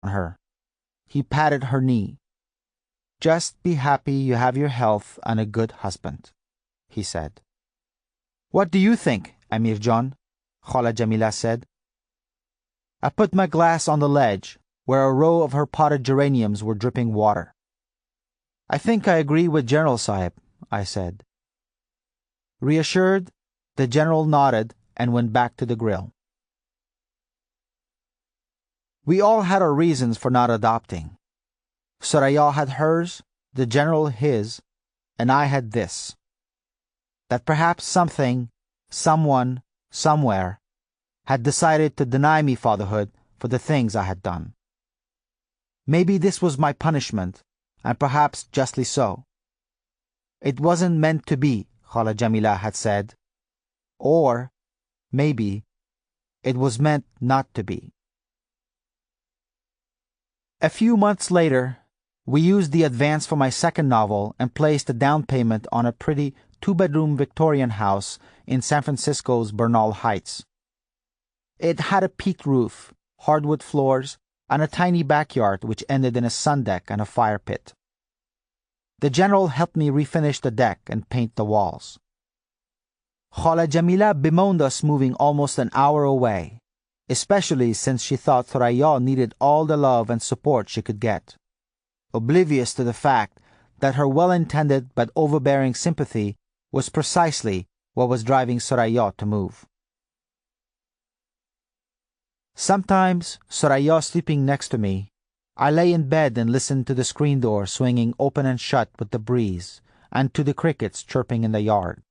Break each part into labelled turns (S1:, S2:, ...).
S1: her. He patted her knee. "Just be happy you have your health and a good husband," he said. "What do you think, Amir John?" Khala Jamila said. I put my glass on the ledge, where a row of her potted geraniums were dripping water. "I think I agree with General Sahib," I said. Reassured, the general nodded and went back to the grill. We all had our reasons for not adopting. Soraya had hers, the general his, and I had this: that perhaps something, someone, somewhere, had decided to deny me fatherhood for the things I had done. Maybe this was my punishment, and perhaps justly so. It wasn't meant to be, Khala Jamila had said. Or, maybe, it was meant not to be. A few months later, we used the advance for my second novel and placed a down payment on a pretty two-bedroom Victorian house in San Francisco's Bernal Heights. It had a peaked roof, hardwood floors, and a tiny backyard which ended in a sun deck and a fire pit. The general helped me refinish the deck and paint the walls. Khala Jamila bemoaned us moving almost an hour away, especially since she thought Thoraya needed all the love and support she could get, oblivious to the fact that her well-intended but overbearing sympathy was precisely what was driving Soraya to move. Sometimes, Soraya sleeping next to me, I lay in bed and listened to the screen door swinging open and shut with the breeze and to the crickets chirping in the yard.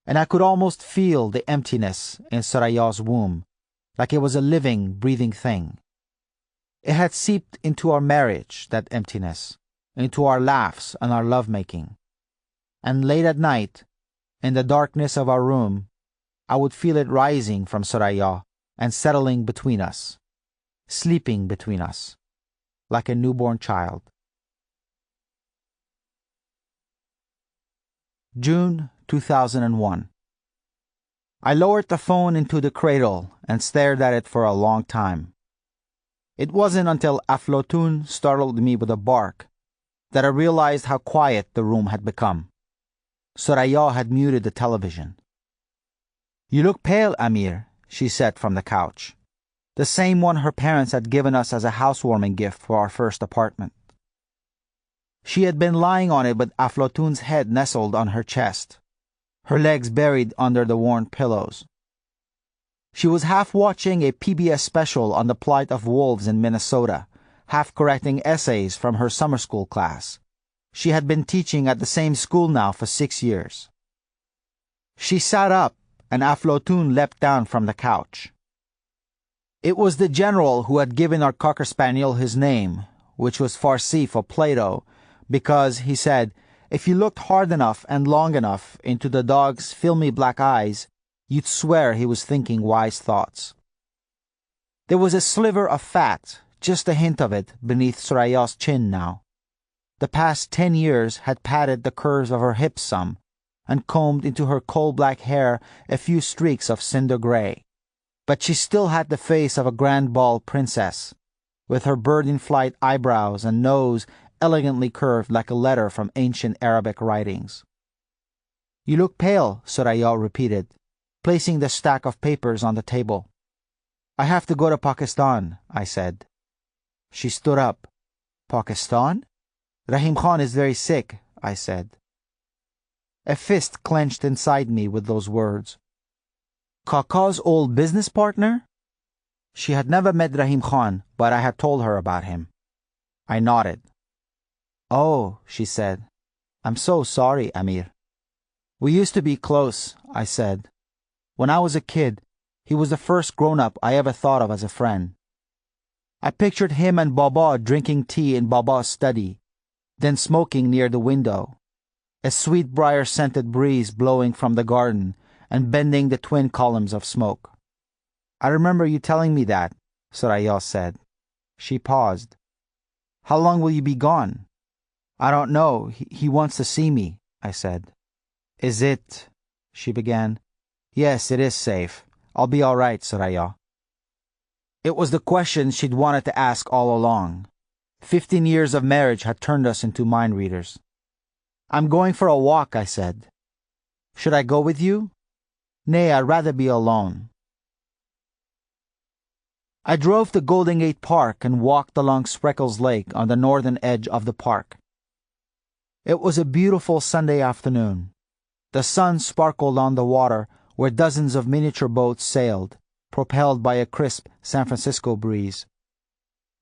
S1: And I could almost feel the emptiness in Soraya's womb, like it was a living, breathing thing. It had seeped into our marriage, that emptiness, into our laughs and our lovemaking. And late at night, in the darkness of our room, I would feel it rising from Soraya and settling between us, sleeping between us, like a newborn child. June 2001. I lowered the phone into the cradle and stared at it for a long time. It wasn't until Aflatoon startled me with a bark that I realized how quiet the room had become. Soraya had muted the television. "You look pale, Amir," she said from the couch, the same one her parents had given us as a housewarming gift for our first apartment. She had been lying on it with Aflatoon's head nestled on her chest, her legs buried under the worn pillows. She was half watching a PBS special on the plight of wolves in Minnesota, half correcting essays from her summer school class. She had been teaching at the same school now for 6 years. She sat up, and Aflatoon leapt down from the couch. It was the general who had given our Cocker Spaniel his name, which was Farsi for Plato, because, he said, if you looked hard enough and long enough into the dog's filmy black eyes, you'd swear he was thinking wise thoughts. There was a sliver of fat, just a hint of it, beneath Soraya's chin now. The past 10 years had padded the curves of her hips some, and combed into her coal-black hair a few streaks of cinder gray. But she still had the face of a grand bald princess, with her bird-in-flight eyebrows and nose elegantly curved like a letter from ancient Arabic writings. "You look pale," Soraya repeated, placing the stack of papers on the table. "I have to go to Pakistan," I said. She stood up. "Pakistan? Rahim Khan is very sick," I said. A fist clenched inside me with those words. Kaka's old business partner? She had never met Rahim Khan, but I had told her about him. I nodded. "Oh," she said. "I'm so sorry, Amir." "We used to be close," I said. "When I was a kid, he was the first grown-up I ever thought of as a friend." I pictured him and Baba drinking tea in Baba's study, then smoking near the window, a sweetbriar-scented breeze blowing from the garden and bending the twin columns of smoke. "I remember you telling me that," Soraya said. She paused. "How long will you be gone?" "I don't know. He wants to see me," I said. "Is it—" she began. "Yes, it is safe. I'll be all right, Soraya." It was the question she'd wanted to ask all along. 15 years of marriage had turned us into mind readers. "I'm going for a walk," I said. "Should I go with you?" "Nay, I'd rather be alone." I drove to Golden Gate Park and walked along Spreckles Lake on the northern edge of the park. It was a beautiful Sunday afternoon. The sun sparkled on the water where dozens of miniature boats sailed, propelled by a crisp San Francisco breeze.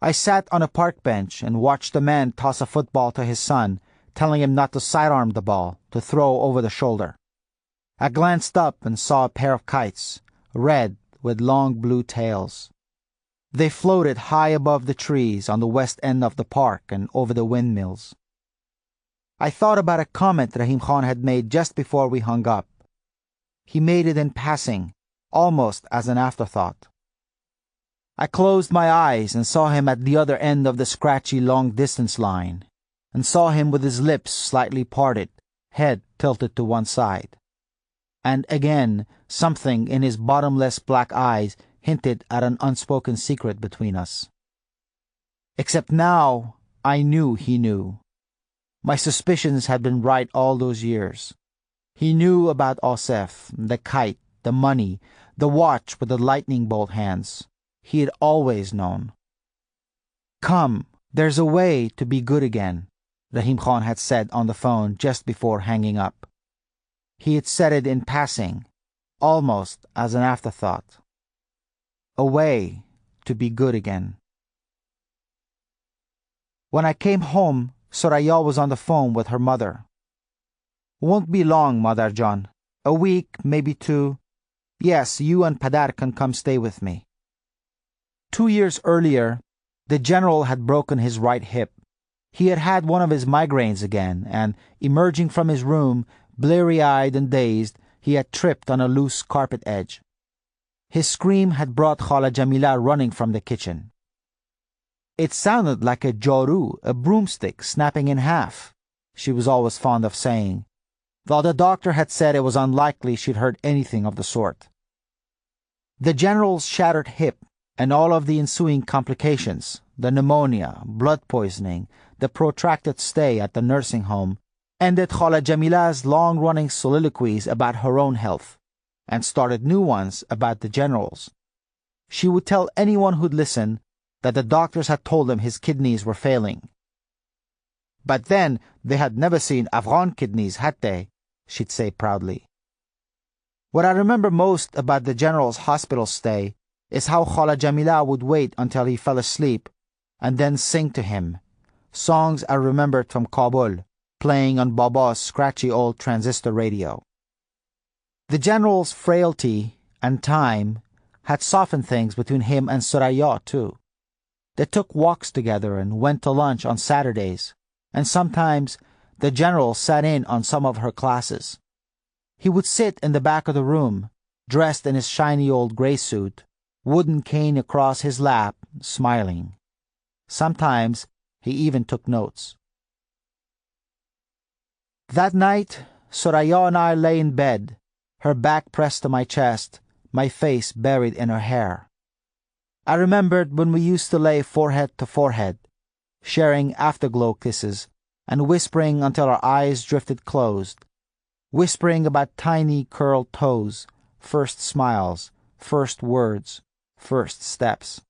S1: I sat on a park bench and watched a man toss a football to his son, telling him not to sidearm the ball, to throw over the shoulder. I glanced up and saw a pair of kites, red with long blue tails. They floated high above the trees on the west end of the park and over the windmills. I thought about a comment Rahim Khan had made just before we hung up. He made it in passing, almost as an afterthought. I closed my eyes and saw him at the other end of the scratchy long-distance line, and saw him with his lips slightly parted, head tilted to one side. And again, something in his bottomless black eyes hinted at an unspoken secret between us. Except now, I knew he knew. My suspicions had been right all those years. He knew about Osef, the kite, the money, the watch with the lightning bolt hands. He had always known. "Come, there's a way to be good again," Rahim Khan had said on the phone just before hanging up. He had said it in passing, almost as an afterthought. A way to be good again. When I came home, Soraya was on the phone with her mother. "Won't be long, Mother John. A week, maybe 2. Yes, you and Padar can come stay with me." 2 years earlier, the general had broken his right hip. He had had one of his migraines again, and, emerging from his room, bleary-eyed and dazed, he had tripped on a loose carpet edge. His scream had brought Khala Jamila running from the kitchen. "It sounded like a joru, a broomstick, snapping in half," she was always fond of saying, though the doctor had said it was unlikely she'd heard anything of the sort. The general's shattered hip and all of the ensuing complications, the pneumonia, blood poisoning, the protracted stay at the nursing home, ended Khala Jamila's long-running soliloquies about her own health, and started new ones about the general's. She would tell anyone who'd listen that the doctors had told him his kidneys were failing. "But then, they had never seen Afghan kidneys, had they?" she'd say proudly. What I remember most about the general's hospital stay is how Khala Jamila would wait until he fell asleep and then sing to him, songs I remembered from Kabul, playing on Baba's scratchy old transistor radio. The general's frailty and time had softened things between him and Soraya, too. They took walks together and went to lunch on Saturdays, and sometimes the general sat in on some of her classes. He would sit in the back of the room, dressed in his shiny old gray suit, wooden cane across his lap, smiling. Sometimes he even took notes. That night, Soraya and I lay in bed, her back pressed to my chest, my face buried in her hair. I remembered when we used to lay forehead to forehead, sharing afterglow kisses, and whispering until our eyes drifted closed, whispering about tiny curled toes, first smiles, first words, first steps.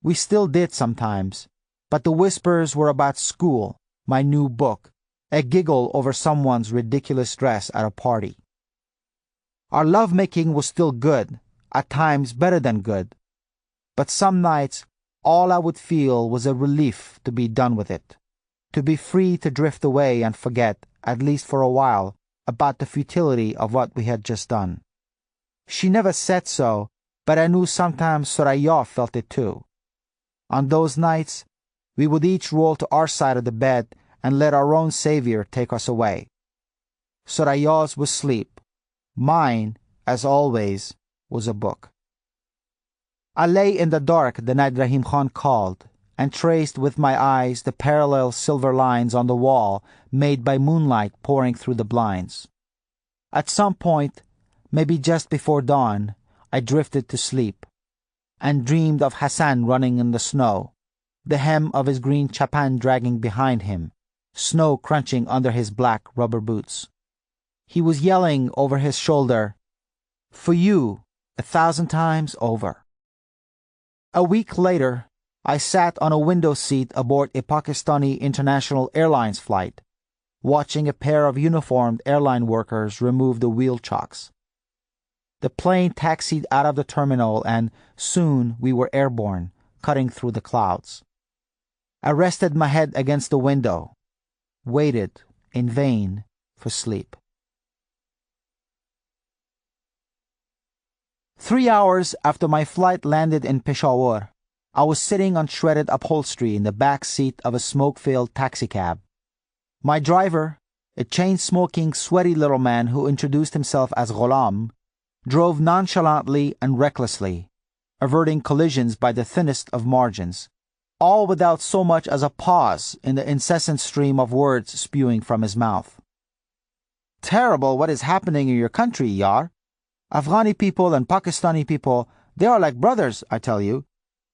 S1: We still did sometimes, but the whispers were about school, my new book, a giggle over someone's ridiculous dress at a party. Our lovemaking was still good, at times better than good, but some nights all I would feel was a relief to be done with it, to be free to drift away and forget, at least for a while, about the futility of what we had just done. She never said so, but I knew sometimes Soraya felt it too. On those nights, we would each roll to our side of the bed and let our own savior take us away. Soraya's was sleep. Mine, as always, was a book. I lay in the dark the night Rahim Khan called, and traced with my eyes the parallel silver lines on the wall made by moonlight pouring through the blinds. At some point, maybe just before dawn, I drifted to sleep. and dreamed of Hassan running in the snow, the hem of his green chapan dragging behind him, snow crunching under his black rubber boots. He was yelling over his shoulder, "For you, 1,000 times over." A week later, I sat on a window seat aboard a Pakistani International Airlines flight, watching a pair of uniformed airline workers remove the wheel chocks. The plane taxied out of the terminal, and soon we were airborne, cutting through the clouds. I rested my head against the window, waited in vain for sleep. 3 hours after my flight landed in Peshawar, I was sitting on shredded upholstery in the back seat of a smoke-filled taxicab. My driver, a chain-smoking, sweaty little man who introduced himself as Ghulam, drove nonchalantly and recklessly, averting collisions by the thinnest of margins, all without so much as a pause in the incessant stream of words spewing from his mouth. "Terrible what is happening in your country, Yar. Afghani people and Pakistani people, they are like brothers, I tell you.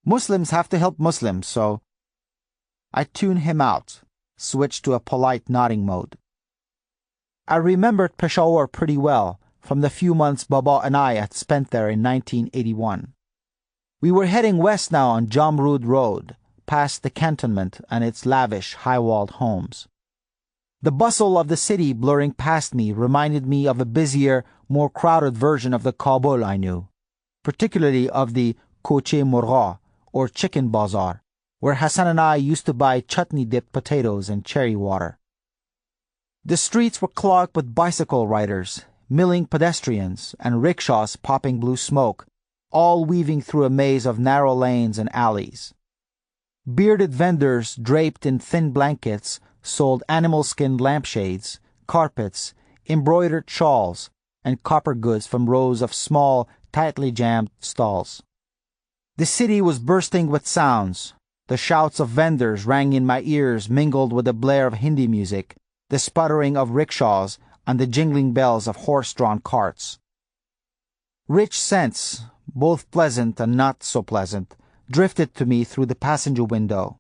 S1: Muslims have to help Muslims, so—" I tuned him out, switched to a polite nodding mode. I remembered Peshawar pretty well from the few months Baba and I had spent there in 1981. We were heading west now on Jamrud Road, past the cantonment and its lavish, high-walled homes. The bustle of the city blurring past me reminded me of a busier, more crowded version of the Kabul I knew, particularly of the Koche Murgha, or chicken bazaar, where Hassan and I used to buy chutney-dipped potatoes and cherry water. The streets were clogged with bicycle riders, milling pedestrians, and rickshaws popping blue smoke, all weaving through a maze of narrow lanes and alleys. Bearded vendors draped in thin blankets sold animal-skinned lampshades, carpets, embroidered shawls, and copper goods from rows of small, tightly jammed stalls. The city was bursting with sounds. The shouts of vendors rang in my ears, mingled with the blare of Hindi music, the sputtering of rickshaws, and the jingling bells of horse-drawn carts. Rich scents, both pleasant and not so pleasant, drifted to me through the passenger window.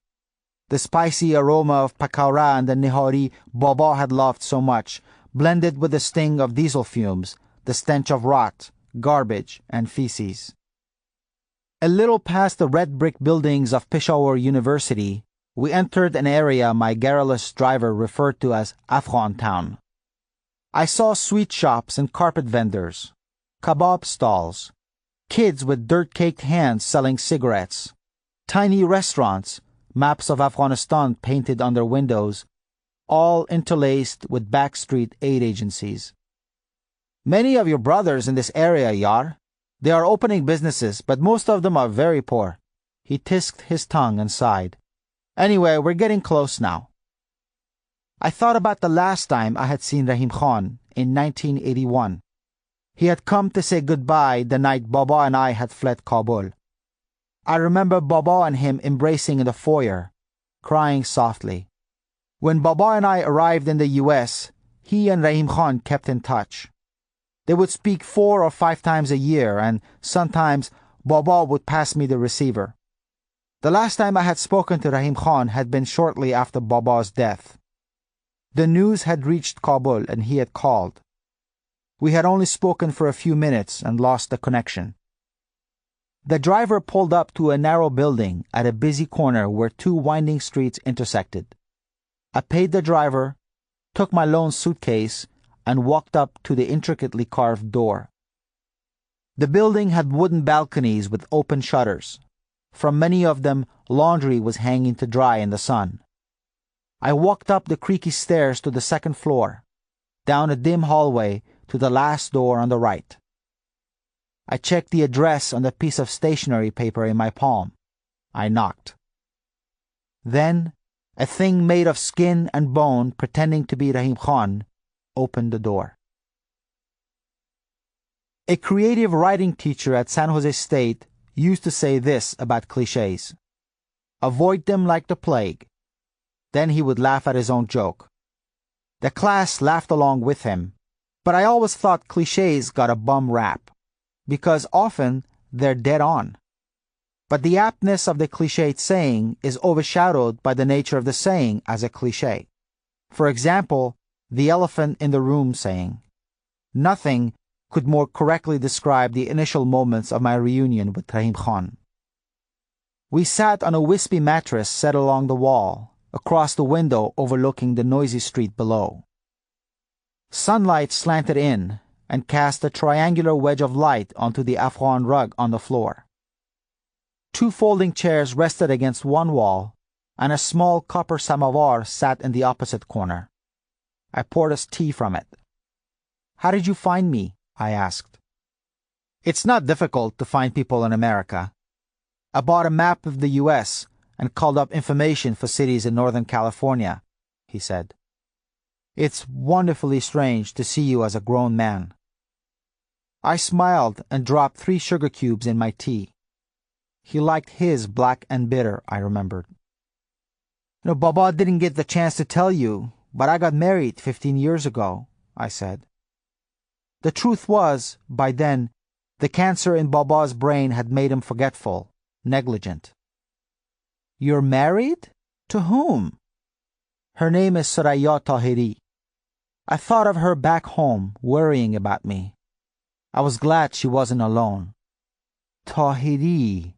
S1: The spicy aroma of pakora and the nihari Baba had loved so much, blended with the sting of diesel fumes, the stench of rot, garbage, and feces. A little past the red brick buildings of Peshawar University, we entered an area my garrulous driver referred to as Afghan Town. I saw sweet shops and carpet vendors, kebab stalls, kids with dirt-caked hands selling cigarettes, tiny restaurants, maps of Afghanistan painted on their windows, all interlaced with backstreet aid agencies. "Many of your brothers in this area, Yar. They are opening businesses, but most of them are very poor." He tisked his tongue and sighed. "Anyway, we're getting close now." I thought about the last time I had seen Rahim Khan, in 1981. He had come to say goodbye the night Baba and I had fled Kabul. I remember Baba and him embracing in the foyer, crying softly. When Baba and I arrived in the U.S., he and Rahim Khan kept in touch. They would speak 4 or 5 times a year, and sometimes Baba would pass me the receiver. The last time I had spoken to Rahim Khan had been shortly after Baba's death. The news had reached Kabul and he had called. We had only spoken for a few minutes and lost the connection. The driver pulled up to a narrow building at a busy corner where 2 winding streets intersected. I paid the driver, took my lone suitcase, and walked up to the intricately carved door. The building had wooden balconies with open shutters. From many of them, laundry was hanging to dry in the sun. I walked up the creaky stairs to the 2nd floor, down a dim hallway to the last door on the right. I checked the address on the piece of stationery paper in my palm. I knocked. Then, a thing made of skin and bone pretending to be Rahim Khan opened the door. A creative writing teacher at San Jose State used to say this about cliches: avoid them like the plague. Then he would laugh at his own joke. The class laughed along with him, but I always thought cliches got a bum rap, because often they're dead on. But the aptness of the cliched saying is overshadowed by the nature of the saying as a cliche. For example, the elephant in the room saying. Nothing could more correctly describe the initial moments of my reunion with Rahim Khan. We sat on a wispy mattress set along the wall, across the window overlooking the noisy street below. Sunlight slanted in and cast a triangular wedge of light onto the Afghan rug on the floor. Two folding chairs rested against one wall, and a small copper samovar sat in the opposite corner. I poured us tea from it. "How did you find me?" I asked. "It's not difficult to find people in America. I bought a map of the U.S. and called up information for cities in Northern California," he said. "It's wonderfully strange to see you as a grown man." I smiled and dropped 3 sugar cubes in my tea. He liked his black and bitter, I remembered. "Baba didn't get the chance to tell you, but I got married 15 years ago," I said. The truth was, by then, the cancer in Baba's brain had made him forgetful, negligent. "You're married? To whom?" "Her name is Soraya Tahiri. I thought of her back home, worrying about me. I was glad she wasn't alone." "Tahiri.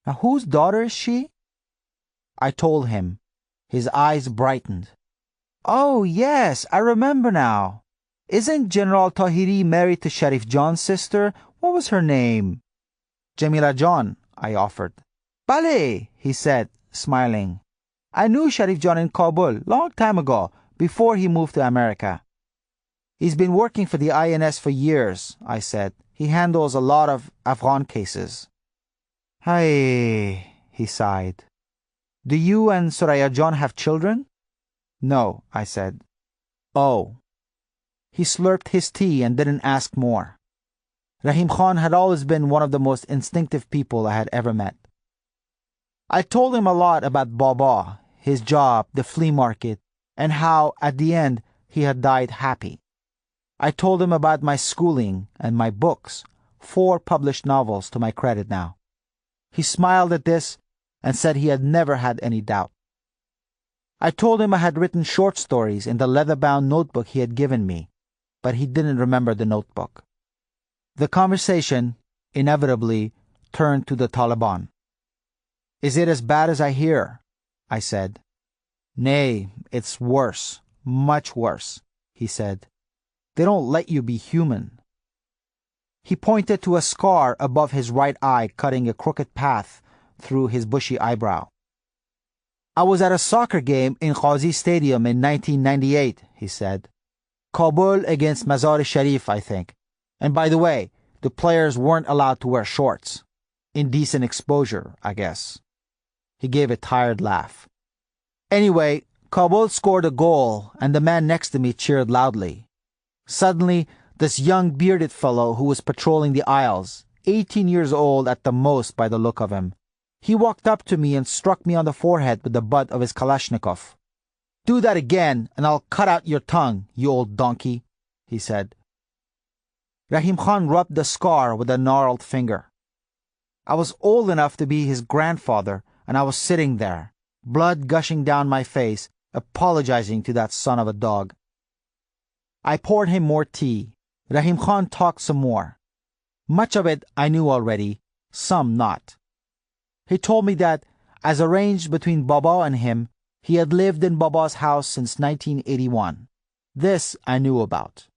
S1: Now whose daughter is she?" I told him. His eyes brightened. "Oh, yes, I remember now. Isn't General Tahiri married to Sharif John's sister? What was her name?" "Jamila John," I offered. "Bale," he said, smiling. "I knew Sharif John in Kabul long time ago, before he moved to America." "He's been working for the INS for years," I said. "He handles a lot of Afghan cases." "Hey," he sighed. "Do you and Soraya John have children?" "No," I said. "Oh." He slurped his tea and didn't ask more. Rahim Khan had always been one of the most instinctive people I had ever met. I told him a lot about Baba, his job, the flea market, and how, at the end, he had died happy. I told him about my schooling and my books, 4 published novels to my credit now. He smiled at this and said he had never had any doubt. I told him I had written short stories in the leather-bound notebook he had given me, but he didn't remember the notebook. The conversation, inevitably, turned to the Taliban. "Is it as bad as I hear?" I said. "Nay, it's worse, much worse," he said. "They don't let you be human." He pointed to a scar above his right eye cutting a crooked path through his bushy eyebrow. "I was at a soccer game in Ghazi Stadium in 1998, he said. "Kabul against Mazar-e-Sharif, I think. And by the way, the players weren't allowed to wear shorts. Indecent exposure, I guess." He gave a tired laugh. "Anyway, Kabul scored a goal, and the man next to me cheered loudly. Suddenly, this young bearded fellow who was patrolling the aisles, 18 years old at the most by the look of him, he walked up to me and struck me on the forehead with the butt of his Kalashnikov. 'Do that again, and I'll cut out your tongue, you old donkey,' he said." Rahim Khan rubbed the scar with a gnarled finger. I was old enough to be his grandfather, and I was sitting there, blood gushing down my face, apologizing to that son of a dog. I poured him more tea. Rahim Khan talked some more. Much of it I knew already, some not. He told me that, as arranged between Baba and him, he had lived in Baba's house since 1981. This I knew about.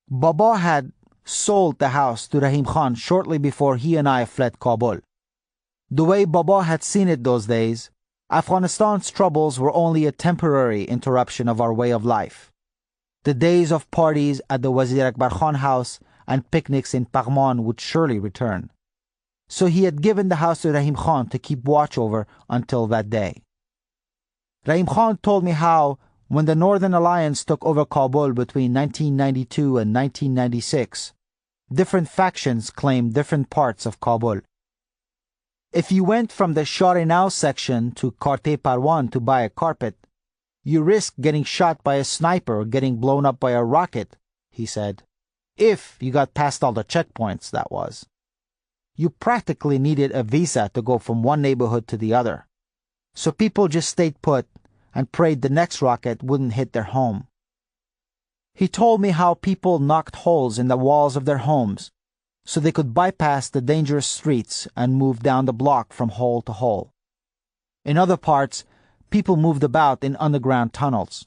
S1: Baba had sold the house to Rahim Khan shortly before he and I fled Kabul. The way Baba had seen it those days, Afghanistan's troubles were only a temporary interruption of our way of life. The days of parties at the Wazir Akbar Khan house and picnics in Paghman would surely return. So he had given the house to Rahim Khan to keep watch over until that day. Rahim Khan told me how, when the Northern Alliance took over Kabul between 1992 and 1996, different factions claimed different parts of Kabul. If you went from the Shah-e-Nau section to Karte Parwan to buy a carpet, you risked getting shot by a sniper or getting blown up by a rocket, he said. If you got past all the checkpoints, that was. You practically needed a visa to go from one neighborhood to the other. So people just stayed put and prayed the next rocket wouldn't hit their home. He told me how people knocked holes in the walls of their homes so they could bypass the dangerous streets and move down the block from hole to hole. In other parts, people moved about in underground tunnels.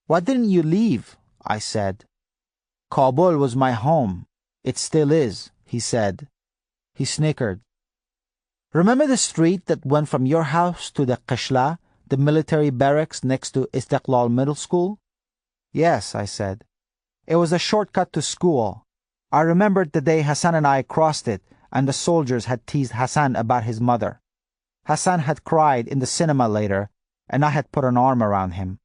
S1: Why didn't you leave? I said. Kabul was my home. It still is, he said. He snickered. Remember the street that went from your house to the Qishla, the military barracks next to Istiqlal Middle School? Yes, I said. It was a shortcut to school. I remembered the day Hassan and I crossed it and the soldiers had teased Hassan about his mother. Hassan had cried in the cinema later and I had put an arm around him.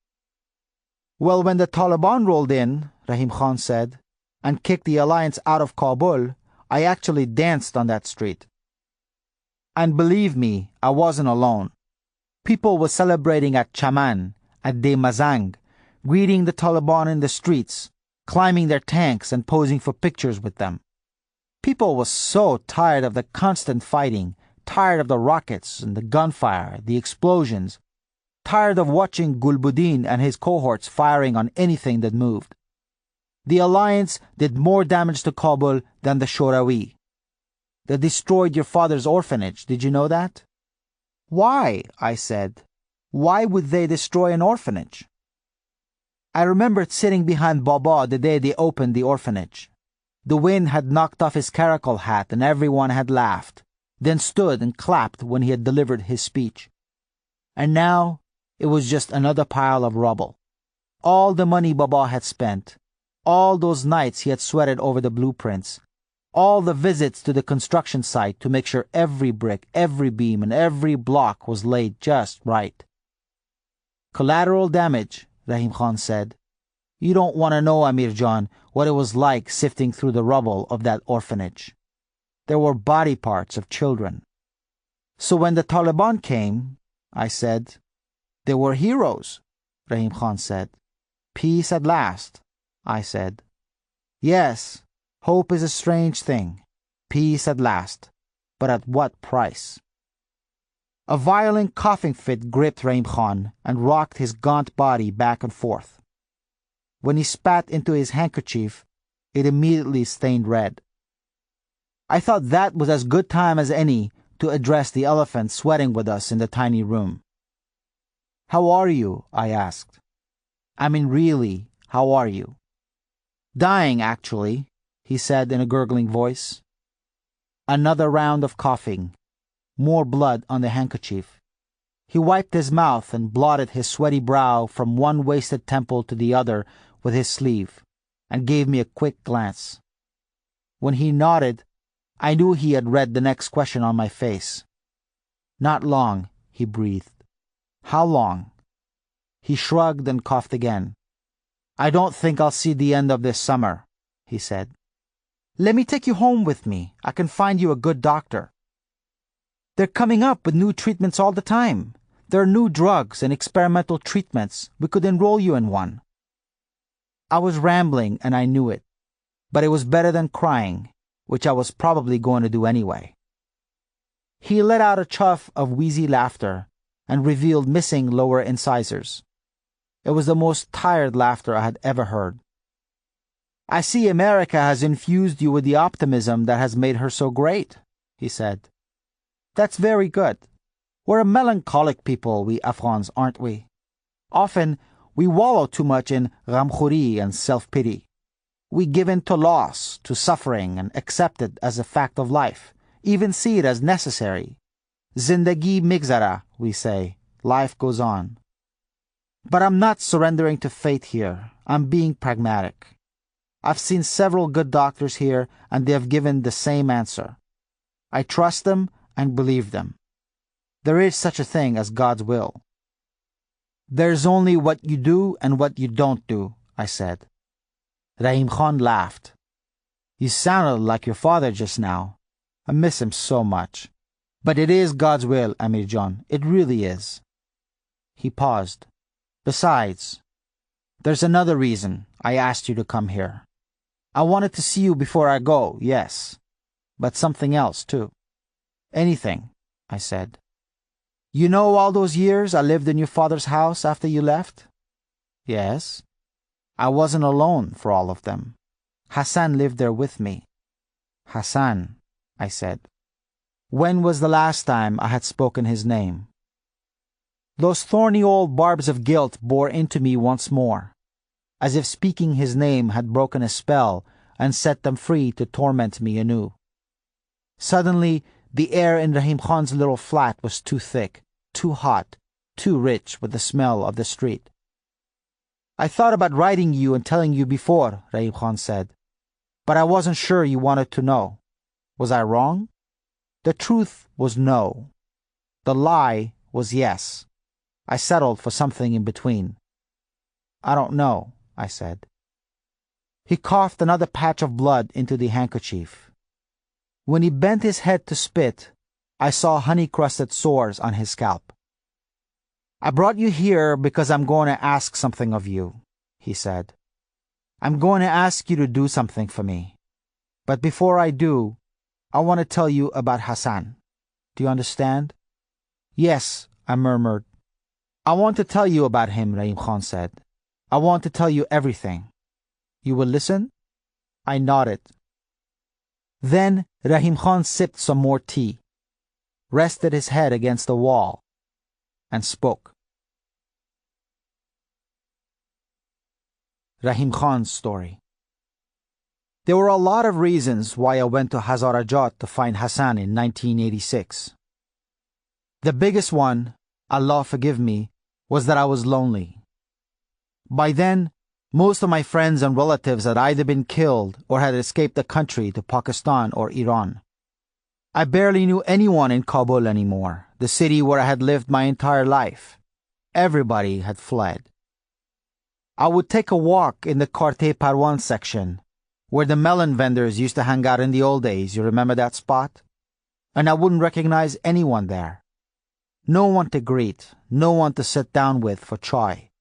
S1: Well, when the Taliban rolled in, Rahim Khan said, and kicked the alliance out of Kabul, I actually danced on that street. And believe me, I wasn't alone. People were celebrating at Chaman, at De Mazang, greeting the Taliban in the streets, climbing their tanks and posing for pictures with them. People were so tired of the constant fighting, tired of the rockets and the gunfire, the explosions, tired of watching Gulbuddin and his cohorts firing on anything that moved. The alliance did more damage to Kabul than the Shorawi. They destroyed your father's orphanage, did you know that? Why? I said. Why would they destroy an orphanage? I remembered sitting behind Baba the day they opened the orphanage. The wind had knocked off his caracal hat and everyone had laughed, then stood and clapped when he had delivered his speech. And now it was just another pile of rubble. All the money Baba had spent, all those nights he had sweated over the blueprints, all the visits to the construction site to make sure every brick, every beam, and every block was laid just right. Collateral damage, Rahim Khan said. You don't want to know, Amir John, what it was like sifting through the rubble of that orphanage. There were body parts of children. So when the Taliban came, I said, they were heroes, Rahim Khan said. Peace at last, I said. Yes, hope is a strange thing. Peace at last. But at what price? A violent coughing fit gripped Rahim Khan and rocked his gaunt body back and forth. When he spat into his handkerchief, it immediately stained red. I thought that was as good time as any to address the elephant sweating with us in the tiny room. How are you? I asked. I mean, really, how are you? Dying, actually, he said in a gurgling voice. Another round of coughing. More blood on the handkerchief. He wiped his mouth and blotted his sweaty brow from one wasted temple to the other with his sleeve, and gave me a quick glance. When he nodded, I knew he had read the next question on my face. Not long, he breathed. How long? He shrugged and coughed again. I don't think I'll see the end of this summer, he said. Let me take you home with me. I can find you a good doctor. They're coming up with new treatments all the time. There are new drugs and experimental treatments. We could enroll you in one. I was rambling and I knew it, but it was better than crying, which I was probably going to do anyway. He let out a chuff of wheezy laughter and revealed missing lower incisors. It was the most tired laughter I had ever heard. I see America has infused you with the optimism that has made her so great, he said. That's very good. We're a melancholic people, we Afghans, aren't we? Often, we wallow too much in ghamkhori and self-pity. We give in to loss, to suffering, and accept it as a fact of life, even see it as necessary. Zindagi migzara, we say. Life goes on. But I'm not surrendering to fate here. I'm being pragmatic. I've seen several good doctors here, and they have given the same answer. I trust them and believe them. There is such a thing as God's will. There's only what you do and what you don't do, I said. Rahim Khan laughed. You sounded like your father just now. I miss him so much. But it is God's will, Amir John. It really is. He paused. Besides, there's another reason I asked you to come here. I wanted to see you before I go, yes. but something else, too. Anything, I said. You know all those years I lived in your father's house after you left? Yes. I wasn't alone for all of them. Hassan lived there with me. Hassan, I said. When was the last time I had spoken his name? Those thorny old barbs of guilt bore into me once more, as if speaking his name had broken a spell and set them free to torment me anew. Suddenly, the air in Rahim Khan's little flat was too thick, too hot, too rich with the smell of the street. I thought about writing you and telling you before, Rahim Khan said, but I wasn't sure you wanted to know. Was I wrong? The truth was no. The lie was yes. I settled for something in between. I don't know, I said. He coughed another patch of blood into the handkerchief. When he bent his head to spit, I saw honey-crusted sores on his scalp. I brought you here because I'm going to ask something of you, he said. I'm going to ask you to do something for me. But before I do, I want to tell you about Hassan. Do you understand? Yes, I murmured. I want to tell you about him, Rahim Khan said. I want to tell you everything. You will listen? I nodded. Then Rahim Khan sipped some more tea, rested his head against the wall, and spoke. Rahim Khan's story. There were a lot of reasons why I went to Hazarajat to find Hassan in 1986. The biggest one, Allah forgive me, was that I was lonely. By then, most of my friends and relatives had either been killed or had escaped the country to Pakistan or Iran. I barely knew anyone in Kabul anymore, the city where I had lived my entire life. Everybody had fled. I would take a walk in the Karte Parwan section, where the melon vendors used to hang out in the old days. You remember that spot? And I wouldn't recognize anyone there. No one to greet, no one to sit down with for chai,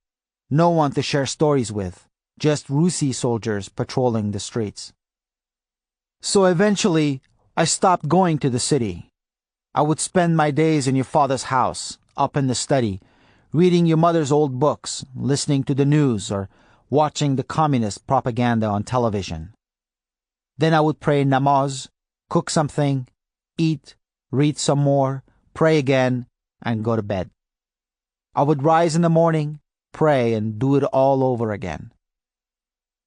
S1: no one to share stories with, just Rusi soldiers patrolling the streets. So eventually, I stopped going to the city. I would spend my days in your father's house, up in the study, reading your mother's old books, listening to the news, or watching the communist propaganda on television. Then I would pray namaz, cook something, eat, read some more, pray again, and go to bed. I would rise in the morning, pray, and do it all over again.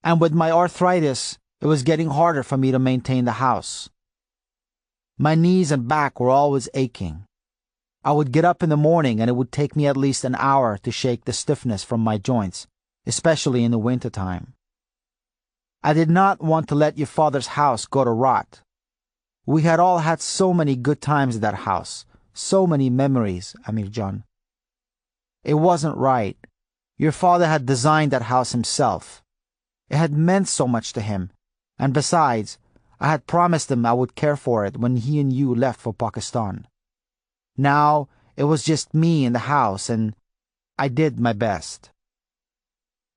S1: And with my arthritis, it was getting harder for me to maintain the house. My knees and back were always aching. I would get up in the morning and it would take me at least an hour to shake the stiffness from my joints, especially in the wintertime. I did not want to let your father's house go to rot. We had all had so many good times at that house, so many memories, Amir John. It wasn't right. Your father had designed that house himself. It had meant so much to him, and besides, I had promised him I would care for it when he and you left for Pakistan. Now, it was just me in the house, and I did my best.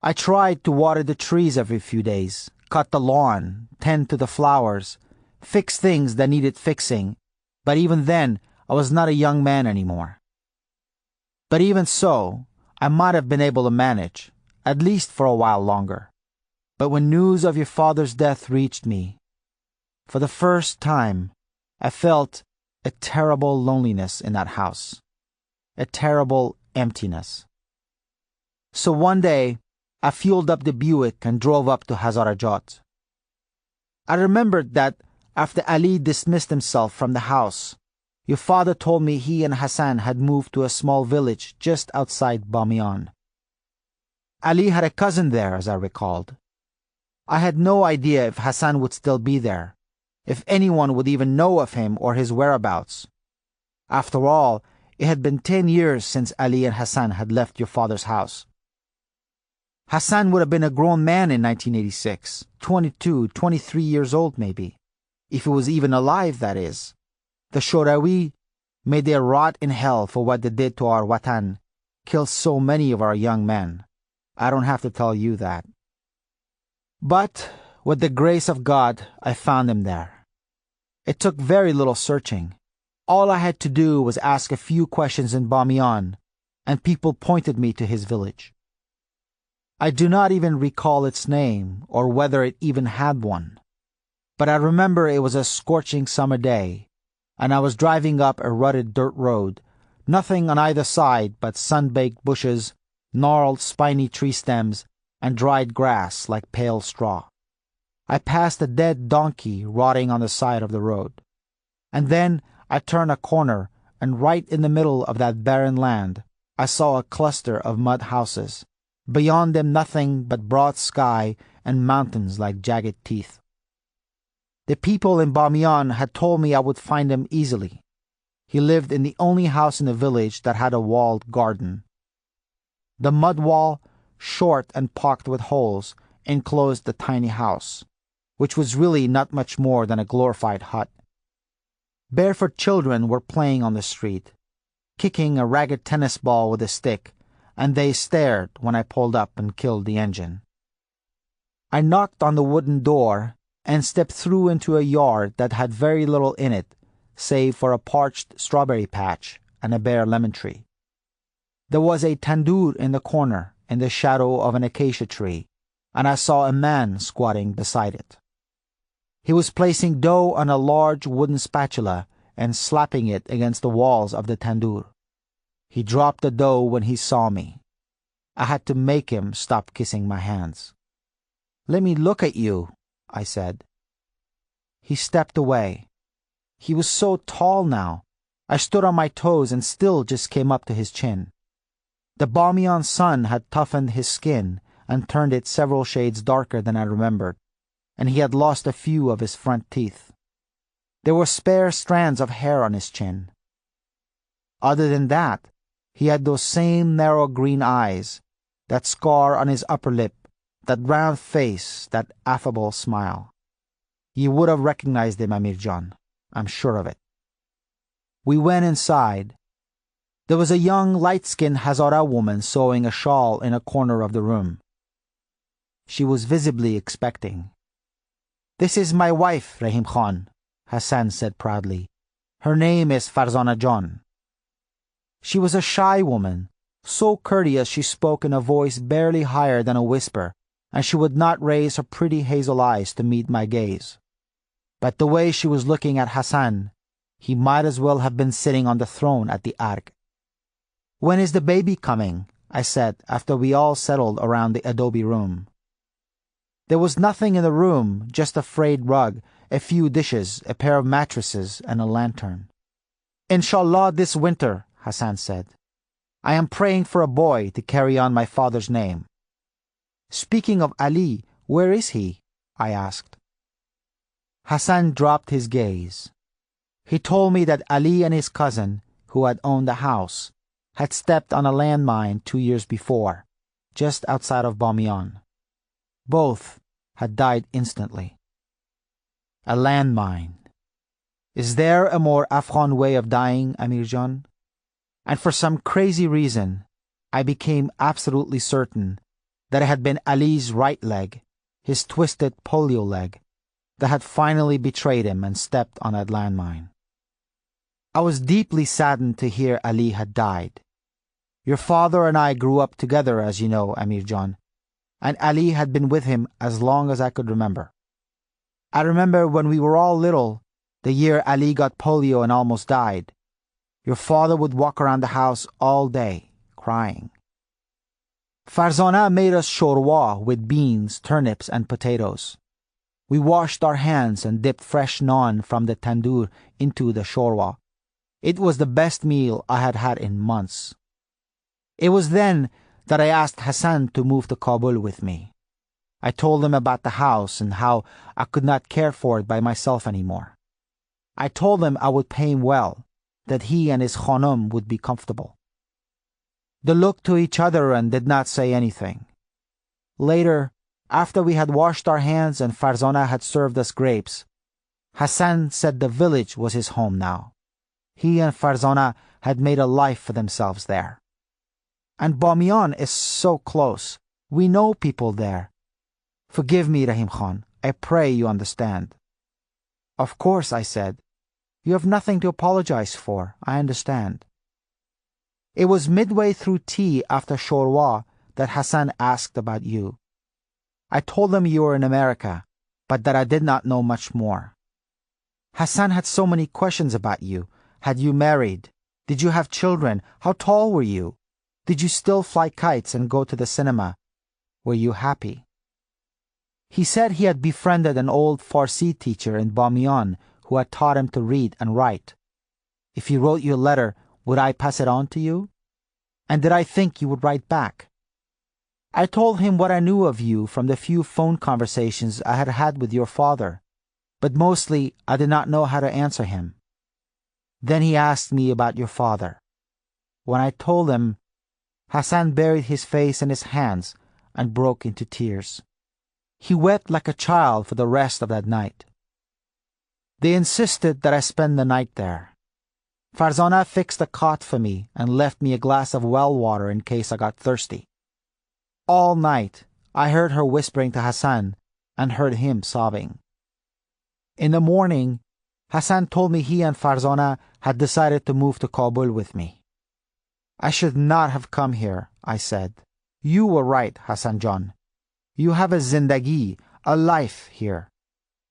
S1: I tried to water the trees every few days, cut the lawn, tend to the flowers, fix things that needed fixing, but even then, I was not a young man anymore. But even so, I might have been able to manage, at least for a while longer. But when news of your father's death reached me, for the first time, I felt a terrible loneliness in that house, a terrible emptiness. So one day, I fueled up the Buick and drove up to Hazarajat. I remembered that after Ali dismissed himself from the house, your father told me he and Hassan had moved to a small village just outside Bamiyan. Ali had a cousin there, as I recalled. I had no idea if Hassan would still be there, if anyone would even know of him or his whereabouts. After all, it had been 10 years since Ali and Hassan had left your father's house. Hassan would have been a grown man in 1986, 22, 23 years old maybe, if he was even alive, that is. The Shorawi, may they rot in hell for what they did to our Watan, killed so many of our young men. I don't have to tell you that. But with the grace of God, I found him there. It took very little searching. All I had to do was ask a few questions in Bamiyan, and people pointed me to his village. I do not even recall its name or whether it even had one. But I remember it was a scorching summer day, and I was driving up a rutted dirt road, nothing on either side but sun-baked bushes, gnarled spiny tree stems, and dried grass like pale straw. I passed a dead donkey rotting on the side of the road. And then I turned a corner, and right in the middle of that barren land, I saw a cluster of mud houses. Beyond them nothing but broad sky and mountains like jagged teeth. The people in Bamiyan had told me I would find him easily. He lived in the only house in the village that had a walled garden. The mud wall, short and pocked with holes, enclosed the tiny house, which was really not much more than a glorified hut. Barefoot children were playing on the street, kicking a ragged tennis ball with a stick, and they stared when I pulled up and killed the engine. I knocked on the wooden door and stepped through into a yard that had very little in it, save for a parched strawberry patch and a bare lemon tree. There was a tandoor in the corner, in the shadow of an acacia tree, and I saw a man squatting beside it. He was placing dough on a large wooden spatula and slapping it against the walls of the tandoor. He dropped the dough when he saw me. I had to make him stop kissing my hands. "Let me look at you," I said. He stepped away. He was so tall now. I stood on my toes and still just came up to his chin. The Bamiyan sun had toughened his skin and turned it several shades darker than I remembered, and he had lost a few of his front teeth. There were spare strands of hair on his chin. Other than that, he had those same narrow green eyes, that scar on his upper lip, that round face, that affable smile. You would have recognized him, Amir John. I'm sure of it. We went inside. There was a young, light-skinned Hazara woman sewing a shawl in a corner of the room. She was visibly expecting. "This is my wife, Rahim Khan," Hassan said proudly. "Her name is Farzana John." She was a shy woman, so courteous she spoke in a voice barely higher than a whisper, and she would not raise her pretty hazel eyes to meet my gaze. But the way she was looking at Hassan, he might as well have been sitting on the throne at the Ark. "When is the baby coming?" I said after we all settled around the adobe room. There was nothing in the room, just a frayed rug, a few dishes, a pair of mattresses, and a lantern. "Inshallah this winter," Hassan said. "I am praying for a boy to carry on my father's name." "Speaking of Ali, where is he?" I asked. Hassan dropped his gaze. He told me that Ali and his cousin, who had owned the house, had stepped on a landmine 2 years before, just outside of Bamiyan. Both had died instantly. A landmine. Is there a more Afghan way of dying, Amir John? And for some crazy reason, I became absolutely certain that it had been Ali's right leg, his twisted polio leg, that had finally betrayed him and stepped on that landmine. I was deeply saddened to hear Ali had died. Your father and I grew up together, as you know, Amir John, and Ali had been with him as long as I could remember. I remember when we were all little, the year Ali got polio and almost died. Your father would walk around the house all day, crying. Farzana made us shorwa with beans, turnips, and potatoes. We washed our hands and dipped fresh naan from the tandoor into the shorwa. It was the best meal I had had in months. It was then that I asked Hassan to move to Kabul with me. I told him about the house and how I could not care for it by myself anymore. I told him I would pay him well, that he and his khanum would be comfortable. They looked to each other and did not say anything. Later, after we had washed our hands and Farzana had served us grapes, Hassan said the village was his home now. He and Farzana had made a life for themselves there. And Bamiyan is so close. We know people there. Forgive me, Rahim Khan. I pray you understand. Of course, I said. You have nothing to apologize for. I understand. It was midway through tea after shorwa that Hassan asked about you. I told him you were in America, but that I did not know much more. Hassan had so many questions about you. Had you married? Did you have children? How tall were you? Did you still fly kites and go to the cinema? Were you happy? He said he had befriended an old Farsi teacher in Bamiyan who had taught him to read and write. If he wrote you a letter, would I pass it on to you? And did I think you would write back? I told him what I knew of you from the few phone conversations I had had with your father, but mostly I did not know how to answer him. Then he asked me about your father. When I told him, Hassan buried his face in his hands and broke into tears. He wept like a child for the rest of that night. They insisted that I spend the night there. Farzana fixed a cot for me and left me a glass of well water in case I got thirsty. All night I heard her whispering to Hassan and heard him sobbing. In the morning, Hassan told me he and Farzana had decided to move to Kabul with me. I should not have come here, I said. You were right, Hassan John. You have a zindagi, a life here.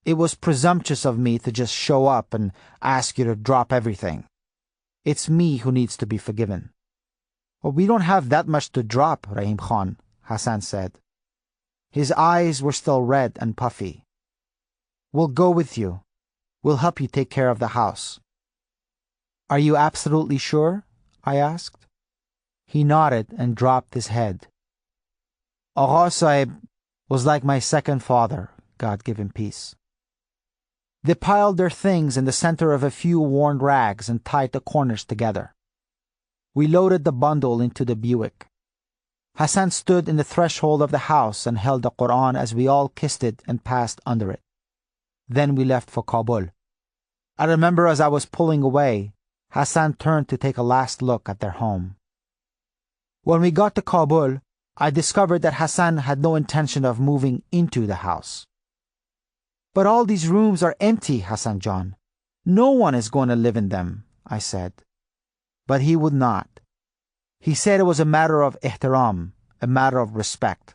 S1: It was presumptuous of me to just show up and ask you to drop everything. It's me who needs to be forgiven. Well, we don't have that much to drop, Rahim Khan, Hassan said. His eyes were still red and puffy. We'll go with you. We'll help you take care of the house. Are you absolutely sure? I asked. He nodded and dropped his head. Agha Sahib was like my second father, God give him peace. They piled their things in the center of a few worn rags and tied the corners together. We loaded the bundle into the Buick. Hassan stood in the threshold of the house and held the Quran as we all kissed it and passed under it. Then we left for Kabul. I remember as I was pulling away, Hassan turned to take a last look at their home. When we got to Kabul, I discovered that Hassan had no intention of moving into the house. But all these rooms are empty, Hassan John. No one is going to live in them, I said. But he would not. He said it was a matter of ihtiram, a matter of respect.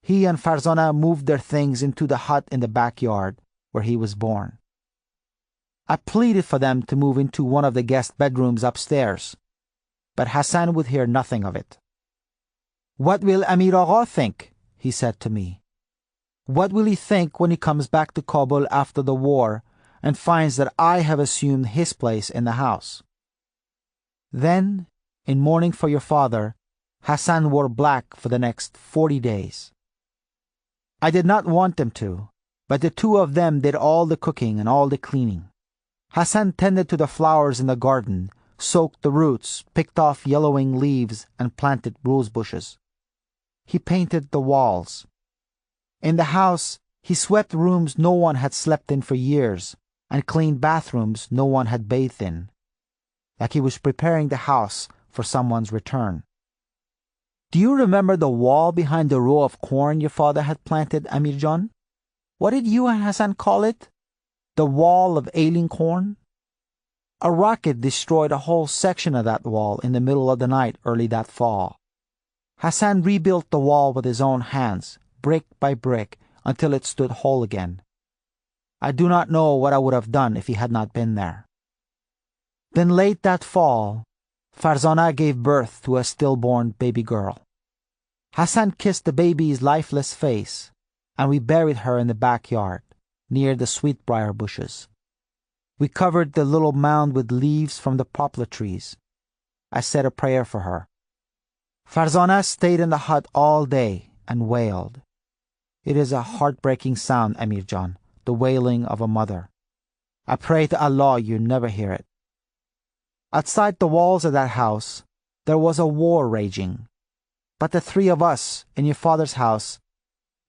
S1: He and Farzana moved their things into the hut in the backyard where he was born. I pleaded for them to move into one of the guest bedrooms upstairs, but Hassan would hear nothing of it. What will Amir Agha think? He said to me. What will he think when he comes back to Kabul after the war and finds that I have assumed his place in the house? Then, in mourning for your father, Hassan wore black for the next 40 days. I did not want them to, but the two of them did all the cooking and all the cleaning. Hassan tended to the flowers in the garden, soaked the roots, picked off yellowing leaves, and planted rose bushes. He painted the walls. In the house, he swept rooms no one had slept in for years and cleaned bathrooms no one had bathed in, like he was preparing the house for someone's return. Do you remember the wall behind the row of corn your father had planted, Amir John? What did you and Hassan call it? The wall of ailing corn? A rocket destroyed a whole section of that wall in the middle of the night early that fall. Hassan rebuilt the wall with his own hands, brick by brick, until it stood whole again. I do not know what I would have done if he had not been there. Then late that fall, Farzana gave birth to a stillborn baby girl. Hassan kissed the baby's lifeless face, and we buried her in the backyard, near the sweetbriar bushes. We covered the little mound with leaves from the poplar trees. I said a prayer for her. Farzana stayed in the hut all day and wailed. It is a heartbreaking sound, Amir John, the wailing of a mother. I pray to Allah you never hear it. Outside the walls of that house, there was a war raging. But the three of us in your father's house,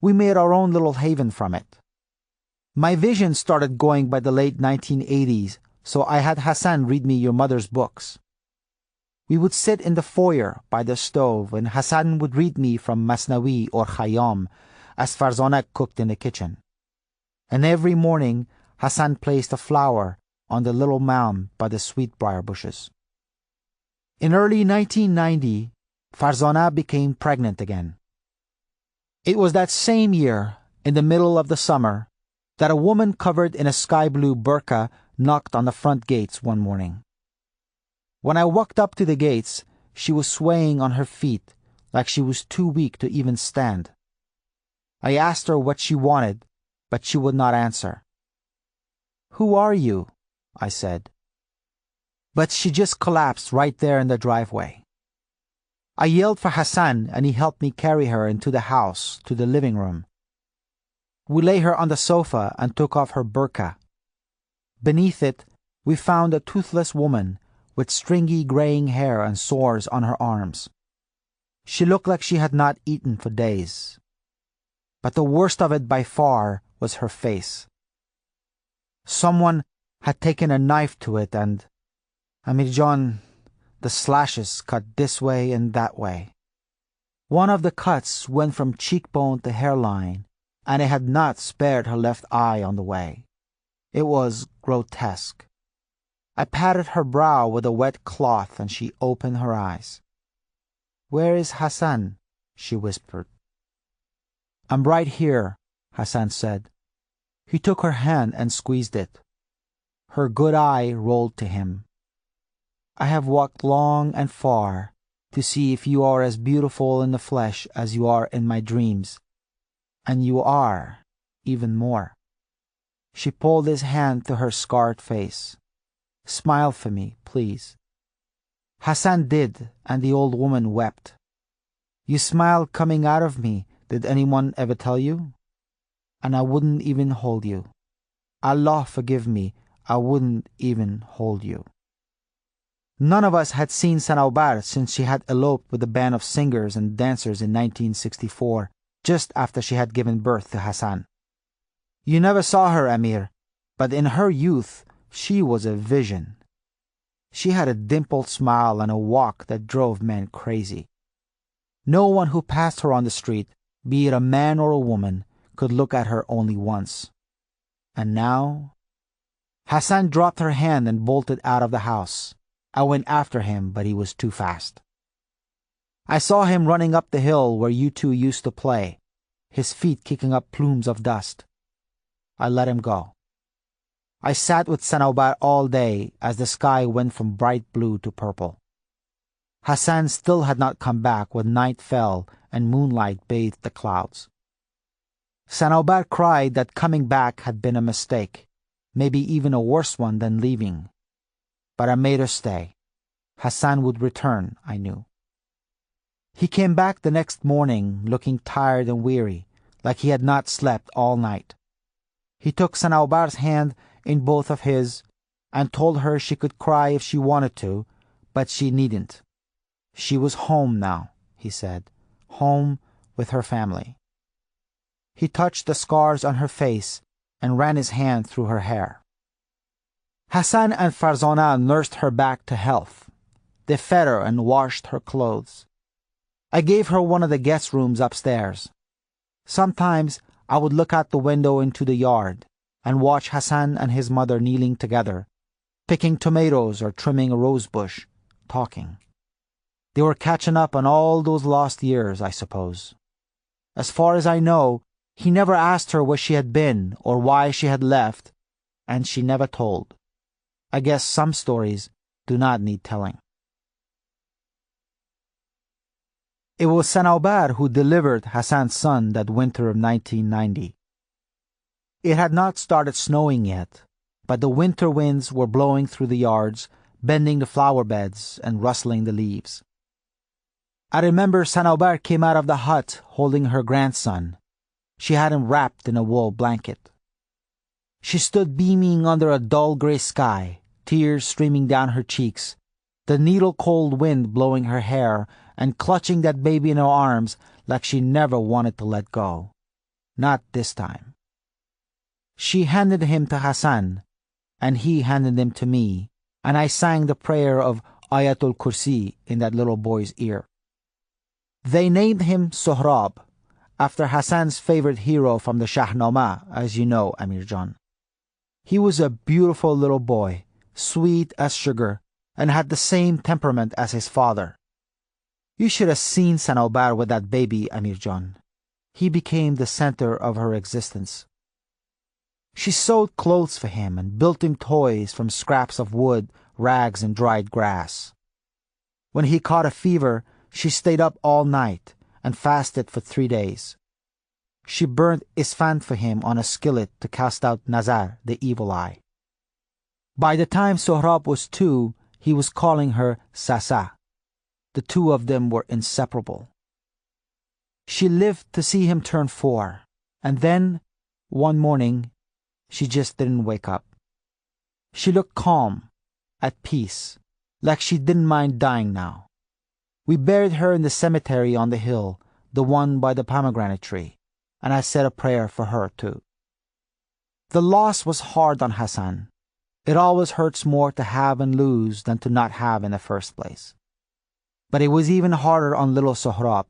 S1: we made our own little haven from it. My vision started going by the late 1980s, so I had Hassan read me your mother's books. We would sit in the foyer by the stove and Hassan would read me from Masnawi or Khayyam as Farzana cooked in the kitchen. And every morning, Hassan placed a flower on the little mound by the sweetbriar bushes. In early 1990, Farzana became pregnant again. It was that same year, in the middle of the summer, that a woman covered in a sky blue burqa knocked on the front gates one morning. When I walked up to the gates, she was swaying on her feet like she was too weak to even stand. I asked her what she wanted, but she would not answer. "Who are you?" I said. But she just collapsed right there in the driveway. I yelled for Hassan, and he helped me carry her into the house to the living room. We lay her on the sofa and took off her burqa. Beneath it, we found a toothless woman with stringy graying hair and sores on her arms. She looked like she had not eaten for days. But the worst of it by far was her face. Someone had taken a knife to it and, Amir John, the slashes cut this way and that way. One of the cuts went from cheekbone to hairline, and it had not spared her left eye on the way. It was grotesque. I patted her brow with a wet cloth and she opened her eyes. "Where is Hassan?" she whispered. "I'm right here," Hassan said. He took her hand and squeezed it. Her good eye rolled to him. "I have walked long and far to see if you are as beautiful in the flesh as you are in my dreams. And you are, even more." She pulled his hand to her scarred face. "Smile for me, please." Hassan did, and the old woman wept. "You smiled coming out of me. Did anyone ever tell you? And I wouldn't even hold you. Allah forgive me, I wouldn't even hold you." None of us had seen Sanaubar since she had eloped with a band of singers and dancers in 1964, just after she had given birth to Hassan. You never saw her, Amir, but in her youth she was a vision. She had a dimpled smile and a walk that drove men crazy. No one who passed her on the street, be it a man or a woman, could look at her only once. And now? Hassan dropped her hand and bolted out of the house. I went after him, but he was too fast. I saw him running up the hill where you two used to play, his feet kicking up plumes of dust. I let him go. I sat with Sanaubar all day as the sky went from bright blue to purple. Hassan still had not come back when night fell and moonlight bathed the clouds. Sanaubar cried that coming back had been a mistake, maybe even a worse one than leaving. But I made her stay. Hassan would return, I knew. He came back the next morning looking tired and weary, like he had not slept all night. He took Sanaubar's hand in both of his and told her she could cry if she wanted to, but she needn't. She was home now, he said, home with her family. He touched the scars on her face and ran his hand through her hair. Hassan and Farzana nursed her back to health. They fed her and washed her clothes. I gave her one of the guest rooms upstairs. Sometimes I would look out the window into the yard and watch Hassan and his mother kneeling together, picking tomatoes or trimming a rose bush, talking. They were catching up on all those lost years, I suppose. As far as I know, he never asked her where she had been or why she had left, and she never told. I guess some stories do not need telling. It was Sanaubar who delivered Hassan's son that winter of 1990. It had not started snowing yet, but the winter winds were blowing through the yards, bending the flower beds and rustling the leaves. I remember Sanaubar came out of the hut holding her grandson. She had him wrapped in a wool blanket. She stood beaming under a dull gray sky, tears streaming down her cheeks, the needle-cold wind blowing her hair and clutching that baby in her arms like she never wanted to let go. Not this time. She handed him to Hassan, and he handed him to me, and I sang the prayer of Ayatul Kursi in that little boy's ear. They named him Sohrab, after Hassan's favorite hero from the Shahnameh, as you know, Amir John. He was a beautiful little boy, sweet as sugar, and had the same temperament as his father. You should have seen Sanobar with that baby, Amir John. He became the center of her existence. She sewed clothes for him and built him toys from scraps of wood, rags, and dried grass. When he caught a fever, she stayed up all night and fasted for 3 days. She burnt Isfand for him on a skillet to cast out Nazar, the evil eye. By the time Sohrab was 2, he was calling her Sasa. The two of them were inseparable. She lived to see him turn 4, and then, one morning, she just didn't wake up. She looked calm, at peace, like she didn't mind dying now. We buried her in the cemetery on the hill, the one by the pomegranate tree, and I said a prayer for her too. The loss was hard on Hassan. It always hurts more to have and lose than to not have in the first place. But it was even harder on little Sohrab.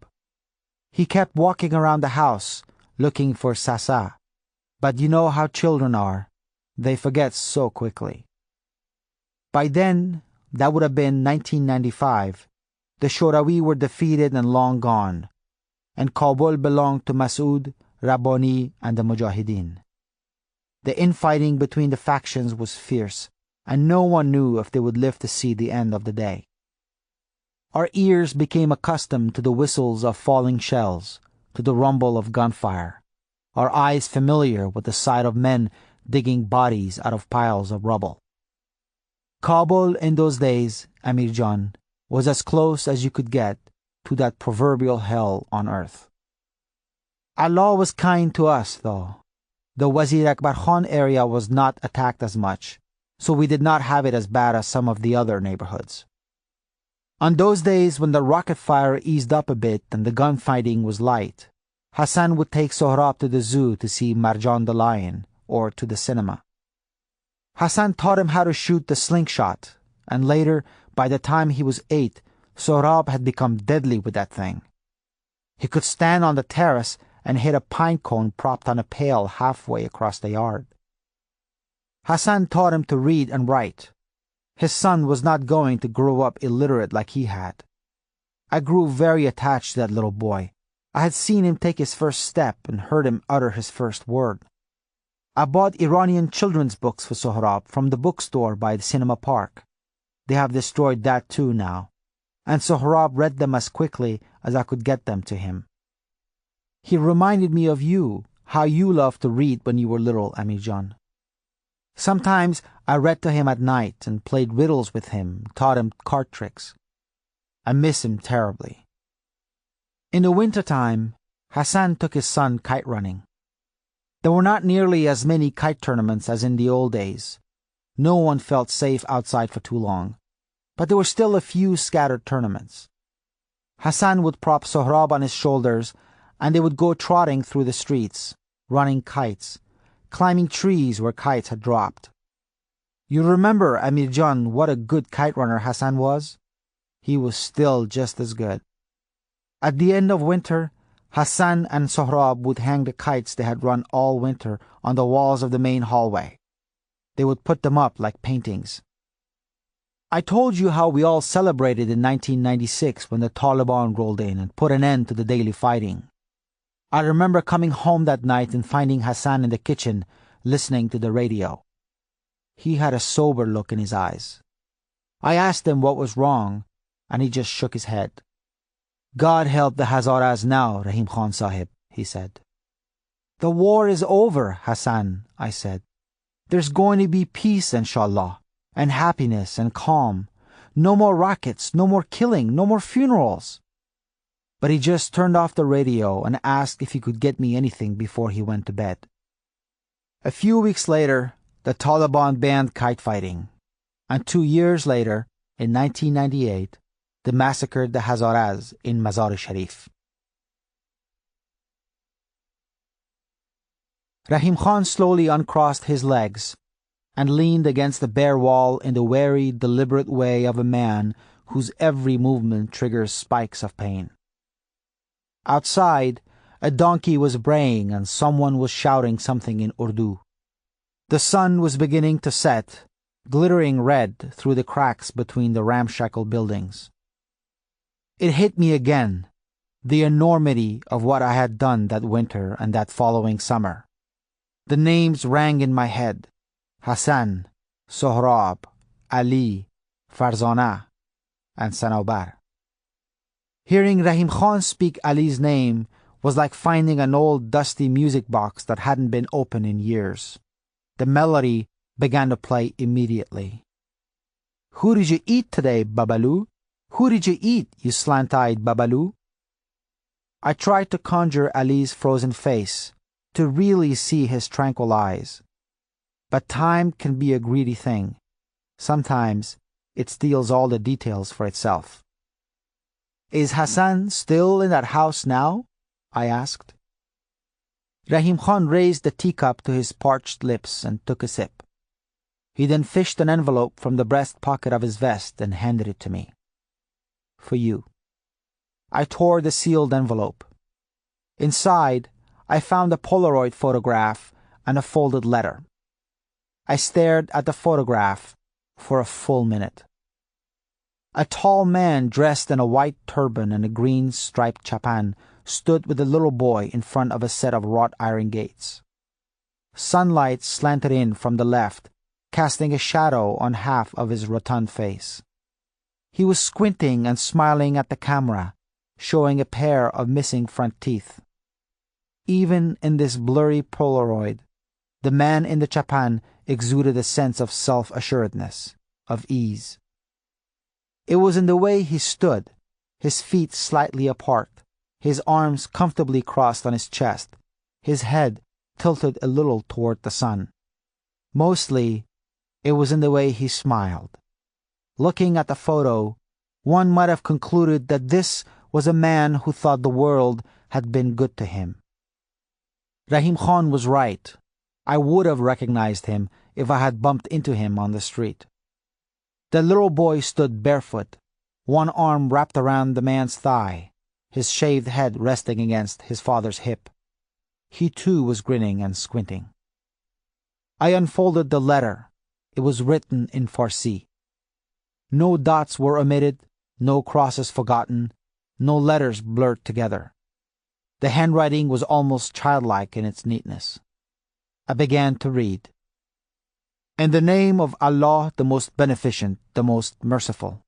S1: He kept walking around the house, looking for Sasa. But you know how children are. They forget so quickly. By then, that would have been 1995, the Shorawi were defeated and long gone, and Kabul belonged to Masood, Rabbani, and the Mujahideen. The infighting between the factions was fierce, and no one knew if they would live to see the end of the day. Our ears became accustomed to the whistles of falling shells, to the rumble of gunfire, our eyes familiar with the sight of men digging bodies out of piles of rubble. Kabul in those days, Amir John, was as close as you could get to that proverbial hell on earth. Allah was kind to us, though. The Wazir Akbar Khan area was not attacked as much, so we did not have it as bad as some of the other neighborhoods. On those days when the rocket fire eased up a bit and the gunfighting was light, Hassan would take Sohrab to the zoo to see Marjan the lion or to the cinema. Hassan taught him how to shoot the slingshot, and later, by the time he was 8, Sohrab had become deadly with that thing. He could stand on the terrace and hit a pine cone propped on a pail halfway across the yard. Hassan taught him to read and write. His son was not going to grow up illiterate like he had. I grew very attached to that little boy. I had seen him take his first step and heard him utter his first word. I bought Iranian children's books for Sohrab from the bookstore by the cinema park. They have destroyed that too now, and Sohrab read them as quickly as I could get them to him. He reminded me of you, how you loved to read when you were little, Amir John. Sometimes I read to him at night and played riddles with him, taught him card tricks. I miss him terribly. In the wintertime, Hassan took his son kite running. There were not nearly as many kite tournaments as in the old days. No one felt safe outside for too long, but there were still a few scattered tournaments. Hassan would prop Sohrab on his shoulders, and they would go trotting through the streets, running kites, climbing trees where kites had dropped. You remember, Amir John, what a good kite runner Hassan was? He was still just as good. At the end of winter, Hassan and Sohrab would hang the kites they had run all winter on the walls of the main hallway. They would put them up like paintings. I told you how we all celebrated in 1996 when the Taliban rolled in and put an end to the daily fighting. I remember coming home that night and finding Hassan in the kitchen, listening to the radio. He had a sober look in his eyes. I asked him what was wrong, and he just shook his head. God help the Hazaras now, Rahim Khan Sahib, he said. The war is over, Hassan, I said. There's going to be peace, inshallah, and happiness and calm. No more rockets, no more killing, no more funerals. But he just turned off the radio and asked if he could get me anything before he went to bed. A few weeks later, the Taliban banned kite fighting, and 2 years later, in 1998, they massacred the Hazaras in Mazar-e-Sharif. Rahim Khan slowly uncrossed his legs and leaned against the bare wall in the wary, deliberate way of a man whose every movement triggers spikes of pain. Outside, a donkey was braying and someone was shouting something in Urdu. The sun was beginning to set, glittering red through the cracks between the ramshackle buildings. It hit me again, the enormity of what I had done that winter and that following summer. The names rang in my head: Hassan, Sohrab, Ali, Farzana, and Sanobar. Hearing Rahim Khan speak Ali's name was like finding an old dusty music box that hadn't been opened in years. The melody began to play immediately. "Who did you eat today, Babalu? Who did you eat, you slant-eyed Babalu?" I tried to conjure Ali's frozen face, to really see his tranquil eyes. But time can be a greedy thing. Sometimes it steals all the details for itself. "Is Hassan still in that house now?" I asked. Rahim Khan raised the teacup to his parched lips and took a sip. He then fished an envelope from the breast pocket of his vest and handed it to me. "For you." I tore the sealed envelope. Inside, I found a Polaroid photograph and a folded letter. I stared at the photograph for a full minute. A tall man dressed in a white turban and a green striped chapan stood with a little boy in front of a set of wrought iron gates. Sunlight slanted in from the left, casting a shadow on half of his rotund face. He was squinting and smiling at the camera, showing a pair of missing front teeth. Even in this blurry Polaroid, the man in the chapan exuded a sense of self-assuredness, of ease. It was in the way he stood, his feet slightly apart, his arms comfortably crossed on his chest, his head tilted a little toward the sun. Mostly, it was in the way he smiled. Looking at the photo, one might have concluded that this was a man who thought the world had been good to him. Rahim Khan was right. I would have recognized him if I had bumped into him on the street. The little boy stood barefoot, one arm wrapped around the man's thigh, his shaved head resting against his father's hip. He too was grinning and squinting. I unfolded the letter. It was written in Farsi. No dots were omitted, no crosses forgotten, no letters blurred together. The handwriting was almost childlike in its neatness. I began to read. "In the name of Allah, the most beneficent, the most merciful.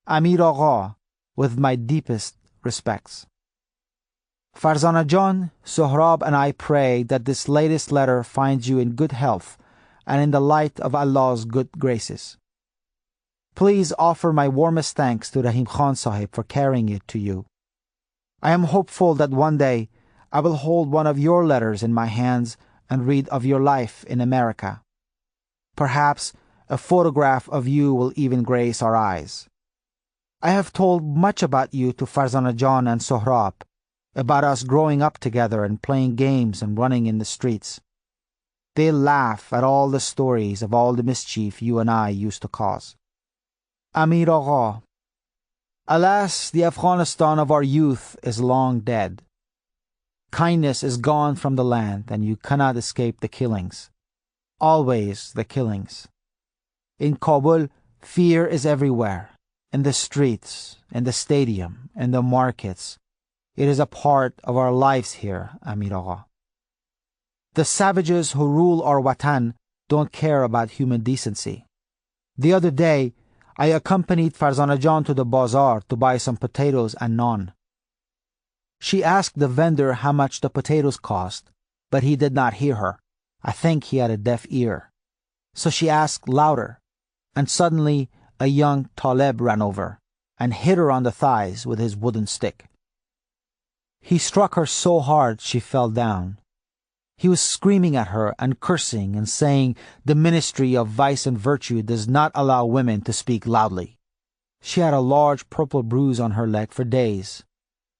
S1: Amir Agha, with my deepest respects. Farzana Jan, Sohrab and I pray that this latest letter finds you in good health and in the light of Allah's good graces. Please offer my warmest thanks to Rahim Khan Sahib for carrying it to you. I am hopeful that one day I will hold one of your letters in my hands and read of your life in America. Perhaps a photograph of you will even grace our eyes. I have told much about you to Farzana Jan and Sohrab, about us growing up together and playing games and running in the streets. They laugh at all the stories of all the mischief you and I used to cause. Amir Agha, alas, the Afghanistan of our youth is long dead. Kindness is gone from the land, and you cannot escape the killings. Always the killings. In Kabul, fear is everywhere, in the streets, in the stadium, in the markets. It is a part of our lives here, Amir Agha. The savages who rule our Watan don't care about human decency. The other day, I accompanied Farzana Jan to the bazaar to buy some potatoes and naan. She asked the vendor how much the potatoes cost, but he did not hear her. I think he had a deaf ear. So she asked louder, and suddenly a young Taleb ran over and hit her on the thighs with his wooden stick. He struck her so hard she fell down. He was screaming at her and cursing and saying the Ministry of Vice and Virtue does not allow women to speak loudly. She had a large purple bruise on her leg for days.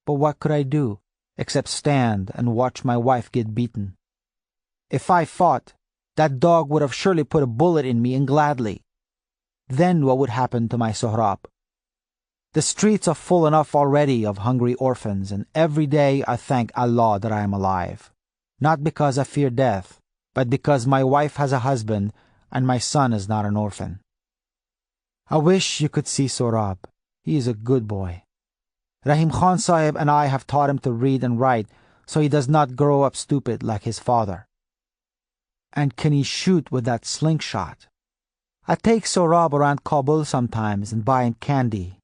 S1: But what could I do except stand and watch my wife get beaten? If I fought, that dog would have surely put a bullet in me, and gladly. Then what would happen to my Sohrab? The streets are full enough already of hungry orphans, and every day I thank Allah that I am alive. Not because I fear death, but because my wife has a husband and my son is not an orphan. I wish you could see Sohrab. He is a good boy. Rahim Khan Sahib and I have taught him to read and write so he does not grow up stupid like his father. And can he shoot with that slingshot? I take Sohrab around Kabul sometimes and buy him candy.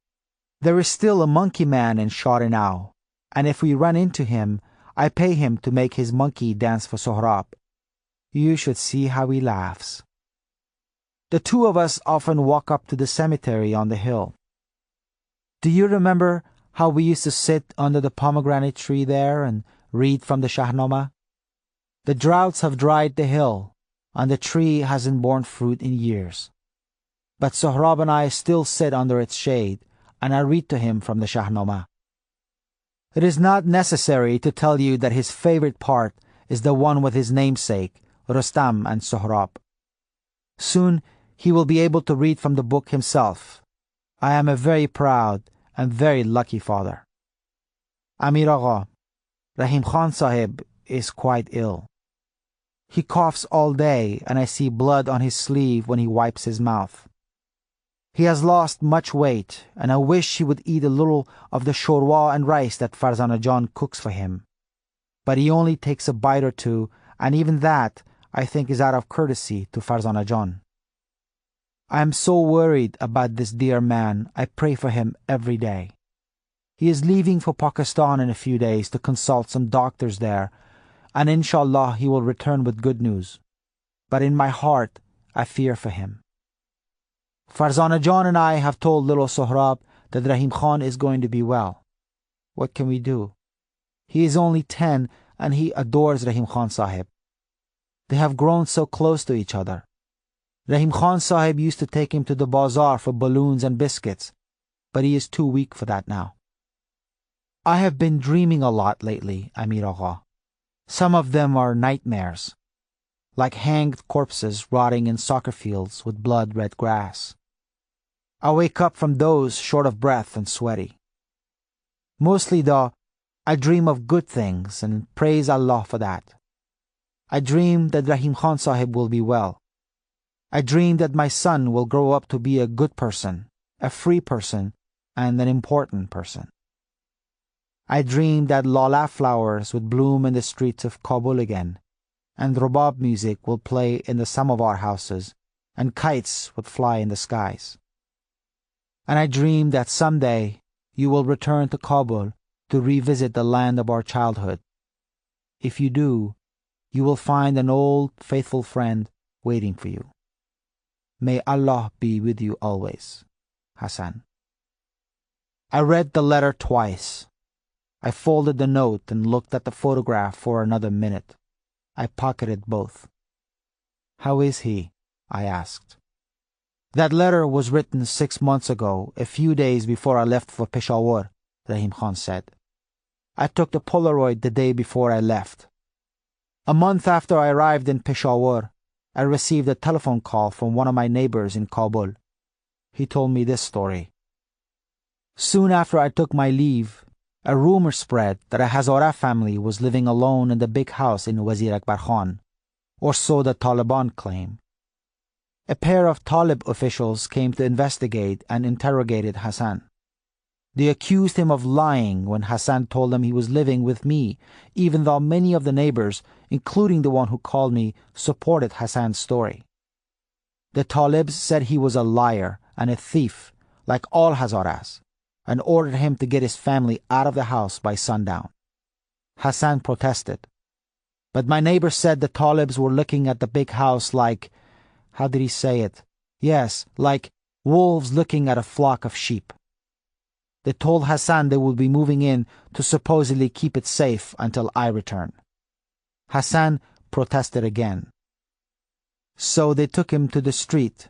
S1: There is still a monkey man in Sharinau, and if we run into him, I pay him to make his monkey dance for Sohrab. You should see how he laughs. The two of us often walk up to the cemetery on the hill. Do you remember how we used to sit under the pomegranate tree there and read from the Shahnameh? The droughts have dried the hill, and the tree hasn't borne fruit in years. But Sohrab and I still sit under its shade, and I read to him from the Shahnameh. It is not necessary to tell you that his favorite part is the one with his namesake, Rustam and Sohrab. Soon he will be able to read from the book himself. I am a very proud and very lucky father. Amir Agha, Rahim Khan Sahib is quite ill. He coughs all day and I see blood on his sleeve when he wipes his mouth. He has lost much weight and I wish he would eat a little of the shorwa and rice that Farzana Jan cooks for him. But he only takes a bite or two, and even that I think is out of courtesy to Farzana Jan. I am so worried about this dear man, I pray for him every day. He is leaving for Pakistan in a few days to consult some doctors there, and inshallah he will return with good news. But in my heart, I fear for him. Farzana Jan and I have told little Sohrab that Rahim Khan is going to be well. What can we do? He is only 10 and he adores Rahim Khan Sahib. They have grown so close to each other. Rahim Khan Sahib used to take him to the bazaar for balloons and biscuits, but he is too weak for that now. I have been dreaming a lot lately, Amir Agha. Some of them are nightmares, like hanged corpses rotting in soccer fields with blood-red grass. I wake up from those short of breath and sweaty. Mostly, though, I dream of good things and praise Allah for that. I dream that Rahim Khan Sahib will be well. I dream that my son will grow up to be a good person, a free person, and an important person. I dream that lala flowers would bloom in the streets of Kabul again, and rubab music will play in the samovar houses, and kites would fly in the skies. And I dream that someday you will return to Kabul to revisit the land of our childhood. If you do, you will find an old, faithful friend waiting for you. May Allah be with you always. Hassan. I read the letter twice. I folded the note and looked at the photograph for another minute. I pocketed both. How is he? I asked. That letter was written 6 months ago, a few days before I left for Peshawar, Rahim Khan said. I took the Polaroid the day before I left. A month after I arrived in Peshawar, I received a telephone call from one of my neighbors in Kabul. He told me this story. Soon after I took my leave, a rumor spread that a Hazara family was living alone in the big house in Wazir Akbar Khan, or so the Taliban claim. A pair of Talib officials came to investigate and interrogated Hassan. They accused him of lying when Hassan told them he was living with me, even though many of the neighbors, including the one who called me, supported Hassan's story. The Talibs said he was a liar and a thief, like all Hazaras, and ordered him to get his family out of the house by sundown. Hassan protested. But my neighbor said the Talibs were looking at the big house like, how did he say it? Yes, like wolves looking at a flock of sheep. They told Hassan they would be moving in to supposedly keep it safe until I return. Hassan protested again. So they took him to the street.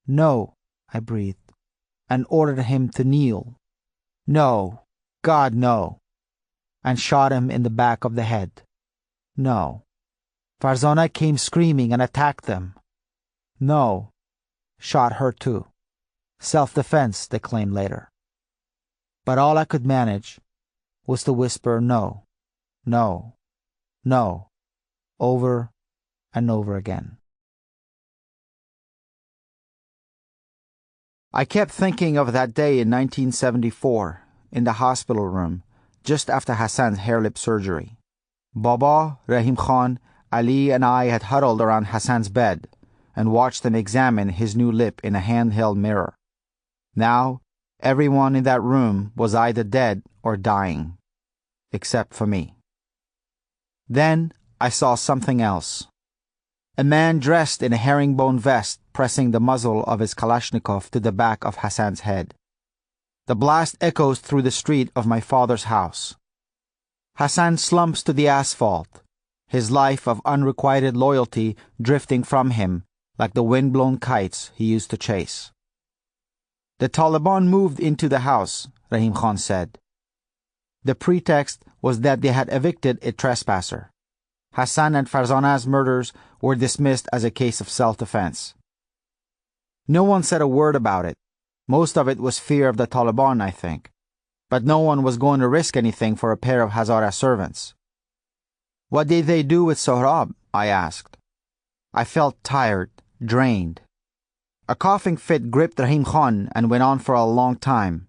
S1: No, I breathed, and ordered him to kneel. No, God, no. And shot him in the back of the head. No. Farzana came screaming and attacked them. No. Shot her too. Self-defense, they claimed later. But all I could manage was to whisper no, no, no, over and over again. I kept thinking of that day in 1974, in the hospital room, just after Hassan's hair lip surgery. Baba, Rahim Khan, Ali and I had huddled around Hassan's bed and watched him examine his new lip in a handheld mirror. Now, everyone in that room was either dead or dying, except for me. Then I saw something else. A man dressed in a herringbone vest pressing the muzzle of his Kalashnikov to the back of Hassan's head. The blast echoes through the street of my father's house. Hassan slumps to the asphalt, his life of unrequited loyalty drifting from him like the wind-blown kites he used to chase. The Taliban moved into the house, Rahim Khan said. The pretext was that they had evicted a trespasser. Hassan and Farzana's murders were dismissed as a case of self-defense. No one said a word about it. Most of it was fear of the Taliban, I think. But no one was going to risk anything for a pair of Hazara servants. What did they do with Sohrab? I asked. I felt tired, drained. A coughing fit gripped Rahim Khan and went on for a long time.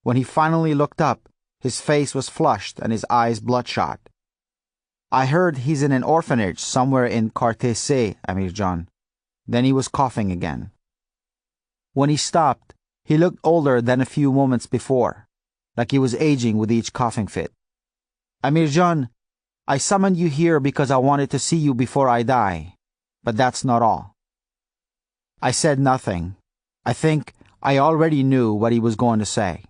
S1: When he finally looked up, his face was flushed and his eyes bloodshot. I heard he's in an orphanage somewhere in Karte-Se, Amir Jan. Then he was coughing again. When he stopped, he looked older than a few moments before, like he was aging with each coughing fit. Amir Jan, I summoned you here because I wanted to see you before I die, but that's not all. I said nothing. I think I already knew what he was going to say.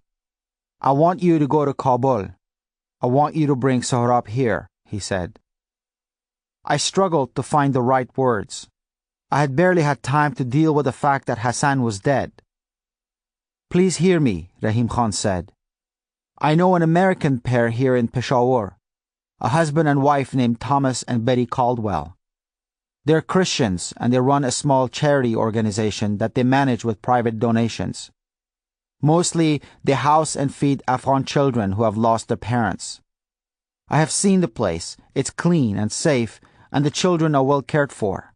S1: I want you to go to Kabul. I want you to bring Sohrab here, he said. I struggled to find the right words. I had barely had time to deal with the fact that Hassan was dead. Please hear me, Rahim Khan said. I know an American pair here in Peshawar, a husband and wife named Thomas and Betty Caldwell. They're Christians and they run a small charity organization that they manage with private donations. Mostly, they house and feed Afghan children who have lost their parents. I have seen the place. It's clean and safe, and the children are well cared for.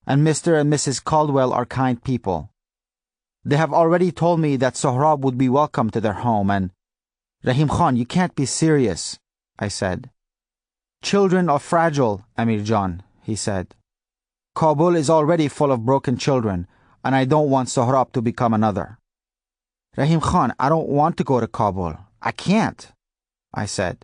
S1: And Mr. and Mrs. Caldwell are kind people. They have already told me that Sohrab would be welcome to their home and... Rahim Khan, you can't be serious, I said. Children are fragile, Amir Jan, he said. Kabul is already full of broken children, and I don't want Sohrab to become another. Rahim Khan, I don't want to go to Kabul. I can't, I said.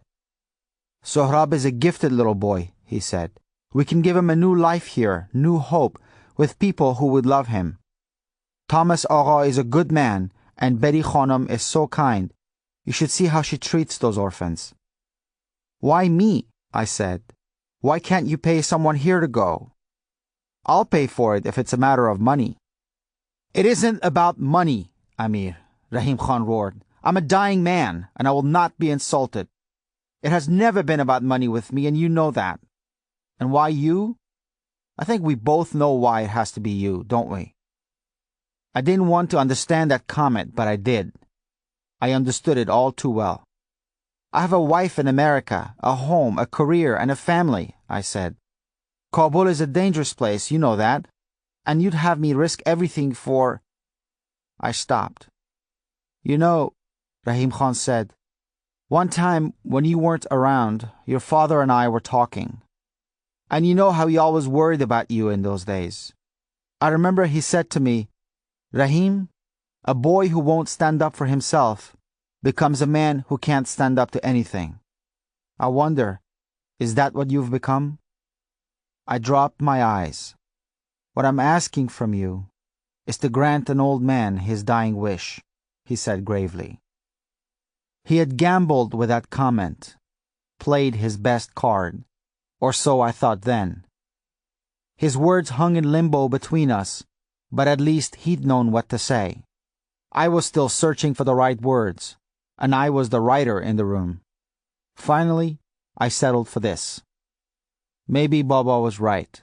S1: Sohrab is a gifted little boy, he said. We can give him a new life here, new hope, with people who would love him. Thomas Agha is a good man, and Betty Khanum is so kind. You should see how she treats those orphans. Why me? I said. Why can't you pay someone here to go? I'll pay for it if it's a matter of money. It isn't about money, Amir, Rahim Khan roared. I'm a dying man, and I will not be insulted. It has never been about money with me, and you know that. And why you? I think we both know why it has to be you, don't we? I didn't want to understand that comment, but I did. I understood it all too well. I have a wife in America, a home, a career, and a family, I said. Kabul is a dangerous place, you know that, and you'd have me risk everything for... I stopped. You know, Rahim Khan said, one time when you weren't around, your father and I were talking. And you know how he always worried about you in those days. I remember he said to me, Rahim, a boy who won't stand up for himself becomes a man who can't stand up to anything. I wonder, is that what you've become? I dropped my eyes. What I'm asking from you is to grant an old man his dying wish, he said gravely. He had gambled with that comment, played his best card, or so I thought then. His words hung in limbo between us, but at least he'd known what to say. I was still searching for the right words, and I was the writer in the room. Finally, I settled for this. Maybe Baba was right.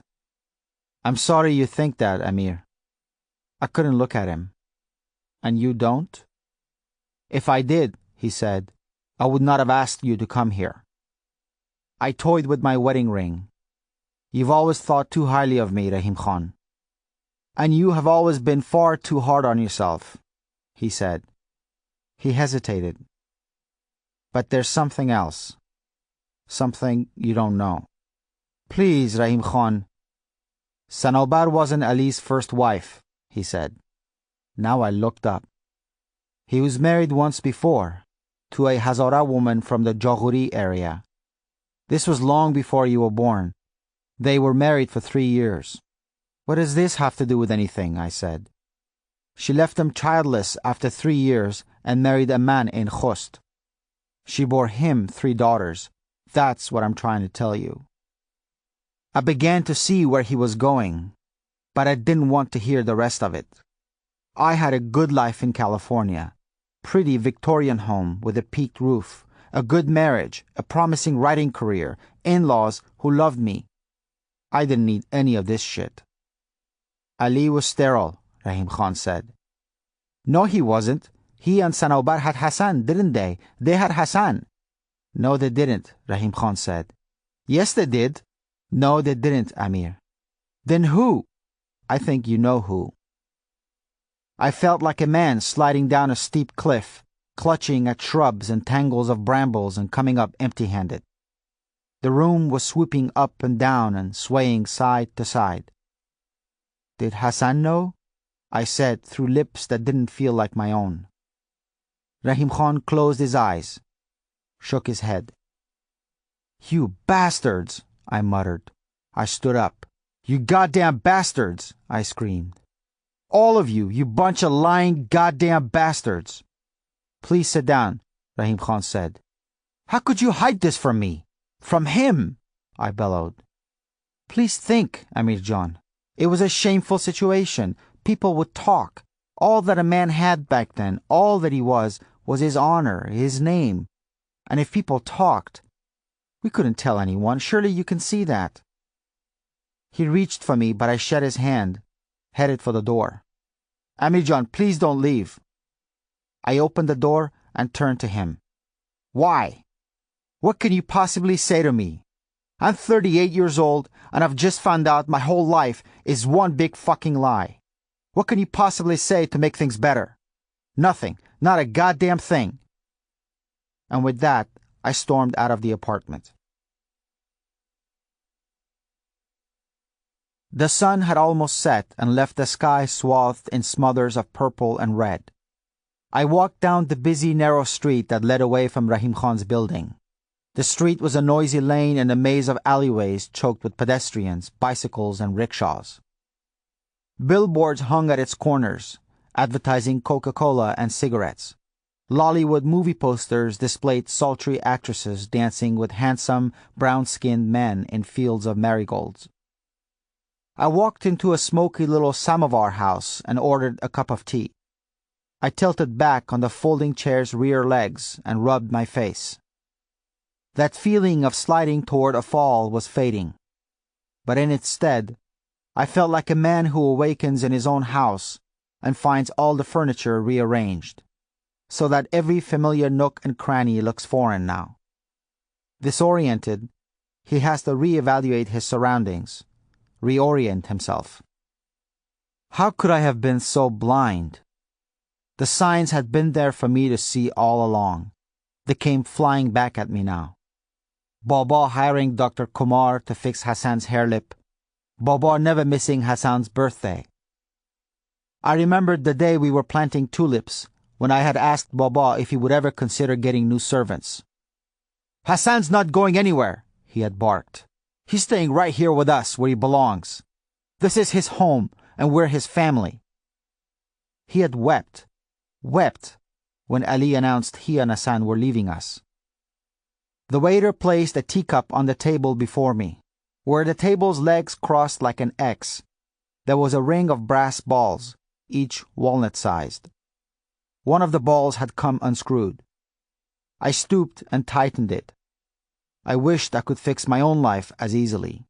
S1: I'm sorry you think that, Amir. I couldn't look at him. And you don't? If I did, he said, I would not have asked you to come here. I toyed with my wedding ring. You've always thought too highly of me, Rahim Khan. And you have always been far too hard on yourself, he said. He hesitated. But there's something else. Something you don't know. Please, Rahim Khan. Sanobar wasn't Ali's first wife, he said. Now I looked up. He was married once before, to a Hazara woman from the Joghuri area. This was long before you were born. They were married for 3 years. What does this have to do with anything? I said. She left him childless after 3 years and married a man in Khost. She bore him 3 daughters. That's what I'm trying to tell you. I began to see where he was going, but I didn't want to hear the rest of it. I had a good life in California. Pretty Victorian home with a peaked roof, a good marriage, a promising writing career, in-laws who loved me. I didn't need any of this shit. Ali was sterile, Rahim Khan said. No, he wasn't. He and Sanobar had Hassan, didn't they? They had Hassan. No, they didn't, Rahim Khan said. Yes, they did. No, they didn't, Amir. Then who? I think you know who. I felt like a man sliding down a steep cliff, clutching at shrubs and tangles of brambles and coming up empty-handed. The room was swooping up and down and swaying side to side. Did Hassan know? I said through lips that didn't feel like my own. Rahim Khan closed his eyes, shook his head. You bastards, I muttered. I stood up. You goddamn bastards, I screamed. All of you, you bunch of lying goddamn bastards. Please sit down, Rahim Khan said. How could you hide this from me? From him, I bellowed. Please think, Amir John. It was a shameful situation. People would talk. All that a man had back then, all that he was his honor, his name. And if people talked, we couldn't tell anyone. Surely you can see that. He reached for me, but I shut his hand, headed for the door. Amir John, please don't leave. I opened the door and turned to him. Why? What can you possibly say to me? I'm 38 years old and I've just found out my whole life is one big fucking lie. What can you possibly say to make things better? Nothing. Not a goddamn thing. And with that, I stormed out of the apartment. The sun had almost set and left the sky swathed in smothers of purple and red. I walked down the busy, narrow street that led away from Rahim Khan's building. The street was a noisy lane and a maze of alleyways choked with pedestrians, bicycles, and rickshaws. Billboards hung at its corners, advertising Coca-Cola and cigarettes. Lollywood movie posters displayed sultry actresses dancing with handsome, brown-skinned men in fields of marigolds. I walked into a smoky little samovar house and ordered a cup of tea. I tilted back on the folding chair's rear legs and rubbed my face. That feeling of sliding toward a fall was fading. But in its stead, I felt like a man who awakens in his own house and finds all the furniture rearranged, so that every familiar nook and cranny looks foreign now. Disoriented, he has to reevaluate his surroundings, reorient himself. How could I have been so blind? The signs had been there for me to see all along. They came flying back at me now. Baba hiring Dr. Kumar to fix Hassan's hair lip. Baba never missing Hassan's birthday. I remembered the day we were planting tulips when I had asked Baba if he would ever consider getting new servants. Hassan's not going anywhere, he had barked. He's staying right here with us where he belongs. This is his home and we're his family. He had wept when Ali announced he and Hassan were leaving us. The waiter placed a teacup on the table before me. Where the table's legs crossed like an X, there was a ring of brass balls, each walnut-sized. One of the balls had come unscrewed. I stooped and tightened it. I wished I could fix my own life as easily.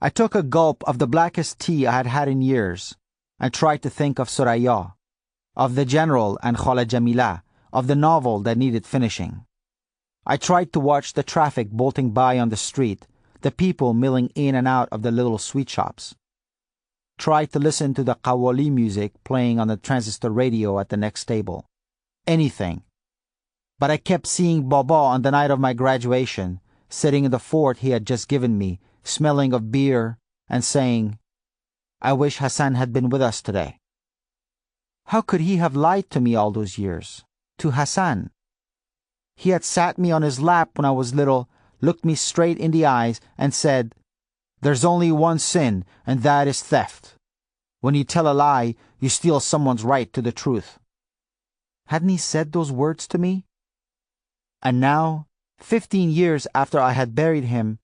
S1: I took a gulp of the blackest tea I had had in years and tried to think of Suraya, of the general and Khala Jamila, of the novel that needed finishing. I tried to watch the traffic bolting by on the street, the people milling in and out of the little sweet shops. Tried to listen to the qawwali music playing on the transistor radio at the next table. Anything. But I kept seeing Baba on the night of my graduation, sitting in the fort he had just given me, smelling of beer, and saying, "I wish Hassan had been with us today." How could he have lied to me all those years? To Hassan? He had sat me on his lap when I was little, looked me straight in the eyes, and said, "There's only one sin, and that is theft. When you tell a lie, you steal someone's right to the truth." Hadn't he said those words to me? And now, 15 years after I had buried him,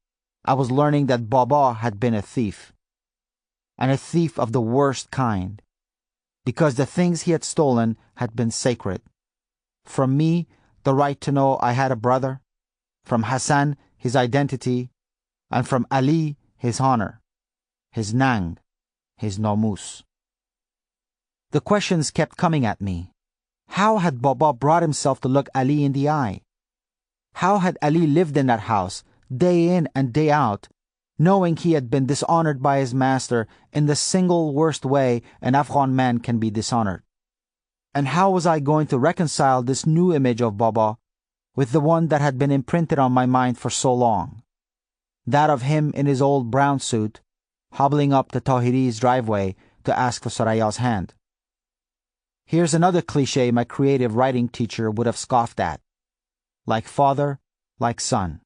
S1: I was learning that Baba had been a thief. And a thief of the worst kind. Because the things he had stolen had been sacred. From me, the right to know I had a brother. From Hassan, his identity. And from Ali, his honor. His nang. His nomus. The questions kept coming at me. How had Baba brought himself to look Ali in the eye? How had Ali lived in that house, day in and day out, knowing he had been dishonored by his master in the single worst way an Afghan man can be dishonored? And how was I going to reconcile this new image of Baba with the one that had been imprinted on my mind for so long? That of him in his old brown suit, hobbling up the Tahiri's driveway to ask for Soraya's hand. Here's another cliché my creative writing teacher would have scoffed at. Like father, like son.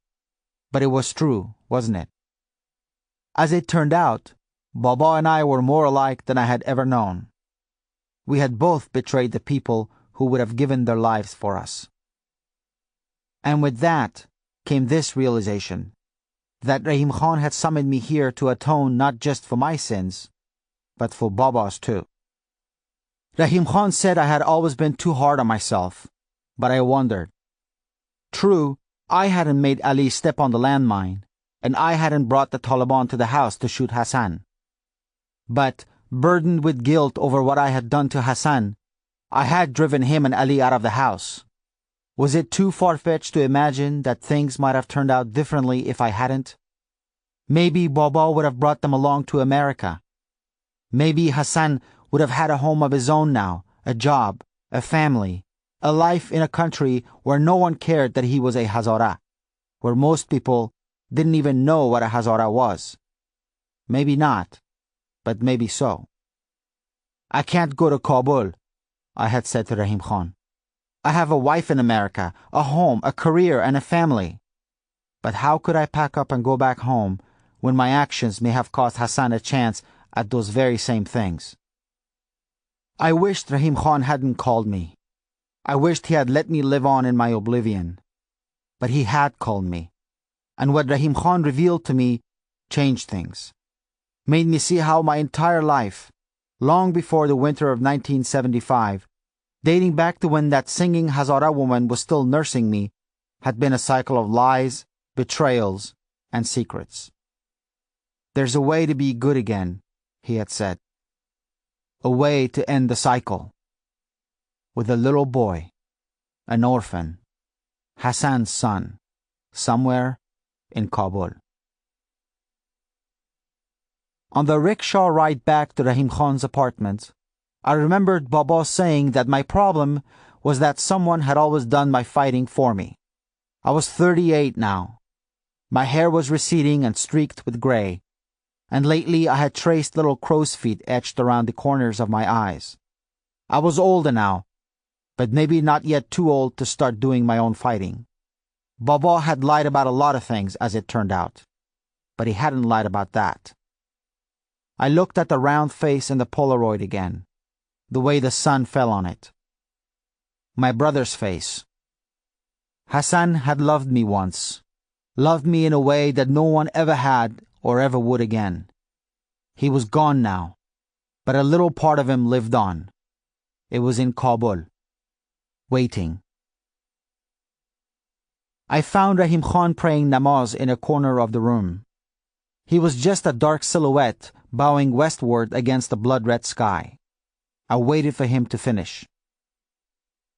S1: But it was true, wasn't it? As it turned out, Baba and I were more alike than I had ever known. We had both betrayed the people who would have given their lives for us. And with that came this realization, that Rahim Khan had summoned me here to atone not just for my sins, but for Baba's too. Rahim Khan said I had always been too hard on myself, but I wondered. True, I hadn't made Ali step on the landmine, and I hadn't brought the Taliban to the house to shoot Hassan. But, burdened with guilt over what I had done to Hassan, I had driven him and Ali out of the house. Was it too far-fetched to imagine that things might have turned out differently if I hadn't? Maybe Baba would have brought them along to America. Maybe Hassan would have had a home of his own now, a job, a family, a life in a country where no one cared that he was a Hazara, where most people didn't even know what a Hazara was. Maybe not, but maybe so. "I can't go to Kabul," I had said to Rahim Khan. "I have a wife in America, a home, a career, and a family. But how could I pack up and go back home when my actions may have cost Hassan a chance at those very same things?" I wished Rahim Khan hadn't called me. I wished he had let me live on in my oblivion. But he had called me. And what Rahim Khan revealed to me changed things. Made me see how my entire life, long before the winter of 1975, dating back to when that singing Hazara woman was still nursing me, had been a cycle of lies, betrayals, and secrets. "There's a way to be good again," he had said. A way to end the cycle. With a little boy, an orphan, Hassan's son, somewhere in Kabul. On the rickshaw ride back to Rahim Khan's apartment, I remembered Baba saying that my problem was that someone had always done my fighting for me. I was 38 now. My hair was receding and streaked with gray, and lately I had traced little crow's feet etched around the corners of my eyes. I was older now, but maybe not yet too old to start doing my own fighting. Baba had lied about a lot of things, as it turned out, but he hadn't lied about that. I looked at the round face in the Polaroid again, the way the sun fell on it. My brother's face. Hassan had loved me once, loved me in a way that no one ever had or ever would again. He was gone now, but a little part of him lived on. It was in Kabul, waiting. I found Rahim Khan praying namaz in a corner of the room. He was just a dark silhouette bowing westward against the blood-red sky. I waited for him to finish.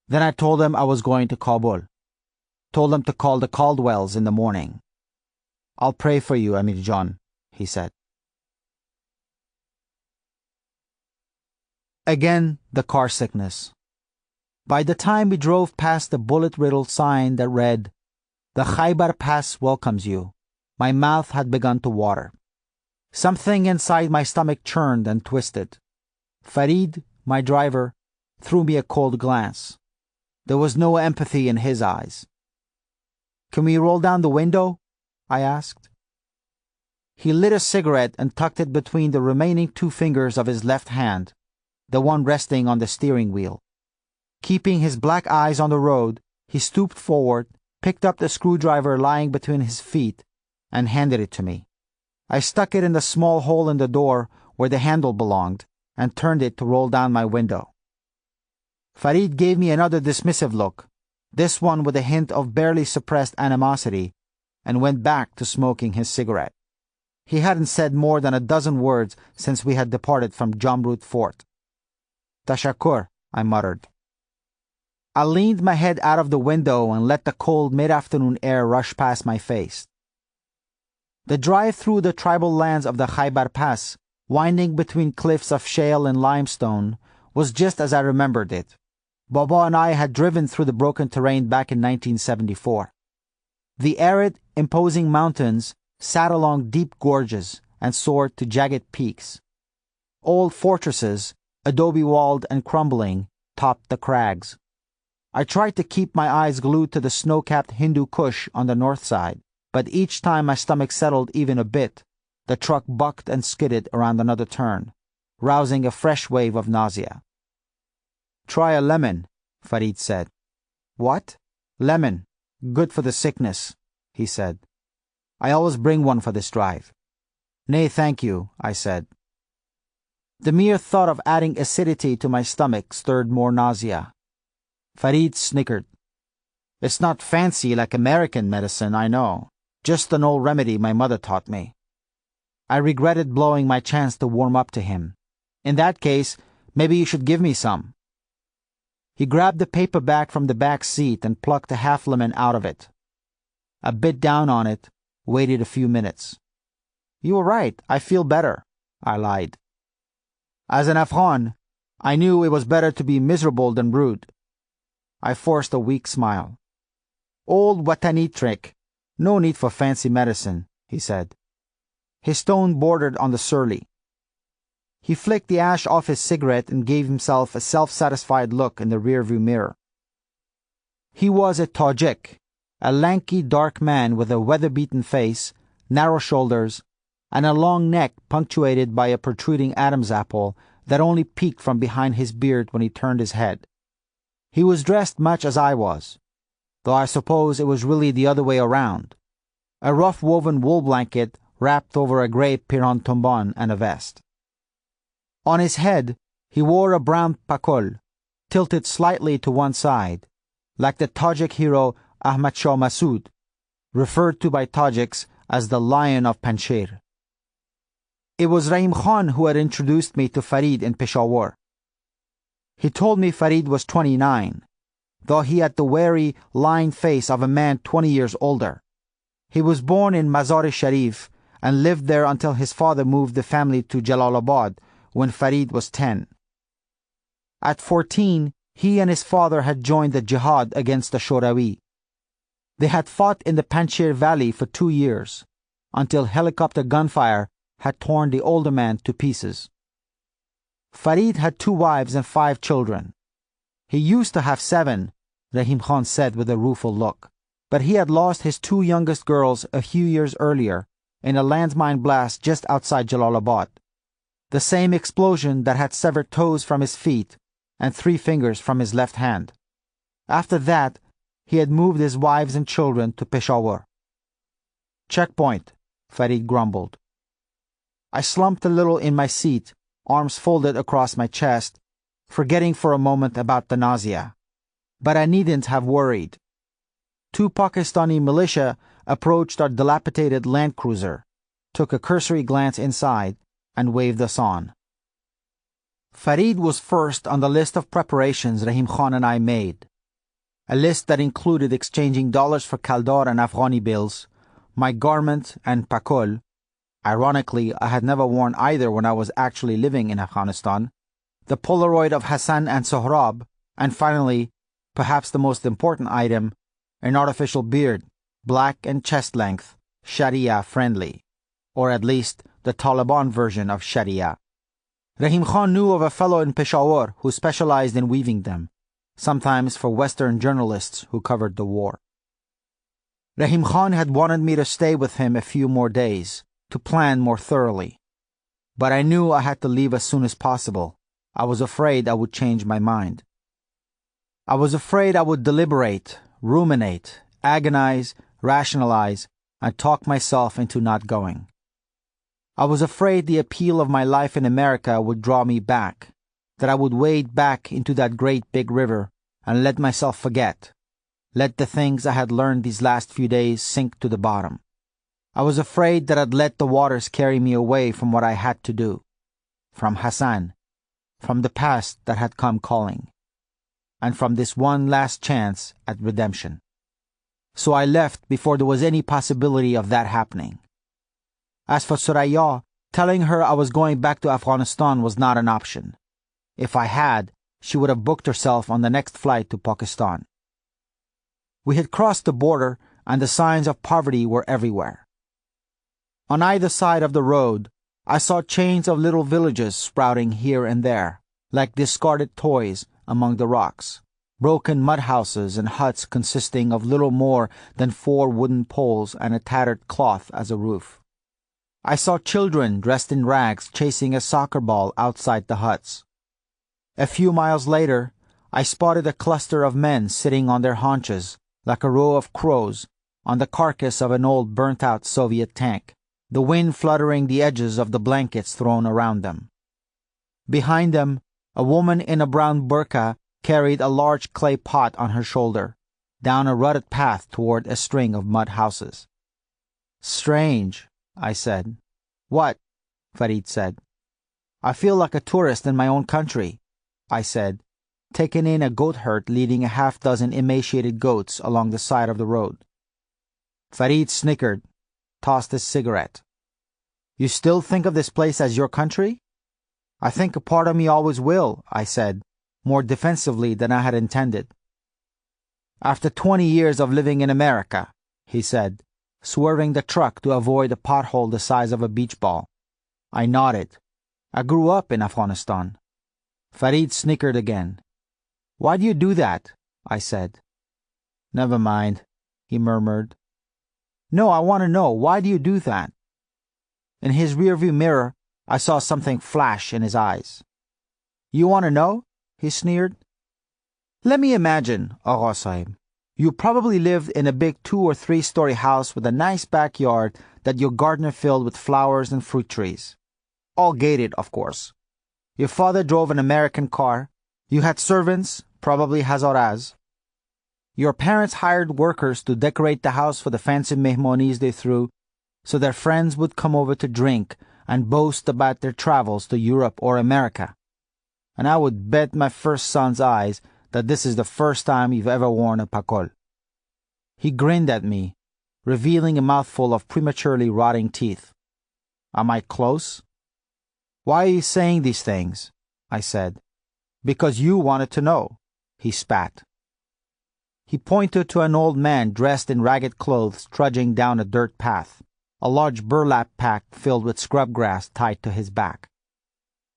S1: Then I told him I was going to Kabul. Told him to call the Caldwells in the morning. "I'll pray for you, Amir John," he said. Again, the car sickness. By the time we drove past the bullet-riddled sign that read, "The Khyber Pass welcomes you," my mouth had begun to water. Something inside my stomach churned and twisted. Farid, my driver, threw me a cold glance. There was no empathy in his eyes. "Can we roll down the window?" I asked. He lit a cigarette and tucked it between the remaining two fingers of his left hand, the one resting on the steering wheel. Keeping his black eyes on the road, he stooped forward, picked up the screwdriver lying between his feet, and handed it to me. I stuck it in the small hole in the door where the handle belonged and turned it to roll down my window. Farid gave me another dismissive look, this one with a hint of barely suppressed animosity, and went back to smoking his cigarette. He hadn't said more than a dozen words since we had departed from Jamrut Fort. "Tashakur," I muttered. I leaned my head out of the window and let the cold mid-afternoon air rush past my face. The drive through the tribal lands of the Khyber Pass, winding between cliffs of shale and limestone, was just as I remembered it. Baba and I had driven through the broken terrain back in 1974. The arid, imposing mountains sat along deep gorges and soared to jagged peaks. Old fortresses, adobe-walled and crumbling, topped the crags. I tried to keep my eyes glued to the snow-capped Hindu Kush on the north side, but each time my stomach settled even a bit, the truck bucked and skidded around another turn, rousing a fresh wave of nausea. "Try a lemon," Farid said. "What?" "Lemon. Good for the sickness," he said. "I always bring one for this drive." "Nay, thank you," I said. The mere thought of adding acidity to my stomach stirred more nausea. Farid snickered. "It's not fancy like American medicine, I know. Just an old remedy my mother taught me." I regretted blowing my chance to warm up to him. "In that case, maybe you should give me some." He grabbed the paperback from the back seat and plucked a half lemon out of it. I bit down on it, waited a few minutes. "You were right, I feel better," I lied. As an Afghan, I knew it was better to be miserable than rude. I forced a weak smile. "Old Watani trick. No need for fancy medicine," he said. His tone bordered on the surly. He flicked the ash off his cigarette and gave himself a self-satisfied look in the rearview mirror. He was a Tajik, a lanky dark man with a weather-beaten face, narrow shoulders, and a long neck punctuated by a protruding Adam's apple that only peeked from behind his beard when he turned his head. He was dressed much as I was, though I suppose it was really the other way around. A rough-woven wool blanket wrapped over a grey piran tumban and a vest. On his head, he wore a brown pakol, tilted slightly to one side, like the Tajik hero Ahmad Shah Massoud, referred to by Tajiks as the Lion of Panjshir. It was Rahim Khan who had introduced me to Farid in Peshawar. He told me Farid was 29, though he had the wary, lined face of a man 20 years older. He was born in Mazar-e-Sharif and lived there until his father moved the family to Jalalabad when Farid was 10. At 14, he and his father had joined the jihad against the Shorawi. They had fought in the Panjshir Valley for 2 years, until helicopter gunfire had torn the older man to pieces. Farid had 2 wives and 5 children. He used to have 7, Rahim Khan said with a rueful look, but he had lost his 2 youngest girls a few years earlier in a landmine blast just outside Jalalabad, the same explosion that had severed toes from his feet and 3 fingers from his left hand. After that, he had moved his wives and children to Peshawar. "Checkpoint," Farid grumbled. I slumped a little in my seat, arms folded across my chest, forgetting for a moment about the nausea. But I needn't have worried. 2 Pakistani militia approached our dilapidated Land Cruiser, took a cursory glance inside, and waved us on. Farid was first on the list of preparations Rahim Khan and I made, a list that included exchanging dollars for Kaldar and Afghani bills, my garment and pakol. Ironically, I had never worn either when I was actually living in Afghanistan. The Polaroid of Hassan and Sohrab, and finally, perhaps the most important item, an artificial beard, black and chest length, Sharia friendly, or at least the Taliban version of Sharia. Rahim Khan knew of a fellow in Peshawar who specialized in weaving them, sometimes for Western journalists who covered the war. Rahim Khan had wanted me to stay with him a few more days, to plan more thoroughly. But I knew I had to leave as soon as possible. I was afraid I would change my mind. I was afraid I would deliberate, ruminate, agonize, rationalize, and talk myself into not going. I was afraid the appeal of my life in America would draw me back, that I would wade back into that great big river and let myself forget, let the things I had learned these last few days sink to the bottom. I was afraid that I'd let the waters carry me away from what I had to do, from Hassan, from the past that had come calling, and from this one last chance at redemption. So I left before there was any possibility of that happening. As for Suraya, telling her I was going back to Afghanistan was not an option. If I had, she would have booked herself on the next flight to Pakistan. We had crossed the border, and the signs of poverty were everywhere. On either side of the road, I saw chains of little villages sprouting here and there, like discarded toys among the rocks, broken mud houses and huts consisting of little more than 4 wooden poles and a tattered cloth as a roof. I saw children dressed in rags chasing a soccer ball outside the huts. A few miles later, I spotted a cluster of men sitting on their haunches, like a row of crows, on the carcass of an old burnt-out Soviet tank, the wind fluttering the edges of the blankets thrown around them. Behind them, a woman in a brown burqa carried a large clay pot on her shoulder, down a rutted path toward a string of mud houses. "Strange," I said. "What?" Farid said. "I feel like a tourist in my own country," I said, taking in a goat herd leading a half-dozen emaciated goats along the side of the road. Farid snickered, tossed his cigarette. "You still think of this place as your country?" "I think a part of me always will," I said, more defensively than I had intended. "After 20 years of living in America," he said, swerving the truck to avoid a pothole the size of a beach ball. I nodded. "I grew up in Afghanistan." Farid snickered again. "Why do you do that?" I said. "Never mind," he murmured. "No, I want to know. Why do you do that?" In his rearview mirror, I saw something flash in his eyes. "You want to know?" he sneered. "Let me imagine, Agha Sahib. You probably lived in a big 2- or 3-story house with a nice backyard that your gardener filled with flowers and fruit trees. All gated, of course. Your father drove an American car. You had servants, probably Hazaras. Your parents hired workers to decorate the house for the fancy mehmonis they threw, so their friends would come over to drink and boast about their travels to Europe or America. And I would bet my first son's eyes that this is the first time you've ever worn a pakol." He grinned at me, revealing a mouthful of prematurely rotting teeth. "Am I close?" "Why are you saying these things?" I said. "Because you wanted to know," he spat. He pointed to an old man dressed in ragged clothes trudging down a dirt path, a large burlap pack filled with scrub grass tied to his back.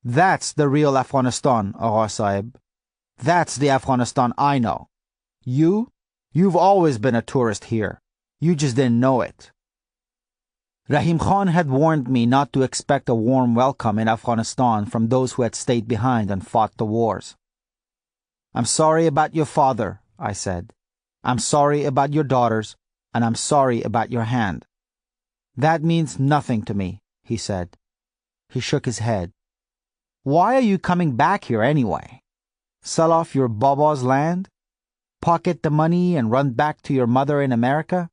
S1: "That's the real Afghanistan, Agha Sahib. That's the Afghanistan I know. You've always been a tourist here. You just didn't know it." Rahim Khan had warned me not to expect a warm welcome in Afghanistan from those who had stayed behind and fought the wars. "I'm sorry about your father," I said. "I'm sorry about your daughters, and I'm sorry about your hand." "That means nothing to me," he said. He shook his head. "Why are you coming back here anyway? Sell off your Baba's land? Pocket the money and run back to your mother in America?"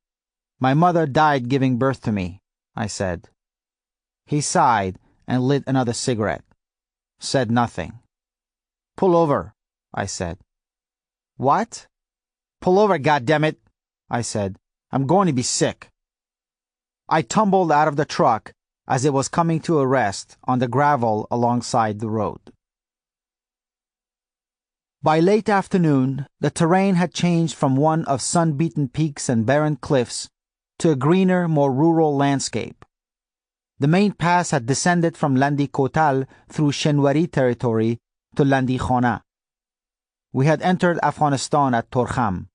S1: "My mother died giving birth to me," I said. He sighed and lit another cigarette. Said nothing. "Pull over," I said. "What?" "Pull over, goddammit," I said. "I'm going to be sick." I tumbled out of the truck as it was coming to a rest on the gravel alongside the road. By late afternoon, the terrain had changed from one of sun-beaten peaks and barren cliffs to a greener, more rural landscape. The main pass had descended from Landi Kotal through Shenwari territory to Landi Khona. We had entered Afghanistan at Torkham.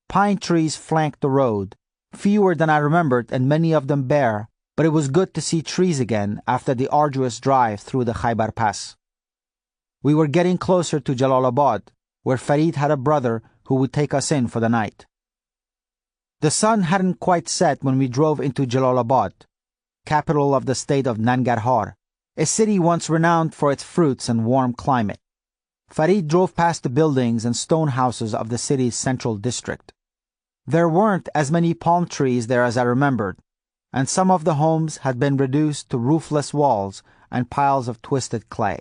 S1: Pine trees flanked the road, fewer than I remembered and many of them bare, but it was good to see trees again after the arduous drive through the Khyber Pass. We were getting closer to Jalalabad, where Farid had a brother who would take us in for the night. The sun hadn't quite set when we drove into Jalalabad, capital of the state of Nangarhar, a city once renowned for its fruits and warm climate. Farid drove past the buildings and stone houses of the city's central district. There weren't as many palm trees there as I remembered, and some of the homes had been reduced to roofless walls and piles of twisted clay.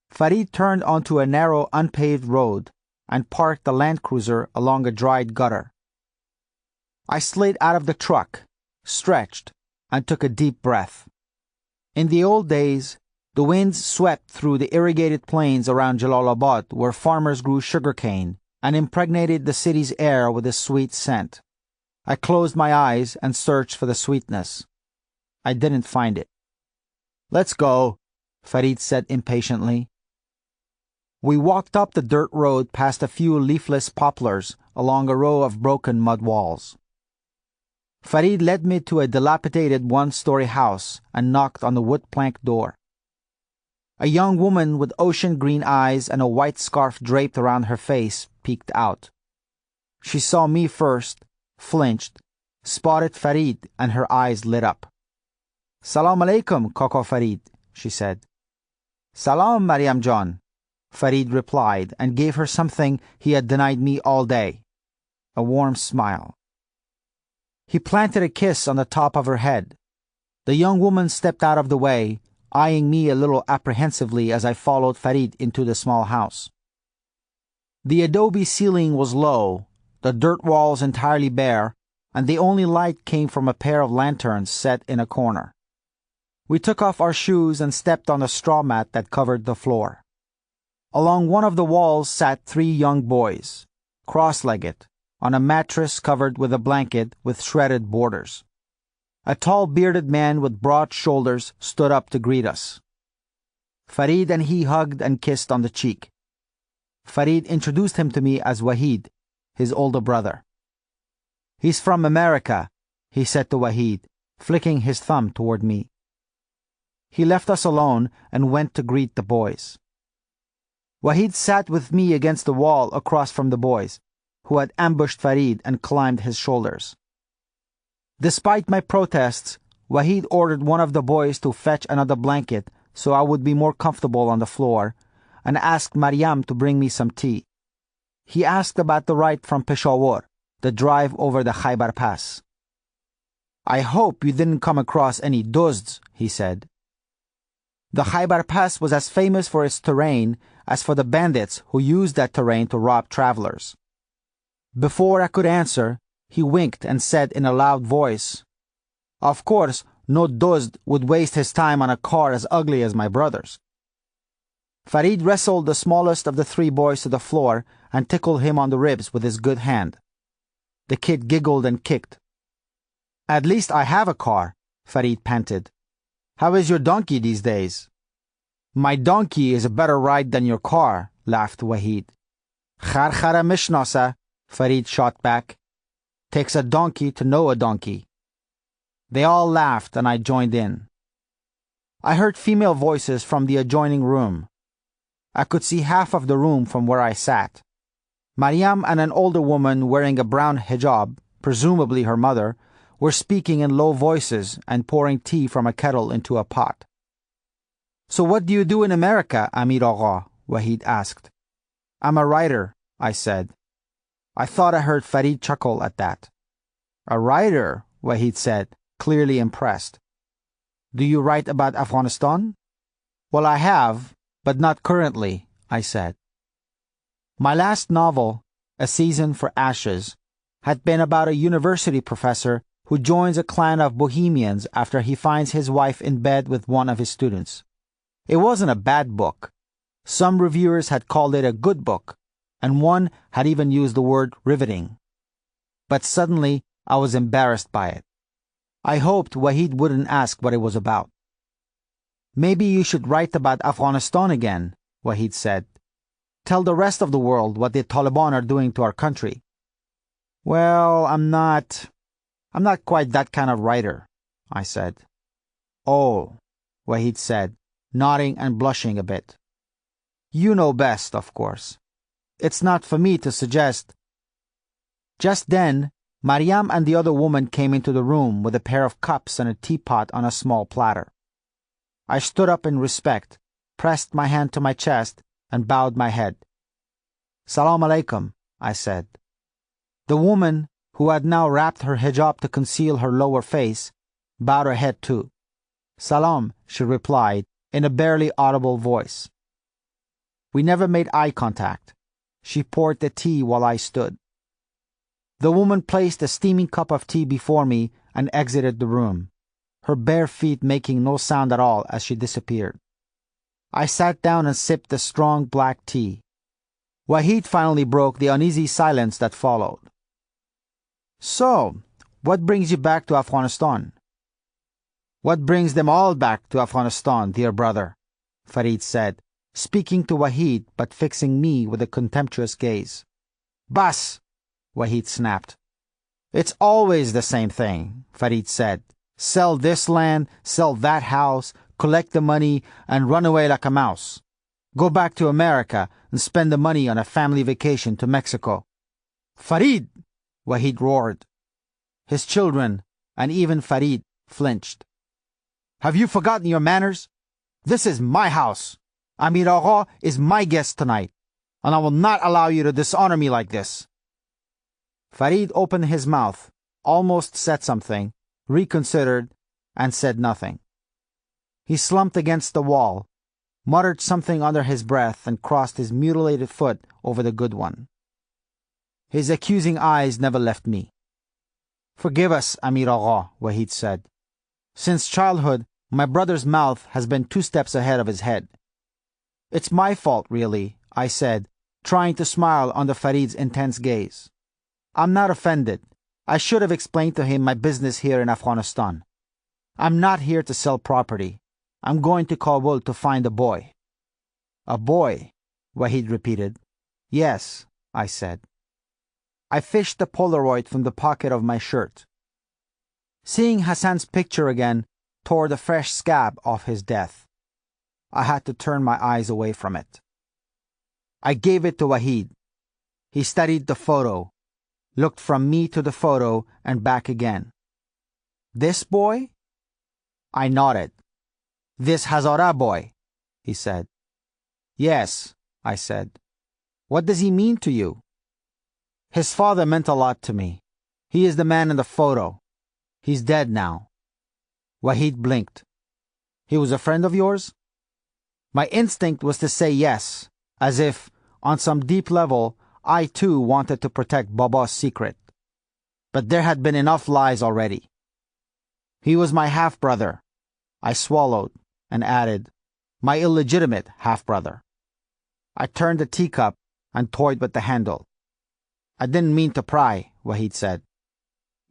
S1: Farid turned onto a narrow, unpaved road and parked the Land Cruiser along a dried gutter. I slid out of the truck, stretched, and took a deep breath. In the old days, the winds swept through the irrigated plains around Jalalabad where farmers grew sugarcane and impregnated the city's air with a sweet scent. I closed my eyes and searched for the sweetness. I didn't find it. "Let's go," Farid said impatiently. We walked up the dirt road past a few leafless poplars along a row of broken mud walls. Farid led me to a dilapidated one-story house and knocked on the wood plank door. A young woman with ocean-green eyes and a white scarf draped around her face peeked out. She saw me first, flinched, spotted Farid, and her eyes lit up. "Salam alaikum, Koko Farid," she said. "Salam, Mariam John," Farid replied and gave her something he had denied me all day, a warm smile. He planted a kiss on the top of her head. The young woman stepped out of the way, eyeing me a little apprehensively as I followed Farid into the small house. The adobe ceiling was low, the dirt walls entirely bare, and the only light came from a pair of lanterns set in a corner. We took off our shoes and stepped on the straw mat that covered the floor. Along one of the walls sat 3 young boys, cross-legged, on a mattress covered with a blanket with shredded borders. A tall bearded man with broad shoulders stood up to greet us. Farid and he hugged and kissed on the cheek. Farid introduced him to me as Wahid, his older brother. "He's from America," he said to Wahid, flicking his thumb toward me. He left us alone and went to greet the boys. Wahid sat with me against the wall across from the boys, who had ambushed Farid and climbed his shoulders. Despite my protests, Wahid ordered one of the boys to fetch another blanket so I would be more comfortable on the floor, and asked Mariam to bring me some tea. He asked about the ride from Peshawar, the drive over the Khyber Pass. "I hope you didn't come across any dozds," he said. The Khyber Pass was as famous for its terrain as for the bandits who used that terrain to rob travelers. Before I could answer, he winked and said in a loud voice, "Of course, no dozd would waste his time on a car as ugly as my brother's." Farid wrestled the smallest of the 3 boys to the floor and tickled him on the ribs with his good hand. The kid giggled and kicked. "At least I have a car," Farid panted. "How is your donkey these days?" "My donkey is a better ride than your car," laughed Wahid. "Khar mishnasa," Farid shot back. "Takes a donkey to know a donkey." They all laughed and I joined in. I heard female voices from the adjoining room. I could see half of the room from where I sat. Mariam and an older woman wearing a brown hijab, presumably her mother, were speaking in low voices and pouring tea from a kettle into a pot. "So what do you do in America, Amir Agha?" Wahid asked. "I'm a writer," I said. I thought I heard Farid chuckle at that. "A writer," Wahid said, clearly impressed. "Do you write about Afghanistan?" "Well, I have, but not currently," I said. My last novel, A Season for Ashes, had been about a university professor who joins a clan of bohemians after he finds his wife in bed with one of his students. It wasn't a bad book. Some reviewers had called it a good book, and one had even used the word riveting. But suddenly, I was embarrassed by it. I hoped Wahid wouldn't ask what it was about. "Maybe you should write about Afghanistan again," Wahid said. "Tell the rest of the world what the Taliban are doing to our country." "Well, I'm not quite that kind of writer," I said. "Oh," Wahid said, nodding and blushing a bit. "You know best, of course. It's not for me to suggest." Just then, Mariam and the other woman came into the room with a pair of cups and a teapot on a small platter. I stood up in respect, pressed my hand to my chest, and bowed my head. "Salam alaikum," I said. The woman, who had now wrapped her hijab to conceal her lower face, bowed her head too. "Salam," she replied, in a barely audible voice. We never made eye contact. She poured the tea while I stood. The woman placed a steaming cup of tea before me and exited the room, her bare feet making no sound at all as she disappeared. I sat down and sipped the strong black tea. Wahid finally broke the uneasy silence that followed. "So, what brings you back to Afghanistan?" "What brings them all back to Afghanistan, dear brother?" Farid said, speaking to Wahid but fixing me with a contemptuous gaze. "Bas!" Wahid snapped. "It's always the same thing," Farid said. "Sell this land, sell that house, collect the money, and run away like a mouse. Go back to America and spend the money on a family vacation to Mexico." "Farid!" Wahid roared. His children, and even Farid, flinched. "Have you forgotten your manners? This is my house. Amir Agha is my guest tonight, and I will not allow you to dishonor me like this." Farid opened his mouth, almost said something, reconsidered, and said nothing. He slumped against the wall, muttered something under his breath, and crossed his mutilated foot over the good one. His accusing eyes never left me. "Forgive us, Amir Agha," Wahid said. "Since childhood, my brother's mouth has been 2 steps ahead of his head." "It's my fault, really," I said, trying to smile under Farid's intense gaze. "I'm not offended. I should have explained to him my business here in Afghanistan. I'm not here to sell property. I'm going to Kabul to find a boy." "A boy?" Wahid repeated. "Yes," I said. I fished the Polaroid from the pocket of my shirt. Seeing Hassan's picture again tore the fresh scab off his death. I had to turn my eyes away from it. I gave it to Wahid. He studied the photo, looked from me to the photo and back again. "This boy?" I nodded. "This Hazara boy," he said. "Yes," I said. "What does he mean to you?" "His father meant a lot to me. He is the man in the photo. He's dead now." Wahid blinked. "He was a friend of yours?" My instinct was to say yes, as if, on some deep level, I too wanted to protect Baba's secret. But there had been enough lies already. "He was my half-brother." I swallowed and added, "My illegitimate half-brother." I turned the teacup and toyed with the handle. "I didn't mean to pry," Wahid said.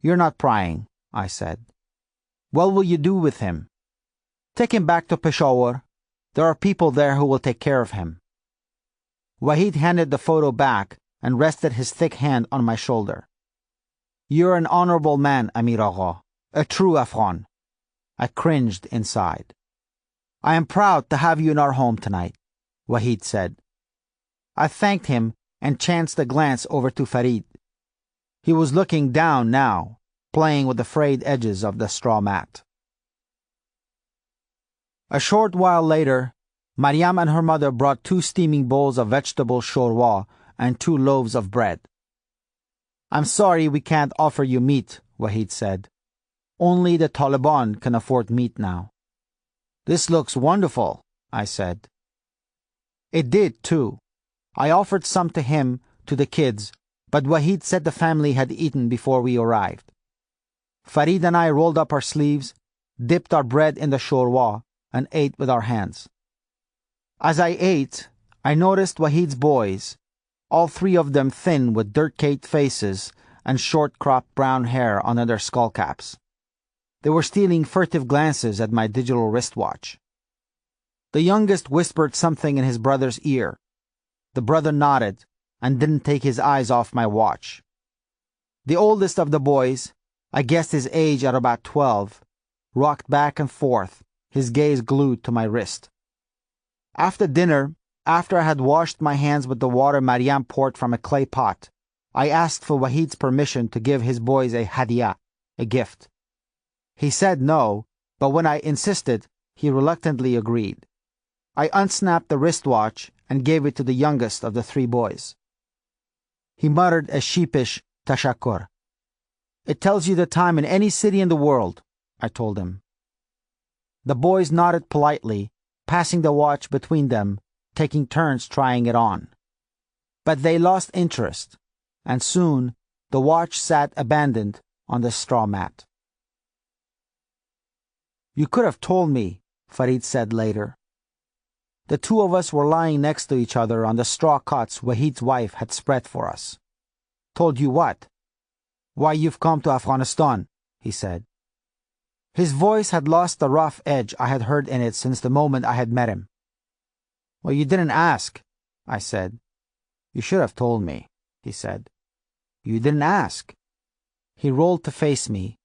S1: "You're not prying," I said. "What will you do with him?" "Take him back to Peshawar. There are people there who will take care of him." Wahid handed the photo back and rested his thick hand on my shoulder. "You're an honorable man, Amir Agha, a true Afghan." I cringed inside. "I am proud to have you in our home tonight," Wahid said. I thanked him and chanced a glance over to Farid. He was looking down now, playing with the frayed edges of the straw mat. A short while later, Mariam and her mother brought 2 steaming bowls of vegetable shorwa and 2 loaves of bread. "I'm sorry we can't offer you meat," Wahid said. "Only the Taliban can afford meat now." "This looks wonderful," I said. It did, too. I offered some to him, to the kids, but Wahid said the family had eaten before we arrived. Farid and I rolled up our sleeves, dipped our bread in the shorwa, and ate with our hands. As I ate, I noticed Wahid's boys, all three of them thin with dirt-caked faces and short-cropped brown hair under their skullcaps. They were stealing furtive glances at my digital wristwatch. The youngest whispered something in his brother's ear. The brother nodded and didn't take his eyes off my watch. The oldest of the boys, I guessed his age at about 12, rocked back and forth, his gaze glued to my wrist. After dinner, after I had washed my hands with the water Mariam poured from a clay pot, I asked for Wahid's permission to give his boys a hadiyah, a gift. He said no, but when I insisted, he reluctantly agreed. I unsnapped the wristwatch and gave it to the youngest of the three boys. He muttered a sheepish tashakkur. It tells you the time in any city in the world, I told him. The boys nodded politely, passing the watch between them, taking turns trying it on. But they lost interest, and soon the watch sat abandoned on the straw mat. You could have told me, Farid said later. The two of us were lying next to each other on the straw cots Wahid's wife had spread for us. Told you what? Why you've come to Afghanistan, he said. His voice had lost the rough edge I had heard in it since the moment I had met him. Well, you didn't ask, I said. You should have told me, he said. You didn't ask. He rolled to face me,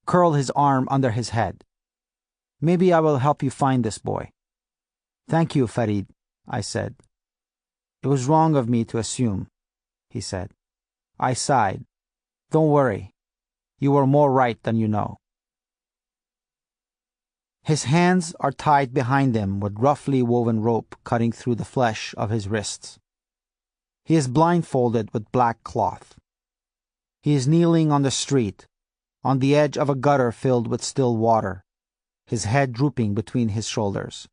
S1: curled his arm under his head. Maybe I will help you find this boy. Thank you, Farid, I said. It was wrong of me to assume, he said. I sighed. Don't worry. You were more right than you know. His hands are tied behind him with roughly woven rope cutting through the flesh of his wrists. He is blindfolded with black cloth. He is kneeling on the street, on the edge of a gutter filled with still water, his head drooping between his shoulders.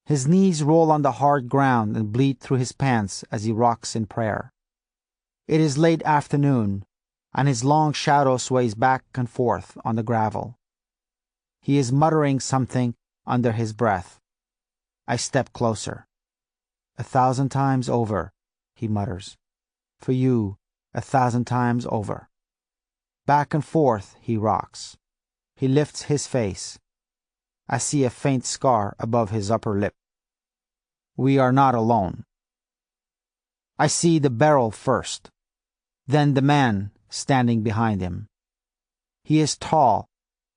S1: His knees roll on the hard ground and bleed through his pants as he rocks in prayer. It is late afternoon, and his long shadow sways back and forth on the gravel. He is muttering something under his breath. I step closer. 1,000 times over, he mutters. For you, 1,000 times over. Back and forth he rocks. He lifts his face. I see a faint scar above his upper lip. We are not alone. I see the barrel first, then the man standing behind him. He is tall,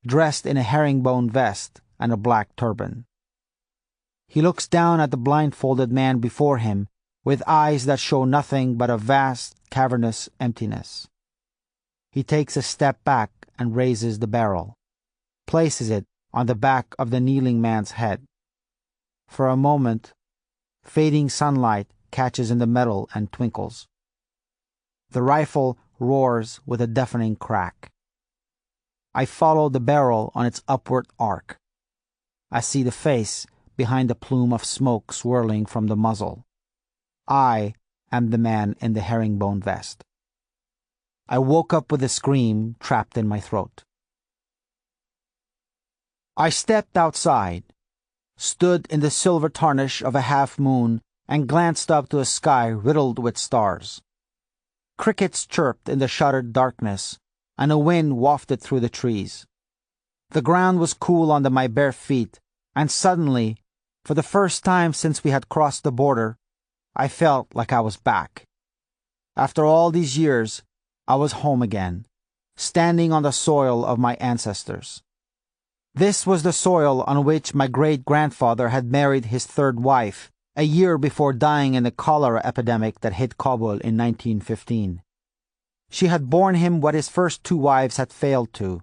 S1: dressed in a herringbone vest and a black turban. He looks down at the blindfolded man before him with eyes that show nothing but a vast, cavernous emptiness. He takes a step back and raises the barrel, places it on the back of the kneeling man's head. For a moment, fading sunlight catches in the metal and twinkles. The rifle roars with a deafening crack. I follow the barrel on its upward arc. I see the face behind the plume of smoke swirling from the muzzle. I am the man in the herringbone vest. I woke up with a scream trapped in my throat. I stepped outside, stood in the silver tarnish of a half moon, and glanced up to a sky riddled with stars. Crickets chirped in the shuttered darkness, and a wind wafted through the trees. The ground was cool under my bare feet, and suddenly, for the first time since we had crossed the border, I felt like I was back. After all these years, I was home again, standing on the soil of my ancestors. This was the soil on which my great-grandfather had married his third wife, a year before dying in the cholera epidemic that hit Kabul in 1915. She had borne him what his first two wives had failed to,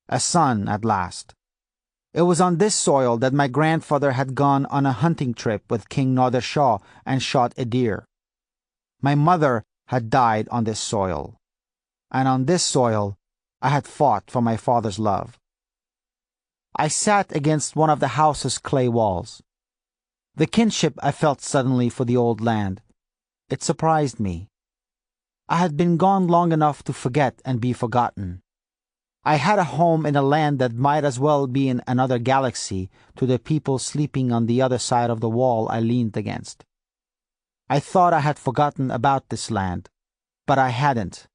S1: a son at last. It was on this soil that my grandfather had gone on a hunting trip with King Nader Shah and shot a deer. My mother had died on this soil, and on this soil I had fought for my father's love. I sat against one of the house's clay walls. The kinship I felt suddenly for the old land, it surprised me. I had been gone long enough to forget and be forgotten. I had a home in a land that might as well be in another galaxy to the people sleeping on the other side of the wall I leaned against. I thought I had forgotten about this land, but I hadn't.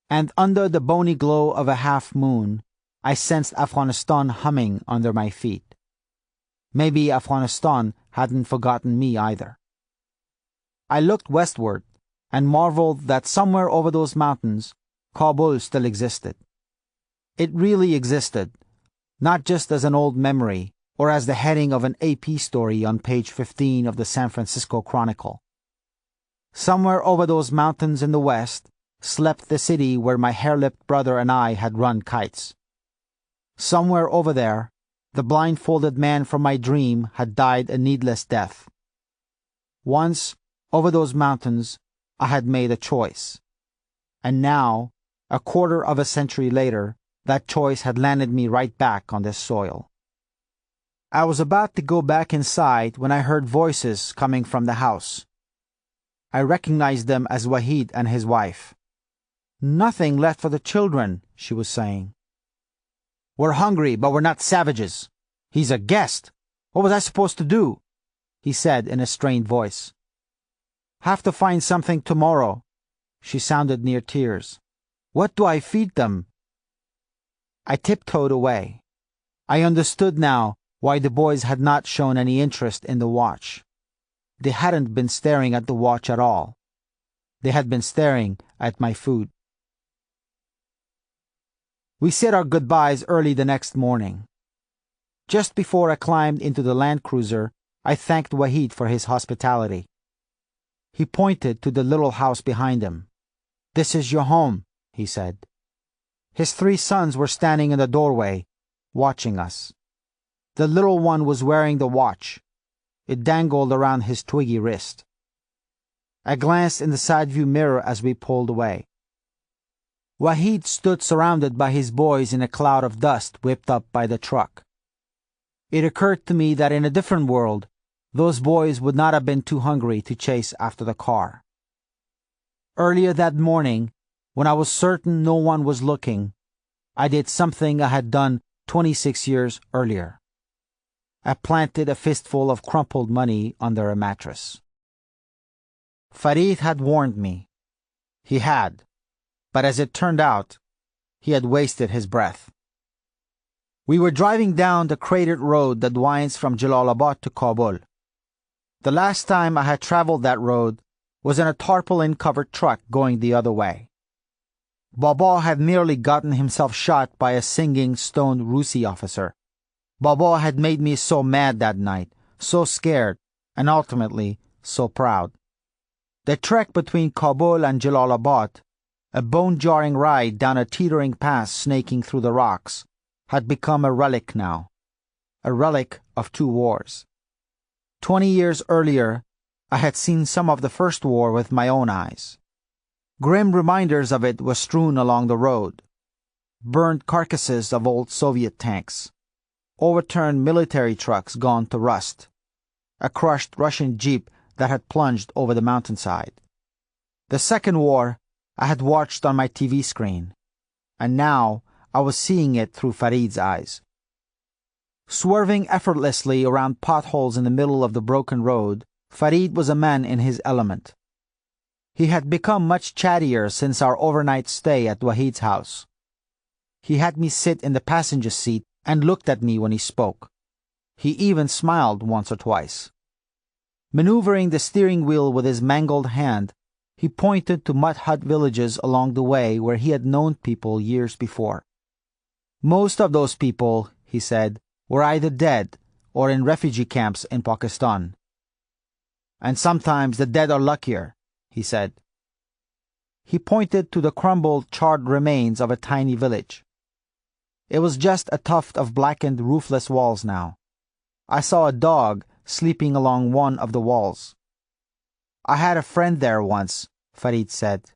S1: And under the bony glow of a half moon, I sensed Afghanistan humming under my feet. Maybe Afghanistan hadn't forgotten me either. I looked westward and marveled that somewhere over those mountains, Kabul still existed. It really existed, not just as an old memory or as the heading of an AP story on page 15 of the San Francisco Chronicle. Somewhere over those mountains in the west slept the city where my hair-lipped brother and I had run kites. Somewhere over there, the blindfolded man from my dream had died a needless death. Once, over those mountains, I had made a choice. And now, a quarter of a century later, that choice had landed me right back on this soil. I was about to go back inside when I heard voices coming from the house. I recognized them as Wahid and his wife. "Nothing left for the children," she was saying. "We're hungry, but we're not savages. He's a guest. What was I supposed to do?" he said in a strained voice. "Have to find something tomorrow." She sounded near tears. "What do I feed them?" I tiptoed away. I understood now why the boys had not shown any interest in the watch. They hadn't been staring at the watch at all. They had been staring at my food. We said our goodbyes early the next morning. Just before I climbed into the Land Cruiser, I thanked Wahid for his hospitality. He pointed to the little house behind him. "This is your home," he said. His 3 sons were standing in the doorway, watching us. The little one was wearing the watch. It dangled around his twiggy wrist. I glanced in the side view mirror as we pulled away. Wahid stood surrounded by his boys in a cloud of dust whipped up by the truck. It occurred to me that in a different world, those boys would not have been too hungry to chase after the car. Earlier that morning, when I was certain no one was looking, I did something I had done 26 years earlier. I planted a fistful of crumpled money under a mattress. Farid had warned me. He had. But as it turned out, he had wasted his breath. We were driving down the cratered road that winds from Jalalabad to Kabul. The last time I had traveled that road was in a tarpaulin-covered truck going the other way. Baba had nearly gotten himself shot by a singing stoned Rusi officer. Baba had made me so mad that night, so scared, and ultimately so proud. The trek between Kabul and Jalalabad, a bone-jarring ride down a teetering pass snaking through the rocks, had become a relic now, a relic of 2 wars. 20 years earlier, I had seen some of the first war with my own eyes. Grim reminders of it were strewn along the road. Burned carcasses of old Soviet tanks, overturned military trucks gone to rust, a crushed Russian jeep that had plunged over the mountainside. The second war I had watched on my TV screen, and now I was seeing it through Farid's eyes. Swerving effortlessly around potholes in the middle of the broken road, Farid was a man in his element. He had become much chattier since our overnight stay at Wahid's house. He had me sit in the passenger seat and looked at me when he spoke. He even smiled once or twice. Maneuvering the steering wheel with his mangled hand, he pointed to mud hut villages along the way where he had known people years before. Most of those people, he said, were either dead or in refugee camps in Pakistan. "And sometimes the dead are luckier," he said. He pointed to the crumbled, charred remains of a tiny village. It was just a tuft of blackened, roofless walls now. I saw a dog sleeping along one of the walls. "I had a friend there once," Farid said.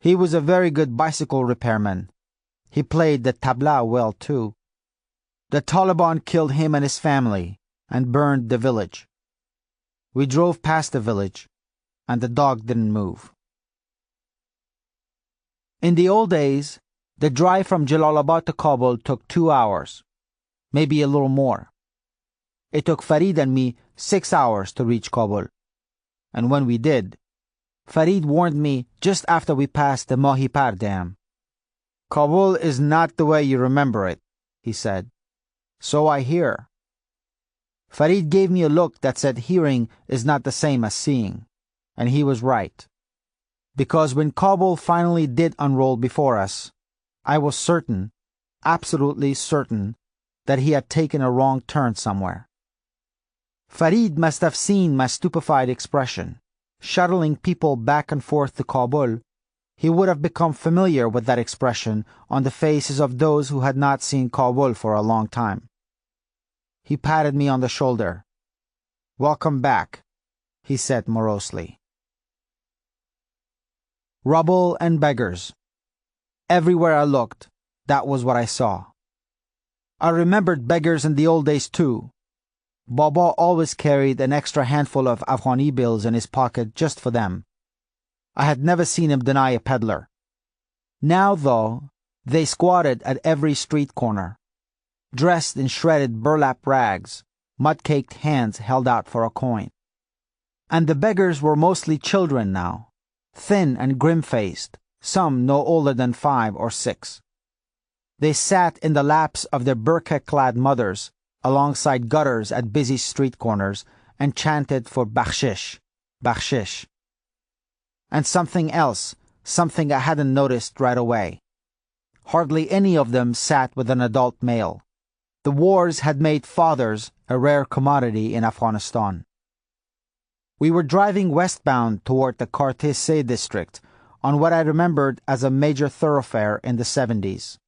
S1: "He was a very good bicycle repairman. He played the tabla well, too. The Taliban killed him and his family and burned the village. We drove past the village, and the dog didn't move." In the old days, The drive from Jalalabad to Kabul took 2 hours, maybe a little more. It took Farid and me 6 hours to reach Kabul. And when we did, Farid warned me just after we passed the Mahipar Dam. "Kabul is not the way you remember it," he said. "So I hear." Farid gave me a look that said hearing is not the same as seeing, and he was right. Because when Kabul finally did unroll before us, I was certain, absolutely certain, that he had taken a wrong turn somewhere. Farid must have seen my stupefied expression. Shuttling people back and forth to Kabul, he would have become familiar with that expression on the faces of those who had not seen Kabul for a long time. He patted me on the shoulder. "Welcome back," he said morosely. Rubble and beggars. Everywhere I looked, that was what I saw. I remembered beggars in the old days too. Baba always carried an extra handful of Afghani bills in his pocket just for them. I had never seen him deny a peddler. Now, though, they squatted at every street corner, dressed in shredded burlap rags, mud-caked hands held out for a coin. And the beggars were mostly children now, thin and grim-faced, some no older than 5 or 6. They sat in the laps of their burqa-clad mothers, alongside gutters at busy street corners, and chanted for bakshish, bakshish. And something else, something I hadn't noticed right away. Hardly any of them sat with an adult male. The wars had made fathers a rare commodity in Afghanistan. We were driving westbound toward the Kartese district on what I remembered as a major thoroughfare in the 70s,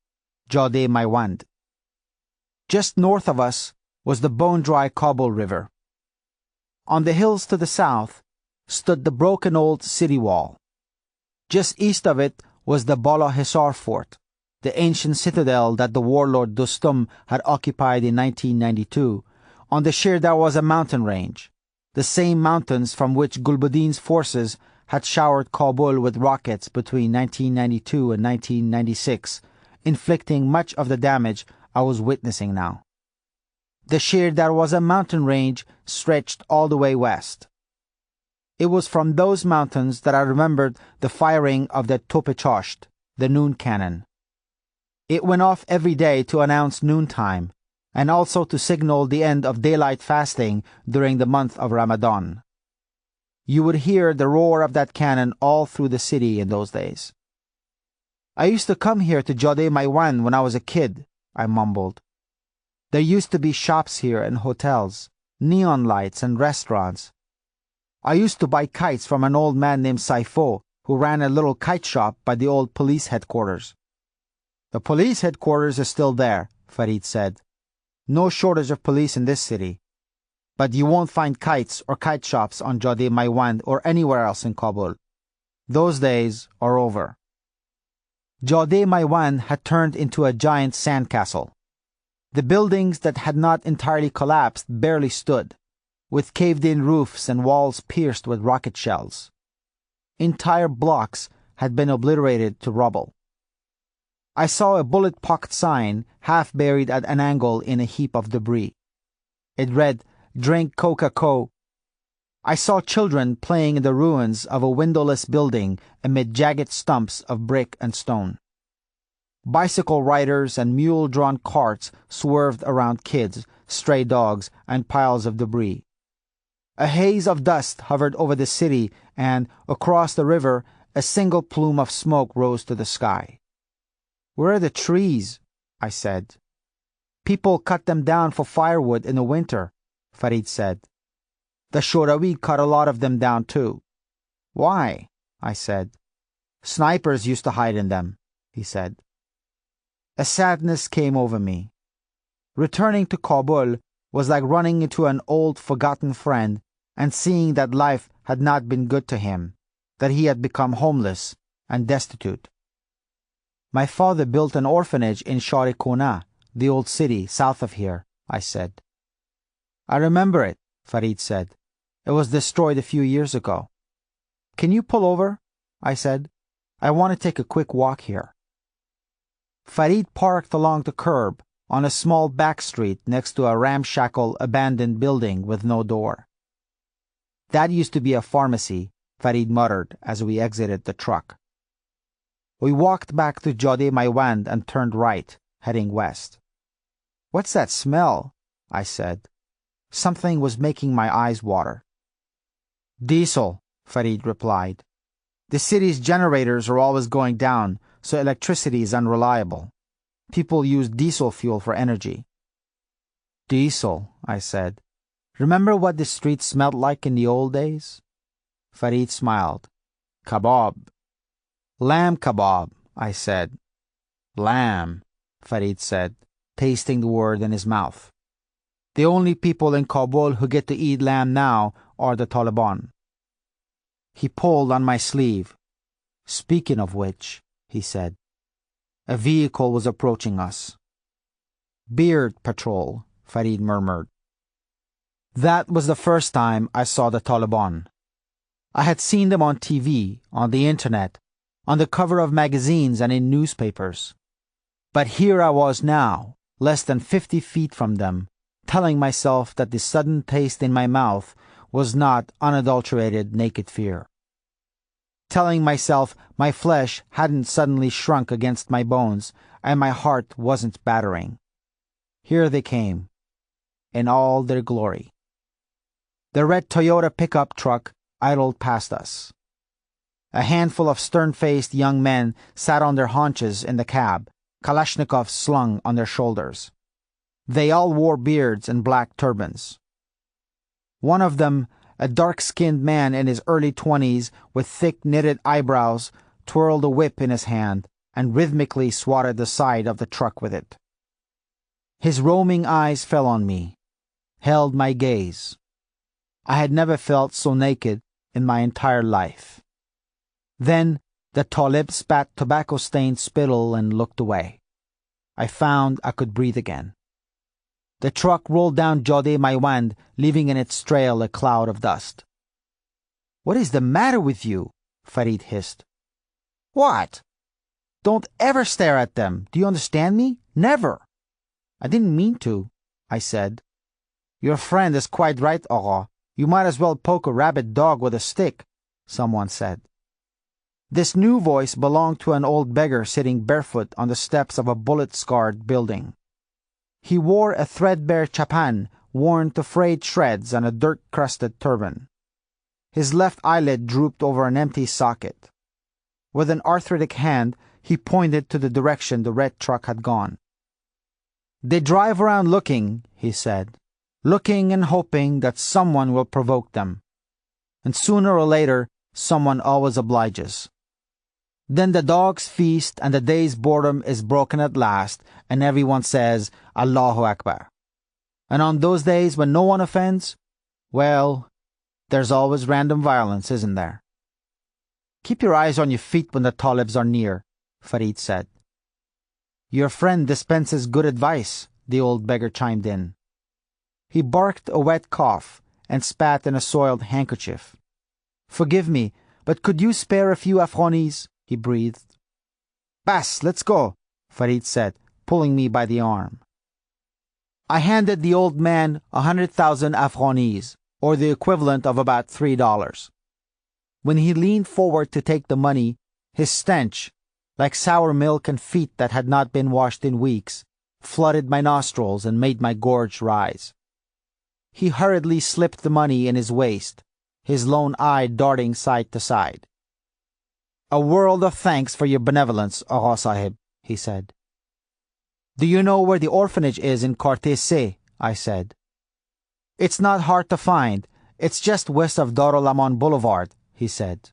S1: Jade Maiwand. Just north of us was the bone-dry Kabul River. On the hills to the south stood the broken old city wall. Just east of it was the Bala Hisar Fort, the ancient citadel that the warlord Dostum had occupied in 1992. On the sheer there was a mountain range, the same mountains from which Gulbuddin's forces had showered Kabul with rockets between 1992 and 1996, inflicting much of the damage I was witnessing now. The sheer there was a mountain range stretched all the way west. It was from those mountains that I remembered the firing of the Topechosht, the noon cannon. It went off every day to announce noontime, and also to signal the end of daylight fasting during the month of Ramadan. You would hear the roar of that cannon all through the city in those days. "I used to come here to Jade Maiwan when I was a kid," I mumbled. "There used to be shops here and hotels, neon lights and restaurants. I used to buy kites from an old man named Saifo, who ran a little kite shop by the old police headquarters." "The police headquarters is still there," Farid said. "No shortage of police in this city. But you won't find kites or kite shops on Jade Maiwand or anywhere else in Kabul. Those days are over." Jade Maiwand had turned into a giant sandcastle. The buildings that had not entirely collapsed barely stood, with caved-in roofs and walls pierced with rocket shells. Entire blocks had been obliterated to rubble. I saw a bullet-pocked sign half buried at an angle in a heap of debris. It read, "Drink Coca-Cola." I saw children playing in the ruins of a windowless building amid jagged stumps of brick and stone. Bicycle riders and mule-drawn carts swerved around kids, stray dogs, and piles of debris. A haze of dust hovered over the city, and, across the river, a single plume of smoke rose to the sky. "Where are the trees?" I said. "People cut them down for firewood in the winter," Farid said. "The Shorawi cut a lot of them down too." "Why?" I said. "Snipers used to hide in them," he said. A sadness came over me. Returning to Kabul was like running into an old forgotten friend and seeing that life had not been good to him, that he had become homeless and destitute. "My father built an orphanage in Sharikona, the old city south of here," I said. "I remember it," Farid said. "It was destroyed a few years ago." "Can you pull over?" I said. "I want to take a quick walk here." Farid parked along the curb on a small back street next to a ramshackle abandoned building with no door. "That used to be a pharmacy," Farid muttered as we exited the truck. We walked back to Jode Maiwand and turned right, heading west. "What's that smell?" I said. Something was making my eyes water. "Diesel," Farid replied. "The city's generators are always going down, so electricity is unreliable. People use diesel fuel for energy." "Diesel," I said. "Remember what the streets smelled like in the old days?" Farid smiled. "Kebab." "Lamb kebab," I said. "Lamb," Farid said, tasting the word in his mouth. "The only people in Kabul who get to eat lamb now are the Taliban." He pulled on my sleeve. "Speaking of which," he said. A vehicle was approaching us. "Beard Patrol," Farid murmured. That was the first time I saw the Taliban. I had seen them on TV, on the internet, on the cover of magazines and in newspapers. But here I was now, less than 50 feet from them, telling myself that the sudden taste in my mouth was not unadulterated naked fear. Telling myself my flesh hadn't suddenly shrunk against my bones and my heart wasn't battering. Here they came, in all their glory. The red Toyota pickup truck idled past us. A handful of stern-faced young men sat on their haunches in the cab, Kalashnikovs slung on their shoulders. They all wore beards and black turbans. One of them, a dark-skinned man in his early 20s with thick knitted eyebrows, twirled a whip in his hand and rhythmically swatted the side of the truck with it. His roaming eyes fell on me, held my gaze. I had never felt so naked in my entire life. Then the Talib spat tobacco-stained spittle and looked away. I found I could breathe again. The truck rolled down Jode Maiwand, leaving in its trail a cloud of dust. "What is the matter with you?" Farid hissed. "What?" "Don't ever stare at them. Do you understand me? Never." "I didn't mean to," I said. "Your friend is quite right, Agha. You might as well poke a rabid dog with a stick," someone said. This new voice belonged to an old beggar sitting barefoot on the steps of a bullet-scarred building. He wore a threadbare chapan worn to frayed shreds and a dirt-crusted turban. His left eyelid drooped over an empty socket. With an arthritic hand, he pointed to the direction the red truck had gone. "They drive around looking," he said, "looking and hoping that someone will provoke them. And sooner or later, someone always obliges. Then the dogs feast and the day's boredom is broken at last and everyone says, Allahu Akbar. And on those days when no one offends, well, there's always random violence, isn't there?" "Keep your eyes on your feet when the Talibs are near," Farid said. "Your friend dispenses good advice," the old beggar chimed in. He barked a wet cough and spat in a soiled handkerchief. "Forgive me, but could you spare a few Afghanis?" he breathed. "Bas, let's go," Farid said, pulling me by the arm. I handed the old man 100,000 Afghanis, or the equivalent of about $3. When he leaned forward to take the money, his stench, like sour milk and feet that had not been washed in weeks, flooded my nostrils and made my gorge rise. He hurriedly slipped the money in his waist, his lone eye darting side to side. "A world of thanks for your benevolence, Agha Sahib," he said. "Do you know where the orphanage is in Quartier? I said. "It's not hard to find. It's just west of Darul Aman Boulevard," he said.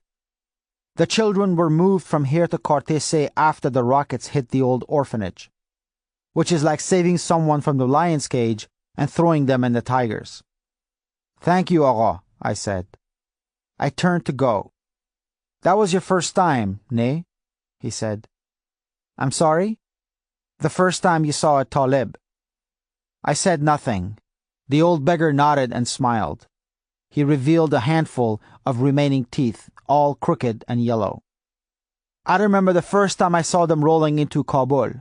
S1: "The children were moved from here to Quartier after the rockets hit the old orphanage, which is like saving someone from the lion's cage and throwing them in the tigers." "Thank you, Agha," I said. I turned to go. "That was your first time, nay?" he said. "I'm sorry?" "The first time you saw a Talib." I said nothing. The old beggar nodded and smiled. He revealed a handful of remaining teeth, all crooked and yellow. "I remember the first time I saw them rolling into Kabul.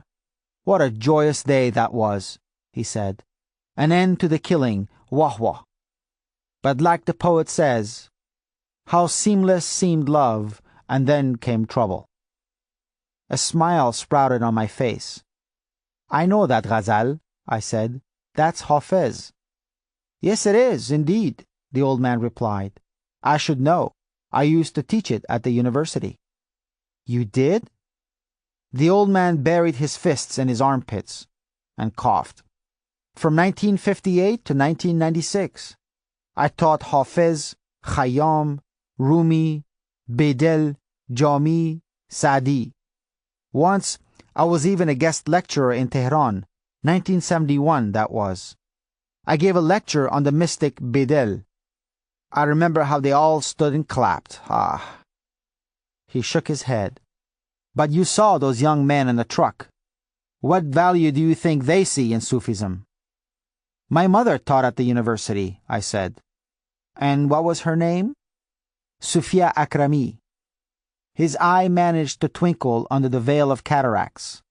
S1: What a joyous day that was, he said. An end to the killing, wah wah. But like the poet says, how seamless seemed love, and then came trouble. A smile sprouted on my face. I know that ghazal, I said. That's Hafez. Yes, it is, indeed, the old man replied. I should know. I used to teach it at the university. You did? The old man buried his fists in his armpits and coughed. From 1958 to 1996, I taught Hafez, Khayyam, Rumi, Bedel, Jami, Sadi. Once, I was even a guest lecturer in Tehran, 1971 that was. I gave a lecture on the mystic Bedel. I remember how they all stood and clapped. Ah. He shook his head. But you saw those young men in the truck. What value do you think they see in Sufism? My mother taught at the university, I said. And what was her name? Sufia Akrami. His eye managed to twinkle under the veil of cataracts.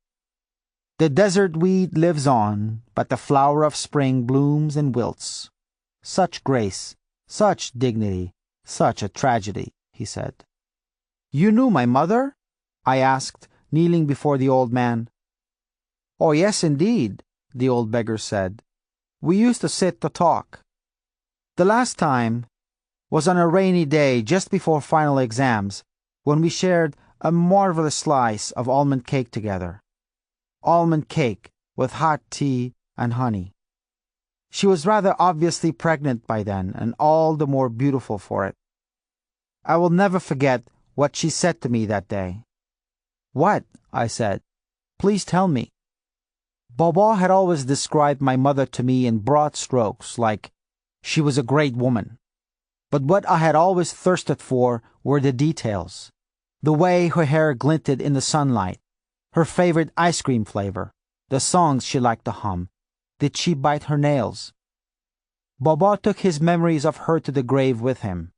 S1: The desert weed lives on, but the flower of spring blooms and wilts. Such grace, such dignity, such a tragedy, he said. You knew my mother? I asked, kneeling before the old man. Oh, yes, indeed, the old beggar said. We used to sit to talk. The last time was on a rainy day just before final exams, when we shared a marvelous slice of almond cake together. Almond cake with hot tea and honey. She was rather obviously pregnant by then, and all the more beautiful for it. I will never forget what she said to me that day. What? I said. Please tell me. Baba had always described my mother to me in broad strokes, like she was a great woman. But what I had always thirsted for were the details. The way her hair glinted in the sunlight, her favorite ice cream flavor, the songs she liked to hum. Did she bite her nails? Baba took his memories of her to the grave with him.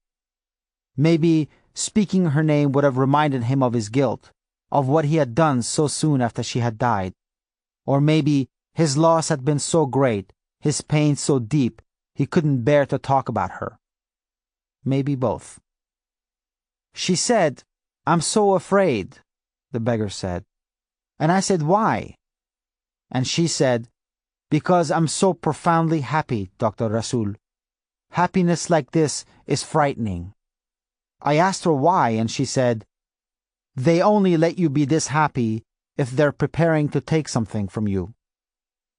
S1: Maybe speaking her name would have reminded him of his guilt, of what he had done so soon after she had died. Or maybe his loss had been so great, his pain so deep, he couldn't bear to talk about her. Maybe both. She said, I'm so afraid, the beggar said. And I said, why? And she said, because I'm so profoundly happy, Dr. Rasul. Happiness like this is frightening. I asked her why, and she said, they only let you be this happy if they're preparing to take something from you.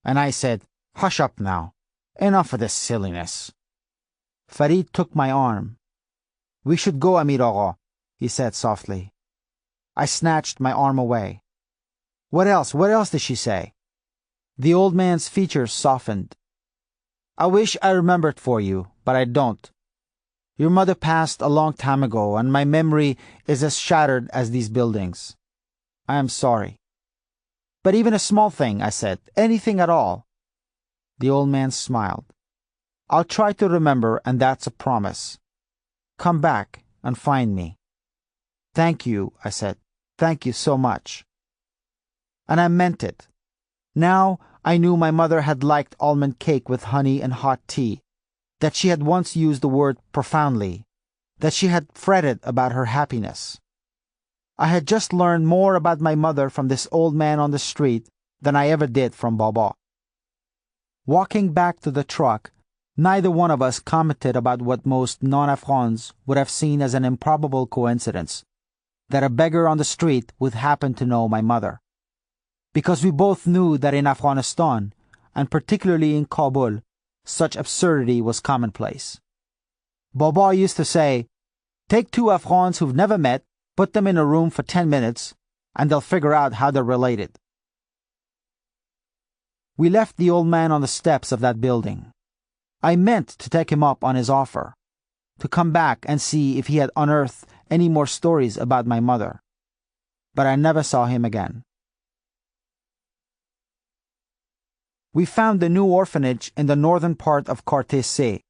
S1: And I said, hush up now. Enough of this silliness. Farid took my arm. We should go, Amir Agha, he said softly. I snatched my arm away. What else? What else did she say? The old man's features softened. I wish I remembered for you, but I don't. Your mother passed a long time ago, and my memory is as shattered as these buildings. I am sorry. But even a small thing, I said, anything at all. The old man smiled. I'll try to remember, and that's a promise. Come back and find me. Thank you, I said. Thank you so much. And I meant it. Now I knew my mother had liked almond cake with honey and hot tea, that she had once used the word profoundly, that she had fretted about her happiness. I had just learned more about my mother from this old man on the street than I ever did from Baba. Walking back to the truck, neither one of us commented about what most non-Afghans would have seen as an improbable coincidence, that a beggar on the street would happen to know my mother. Because we both knew that in Afghanistan, and particularly in Kabul, such absurdity was commonplace. Baba used to say, take two Afghans who've never met, put them in a room for 10 minutes, and they'll figure out how they're related. We left the old man on the steps of that building. I meant to take him up on his offer, to come back and see if he had unearthed any more stories about my mother. But I never saw him again. We found the new orphanage in the northern part of Kartese,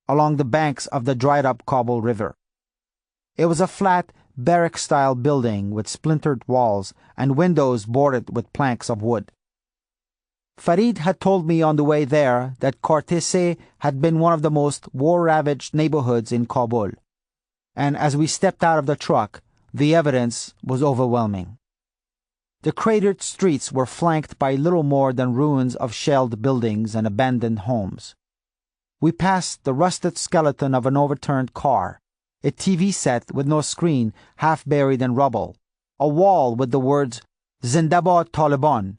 S1: along the banks of the dried-up Kabul River. It was a flat, barrack-style building with splintered walls and windows boarded with planks of wood. Farid had told me on the way there that Cortese had been one of the most war-ravaged neighborhoods in Kabul, and as we stepped out of the truck, the evidence was overwhelming. The cratered streets were flanked by little more than ruins of shelled buildings and abandoned homes. We passed the rusted skeleton of an overturned car, a TV set with no screen half buried in rubble, a wall with the words Zindabad Taliban,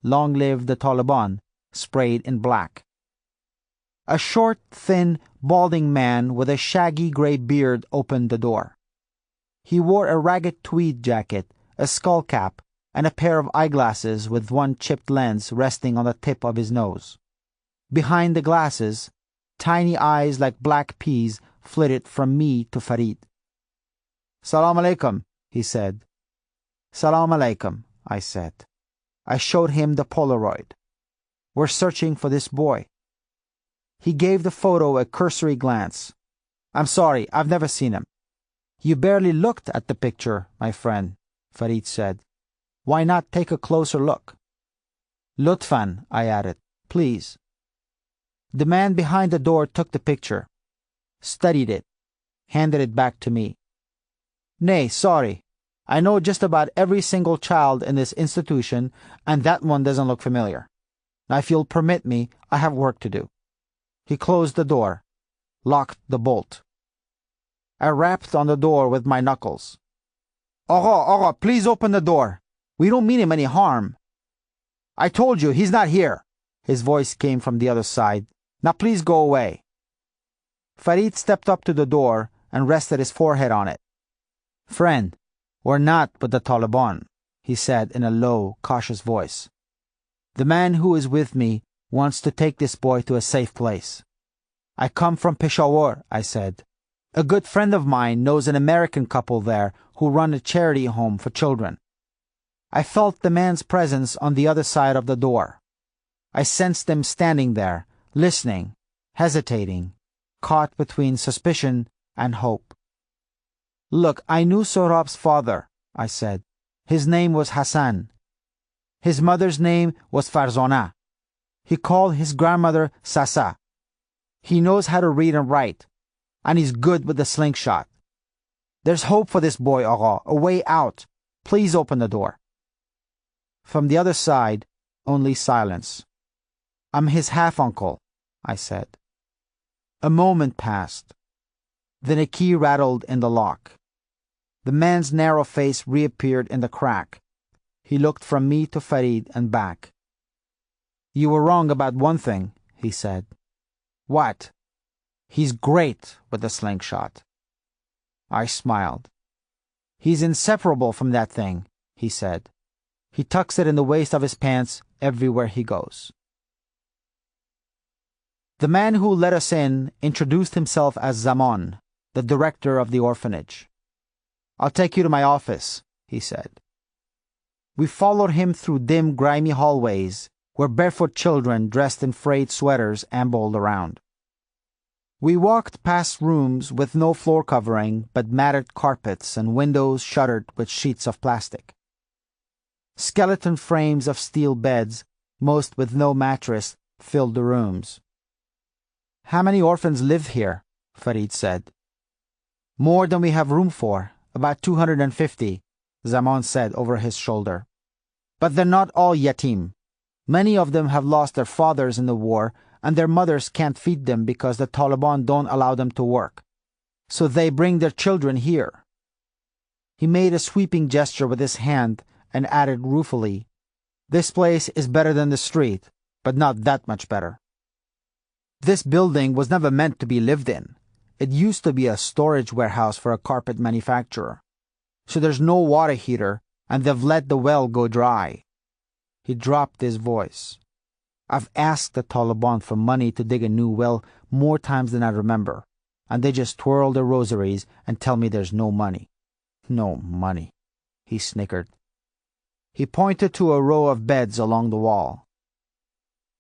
S1: long live the Taliban, sprayed in black. A short, thin, balding man with a shaggy gray beard opened the door. He wore a ragged tweed jacket, a skull cap, and a pair of eyeglasses with one chipped lens resting on the tip of his nose. Behind the glasses, tiny eyes like black peas flitted from me to Farid. "Salam alaikum," he said. "Salam alaikum," I said. I showed him the Polaroid. "We're searching for this boy." He gave the photo a cursory glance. "I'm sorry, I've never seen him." "You barely looked at the picture, my friend," Farid said. "Why not take a closer look?" "Lutfan," I added. "Please." The man behind the door took the picture, studied it, handed it back to me. "Nay, sorry. I know just about every single child in this institution, and that one doesn't look familiar. Now, if you'll permit me, I have work to do." He closed the door, locked the bolt. I rapped on the door with my knuckles. Agha, please open the door. We don't mean him any harm." "I told you, he's not here." His voice came from the other side. "Now please go away." Farid stepped up to the door and rested his forehead on it. "Friend, we're not with the Taliban," he said in a low, cautious voice. "The man who is with me wants to take this boy to a safe place." "I come from Peshawar," I said. "A good friend of mine knows an American couple there who run a charity home for children." I felt the man's presence on the other side of the door. I sensed him standing there, listening, hesitating, caught between suspicion and hope. "Look, I knew Sohrab's father," I said. "His name was Hassan. His mother's name was Farzana. He called his grandmother Sasa. He knows how to read and write, and he's good with the slingshot. There's hope for this boy, Agha, a way out. Please open the door." From the other side, only silence. "I'm his half-uncle," I said. A moment passed. Then a key rattled in the lock. The man's narrow face reappeared in the crack. He looked from me to Farid and back. "You were wrong about one thing," he said. "What?" "He's great with the slingshot." I smiled. "He's inseparable from that thing," he said. "He tucks it in the waist of his pants everywhere he goes." The man who let us in introduced himself as Zaman, the director of the orphanage. "I'll take you to my office," he said. We followed him through dim, grimy hallways where barefoot children dressed in frayed sweaters ambled around. We walked past rooms with no floor covering but matted carpets and windows shuttered with sheets of plastic. Skeleton frames of steel beds, most with no mattress, filled the rooms. "How many orphans live here?" Farid said. "More than we have room for, about 250, Zaman said over his shoulder. "But they're not all yatim. Many of them have lost their fathers in the war, and their mothers can't feed them because the Taliban don't allow them to work. So they bring their children here." He made a sweeping gesture with his hand and added ruefully, "This place is better than the street, but not that much better. This building was never meant to be lived in. It used to be a storage warehouse for a carpet manufacturer. So there's no water heater, and they've let the well go dry." He dropped his voice. "I've asked the Taliban for money to dig a new well more times than I remember, and they just twirl their rosaries and tell me there's no money." "No money," he snickered. He pointed to a row of beds along the wall.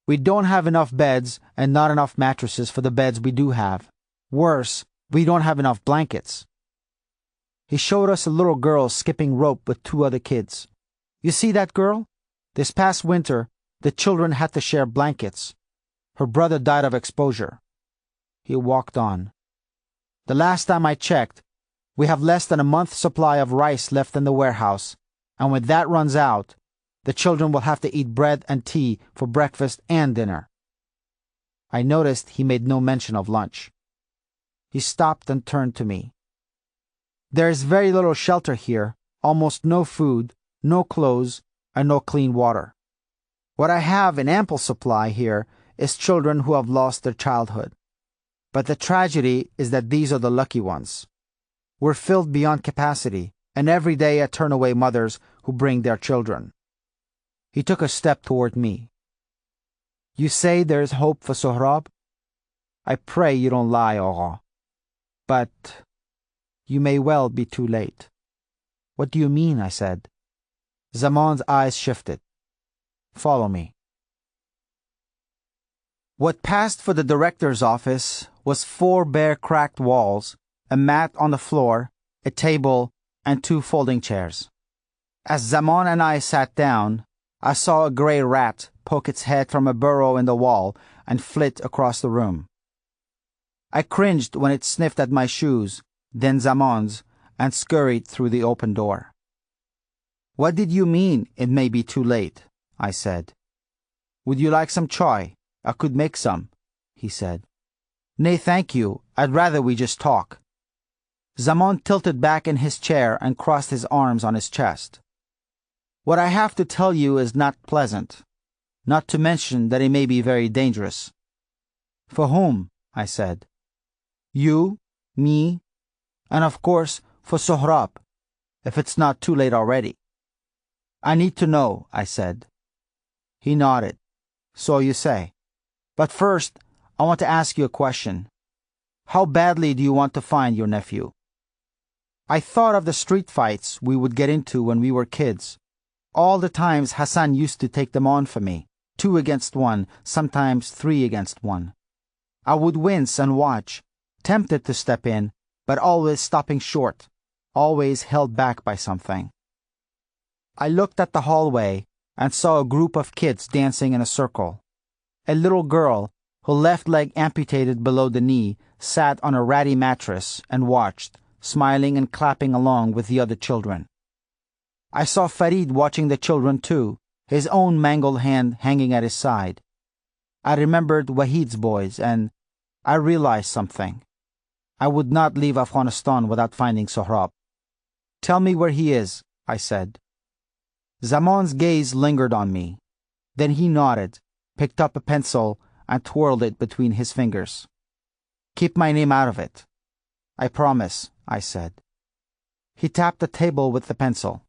S1: "We don't have enough beds and not enough mattresses for the beds we do have. Worse, we don't have enough blankets." He showed us a little girl skipping rope with two other kids. "You see that girl? This past winter, The children had to share blankets. Her brother died of exposure. He walked on. The last time I checked, we have less than a month's supply of rice left in the warehouse, and when that runs out, the children will have to eat bread and tea for breakfast and dinner. I noticed he made no mention of lunch. He stopped and turned to me. There is very little shelter here, almost no food, no clothes, and no clean water. What I have in ample supply here is children who have lost their childhood. But the tragedy is that these are the lucky ones. We're filled beyond capacity, and every day I turn away mothers who bring their children. He took a step toward me. You say there is hope for Sohrab? I pray you don't lie, Aura. But you may well be too late. What do you mean? I said. Zaman's eyes shifted. Follow me. What passed for the director's office was 4 bare cracked walls, a mat on the floor, a table, and 2 folding chairs. As Zaman and I sat down, I saw a gray rat poke its head from a burrow in the wall and flit across the room. I cringed when it sniffed at my shoes, then Zaman's, and scurried through the open door. What did you mean it may be too late? I said. Would you like some chai? I could make some, he said. Nay, thank you. I'd rather we just talk. Zaman tilted back in his chair and crossed his arms on his chest. What I have to tell you is not pleasant, not to mention that it may be very dangerous. For whom? I said. You, me, and of course for Sohrab, if it's not too late already. I need to know, I said. He nodded. So you say. But first, I want to ask you a question. How badly do you want to find your nephew? I thought of the street fights we would get into when we were kids. All the times Hassan used to take them on for me, 2 against 1, sometimes 3 against 1. I would wince and watch, tempted to step in, but always stopping short, always held back by something. I looked at the hallway and saw a group of kids dancing in a circle. A little girl, her left leg amputated below the knee, sat on a ratty mattress and watched, smiling and clapping along with the other children. I saw Farid watching the children too, his own mangled hand hanging at his side. I remembered Wahid's boys, and I realized something. I would not leave Afghanistan without finding Sohrab. Tell me where he is, I said. Zaman's gaze lingered on me. Then he nodded, picked up a pencil, and twirled it between his fingers. Keep my name out of it. I promise, I said. He tapped the table with the pencil.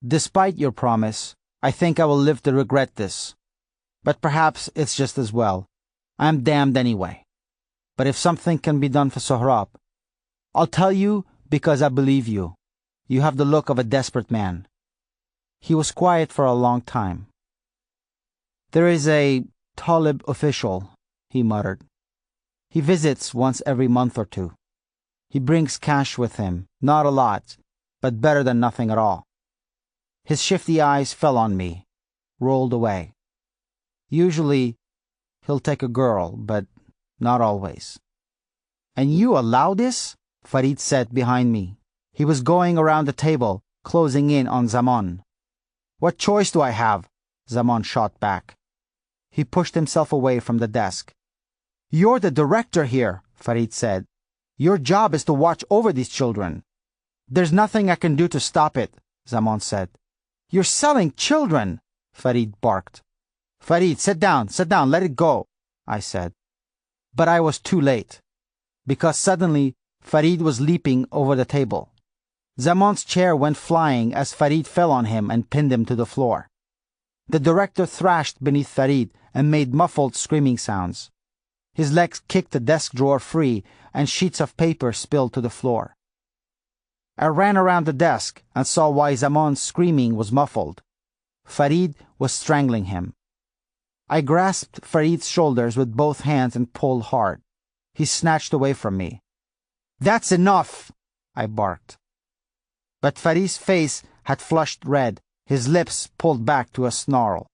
S1: Despite your promise, I think I will live to regret this. But perhaps it's just as well. I'm damned anyway. But if something can be done for Sohrab, I'll tell you because I believe you. You have the look of a desperate man. He was quiet for a long time. There is a Talib official, he muttered. He visits once every month or 2. He brings cash with him, not a lot, but better than nothing at all. His shifty eyes fell on me, rolled away. Usually, he'll take a girl, but not always. And you allow this? Farid said behind me. He was going around the table, closing in on Zaman. What choice do I have? Zaman shot back. He pushed himself away from the desk. You're the director here, Farid said. Your job is to watch over these children. There's nothing I can do to stop it, Zaman said. You're selling children, Farid barked. Farid, sit down, let it go, I said. But I was too late, because suddenly Farid was leaping over the table. Zaman's chair went flying as Farid fell on him and pinned him to the floor. The director thrashed beneath Farid and made muffled screaming sounds. His legs kicked the desk drawer free and sheets of paper spilled to the floor. I ran around the desk and saw why Zaman's screaming was muffled. Farid was strangling him. I grasped Farid's shoulders with both hands and pulled hard. He snatched away from me. That's enough, I barked. But Farid's face had flushed red, his lips pulled back to a snarl.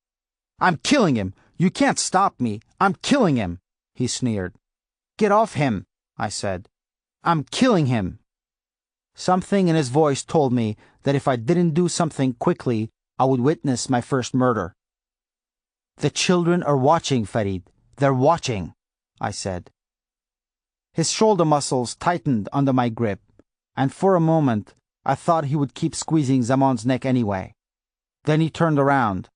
S1: "I'm killing him! You can't stop me! I'm killing him!" he sneered. "Get off him!" I said. "I'm killing him!" Something in his voice told me that if I didn't do something quickly, I would witness my first murder. "The children are watching, Farid. They're watching," I said. His shoulder muscles tightened under my grip, and for a moment I thought he would keep squeezing Zamon's neck anyway. Then he turned around,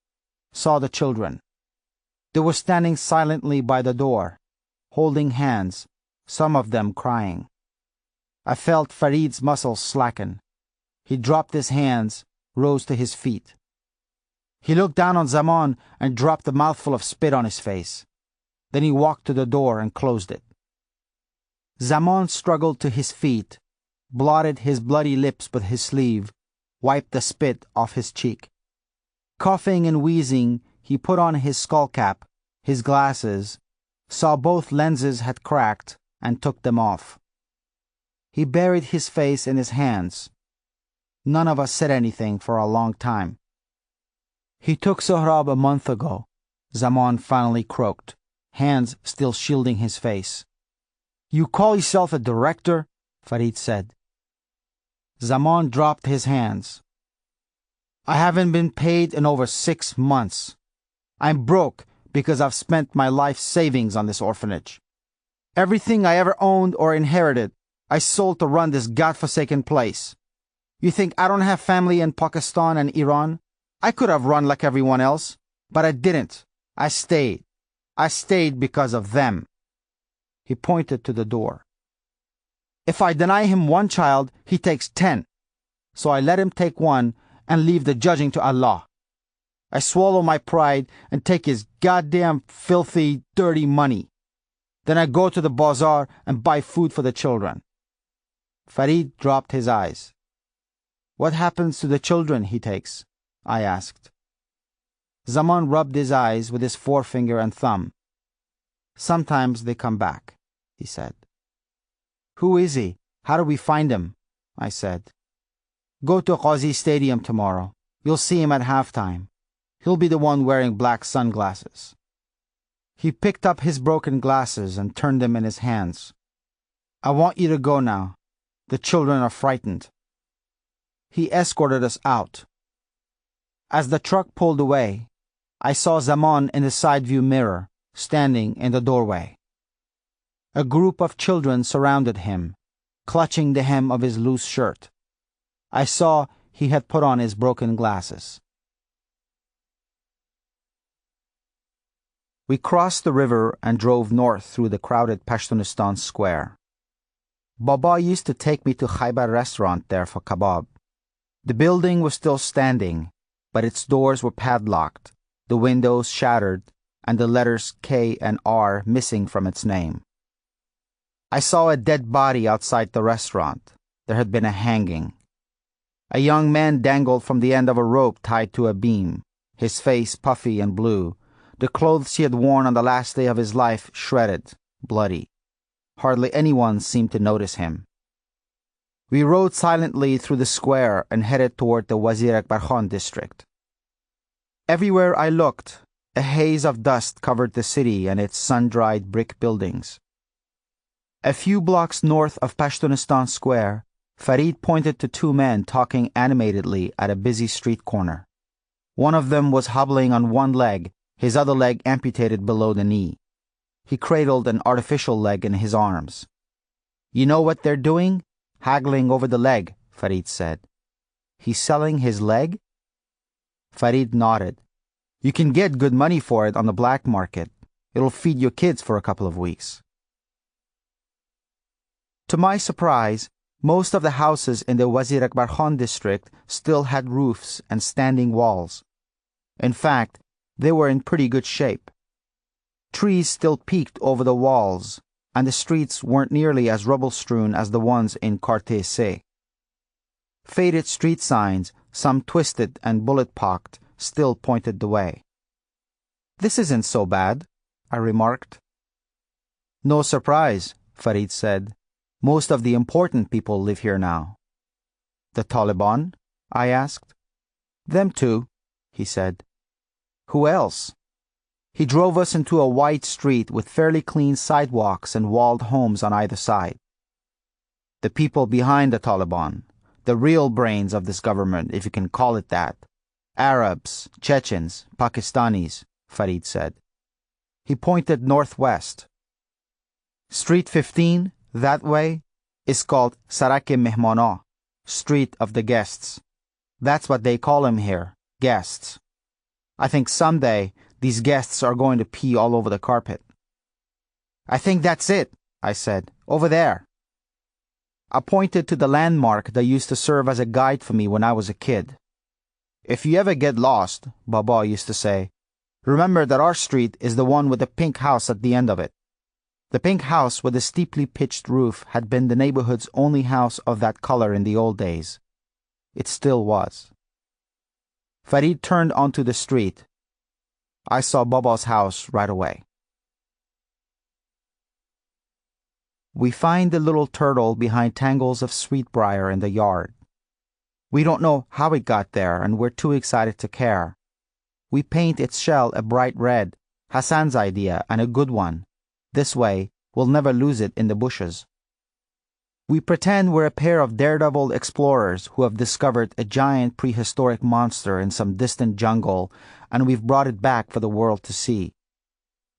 S1: saw the children. They were standing silently by the door, holding hands, some of them crying. I felt Farid's muscles slacken. He dropped his hands, rose to his feet. He looked down on Zaman and dropped a mouthful of spit on his face. Then he walked to the door and closed it. Zaman struggled to his feet, blotted his bloody lips with his sleeve, wiped the spit off his cheek. Coughing and wheezing, he put on his skullcap, his glasses, saw both lenses had cracked, and took them off. He buried his face in his hands. None of us said anything for a long time. "He took Sohrab a month ago," Zaman finally croaked, hands still shielding his face. "You call yourself a director?" Farid said. Zaman dropped his hands. "I haven't been paid in over 6 months. I'm broke because I've spent my life savings on this orphanage. Everything I ever owned or inherited, I sold to run this godforsaken place. You think I don't have family in Pakistan and Iran? I could have run like everyone else, but I didn't. I stayed. I stayed because of them." He pointed to the door. "If I deny him one child, he takes 10. So I let him take one and leave the judging to Allah. I swallow my pride and take his goddamn filthy, dirty money. Then I go to the bazaar and buy food for the children." Farid dropped his eyes. "What happens to the children he takes?" I asked. Zaman rubbed his eyes with his forefinger and thumb. "Sometimes they come back," he said. "Who is he? How do we find him?" I said. "Go to Qazi Stadium tomorrow. You'll see him at halftime. He'll be the one wearing black sunglasses." He picked up his broken glasses and turned them in his hands. "I want you to go now. The children are frightened." He escorted us out. As the truck pulled away, I saw Zaman in the side view mirror, standing in the doorway. A group of children surrounded him, clutching the hem of his loose shirt. I saw he had put on his broken glasses. We crossed the river and drove north through the crowded Pashtunistan square. Baba used to take me to Khaybar restaurant there for kebab. The building was still standing, but its doors were padlocked, the windows shattered, and the letters K and R missing from its name. I saw a dead body outside the restaurant. There had been a hanging. A young man dangled from the end of a rope tied to a beam, his face puffy and blue, the clothes he had worn on the last day of his life shredded, bloody. Hardly anyone seemed to notice him. We rode silently through the square and headed toward the Wazir Akbar Khan district. Everywhere I looked, a haze of dust covered the city and its sun-dried brick buildings. A few blocks north of Pashtunistan Square, Farid pointed to 2 men talking animatedly at a busy street corner. One of them was hobbling on one leg, his other leg amputated below the knee. He cradled an artificial leg in his arms. "You know what they're doing? Haggling over the leg," Farid said. "He's selling his leg?" Farid nodded. "You can get good money for it on the black market. It'll feed your kids for a couple of weeks." To my surprise, most of the houses in the Wazir Akbar Khan district still had roofs and standing walls. In fact, they were in pretty good shape. Trees still peaked over the walls, and the streets weren't nearly as rubble-strewn as the ones in Quartier C. Faded street signs, some twisted and bullet-pocked, still pointed the way. "This isn't so bad," I remarked. "No surprise," Farid said. "Most of the important people live here now." "The Taliban?" I asked. "Them too," he said. "Who else?" He drove us into a wide street with fairly clean sidewalks and walled homes on either side. The people behind the Taliban, the real brains of this government, if you can call it that, Arabs, Chechens, Pakistanis, Farid said. He pointed northwest. Street 15, that way, is called Sarak-e Mehmana, Street of the Guests. That's what they call him here, guests. I think someday these guests are going to pee all over the carpet. I think that's it, I said. Over there. I pointed to the landmark that used to serve as a guide for me when I was a kid. If you ever get lost, Baba used to say, remember that our street is the one with the pink house at the end of it. The pink house with the steeply pitched roof had been the neighborhood's only house of that color in the old days. It still was. Farid turned onto the street. I saw Baba's house right away. We find the little turtle behind tangles of sweetbriar in the yard. We don't know how it got there, and we're too excited to care. We paint its shell a bright red, Hassan's idea, and a good one. This way, we'll never lose it in the bushes. We pretend we're a pair of daredevil explorers who have discovered a giant prehistoric monster in some distant jungle, and we've brought it back for the world to see.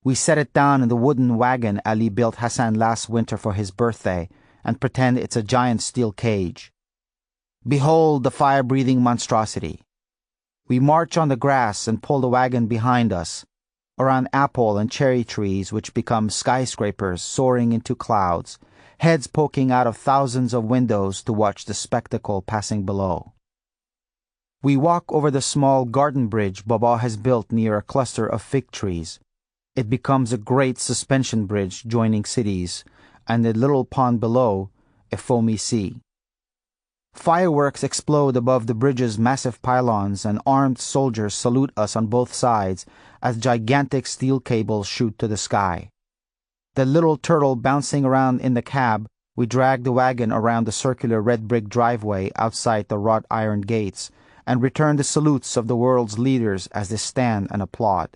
S1: We set it down in the wooden wagon Ali built Hassan last winter for his birthday and pretend it's a giant steel cage. Behold the fire-breathing monstrosity. We march on the grass and pull the wagon behind us, around apple and cherry trees which become skyscrapers soaring into clouds, heads poking out of thousands of windows to watch the spectacle passing below. We walk over the small garden bridge Baba has built near a cluster of fig trees. It becomes a great suspension bridge joining cities, and the little pond below, a foamy sea. Fireworks explode above the bridge's massive pylons, and armed soldiers salute us on both sides as gigantic steel cables shoot to the sky. The little turtle bouncing around in the cab, we drag the wagon around the circular red brick driveway outside the wrought iron gates, and return the salutes of the world's leaders as they stand and applaud.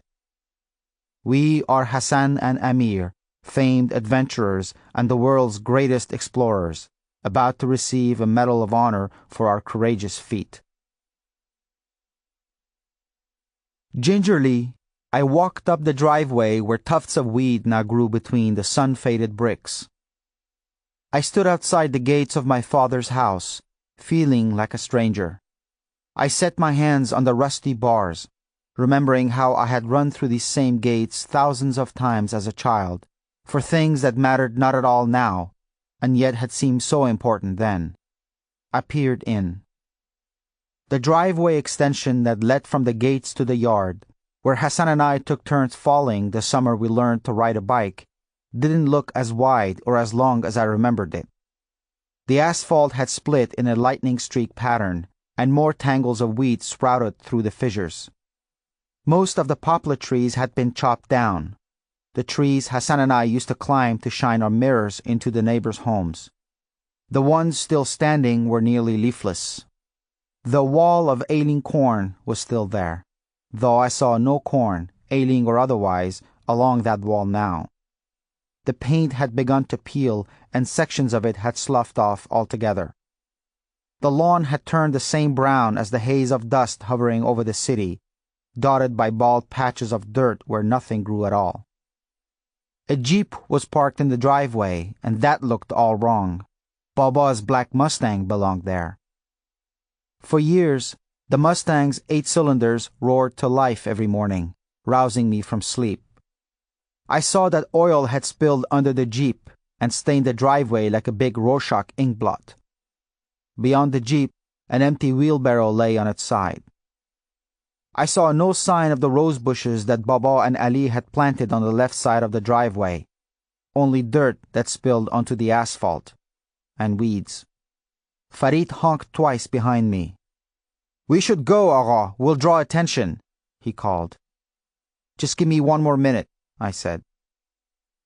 S1: We are Hassan and Amir, famed adventurers and the world's greatest explorers, about to receive a Medal of Honor for our courageous feat. Gingerly, I walked up the driveway where tufts of weed now grew between the sun-faded bricks. I stood outside the gates of my father's house, feeling like a stranger. I set my hands on the rusty bars, remembering how I had run through these same gates thousands of times as a child, for things that mattered not at all now, and yet had seemed so important then. I peered in. The driveway extension that led from the gates to the yard, where Hassan and I took turns falling the summer we learned to ride a bike, didn't look as wide or as long as I remembered it. The asphalt had split in a lightning streak pattern, and more tangles of weeds sprouted through the fissures. Most of the poplar trees had been chopped down, the trees Hassan and I used to climb to shine our mirrors into the neighbors' homes. The ones still standing were nearly leafless. The wall of ailing corn was still there, though I saw no corn, ailing or otherwise, along that wall now. The paint had begun to peel, and sections of it had sloughed off altogether. The lawn had turned the same brown as the haze of dust hovering over the city, dotted by bald patches of dirt where nothing grew at all. A jeep was parked in the driveway, and that looked all wrong. Baba's black Mustang belonged there. For years, the Mustang's 8 cylinders roared to life every morning, rousing me from sleep. I saw that oil had spilled under the jeep and stained the driveway like a big Rorschach ink blot. Beyond the jeep, an empty wheelbarrow lay on its side. I saw no sign of the rose bushes that Baba and Ali had planted on the left side of the driveway, only dirt that spilled onto the asphalt, and weeds. Farid honked twice behind me. "We should go, Agha. We'll draw attention," he called. "Just give me one more minute," I said.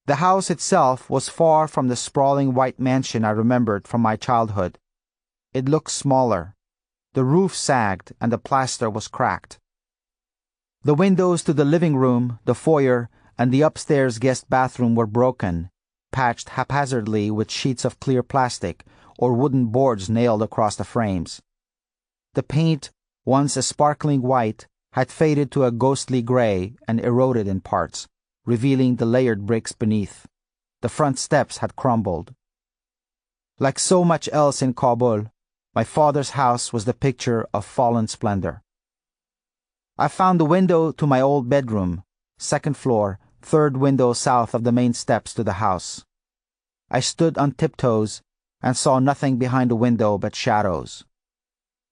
S1: The house itself was far from the sprawling white mansion I remembered from my childhood. It looked smaller. The roof sagged and the plaster was cracked. The windows to the living room, the foyer, and the upstairs guest bathroom were broken, patched haphazardly with sheets of clear plastic or wooden boards nailed across the frames. The paint, once a sparkling white, had faded to a ghostly gray and eroded in parts, revealing the layered bricks beneath. The front steps had crumbled. Like so much else in Kabul, my father's house was the picture of fallen splendor. I found the window to my old bedroom, second floor, third window south of the main steps to the house. I stood on tiptoes and saw nothing behind the window but shadows.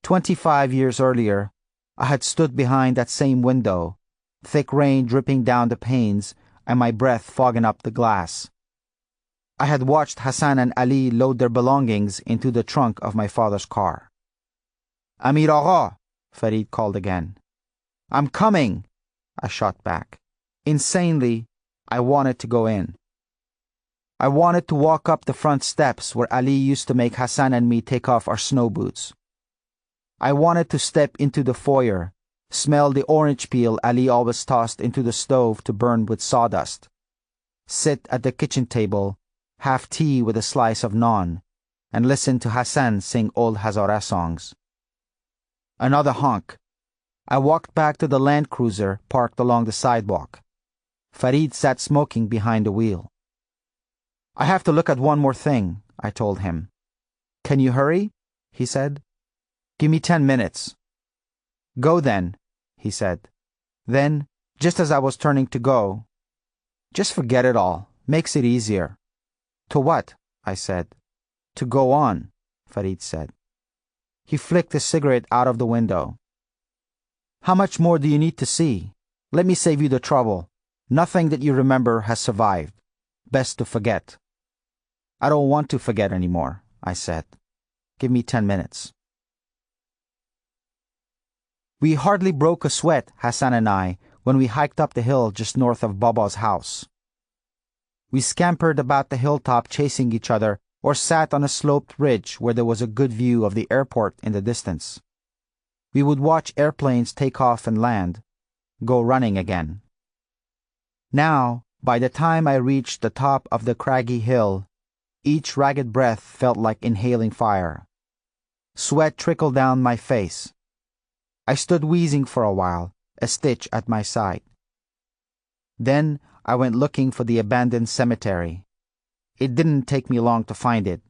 S1: 25 years earlier, I had stood behind that same window, thick rain dripping down the panes and my breath fogging up the glass. I had watched Hassan and Ali load their belongings into the trunk of my father's car. "Amir Agha," Farid called again. "I'm coming," I shot back. Insanely, I wanted to go in. I wanted to walk up the front steps where Ali used to make Hassan and me take off our snow boots. I wanted to step into the foyer, smell the orange peel Ali always tossed into the stove to burn with sawdust, sit at the kitchen table, have tea with a slice of naan, and listen to Hassan sing old Hazara songs. Another honk. I walked back to the Land Cruiser parked along the sidewalk. Farid sat smoking behind the wheel. "I have to look at one more thing," I told him. "Can you hurry?" he said. "Give me 10 minutes. "Go then," he said. Then, just as I was turning to go, "Just forget it all. Makes it easier." "To what?" I said. "To go on," Farid said. He flicked his cigarette out of the window. "How much more do you need to see? Let me save you the trouble. Nothing that you remember has survived. Best to forget." "I don't want to forget anymore," I said. "Give me 10 minutes. We hardly broke a sweat, Hassan and I, when we hiked up the hill just north of Baba's house. We scampered about the hilltop chasing each other or sat on a sloped ridge where there was a good view of the airport in the distance. We would watch airplanes take off and land, go running again. Now, by the time I reached the top of the craggy hill, each ragged breath felt like inhaling fire. Sweat trickled down my face. I stood wheezing for a while, a stitch at my side. Then I went looking for the abandoned cemetery. It didn't take me long to find it.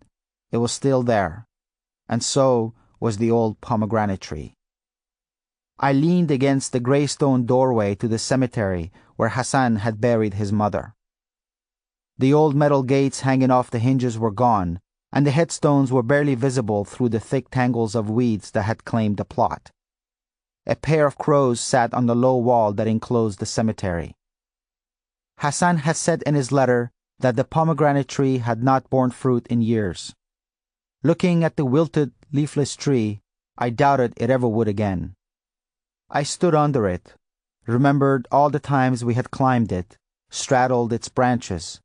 S1: It was still there, and so was the old pomegranate tree. I leaned against the gray stone doorway to the cemetery where Hassan had buried his mother. The old metal gates hanging off the hinges were gone, and the headstones were barely visible through the thick tangles of weeds that had claimed the plot. A pair of crows sat on the low wall that enclosed the cemetery. Hassan had said in his letter that the pomegranate tree had not borne fruit in years. Looking at the wilted, leafless tree, I doubted it ever would again. I stood under it, remembered all the times we had climbed it, straddled its branches,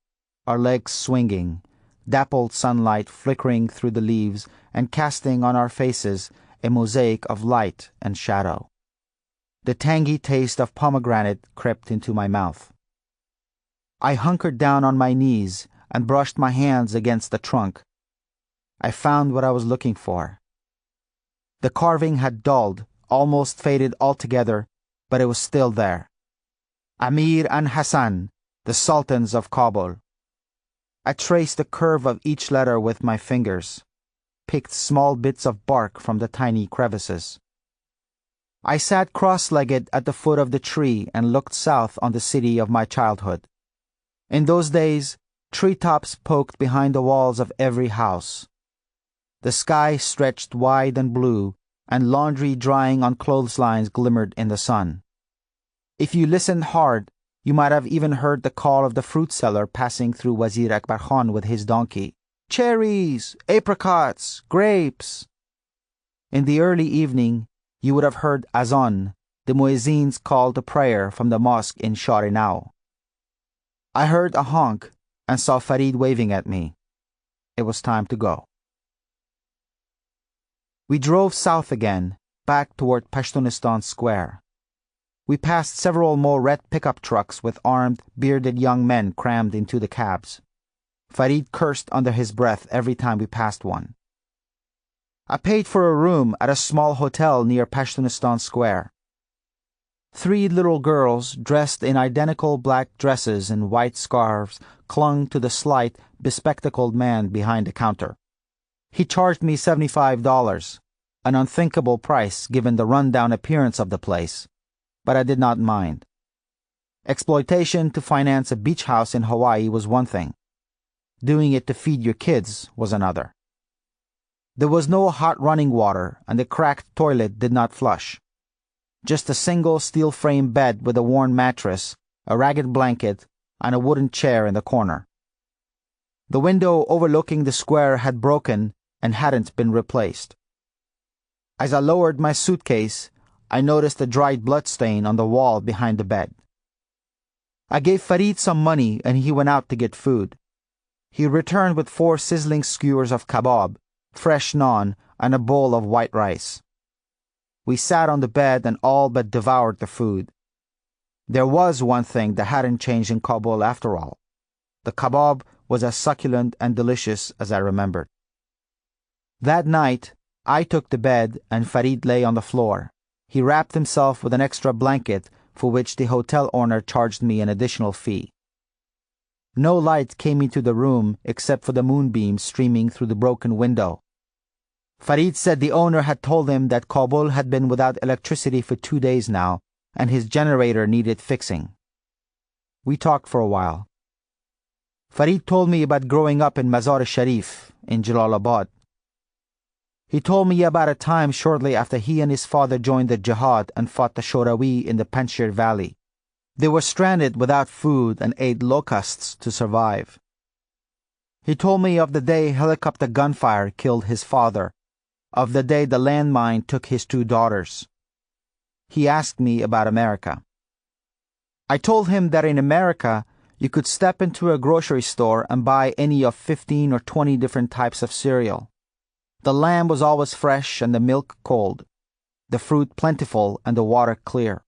S1: our legs swinging, dappled sunlight flickering through the leaves and casting on our faces a mosaic of light and shadow. The tangy taste of pomegranate crept into my mouth. I hunkered down on my knees and brushed my hands against the trunk. I found what I was looking for. The carving had dulled, almost faded altogether, but it was still there. Amir and Hassan, the Sultans of Kabul. I traced the curve of each letter with my fingers, picked small bits of bark from the tiny crevices. I sat cross-legged at the foot of the tree and looked south on the city of my childhood. In those days, treetops poked behind the walls of every house. The sky stretched wide and blue, and laundry drying on clotheslines glimmered in the sun. If you listened hard, you might have even heard the call of the fruit seller passing through Wazir Akbar Khan with his donkey. "Cherries, apricots, grapes." In the early evening, you would have heard Azan, the muezzin's call to prayer from the mosque in Sharinau. I heard a honk and saw Farid waving at me. It was time to go. We drove south again, back toward Pashtunistan Square. We passed several more red pickup trucks with armed, bearded young men crammed into the cabs. Farid cursed under his breath every time we passed one. I paid for a room at a small hotel near Pashtunistan Square. 3 little girls, dressed in identical black dresses and white scarves, clung to the slight, bespectacled man behind the counter. He charged me $75, an unthinkable price given the run-down appearance of the place, but I did not mind. Exploitation to finance a beach house in Hawaii was one thing. Doing it to feed your kids was another. There was no hot running water, and the cracked toilet did not flush. Just a single steel frame bed with a worn mattress, a ragged blanket, and a wooden chair in the corner. The window overlooking the square had broken and hadn't been replaced. As I lowered my suitcase, I noticed a dried blood stain on the wall behind the bed. I gave Farid some money and he went out to get food. He returned with 4 sizzling skewers of kebab, fresh naan, and a bowl of white rice. We sat on the bed and all but devoured the food. There was one thing that hadn't changed in Kabul after all. The kebab was as succulent and delicious as I remembered. That night, I took the bed and Farid lay on the floor. He wrapped himself with an extra blanket for which the hotel owner charged me an additional fee. No light came into the room except for the moonbeams streaming through the broken window. Farid said the owner had told him that Kabul had been without electricity for 2 days now, and his generator needed fixing. We talked for a while. Farid told me about growing up in Mazar-e-Sharif in Jalalabad. He told me about a time shortly after he and his father joined the jihad and fought the Shorawi in the Panjshir Valley. They were stranded without food and ate locusts to survive. He told me of the day helicopter gunfire killed his father, of the day the landmine took his 2 daughters. He asked me about America. I told him that in America, you could step into a grocery store and buy any of 15 or 20 different types of cereal. The lamb was always fresh and the milk cold, the fruit plentiful and the water clear.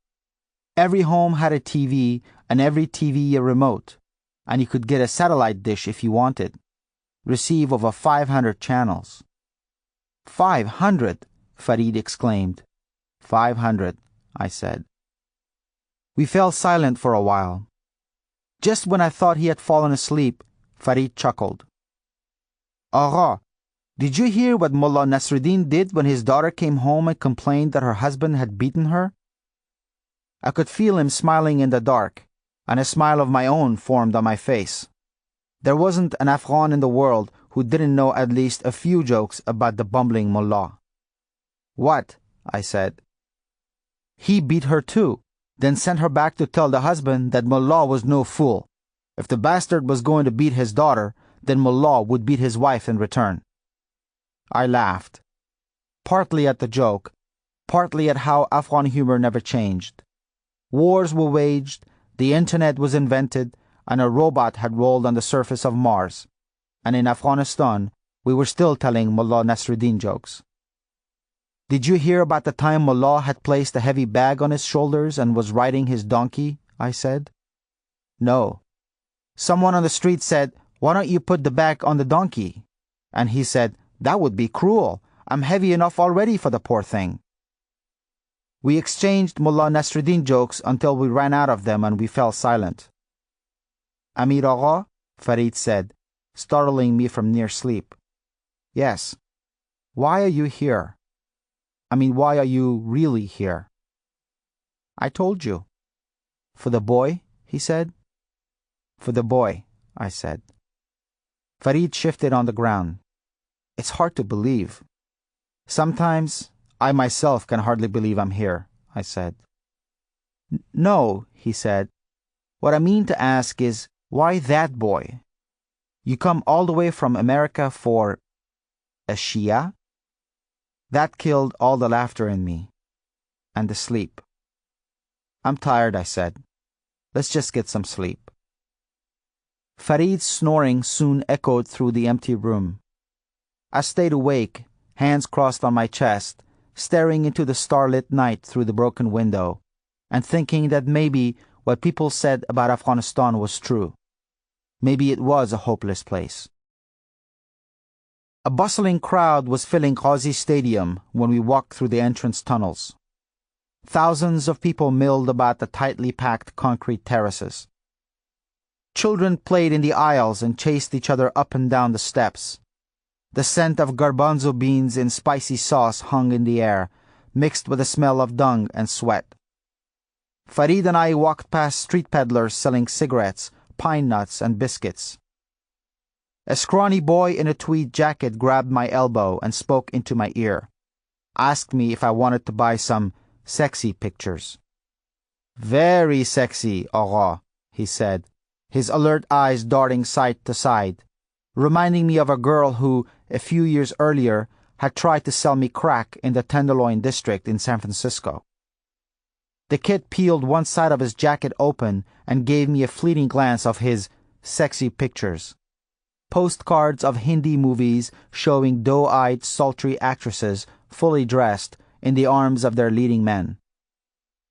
S1: Every home had a TV and every TV a remote, and you could get a satellite dish if you wanted. Receive over 500 channels. 500, Farid exclaimed. 500, I said. We fell silent for a while. Just when I thought he had fallen asleep, Farid chuckled. Agha, did you hear what Mullah Nasruddin did when his daughter came home and complained that her husband had beaten her? I could feel him smiling in the dark, and a smile of my own formed on my face. There wasn't an Afghan in the world who didn't know at least a few jokes about the bumbling mullah. What? I said. He beat her too, then sent her back to tell the husband that mullah was no fool. If the bastard was going to beat his daughter, then mullah would beat his wife in return. I laughed, partly at the joke, partly at how Afghan humor never changed. Wars were waged, the internet was invented, and a robot had rolled on the surface of Mars. And in Afghanistan, we were still telling Mullah Nasruddin jokes. Did you hear about the time Mullah had placed a heavy bag on his shoulders and was riding his donkey? I said. No. Someone on the street said, "Why don't you put the bag on the donkey?" And he said, "That would be cruel. I'm heavy enough already for the poor thing." We exchanged Mullah Nasruddin jokes until we ran out of them and we fell silent. Amir Agha, Farid said, startling me from near sleep. Yes. Why are you here? Why are you really here? I told you. For the boy, he said. For the boy, I said. Farid shifted on the ground. It's hard to believe. Sometimes I myself can hardly believe I'm here, I said. No, he said. What I mean to ask is, why that boy? You come all the way from America for a Shia? That killed all the laughter in me. And the sleep. I'm tired, I said. Let's just get some sleep. Farid's snoring soon echoed through the empty room. I stayed awake, hands crossed on my chest, staring into the starlit night through the broken window, and thinking that maybe what people said about Afghanistan was true. Maybe it was a hopeless place. A bustling crowd was filling Ghazi Stadium when we walked through the entrance tunnels. Thousands of people milled about the tightly packed concrete terraces. Children played in the aisles and chased each other up and down the steps. The scent of garbanzo beans in spicy sauce hung in the air, mixed with the smell of dung and sweat. Farid and I walked past street peddlers selling cigarettes, pine nuts, and biscuits. A scrawny boy in a tweed jacket grabbed my elbow and spoke into my ear, asked me if I wanted to buy some sexy pictures. "Very sexy, Aura," he said, his alert eyes darting side to side, reminding me of a girl who, a few years earlier, had tried to sell me crack in the Tenderloin district in San Francisco. The kid peeled one side of his jacket open and gave me a fleeting glance of his sexy pictures. Postcards of Hindi movies showing doe-eyed, sultry actresses fully dressed in the arms of their leading men.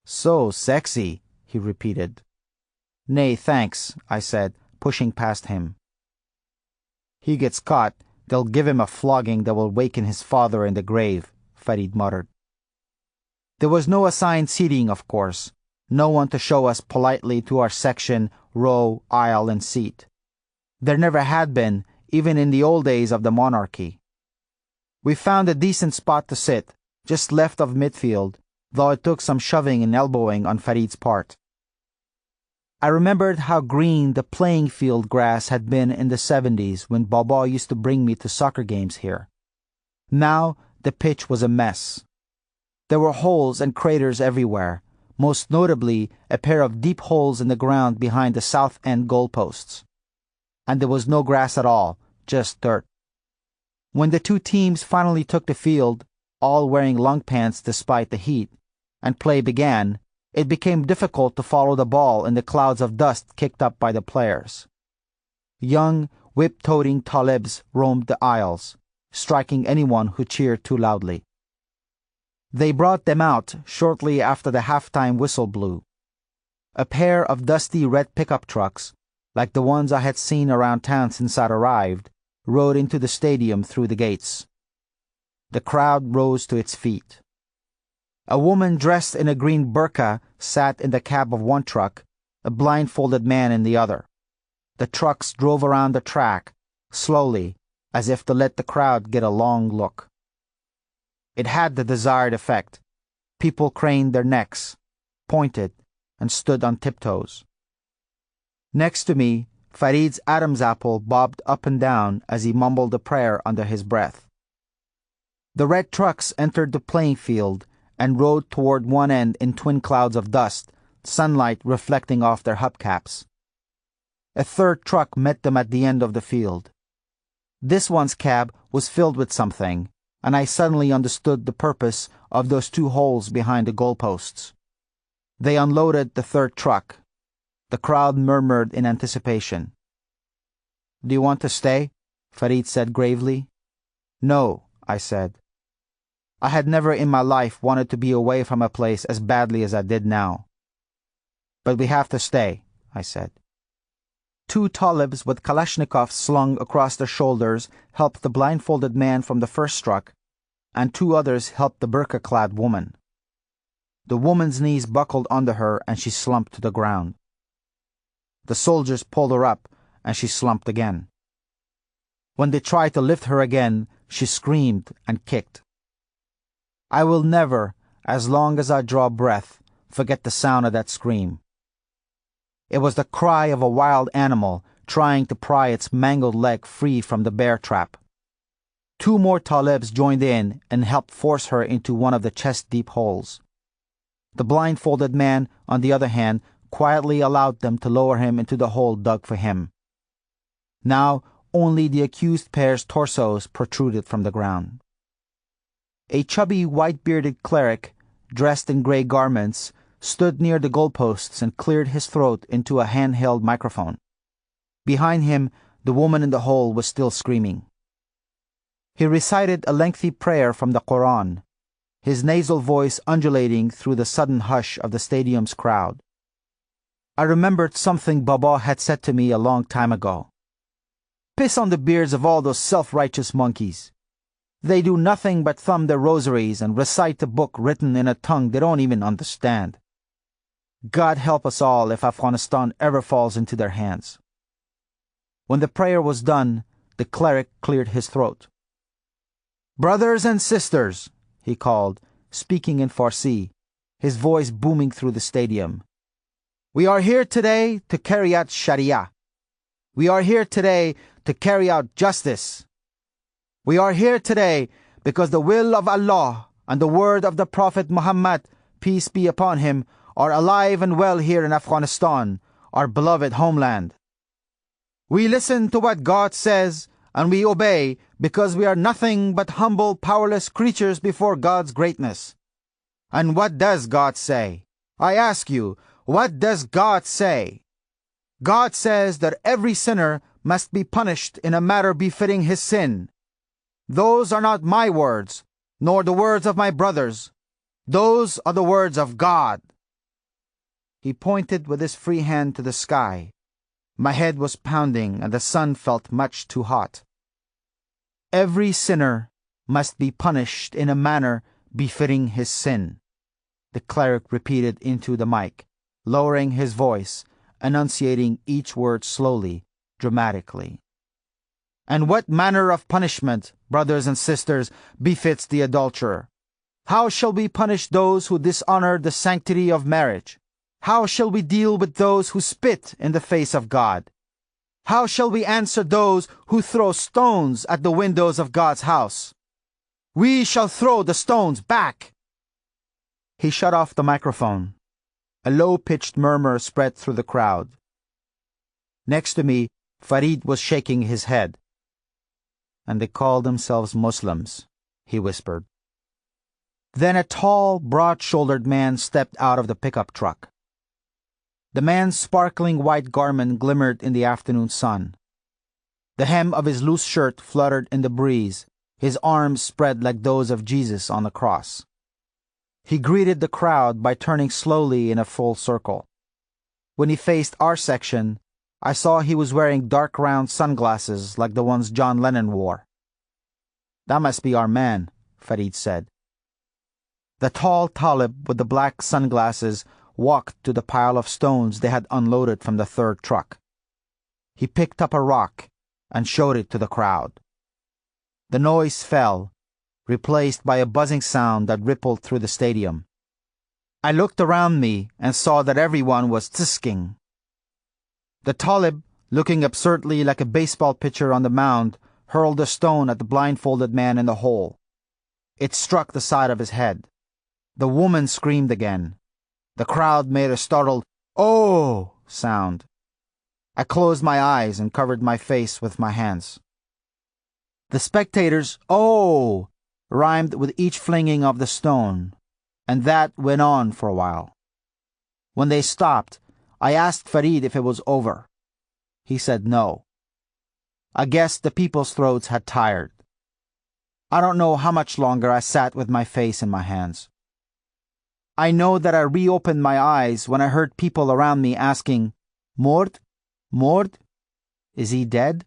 S1: "So sexy," he repeated. "Nay, thanks," I said, pushing past him. "He gets caught, they'll give him a flogging that will waken his father in the grave," Farid muttered. There was no assigned seating, of course, no one to show us politely to our section, row, aisle, and seat. There never had been, even in the old days of the monarchy. We found a decent spot to sit, just left of midfield, though it took some shoving and elbowing on Farid's part. I remembered how green the playing field grass had been in the 70s when Baba used to bring me to soccer games here. Now the pitch was a mess. There were holes and craters everywhere, most notably a pair of deep holes in the ground behind the south end goalposts. And there was no grass at all, just dirt. When the two teams finally took the field, all wearing long pants despite the heat, and play began, it became difficult to follow the ball in the clouds of dust kicked up by the players. Young, whip-toting talibs roamed the aisles, striking anyone who cheered too loudly. They brought them out shortly after the halftime whistle blew. A pair of dusty red pickup trucks, like the ones I had seen around town since I'd arrived, rode into the stadium through the gates. The crowd rose to its feet. A woman dressed in a green burqa sat in the cab of one truck, a blindfolded man in the other. The trucks drove around the track, slowly, as if to let the crowd get a long look. It had the desired effect. People craned their necks, pointed, and stood on tiptoes. Next to me, Farid's Adam's apple bobbed up and down as he mumbled a prayer under his breath. The red trucks entered the playing field and rode toward one end in twin clouds of dust, sunlight reflecting off their hubcaps. A third truck met them at the end of the field. This one's cab was filled with something, and I suddenly understood the purpose of those two holes behind the goalposts. They unloaded the third truck. The crowd murmured in anticipation. "Do you want to stay?" Farid said gravely. "No," I said. I had never in my life wanted to be away from a place as badly as I did now. "But we have to stay," I said. Two talibs with Kalashnikovs slung across their shoulders helped the blindfolded man from the first truck, and two others helped the burqa-clad woman. The woman's knees buckled under her and she slumped to the ground. The soldiers pulled her up and she slumped again. When they tried to lift her again, she screamed and kicked. I will never, as long as I draw breath, forget the sound of that scream. It was the cry of a wild animal trying to pry its mangled leg free from the bear trap. Two more talibs joined in and helped force her into one of the chest-deep holes. The blindfolded man, on the other hand, quietly allowed them to lower him into the hole dug for him. Now only the accused pair's torsos protruded from the ground. A chubby, white-bearded cleric, dressed in gray garments, stood near the goalposts and cleared his throat into a handheld microphone. Behind him, the woman in the hole was still screaming. He recited a lengthy prayer from the Quran. his nasal voice undulating through the sudden hush of the stadium's crowd. I remembered something Baba had said to me a long time ago. Piss on the beards of all those self-righteous monkeys. They do nothing but thumb their rosaries and recite a book written in a tongue they don't even understand. God help us all if Afghanistan ever falls into their hands. When the prayer was done, the cleric cleared his throat. Brothers and sisters, he called, speaking in Farsi, his voice booming through the stadium. We are here today to carry out Sharia. We are here today to carry out justice. We are here today because the will of Allah and the word of the Prophet Muhammad, peace be upon him, are alive and well here in Afghanistan, our beloved homeland. We listen to what God says and we obey because we are nothing but humble, powerless creatures before God's greatness. And what does God say? I ask you, what does God say? God says that every sinner must be punished in a manner befitting his sin. Those are not my words, nor the words of my brothers. Those are the words of God. He pointed with his free hand to the sky. My head was pounding and the sun felt much too hot. Every sinner must be punished in a manner befitting his sin, the cleric repeated into the mic, lowering his voice, enunciating each word slowly, dramatically. And what manner of punishment, brothers and sisters, befits the adulterer? How shall we punish those who dishonor the sanctity of marriage? How shall we deal with those who spit in the face of God? How shall we answer those who throw stones at the windows of God's house? We shall throw the stones back. He shut off the microphone. A low-pitched murmur spread through the crowd. Next to me, Farid was shaking his head. And they call themselves Muslims, he whispered. Then a tall, broad-shouldered man stepped out of the pickup truck. The man's sparkling white garment glimmered in the afternoon sun. The hem of his loose shirt fluttered in the breeze, his arms spread like those of Jesus on the cross. He greeted the crowd by turning slowly in a full circle. When he faced our section, I saw he was wearing dark round sunglasses like the ones John Lennon wore. That must be our man, Farid said. The tall Talib with the black sunglasses walked to the pile of stones they had unloaded from the third truck. He picked up a rock and showed it to the crowd. The noise fell, replaced by a buzzing sound that rippled through the stadium. I looked around me and saw that everyone was tsisking. The Talib, looking absurdly like a baseball pitcher on the mound, hurled a stone at the blindfolded man in the hole. It struck the side of his head. The woman screamed again. The crowd made a startled, "Oh!" sound. I closed my eyes and covered my face with my hands. The spectators' "Oh!" rhymed with each flinging of the stone, and that went on for a while. When they stopped, I asked Farid if it was over. He said no. I guessed the people's throats had tired. I don't know how much longer I sat with my face in my hands. I know that I reopened my eyes when I heard people around me asking, "Mord? Mord? Is he dead?"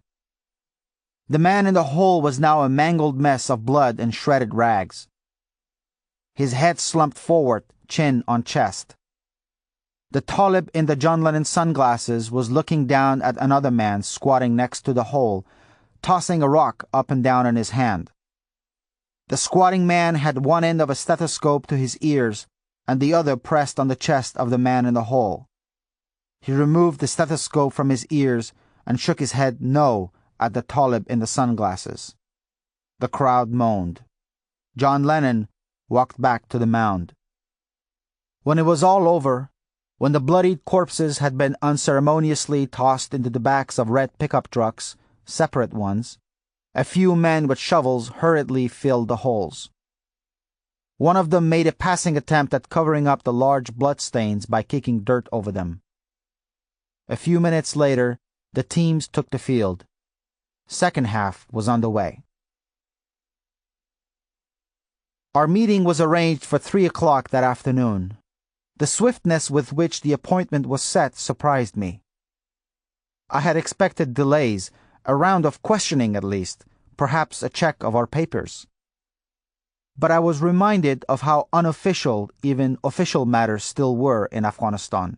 S1: The man in the hole was now a mangled mess of blood and shredded rags. His head slumped forward, chin on chest. The Talib in the John Lennon sunglasses was looking down at another man squatting next to the hole, tossing a rock up and down in his hand. The squatting man had one end of a stethoscope to his ears and the other pressed on the chest of the man in the hole. He removed the stethoscope from his ears and shook his head no at the Talib in the sunglasses. The crowd moaned. John Lennon walked back to the mound. When it was all over, when the bloodied corpses had been unceremoniously tossed into the backs of red pickup trucks, separate ones, a few men with shovels hurriedly filled the holes. One of them made a passing attempt at covering up the large bloodstains by kicking dirt over them. A few minutes later, the teams took the field. Second half was underway. Our meeting was arranged for 3 o'clock that afternoon. The swiftness with which the appointment was set surprised me. I had expected delays, a round of questioning at least, perhaps a check of our papers. But I was reminded of how unofficial even official matters still were in Afghanistan.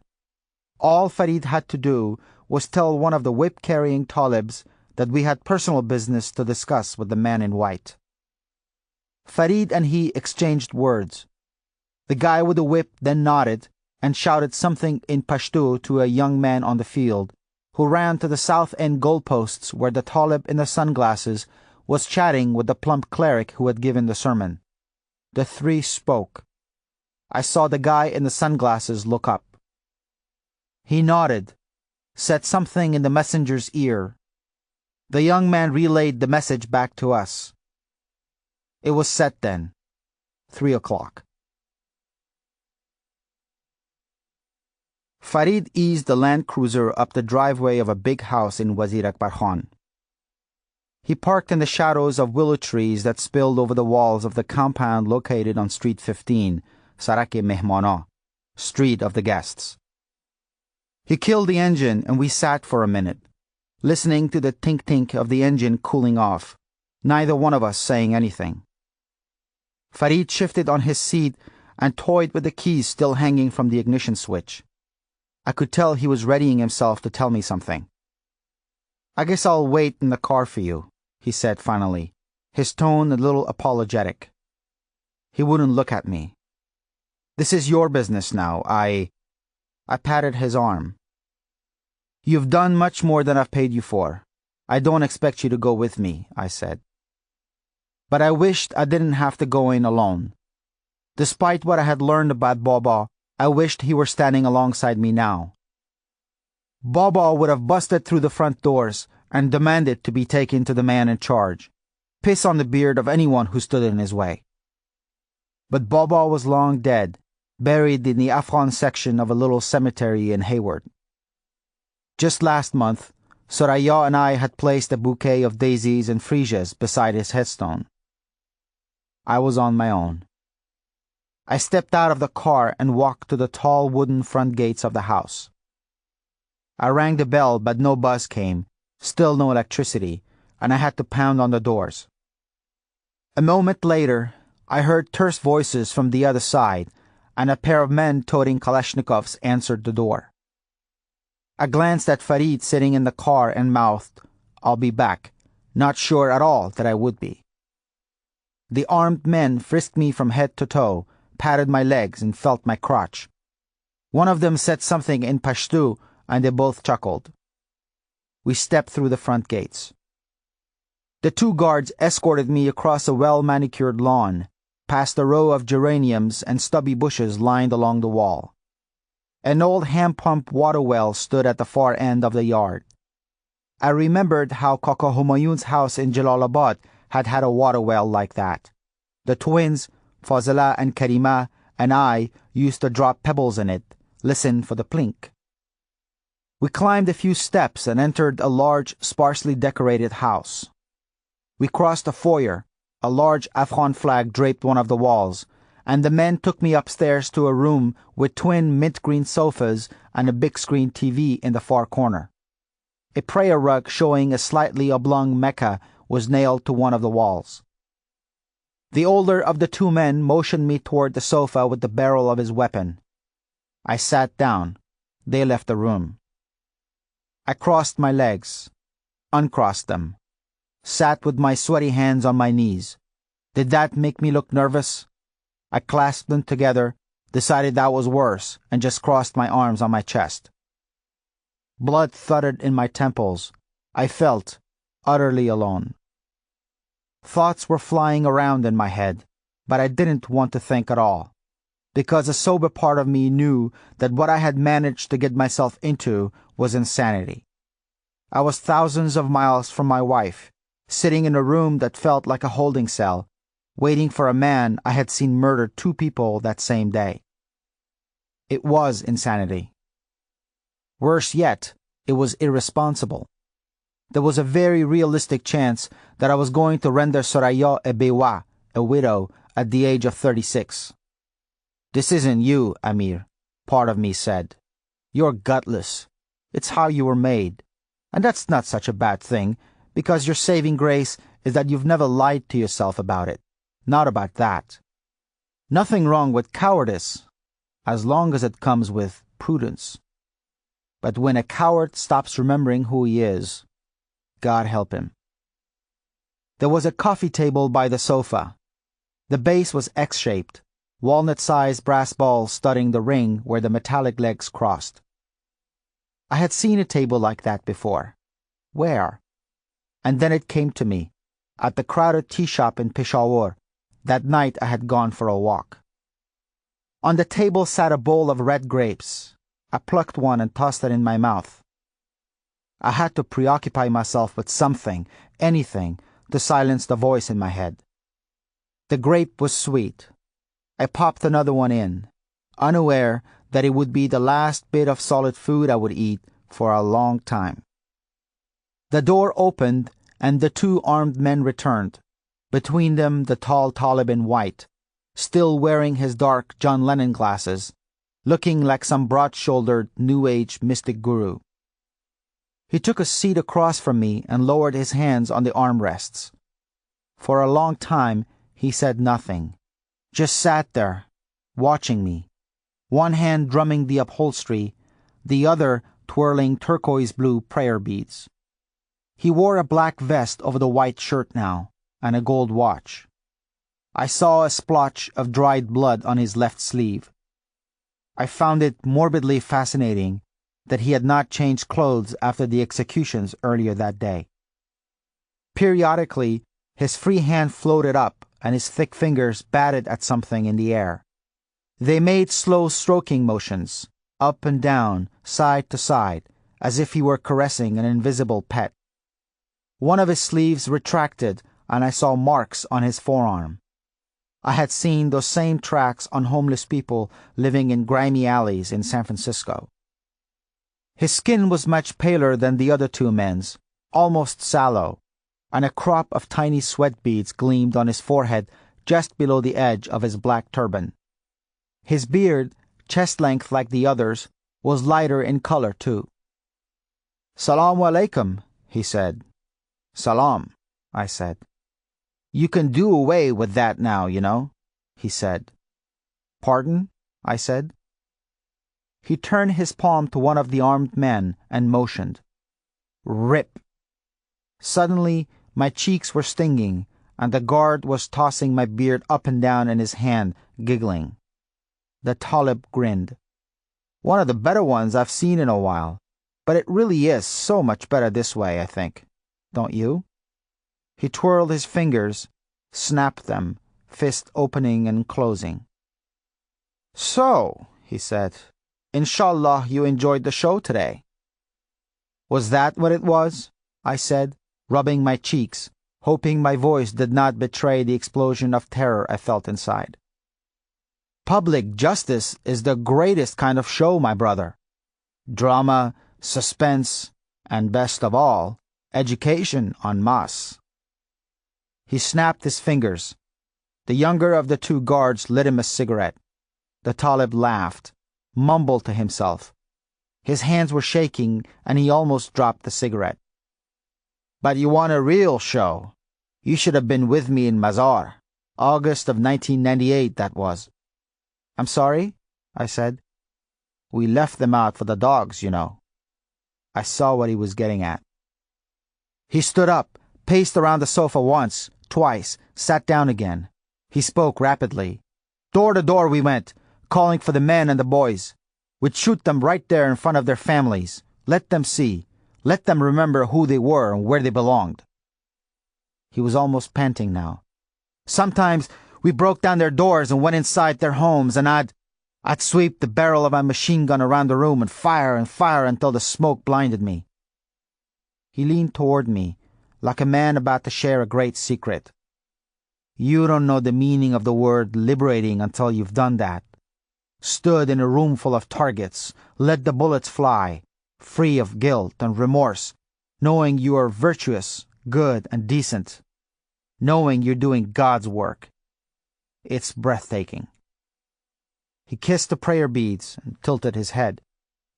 S1: All Farid had to do was tell one of the whip-carrying talibs that we had personal business to discuss with the man in white. Farid and he exchanged words. The guy with the whip then nodded and shouted something in Pashto to a young man on the field, who ran to the south end goalposts where the talib in the sunglasses was chatting with the plump cleric who had given the sermon. The three spoke. I saw the guy in the sunglasses look up. He nodded, said something in the messenger's ear. The young man relayed the message back to us. It was set then, 3 o'clock. Farid eased the Land Cruiser up the driveway of a big house in Wazir Akbar Khan. He parked in the shadows of willow trees that spilled over the walls of the compound located on Street 15, Sarak-e-Mehmana, Street of the Guests. He killed the engine and we sat for a minute, listening to the tink-tink of the engine cooling off, neither one of us saying anything. Farid shifted on his seat and toyed with the keys still hanging from the ignition switch. I could tell he was readying himself to tell me something. "I guess I'll wait in the car for you," he said finally, his tone a little apologetic. He wouldn't look at me. "This is your business now. I patted his arm. "You've done much more than I've paid you for. I don't expect you to go with me," I said. But I wished I didn't have to go in alone. Despite what I had learned about Baba, I wished he were standing alongside me now. Baba would have busted through the front doors and demanded to be taken to the man in charge, piss on the beard of anyone who stood in his way. But Baba was long dead, buried in the Afghan section of a little cemetery in Hayward. Just last month, Soraya and I had placed a bouquet of daisies and freesias beside his headstone. I was on my own. I stepped out of the car and walked to the tall wooden front gates of the house. I rang the bell, but no buzz came, still no electricity, and I had to pound on the doors. A moment later, I heard terse voices from the other side, and a pair of men toting Kalashnikovs answered the door. I glanced at Farid sitting in the car and mouthed, "I'll be back," not sure at all that I would be. The armed men frisked me from head to toe, patted my legs and felt my crotch. One of them said something in Pashto, and they both chuckled. We stepped through the front gates. The two guards escorted me across a well-manicured lawn, past a row of geraniums and stubby bushes lined along the wall. An old hand-pump water well stood at the far end of the yard. I remembered how Kaka Humayun's house in Jalalabad had a water well like that. The twins, Fazila and Karima, and I used to drop pebbles in it, listen for the plink. We climbed a few steps and entered a large, sparsely decorated house. We crossed a foyer. A large Afghan flag draped one of the walls, and the men took me upstairs to a room with twin mint-green sofas and a big-screen TV in the far corner. A prayer rug showing a slightly oblong Mecca was nailed to one of the walls. The older of the two men motioned me toward the sofa with the barrel of his weapon. I sat down. They left the room. I crossed my legs, uncrossed them, sat with my sweaty hands on my knees. Did that make me look nervous? I clasped them together, decided that was worse, and just crossed my arms on my chest. Blood thudded in my temples. I felt utterly alone. Thoughts were flying around in my head, but I didn't want to think at all, because a sober part of me knew that what I had managed to get myself into was insanity. I was thousands of miles from my wife, sitting in a room that felt like a holding cell, waiting for a man I had seen murder 2 people that same day. It was insanity. Worse yet, it was irresponsible. There was a very realistic chance that I was going to render Soraya a bewa, a widow, at the age of 36. "This isn't you, Amir," part of me said. "You're gutless. It's how you were made. And that's not such a bad thing, because your saving grace is that you've never lied to yourself about it. Not about that. Nothing wrong with cowardice, as long as it comes with prudence. But when a coward stops remembering who he is, God help him." There was a coffee table by the sofa. The base was X-shaped, walnut-sized brass balls studding the ring where the metallic legs crossed. I had seen a table like that before. Where? And then it came to me, at the crowded tea shop in Peshawar, that night I had gone for a walk. On the table sat a bowl of red grapes. I plucked one and tossed it in my mouth. I had to preoccupy myself with something, anything, to silence the voice in my head. The grape was sweet. I popped another one in, unaware that it would be the last bit of solid food I would eat for a long time. The door opened and the two armed men returned, between them the tall Talib in white, still wearing his dark John Lennon glasses, looking like some broad-shouldered New Age mystic guru. He took a seat across from me and lowered his hands on the armrests. For a long time he said nothing, just sat there, watching me, one hand drumming the upholstery, the other twirling turquoise-blue prayer beads. He wore a black vest over the white shirt now, and a gold watch. I saw a splotch of dried blood on his left sleeve. I found it morbidly fascinating that he had not changed clothes after the executions earlier that day. Periodically, his free hand floated up and his thick fingers batted at something in the air. They made slow stroking motions, up and down, side to side, as if he were caressing an invisible pet. One of his sleeves retracted and I saw marks on his forearm. I had seen those same tracks on homeless people living in grimy alleys in San Francisco. His skin was much paler than the other two men's, almost sallow, and a crop of tiny sweat beads gleamed on his forehead just below the edge of his black turban. His beard, chest-length like the others, was lighter in color too. "Salaam alaikum," he said. "Salam," I said. "You can do away with that now, you know," he said. "Pardon?" I said. He turned his palm to one of the armed men and motioned. "Rip." Suddenly, my cheeks were stinging, and the guard was tossing my beard up and down in his hand, giggling. The Talib grinned. "One of the better ones I've seen in a while, but it really is so much better this way, I think. Don't you?" He twirled his fingers, snapped them, fist opening and closing. "So," he said, "Inshallah you enjoyed the show today." "Was that what it was?" I said, rubbing my cheeks, hoping my voice did not betray the explosion of terror I felt inside. "Public justice is the greatest kind of show, my brother. Drama, suspense, and best of all, education en masse." He snapped his fingers. The younger of the two guards lit him a cigarette. The Talib laughed, mumbled to himself. His hands were shaking and he almost dropped the cigarette. "But you want a real show? You should have been with me in Mazar. August of 1998, that was." "I'm sorry?" I said. "We left them out for the dogs, you know." I saw what he was getting at. He stood up, paced around the sofa once, twice, sat down again. He spoke rapidly. "Door to door we went, calling for the men and the boys. We'd shoot them right there in front of their families. Let them see. Let them remember who they were and where they belonged." He was almost panting now. "Sometimes we broke down their doors and went inside their homes, and I'd sweep the barrel of my machine gun around the room and fire until the smoke blinded me." He leaned toward me, like a man about to share a great secret. "You don't know the meaning of the word liberating until you've done that. Stood in a room full of targets, let the bullets fly, free of guilt and remorse, knowing you are virtuous, good, and decent, knowing you're doing God's work. It's breathtaking." He kissed the prayer beads and tilted his head.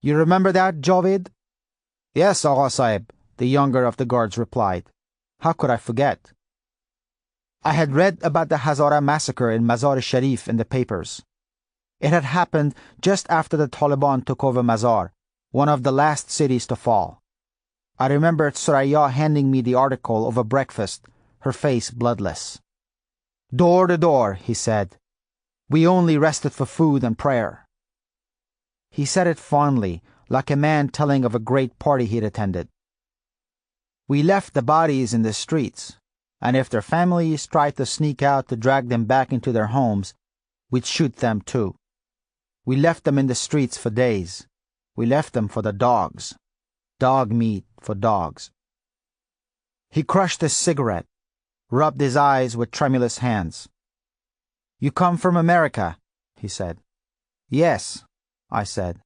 S1: "You remember that, Jovid?" "Yes, Agha Sahib," the younger of the guards replied. "How could I forget?" I had read about the Hazara massacre in Mazar-e-Sharif in the papers. It had happened just after the Taliban took over Mazar, one of the last cities to fall. I remembered Suraya handing me the article over breakfast, her face bloodless. "Door to door," he said. "We only rested for food and prayer." He said it fondly, like a man telling of a great party he'd attended. "We left the bodies in the streets, and if their families tried to sneak out to drag them back into their homes, we'd shoot them too. We left them in the streets for days. We left them for the dogs. Dog meat for dogs." He crushed his cigarette, rubbed his eyes with tremulous hands. "You come from America," he said. "Yes," I said.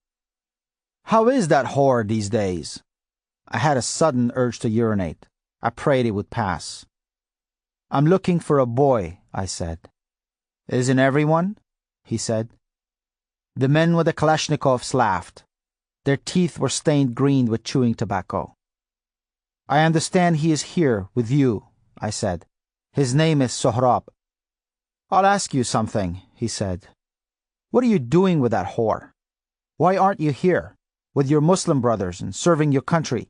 S1: "How is that whore these days?" I had a sudden urge to urinate. I prayed it would pass. "I'm looking for a boy," I said. "Isn't everyone?" he said. The men with the Kalashnikovs laughed. Their teeth were stained green with chewing tobacco. "I understand he is here with you," I said. "His name is Sohrab." "I'll ask you something," he said. "What are you doing with that whore? Why aren't you here, with your Muslim brothers and serving your country?"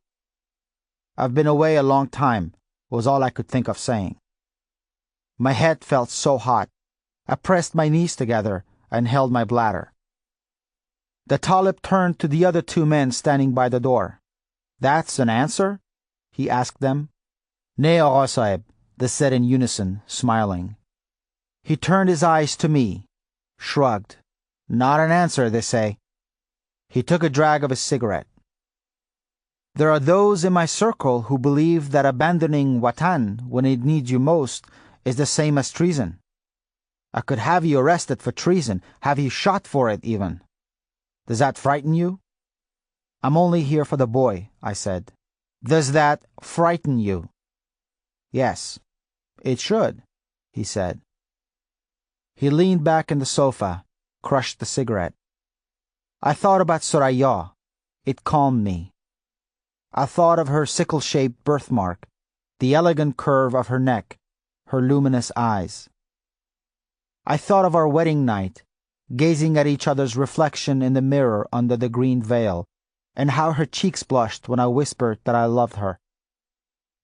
S1: "I've been away a long time," was all I could think of saying. My head felt so hot. I pressed my knees together and held my bladder. The Talib turned to the other two men standing by the door. "That's an answer?" he asked them. "Nay, Agha Sahib," they said in unison, smiling. He turned his eyes to me, shrugged. "Not an answer, they say." He took a drag of his cigarette. "There are those in my circle who believe that abandoning Watan when it needs you most is the same as treason. I could have you arrested for treason, have you shot for it even. Does that frighten you?" "I'm only here for the boy," I said. "Does that frighten you?" "Yes, it should," he said. He leaned back in the sofa, crushed the cigarette. I thought about Suraya. It calmed me. I thought of her sickle-shaped birthmark, the elegant curve of her neck, her luminous eyes. I thought of our wedding night, gazing at each other's reflection in the mirror under the green veil, and how her cheeks blushed when I whispered that I loved her.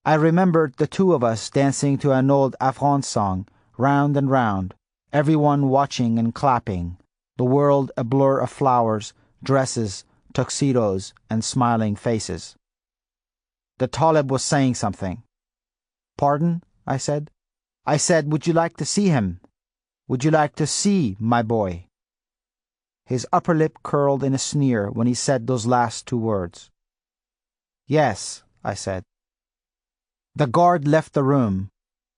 S1: I remembered the two of us dancing to an old Afghan song, round and round, everyone watching and clapping, the world a blur of flowers, dresses, tuxedos, and smiling faces. The Talib was saying something. "Pardon?" I said. "I said, would you like to see him? Would you like to see my boy?" His upper lip curled in a sneer when he said those last two words. "Yes," I said. The guard left the room.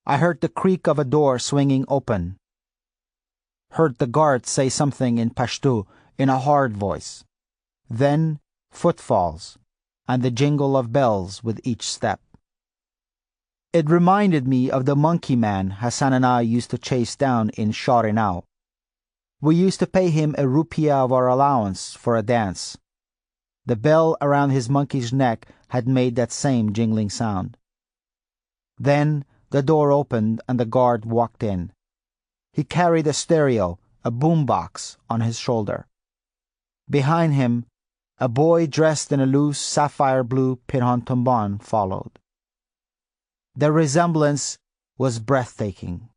S1: I heard the creak of a door swinging open. Heard the guard say something in Pashto in a hard voice. Then footfalls and the jingle of bells with each step. It reminded me of the monkey man Hassan and I used to chase down in Sharinau. We used to pay him a rupiah of our allowance for a dance. The bell around his monkey's neck had made that same jingling sound. Then the door opened and the guard walked in. He carried a stereo, a boombox, on his shoulder. Behind him, a boy dressed in a loose sapphire-blue pirhan tumban followed. The resemblance was breathtaking,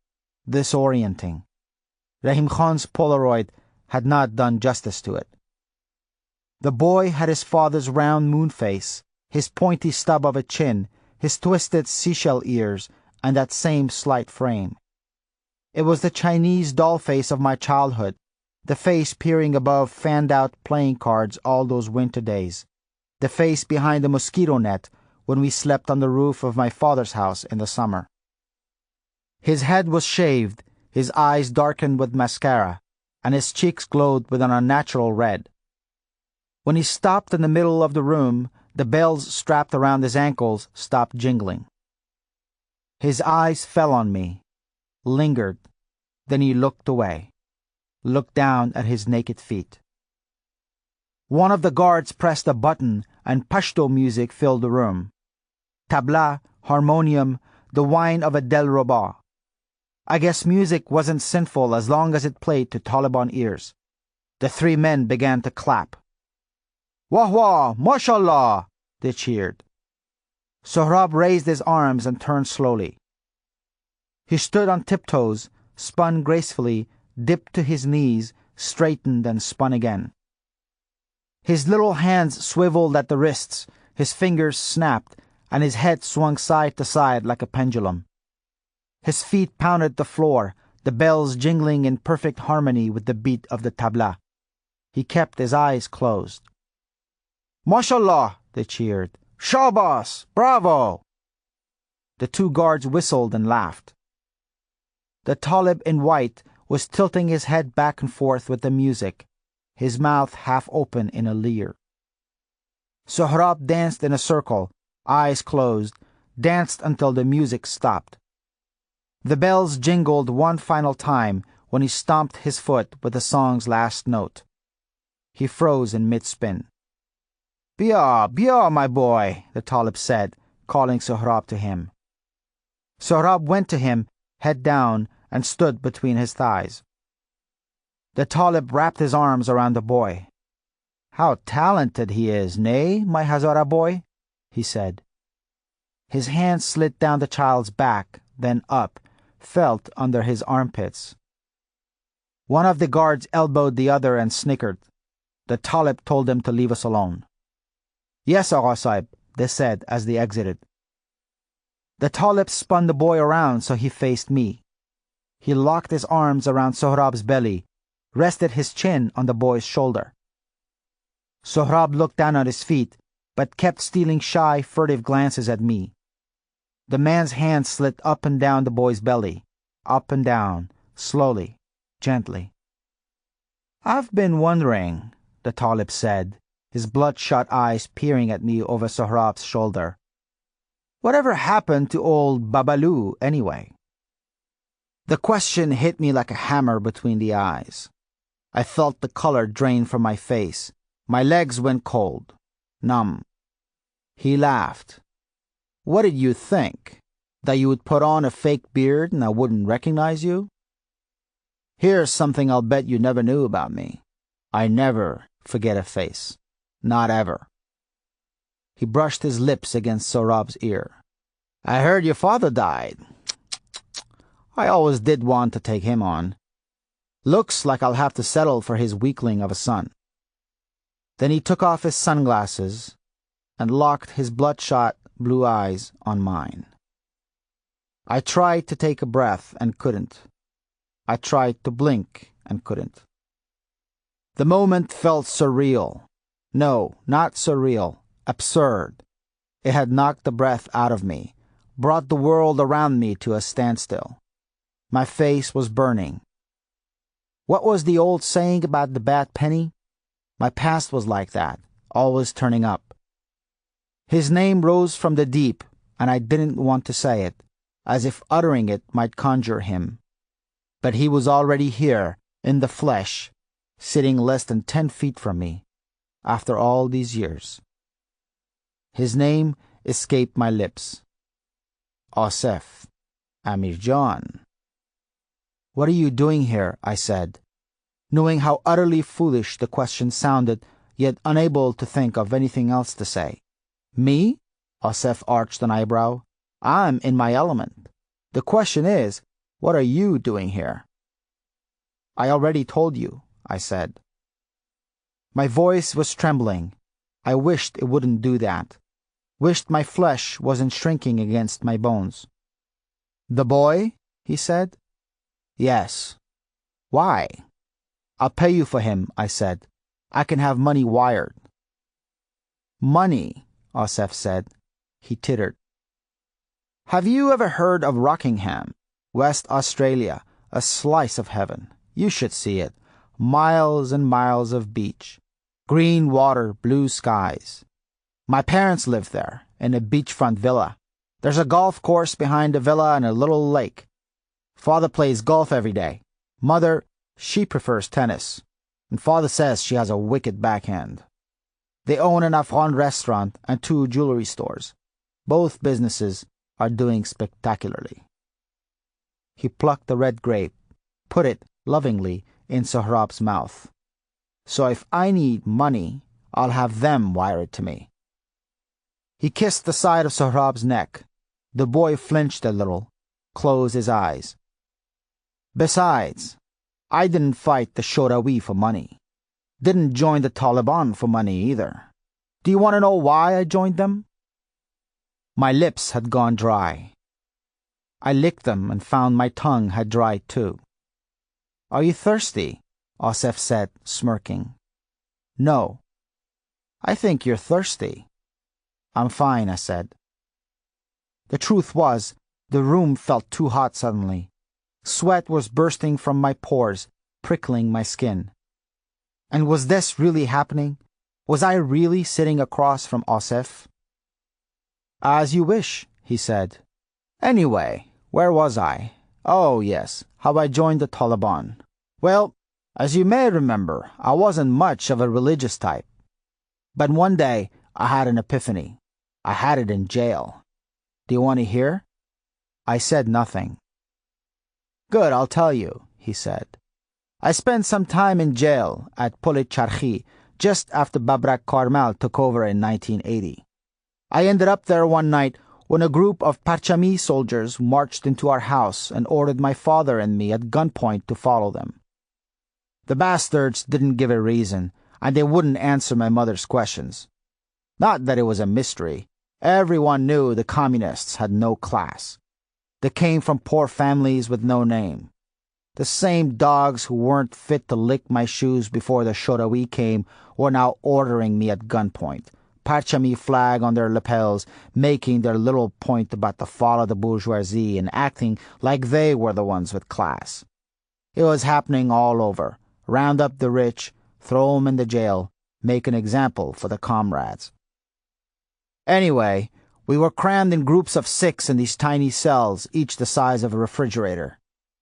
S1: disorienting. Rahim Khan's Polaroid had not done justice to it. The boy had his father's round moon face, his pointy stub of a chin, his twisted seashell ears, and that same slight frame. It was the Chinese doll face of my childhood, the face peering above fanned-out playing cards all those winter days, the face behind the mosquito net when we slept on the roof of my father's house in the summer. His head was shaved, his eyes darkened with mascara, and his cheeks glowed with an unnatural red. When he stopped in the middle of the room, the bells strapped around his ankles stopped jingling. His eyes fell on me, lingered, Then he looked away, looked down at his naked feet. One of the guards pressed a button and Pashto music filled the room. Tabla, harmonium, the whine of a Dilruba. I guess music wasn't sinful as long as it played to Taliban ears. The three men began to clap. Wah wah, mashallah, they cheered. Sohrab raised his arms and turned slowly. He stood on tiptoes, spun gracefully, dipped to his knees, straightened and spun again. His little hands swiveled at the wrists, his fingers snapped, and his head swung side to side like a pendulum. His feet pounded the floor, the bells jingling in perfect harmony with the beat of the tabla. He kept his eyes closed. Mashallah, they cheered. Shabas! Bravo! The two guards whistled and laughed. The Talib in white was tilting his head back and forth with the music, his mouth half open in a leer. Sohrab danced in a circle, eyes closed, danced until the music stopped. The bells jingled one final time when he stomped his foot with the song's last note. He froze in mid-spin. Bia, Bia, my boy, the Talib said, calling Sohrab to him. Sohrab went to him, head down, and stood between his thighs. The Talib wrapped his arms around the boy. How talented he is, nay, my Hazara boy, he said. His hand slid down the child's back, then up, felt under his armpits. One of the guards elbowed the other and snickered. The Talib told them to leave us alone. Yes, Agha Sahib, they said as they exited. The Talib spun the boy around so he faced me. He locked his arms around Sohrab's belly, rested his chin on the boy's shoulder. Sohrab looked down at his feet, but kept stealing shy, furtive glances at me. The man's hand slid up and down the boy's belly, up and down, slowly, gently. I've been wondering, the Talib said, his bloodshot eyes peering at me over Sohrab's shoulder. Whatever happened to old Babalu, anyway? The question hit me like a hammer between the eyes. I felt the color drain from my face. My legs went cold, numb. He laughed. What did you think? That you would put on a fake beard and I wouldn't recognize you? Here's something I'll bet you never knew about me. I never forget a face. Not ever. He brushed his lips against Sohrab's ear. I heard your father died. I always did want to take him on. Looks like I'll have to settle for his weakling of a son. Then he took off his sunglasses and locked his bloodshot blue eyes on mine. I tried to take a breath and couldn't. I tried to blink and couldn't. The moment felt surreal. No, not surreal. Absurd. It had knocked the breath out of me, brought the world around me to a standstill. My face was burning. What was the old saying about the bad penny? My past was like that, always turning up. His name rose from the deep, and I didn't want to say it, as if uttering it might conjure him. But he was already here, in the flesh, sitting less than 10 feet from me, after all these years. His name escaped my lips. Asif, Amir John. What are you doing here? I said, knowing how utterly foolish the question sounded, yet unable to think of anything else to say. Me? Asif arched an eyebrow. I'm in my element. The question is, what are you doing here? I already told you, I said. My voice was trembling. I wished it wouldn't do that. Wished my flesh wasn't shrinking against my bones. The boy? He said. Yes. Why? I'll pay you for him, I said. I can have money wired. Money, Asif said. He tittered. Have you ever heard of Rockingham, West Australia, a slice of heaven? You should see it. Miles and miles of beach. Green water, blue skies. My parents lived there, in a beachfront villa. There's a golf course behind the villa and a little lake. Father plays golf every day. Mother, she prefers tennis, and father says she has a wicked backhand. They own an Afghan restaurant and 2 jewelry stores. Both businesses are doing spectacularly. He plucked the red grape, put it lovingly in Sohrab's mouth. So if I need money, I'll have them wire it to me. He kissed the side of Sohrab's neck. The boy flinched a little, closed his eyes. Besides, I didn't fight the Shorawi for money. Didn't join the Taliban for money either. Do you want to know why I joined them? My lips had gone dry. I licked them and found my tongue had dried too. Are you thirsty? Osef said, smirking. No. I think you're thirsty. I'm fine, I said. The truth was, the room felt too hot suddenly. Sweat was bursting from my pores, prickling my skin. And was this really happening? Was I really sitting across from Osef? As you wish, he said. Anyway, where was I? Oh, yes, how I joined the Taliban. Well, as you may remember, I wasn't much of a religious type. But one day, I had an epiphany. I had it in jail. Do you want to hear? I said nothing. Good, I'll tell you, he said. I spent some time in jail at Polit-Charkhi just after Babrak Karmal took over in 1980. I ended up there one night when a group of Parchami soldiers marched into our house and ordered my father and me at gunpoint to follow them. The bastards didn't give a reason, and they wouldn't answer my mother's questions. Not that it was a mystery. Everyone knew the communists had no class. They came from poor families with no name. The same dogs who weren't fit to lick my shoes before the Shorawi came were now ordering me at gunpoint, Parchami flag on their lapels, making their little point about the fall of the bourgeoisie and acting like they were the ones with class. It was happening all over. Round up the rich, throw 'em in the jail, make an example for the comrades. Anyway, we were crammed in groups of 6 in these tiny cells, each the size of a refrigerator.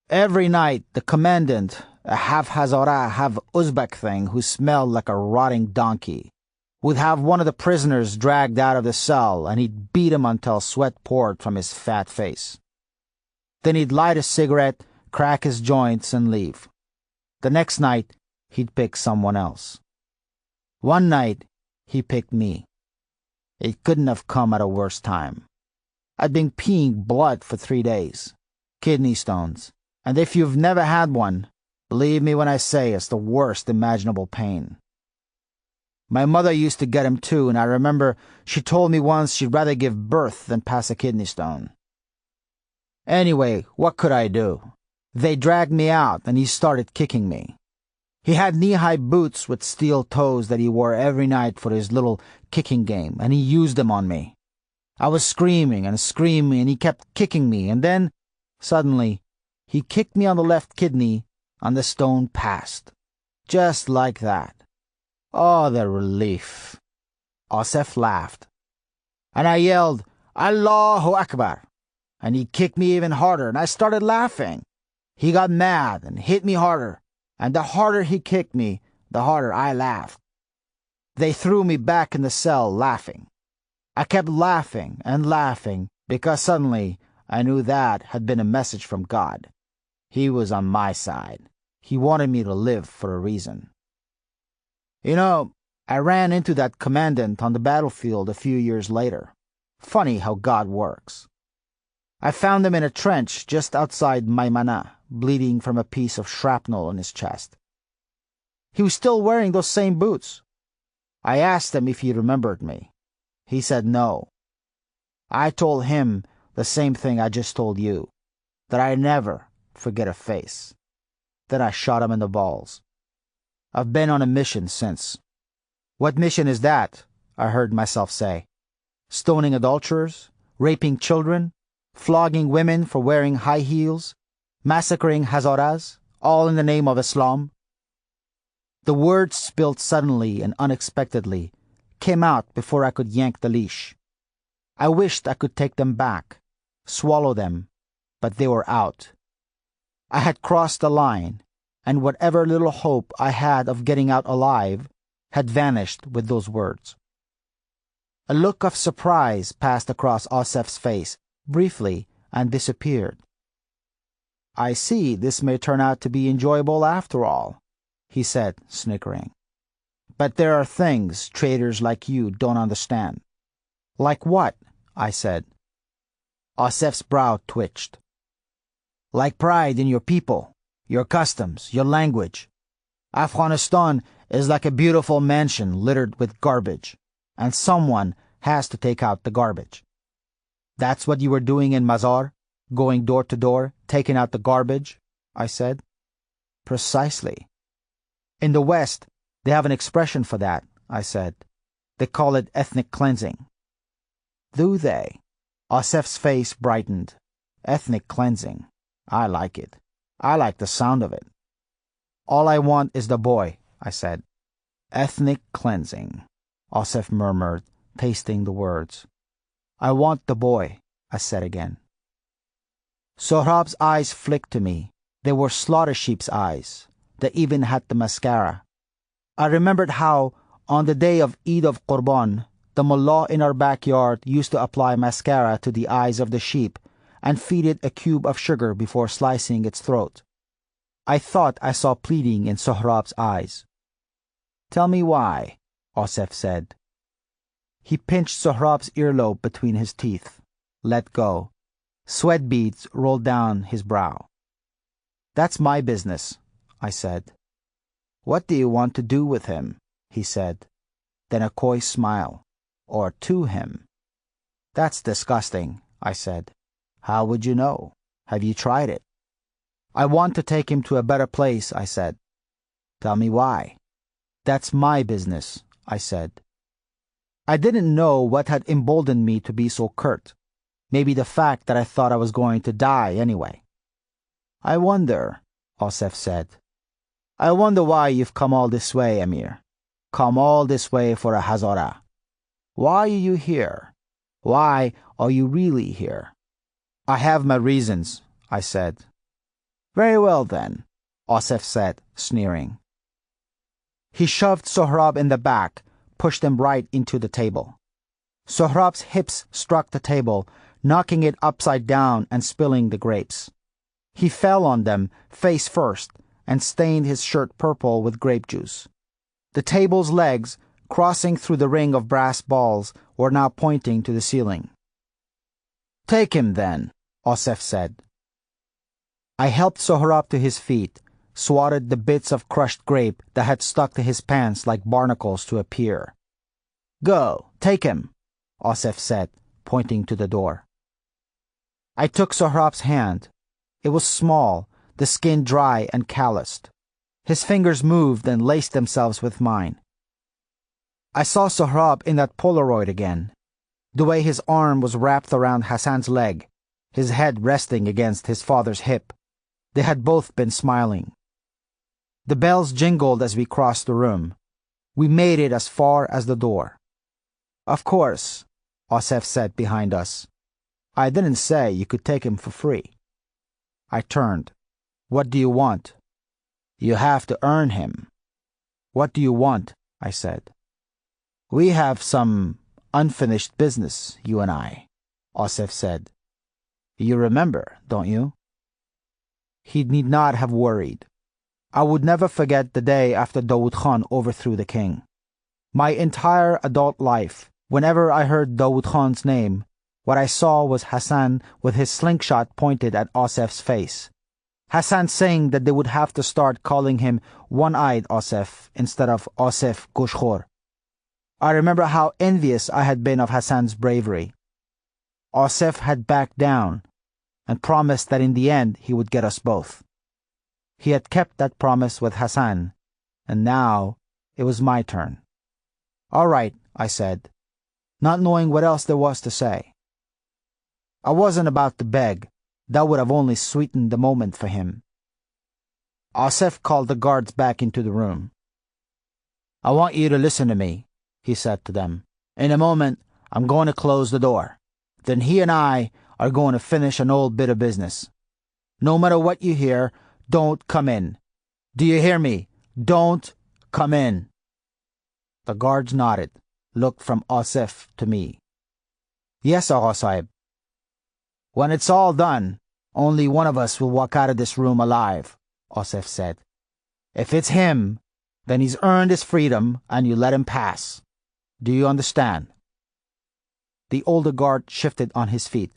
S1: Every night, the commandant, a half Hazara, half Uzbek thing who smelled like a rotting donkey, would have one of the prisoners dragged out of the cell, and he'd beat him until sweat poured from his fat face. Then he'd light a cigarette, crack his joints, and leave. The next night, he'd pick someone else. One night, he picked me. It couldn't have come at a worse time. I'd been peeing blood for 3 days. Kidney stones. And if you've never had one, believe me when I say it's the worst imaginable pain. My mother used to get him too, and I remember she told me once she'd rather give birth than pass a kidney stone. Anyway, what could I do? They dragged me out, and he started kicking me. He had knee-high boots with steel toes that he wore every night for his little kicking game, and he used them on me. I was screaming, and he kept kicking me, and then, suddenly, he kicked me on the left kidney, and the stone passed. Just like that. Oh, the relief. Osef laughed. And I yelled, Allahu Akbar. And he kicked me even harder, and I started laughing. He got mad and hit me harder, and the harder he kicked me, the harder I laughed. They threw me back in the cell laughing. I kept laughing and laughing because suddenly I knew that had been a message from God. He was on my side. He wanted me to live for a reason. You know, I ran into that commandant on the battlefield a few years later. Funny how God works. I found him in a trench just outside Maimana, bleeding from a piece of shrapnel in his chest. He was still wearing those same boots. I asked him if he remembered me. He said no. I told him the same thing I just told you, that I never forget a face. Then I shot him in the balls. I've been on a mission since. What mission is that? I heard myself say. Stoning adulterers, raping children, flogging women for wearing high heels, massacring Hazaras, all in the name of Islam. The words spilled suddenly and unexpectedly, came out before I could yank the leash. I wished I could take them back, swallow them, but they were out. I had crossed the line, and whatever little hope I had of getting out alive had vanished with those words. A look of surprise passed across Osef's face, briefly, and disappeared. "I see this may turn out to be enjoyable after all," he said, snickering. "But there are things traitors like you don't understand." "Like what?" I said. Osef's brow twitched. "Like pride in your people, your customs, your language. Afghanistan is like a beautiful mansion littered with garbage, and someone has to take out the garbage." "That's what you were doing in Mazar, going door to door, taking out the garbage?" I said. "Precisely." "In the West, they have an expression for that," I said. "They call it ethnic cleansing." "Do they?" Osef's face brightened. "Ethnic cleansing. I like it. I like the sound of it." "All I want is the boy," I said. "Ethnic cleansing," Osef murmured, tasting the words. "I want the boy," I said again. Sohrab's eyes flicked to me. They were slaughter sheep's eyes. They even had the mascara. I remembered how, on the day of Eid of Qurban, the mullah in our backyard used to apply mascara to the eyes of the sheep and feed it a cube of sugar before slicing its throat. I thought I saw pleading in Sohrab's eyes. "Tell me why," Osef said. He pinched Sohrab's earlobe between his teeth. Let go. Sweat beads rolled down his brow. "That's my business," I said. "What do you want to do with him?" he said. Then a coy smile. "Or to him." "That's disgusting," I said. "How would you know? Have you tried it?" "I want to take him to a better place," I said. "Tell me why." "That's my business," I said. I didn't know what had emboldened me to be so curt. Maybe the fact that I thought I was going to die anyway. "I wonder," Osef said. "I wonder why you've come all this way, Amir. Come all this way for a Hazara. Why are you here? Why are you really here?" "I have my reasons," I said. "Very well then," Osef said, sneering. He shoved Sohrab in the back, pushed him right into the table. Sohrab's hips struck the table, knocking it upside down and spilling the grapes. He fell on them, face first, and stained his shirt purple with grape juice. The table's legs, crossing through the ring of brass balls, were now pointing to the ceiling. "Take him, then," Osef said. I helped Sohrab to his feet, swatted the bits of crushed grape that had stuck to his pants like barnacles to a pier. "Go, take him," Osef said, pointing to the door. I took Sohrab's hand. It was small, the skin dry and calloused. His fingers moved and laced themselves with mine. I saw Sohrab in that Polaroid again, the way his arm was wrapped around Hassan's leg, his head resting against his father's hip. They had both been smiling. The bells jingled as we crossed the room. We made it as far as the door. "Of course," Osef said behind us. "I didn't say you could take him for free." I turned. "What do you want?" "You have to earn him." "What do you want?" I said. "We have some unfinished business, you and I," Osef said. "You remember, don't you?" He need not have worried. I would never forget the day after Dawood Khan overthrew the king. My entire adult life, whenever I heard Dawood Khan's name, what I saw was Hassan with his slingshot pointed at Osef's face. Hassan saying that they would have to start calling him One-Eyed Osef instead of Osef Gushkhor. I remember how envious I had been of Hassan's bravery. Osef had backed down and promised that in the end he would get us both. He had kept that promise with Hassan, and now it was my turn. "All right," I said, not knowing what else there was to say. I wasn't about to beg. That would have only sweetened the moment for him. Osef called the guards back into the room. "I want you to listen to me," he said to them. "In a moment, I'm going to close the door. Then he and I are going to finish an old bit of business. No matter what you hear, don't come in. Do you hear me? Don't come in. The guards nodded, looked from Osef to me. Yes, Agha Sahib. When it's all done, only one of us will walk out of this room alive, Osef said. If it's him, then he's earned his freedom and you let him pass. Do you understand? The older guard shifted on his feet.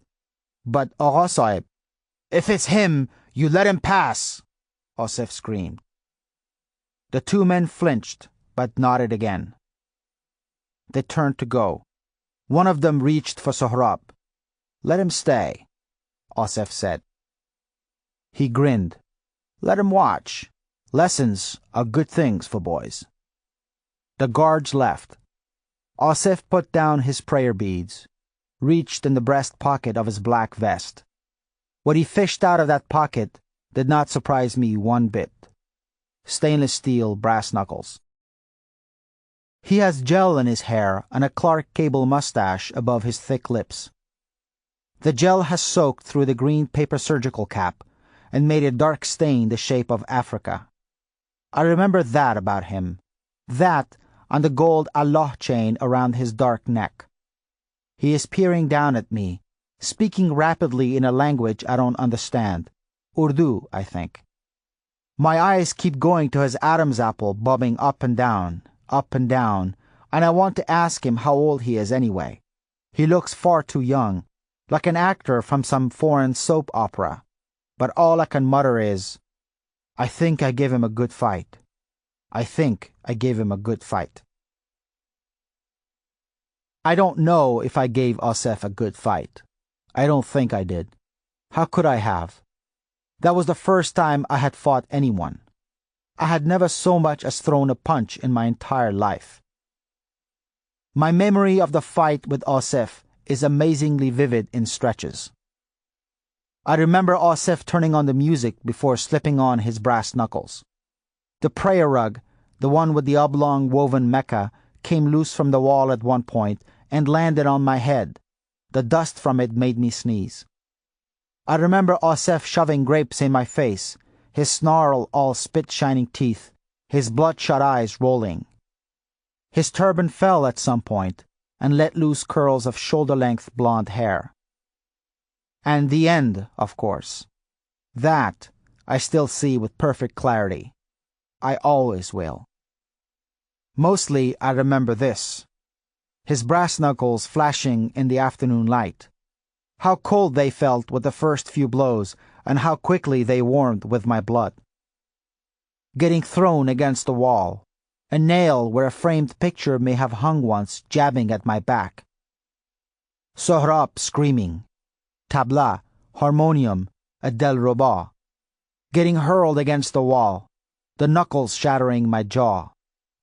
S1: But Agha Sahib, if it's him, you let him pass, Osef screamed. The two men flinched, but nodded again. They turned to go. One of them reached for Sohrab. Let him stay, Osef said. He grinned. Let him watch. Lessons are good things for boys. The guards left. Osef put down his prayer beads, reached in the breast pocket of his black vest. What he fished out of that pocket did not surprise me one bit. Stainless steel brass knuckles. He has gel in his hair and a Clark Cable mustache above his thick lips. The gel has soaked through the green paper surgical cap and made a dark stain the shape of Africa. I remember that about him. That on the gold Allah chain around his dark neck. He is peering down at me, speaking rapidly in a language I don't understand. Urdu, I think. My eyes keep going to his Adam's apple bobbing up and down, and I want to ask him how old he is anyway. He looks far too young, like an actor from some foreign soap opera. But all I can mutter is, I think I gave him a good fight. I think I gave him a good fight. I don't know if I gave Osef a good fight. I don't think I did. How could I have? That was the first time I had fought anyone. I had never so much as thrown a punch in my entire life. My memory of the fight with Osef is amazingly vivid in stretches. I remember Osef turning on the music before slipping on his brass knuckles. The prayer rug, the one with the oblong woven Mecca, came loose from the wall at one point and landed on my head. The dust from it made me sneeze. I remember Osef shoving grapes in my face, his snarl all spit-shining teeth, his bloodshot eyes rolling. His turban fell at some point and let loose curls of shoulder-length blonde hair. And the end, of course. That I still see with perfect clarity. I always will. Mostly I remember this. His brass knuckles flashing in the afternoon light. How cold they felt with the first few blows, and how quickly they warmed with my blood. Getting thrown against the wall, a nail where a framed picture may have hung once jabbing at my back. Sohrab screaming. Tabla, harmonium, a Delruba. Getting hurled against the wall, the knuckles shattering my jaw,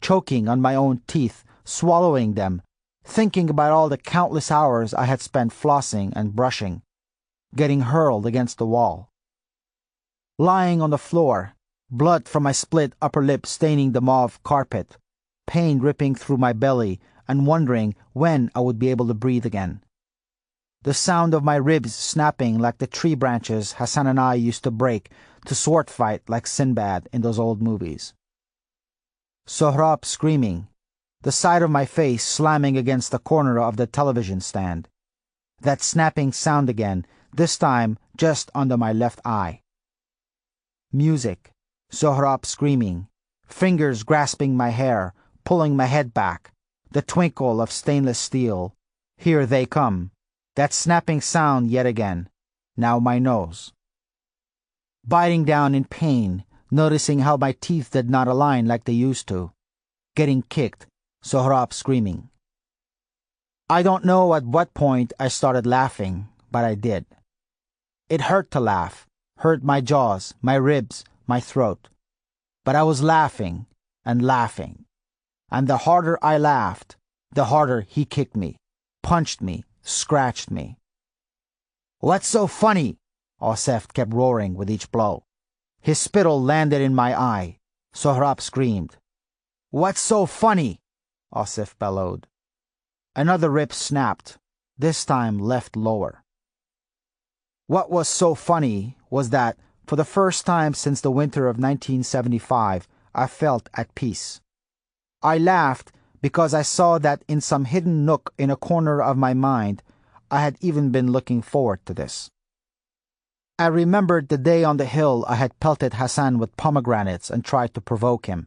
S1: choking on my own teeth, swallowing them, thinking about all the countless hours I had spent flossing and brushing, getting hurled against the wall. Lying on the floor, blood from my split upper lip staining the mauve carpet, pain ripping through my belly and wondering when I would be able to breathe again. The sound of my ribs snapping like the tree branches Hassan and I used to break to sword fight like Sinbad in those old movies. Sohrab screaming, the side of my face slamming against the corner of the television stand. That snapping sound again, this time just under my left eye. Music, Sohrab screaming, fingers grasping my hair, pulling my head back, the twinkle of stainless steel. Here they come. That snapping sound yet again, now my nose. Biting down in pain, noticing how my teeth did not align like they used to. Getting kicked, Sohrab screaming. I don't know at what point I started laughing, but I did. It hurt to laugh, hurt my jaws, my ribs, my throat. But I was laughing and laughing. And the harder I laughed, the harder he kicked me, punched me, scratched me. What's so funny? Osef kept roaring with each blow. His spittle landed in my eye. Sohrab screamed. What's so funny? Osef bellowed. Another rib snapped, this time left lower. What was so funny was that, For the first time since the winter of 1975, I felt at peace. I laughed because I saw that in some hidden nook in a corner of my mind, I had even been looking forward to this. I remembered the day on the hill I had pelted Hassan with pomegranates and tried to provoke him.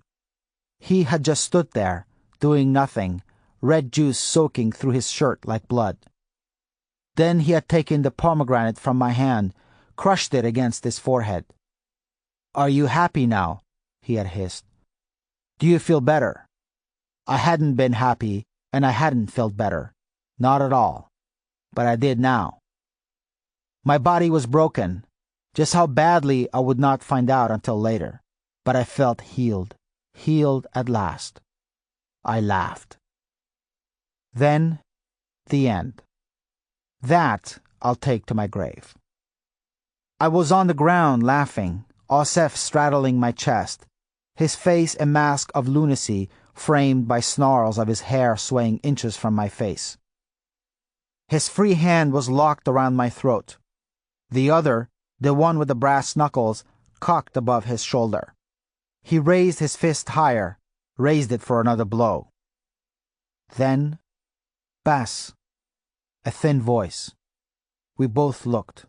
S1: He had just stood there, doing nothing, red juice soaking through his shirt like blood. Then he had taken the pomegranate from my hand, crushed it against his forehead. "Are you happy now?" he had hissed. "Do you feel better?" I hadn't been happy, and I hadn't felt better. Not at all. But I did now. My body was broken. Just how badly I would not find out until later. But I felt healed. Healed at last. I laughed. Then, the end. That I'll take to my grave. I was on the ground laughing, Osef straddling my chest, his face a mask of lunacy framed by snarls of his hair swaying inches from my face. His free hand was locked around my throat. The other, the one with the brass knuckles, cocked above his shoulder. He raised his fist higher, raised it for another blow. Then, Bas, a thin voice. We both looked.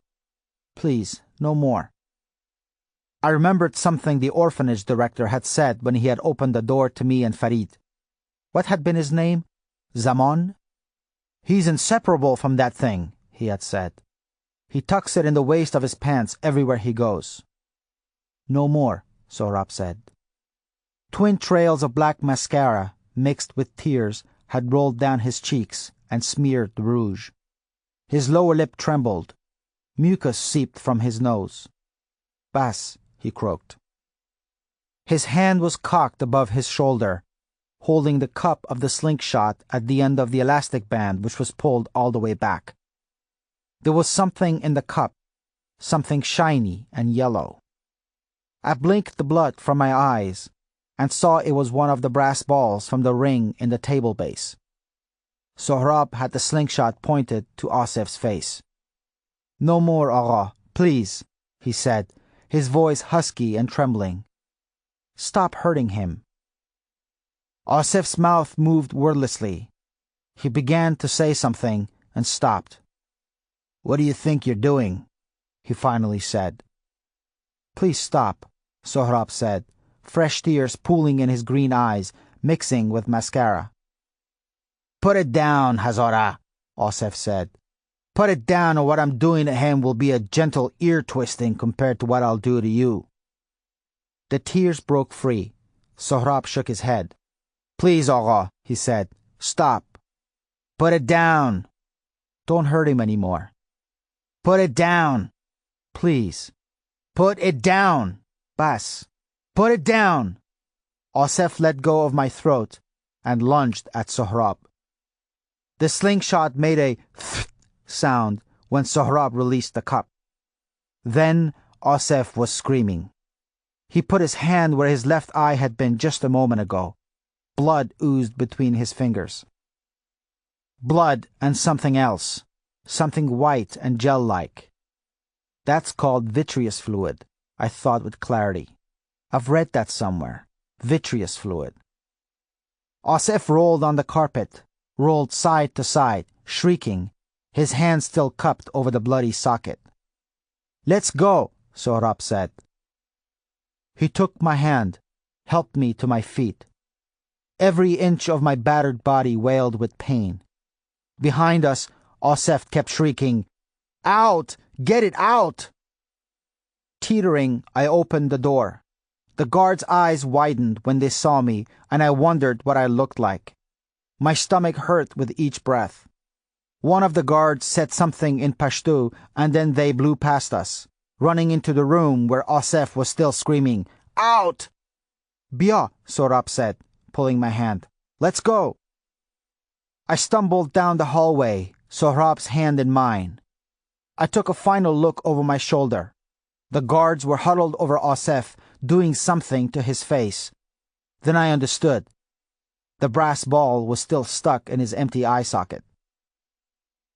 S1: Please, no more. I remembered something the orphanage director had said when he had opened the door to me and Farid. What had been his name? Zaman? "He's inseparable from that thing," he had said. "He tucks it in the waist of his pants everywhere he goes." No more, Sohrab said. Twin trails of black mascara, mixed with tears, had rolled down his cheeks and smeared the rouge. His lower lip trembled. Mucus seeped from his nose. "Bas," he croaked. His hand was cocked above his shoulder, holding the cup of the slingshot at the end of the elastic band which was pulled all the way back. There was something in the cup, something shiny and yellow. I blinked the blood from my eyes and saw it was one of the brass balls from the ring in the table base. Sohrab had the slingshot pointed to Osef's face. "No more, Agha, please," he said, his voice husky and trembling. "Stop hurting him." Osef's mouth moved wordlessly. He began to say something and stopped. "What do you think you're doing?" he finally said. "Please stop," Sohrab said, fresh tears pooling in his green eyes, mixing with mascara. "Put it down, Hazara," Osef said. "Put it down, or what I'm doing to him will be a gentle ear-twisting compared to what I'll do to you." The tears broke free. Sohrab shook his head. "Please, Agha," he said. "Stop. Put it down. Don't hurt him anymore. Put it down. Please. Put it down. Bas. Put it down." Osef let go of my throat and lunged at Sohrab. The slingshot made a th sound when Sohrab released the cup. Then Osef was screaming. He put his hand where his left eye had been just a moment ago. Blood oozed between his fingers. Blood and something else, something white and gel-like. "That's called vitreous fluid," I thought with clarity. I've read that somewhere. Vitreous fluid. Osef rolled on the carpet, rolled side to side, shrieking, his hand still cupped over the bloody socket. "Let's go," Sohrab said. He took my hand, helped me to my feet. Every inch of my battered body wailed with pain. Behind us, Osef kept shrieking, "Out! Get it out!" Teetering, I opened the door. The guards' eyes widened when they saw me, and I wondered what I looked like. My stomach hurt with each breath. One of the guards said something in Pashto, and then they blew past us, running into the room where Osef was still screaming, "Out!" "Bia," Sohrab said, pulling my hand. "Let's go." I stumbled down the hallway, Sohrab's hand in mine. I took a final look over my shoulder. The guards were huddled over Osef, doing something to his face. Then I understood. The brass ball was still stuck in his empty eye socket.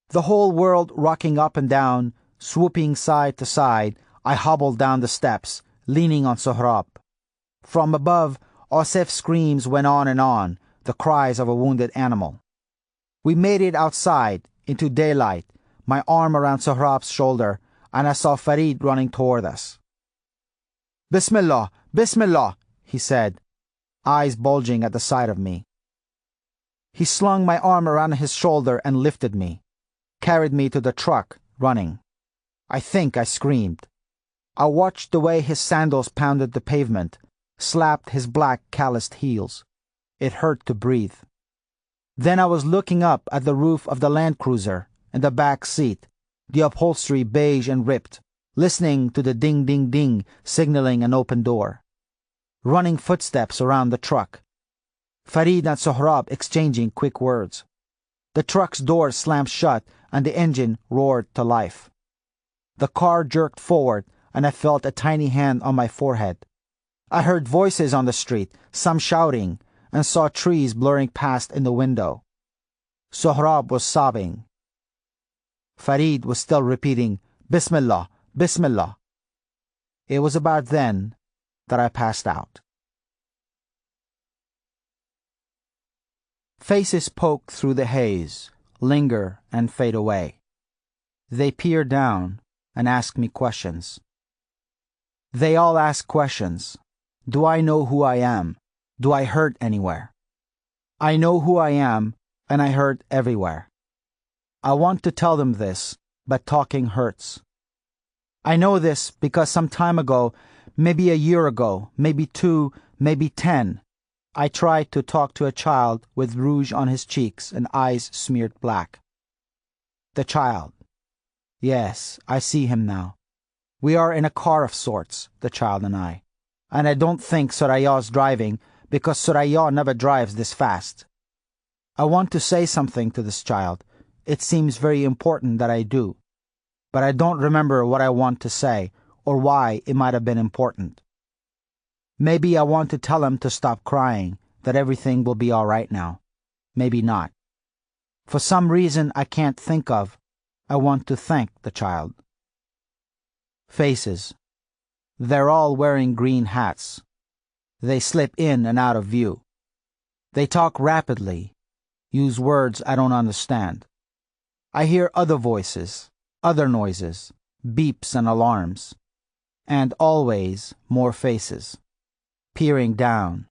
S1: The whole world rocking up and down, swooping side to side, I hobbled down the steps, leaning on Sohrab. From above, Osef's screams went on, the cries of a wounded animal. We made it outside, into daylight, my arm around Sohrab's shoulder, and I saw Farid running toward us. "Bismillah, Bismillah," he said, eyes bulging at the sight of me. He slung my arm around his shoulder and lifted me, carried me to the truck, running. I think I screamed. I watched the way his sandals pounded the pavement, slapped his black calloused heels. It hurt to breathe. Then I was looking up at the roof of the Land Cruiser and the back seat, the upholstery beige and ripped, listening to the ding-ding-ding signaling an open door. Running footsteps around the truck. Farid and Sohrab exchanging quick words. The truck's door slammed shut and the engine roared to life. The car jerked forward and I felt a tiny hand on my forehead. I heard voices on the street, some shouting, and saw trees blurring past in the window. Sohrab was sobbing. Farid was still repeating, "Bismillah, Bismillah." It was about then that I passed out. Faces poke through the haze, linger and fade away. They peer down and ask me questions. They all ask questions. Do I know who I am? Do I hurt anywhere? I know who I am, and I hurt everywhere. I want to tell them this, but talking hurts. I know this because some time ago, maybe a year ago, maybe 2, maybe 10, I tried to talk to a child with rouge on his cheeks and eyes smeared black. The child. Yes, I see him now. We are in a car of sorts, the child and I don't think Soraya's driving because Soraya never drives this fast. I want to say something to this child. It seems very important that I do, but I don't remember what I want to say or why it might have been important. Maybe I want to tell him to stop crying, that everything will be all right now. Maybe not. For some reason I can't think of, I want to thank the child. Faces. They're all wearing green hats. They slip in and out of view. They talk rapidly, use words I don't understand. I hear other voices, other noises, beeps and alarms, and always more faces, peering down.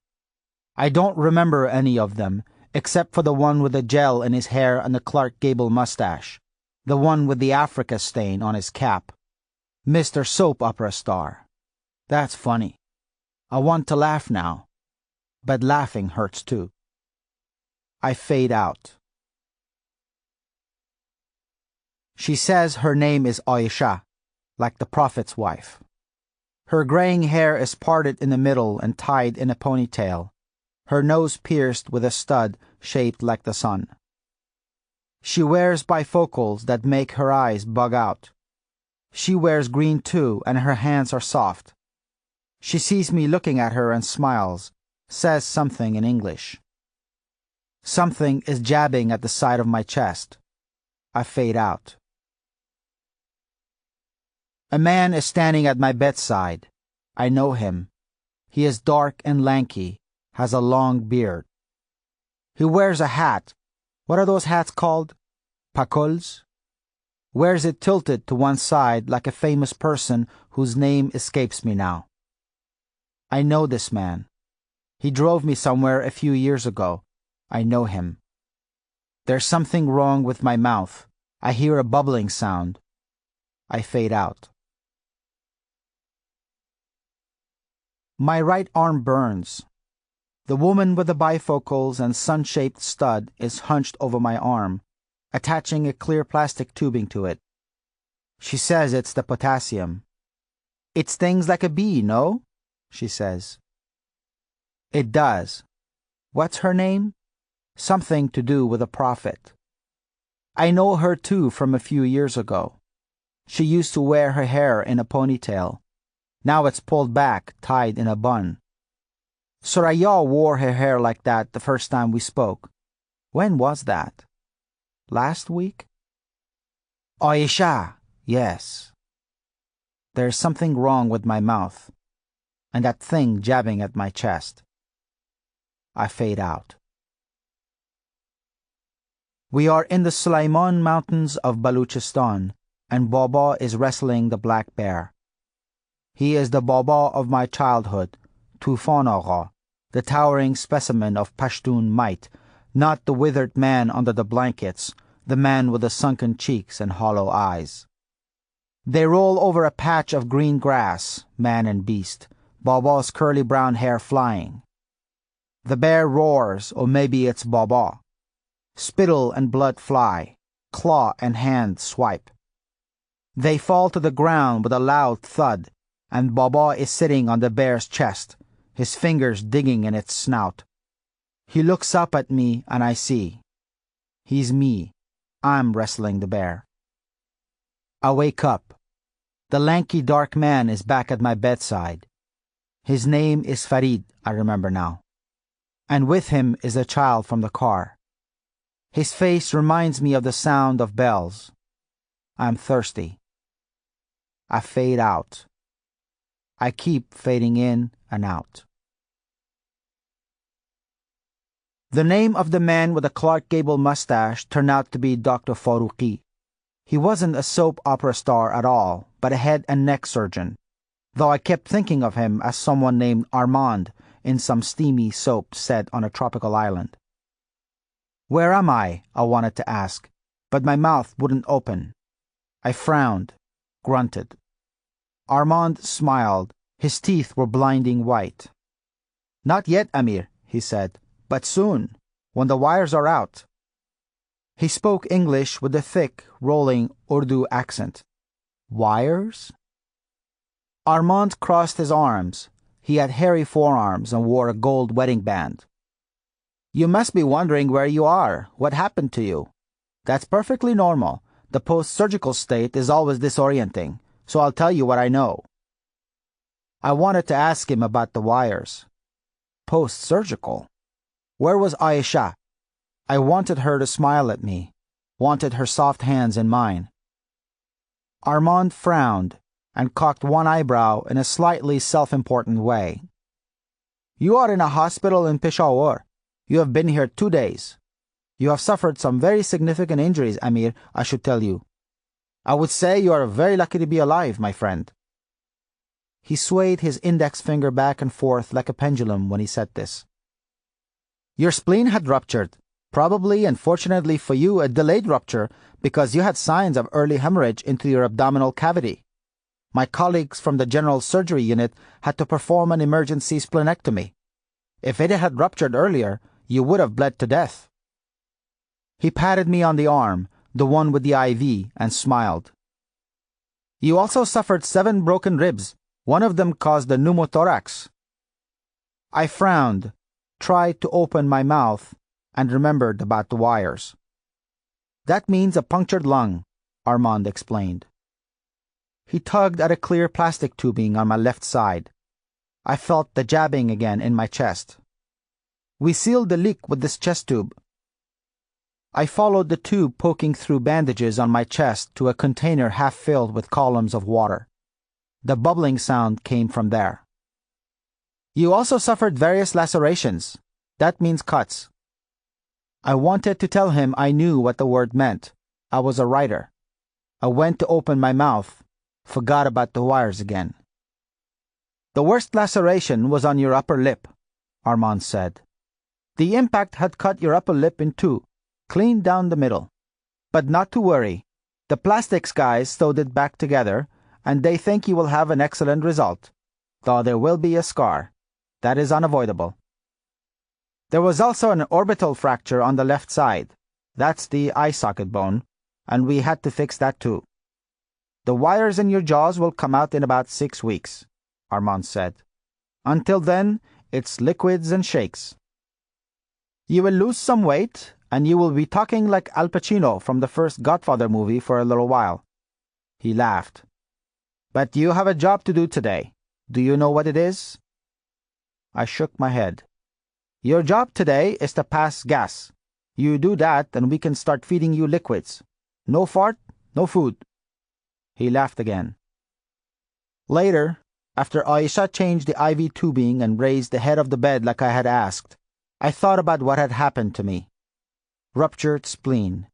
S1: I don't remember any of them, except for the one with the gel in his hair and the Clark Gable mustache, the one with the Africa stain on his cap, Mr. Soap Opera Star. That's funny. I want to laugh now, but laughing hurts too. I fade out. She says her name is Aisha, like the Prophet's wife. Her graying hair is parted in the middle and tied in a ponytail, her nose pierced with a stud shaped like the sun. She wears bifocals that make her eyes bug out. She wears green too, and her hands are soft. She sees me looking at her and smiles, says something in English. Something is jabbing at the side of my chest. I fade out. A man is standing at my bedside. I know him. He is dark and lanky, has a long beard. He wears a hat. What are those hats called? Pacols? Wears it tilted to one side like a famous person whose name escapes me now. I know this man. He drove me somewhere a few years ago. I know him. There's something wrong with my mouth. I hear a bubbling sound. I fade out. My right arm burns. The woman with the bifocals and sun-shaped stud is hunched over my arm, attaching a clear plastic tubing to it. She says it's the potassium. It stings like a bee, no? She says. It does. What's her name? Something to do with a prophet. I know her too from a few years ago. She used to wear her hair in a ponytail. Now it's pulled back, tied in a bun. Soraya wore her hair like that the first time we spoke. When was that? Last week? Aisha, yes. there's something wrong with my mouth, and that thing jabbing at my chest. I fade out. We are in the Sulaiman Mountains of Baluchistan, and Baba is wrestling the black bear. He is the Baba of my childhood, Tufan Agha, the towering specimen of Pashtun might, not the withered man under the blankets, the man with the sunken cheeks and hollow eyes. They roll over a patch of green grass, man and beast, Baba's curly brown hair flying. The bear roars, or maybe it's Baba. Spittle and blood fly, claw and hand swipe. They fall to the ground with a loud thud, and Baba is sitting on the bear's chest, his fingers digging in its snout. He looks up at me and I see. He's me. I'm wrestling the bear. I wake up. The lanky dark man is back at my bedside. His name is Farid, I remember now. And with him is a child from the car. His face reminds me of the sound of bells. I'm thirsty. I fade out. I keep fading in and out. The name of the man with the Clark Gable mustache turned out to be Dr. Farouqi. He wasn't a soap opera star at all, but a head and neck surgeon, though I kept thinking of him as someone named Armand in some steamy soap set on a tropical island. Where am I wanted to ask, but my mouth wouldn't open. I frowned, grunted. Armand smiled. His teeth were blinding white. Not yet, Amir, he said, but soon, when the wires are out. He spoke English with a thick, rolling Urdu accent. Wires? Armand crossed his arms. He had hairy forearms and wore a gold wedding band. You must be wondering where you are, what happened to you. That's perfectly normal. The post-surgical state is always disorienting, so I'll tell you what I know. I wanted to ask him about the wires. Post-surgical? Where was Aisha? I wanted her to smile at me, wanted her soft hands in mine. Armand frowned and cocked one eyebrow in a slightly self-important way. You are in a hospital in Peshawar. You have been here 2 days. You have suffered some very significant injuries, Amir, I should tell you. I would say you are very lucky to be alive, my friend. He swayed his index finger back and forth like a pendulum when he said this. Your spleen had ruptured, probably and fortunately for you a delayed rupture because you had signs of early hemorrhage into your abdominal cavity. My colleagues from the general surgery unit had to perform an emergency splenectomy. If it had ruptured earlier, you would have bled to death. He patted me on the arm, the one with the IV, and smiled. You also suffered 7 broken ribs. One of them caused a pneumothorax. I frowned, tried to open my mouth, and remembered about the wires. That means a punctured lung, Armand explained. He tugged at a clear plastic tubing on my left side. I felt the jabbing again in my chest. We sealed the leak with this chest tube. I followed the tube poking through bandages on my chest to a container half filled with columns of water. The bubbling sound came from there. You also suffered various lacerations. That means cuts. I wanted to tell him I knew what the word meant. I was a writer. I went to open my mouth, forgot about the wires again. The worst laceration was on your upper lip, Armand said. The impact had cut your upper lip in 2, clean down the middle. But not to worry. The plastics guys sewed it back together, and they think you will have an excellent result, though there will be a scar. That is unavoidable. There was also an orbital fracture on the left side. That's the eye socket bone, and we had to fix that too. The wires in your jaws will come out in about 6 weeks, Armand said. Until then, it's liquids and shakes. You will lose some weight, and you will be talking like Al Pacino from the first Godfather movie for a little while. He laughed. But you have a job to do today. Do you know what it is? I shook my head. Your job today is to pass gas. You do that and we can start feeding you liquids. No fart, no food. He laughed again. Later, after Aisha changed the IV tubing and raised the head of the bed like I had asked, I thought about what had happened to me. Ruptured spleen,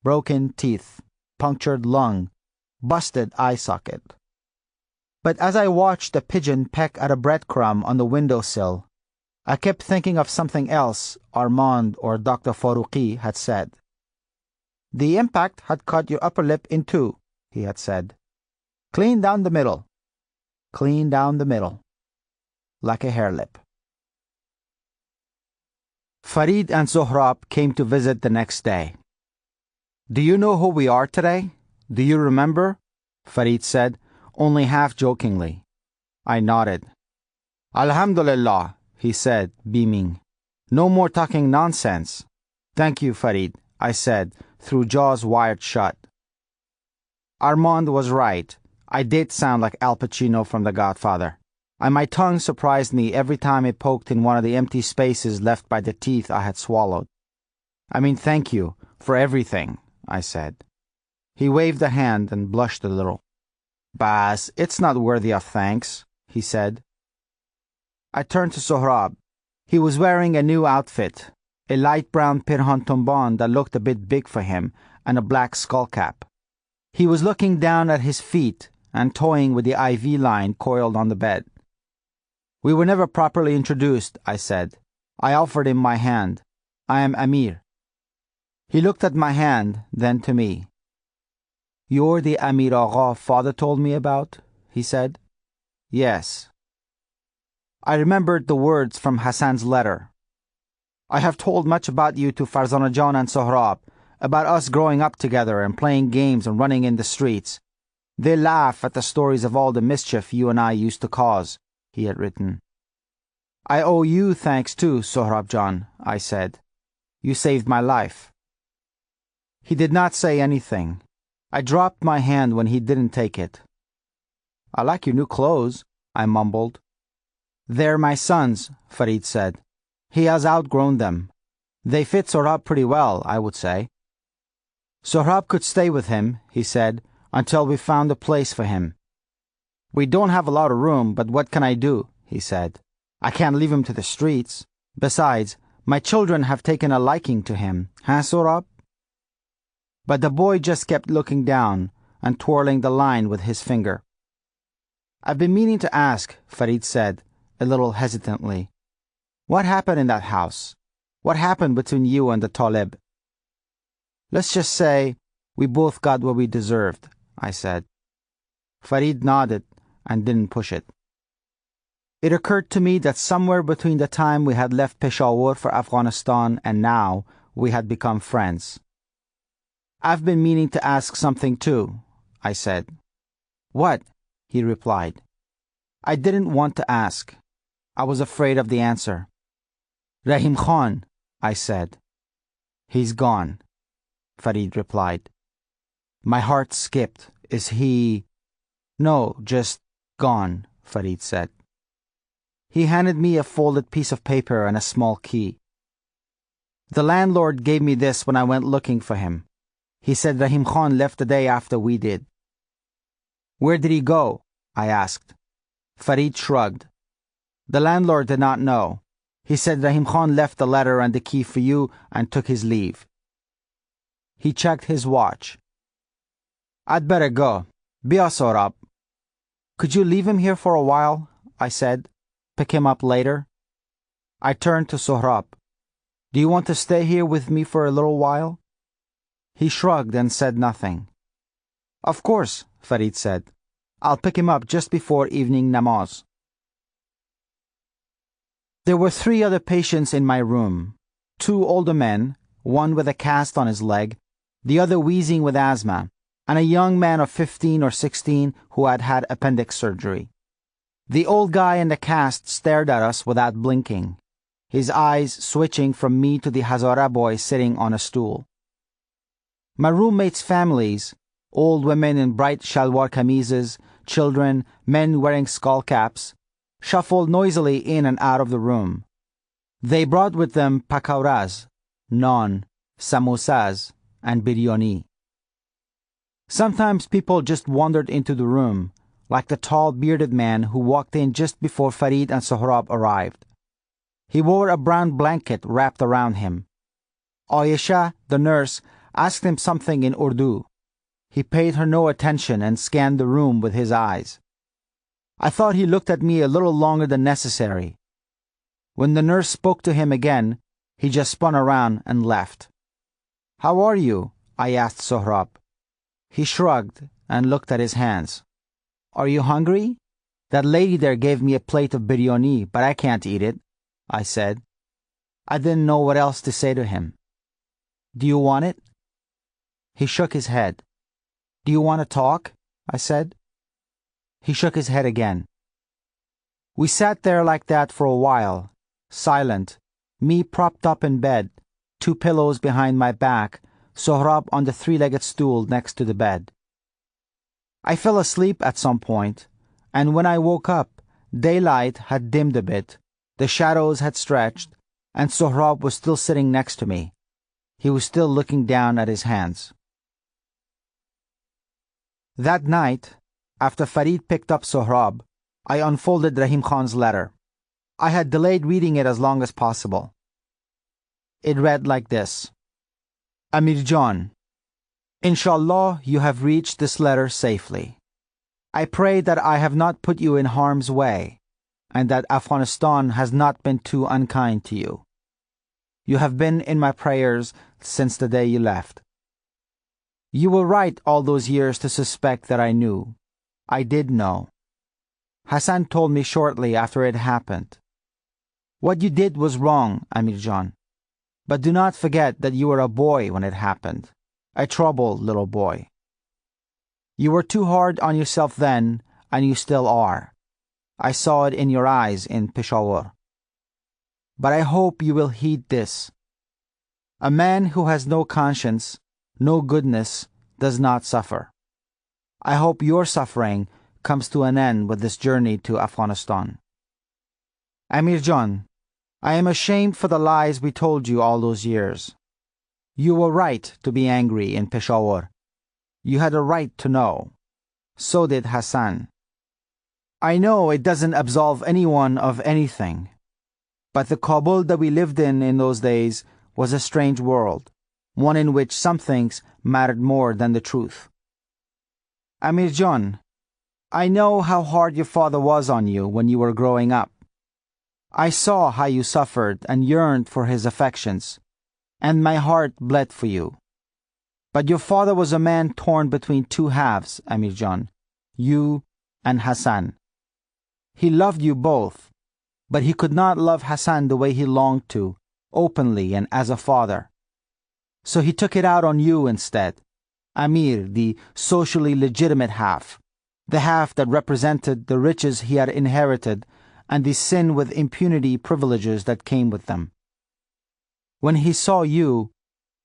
S1: broken teeth, punctured lung, busted eye socket. But as I watched a pigeon peck at a breadcrumb on the windowsill, I kept thinking of something else Armand or Dr. Farouqi had said. The impact had cut your upper lip in two, he had said. Clean down the middle. Clean down the middle. Like a hair lip. Farid and Sohrab came to visit the next day. Do you know who we are today? Do you remember? Farid said, only half jokingly. I nodded. Alhamdulillah, he said, beaming. No more talking nonsense. Thank you, Farid, I said, through jaws wired shut. Armand was right. I did sound like Al Pacino from The Godfather, and my tongue surprised me every time it poked in one of the empty spaces left by the teeth I had swallowed. I mean, thank you for everything, I said. He waved a hand and blushed a little. Bas, it's not worthy of thanks, he said. I turned to Sohrab. He was wearing a new outfit, a light brown pirhan tomban that looked a bit big for him, and a black skullcap. He was looking down at his feet and toying with the IV line coiled on the bed. We were never properly introduced, I said. I offered him my hand. I am Amir. He looked at my hand, then to me. You're the Amir Agha father told me about, he said. Yes. I remembered the words from Hassan's letter. I have told much about you to Farzana Jan and Sohrab, about us growing up together and playing games and running in the streets. They laugh at the stories of all the mischief you and I used to cause, he had written. I owe you thanks too, Sohrab Jan, I said. You saved my life. He did not say anything. I dropped my hand when he didn't take it. I like your new clothes, I mumbled. They're my son's, Farid said. He has outgrown them. They fit Sohrab pretty well, I would say. Sohrab could stay with him, he said, until we found a place for him. We don't have a lot of room, but what can I do, he said. I can't leave him to the streets. Besides, my children have taken a liking to him, huh, Sohrab? But the boy just kept looking down and twirling the line with his finger. I've been meaning to ask, Farid said, a little hesitantly. What happened in that house? What happened between you and the Talib? Let's just say we both got what we deserved, I said. Farid nodded and didn't push it. It occurred to me that somewhere between the time we had left Peshawar for Afghanistan and now, we had become friends. I've been meaning to ask something too, I said. What? He replied. I didn't want to ask. I was afraid of the answer. Rahim Khan, I said. He's gone, Farid replied. My heart skipped. Is he... No, just gone, Farid said. He handed me a folded piece of paper and a small key. The landlord gave me this when I went looking for him. He said Rahim Khan left the day after we did. Where did he go? I asked. Farid shrugged. The landlord did not know. He said Rahim Khan left the letter and the key for you and took his leave. He checked his watch. I'd better go. Bia Sohrab. Could you leave him here for a while? I said. Pick him up later. I turned to Sohrab. Do you want to stay here with me for a little while? He shrugged and said nothing. Of course, Farid said. I'll pick him up just before evening namaz. There were 3 other patients in my room. 2 older men, one with a cast on his leg, the other wheezing with asthma, and a young man of 15 or 16 who had had appendix surgery. The old guy in the cast stared at us without blinking, his eyes switching from me to the Hazara boy sitting on a stool. My roommates' families, old women in bright shalwar kamizes, children, men wearing skull caps, shuffled noisily in and out of the room. They brought with them pakauras, naan, samosas, and biryani. Sometimes people just wandered into the room, like the tall bearded man who walked in just before Farid and Sohrab arrived. He wore a brown blanket wrapped around him. Ayesha, the nurse, asked him something in Urdu. He paid her no attention and scanned the room with his eyes. I thought he looked at me a little longer than necessary. When the nurse spoke to him again, he just spun around and left. "How are you?" I asked Sohrab. He shrugged and looked at his hands. "Are you hungry? That lady there gave me a plate of biryani, but I can't eat it," I said. I didn't know what else to say to him. "Do you want it?" He shook his head. "Do you want to talk?" I said. He shook his head again. We sat there like that for a while, silent, me propped up in bed, 2 pillows behind my back, Sohrab on the 3-legged stool next to the bed. I fell asleep at some point, and when I woke up, daylight had dimmed a bit, the shadows had stretched, and Sohrab was still sitting next to me. He was still looking down at his hands. That night, after Farid picked up Sohrab, I unfolded Rahim Khan's letter. I had delayed reading it as long as possible. It read like this: Amir John, Inshallah you have reached this letter safely. I pray that I have not put you in harm's way, and that Afghanistan has not been too unkind to you. You have been in my prayers since the day you left. You were right all those years to suspect that I knew. I did know. Hassan told me shortly after it happened. What you did was wrong, Amir John. But do not forget that you were a boy when it happened, a troubled little boy. You were too hard on yourself then, and you still are. I saw it in your eyes in Peshawar. But I hope you will heed this. A man who has no conscience, no goodness, does not suffer. I hope your suffering comes to an end with this journey to Afghanistan. Amir John, I am ashamed for the lies we told you all those years. You were right to be angry in Peshawar. You had a right to know. So did Hassan. I know it doesn't absolve anyone of anything. But the Kabul that we lived in those days was a strange world, one in which some things mattered more than the truth. Amir John, I know how hard your father was on you when you were growing up. I saw how you suffered and yearned for his affections, and my heart bled for you. But your father was a man torn between 2 halves, Amir John, you and Hassan. He loved you both, but he could not love Hassan the way he longed to, openly and as a father. So he took it out on you instead, Amir, the socially legitimate half, the half that represented the riches he had inherited and the sin with impunity privileges that came with them. When he saw you,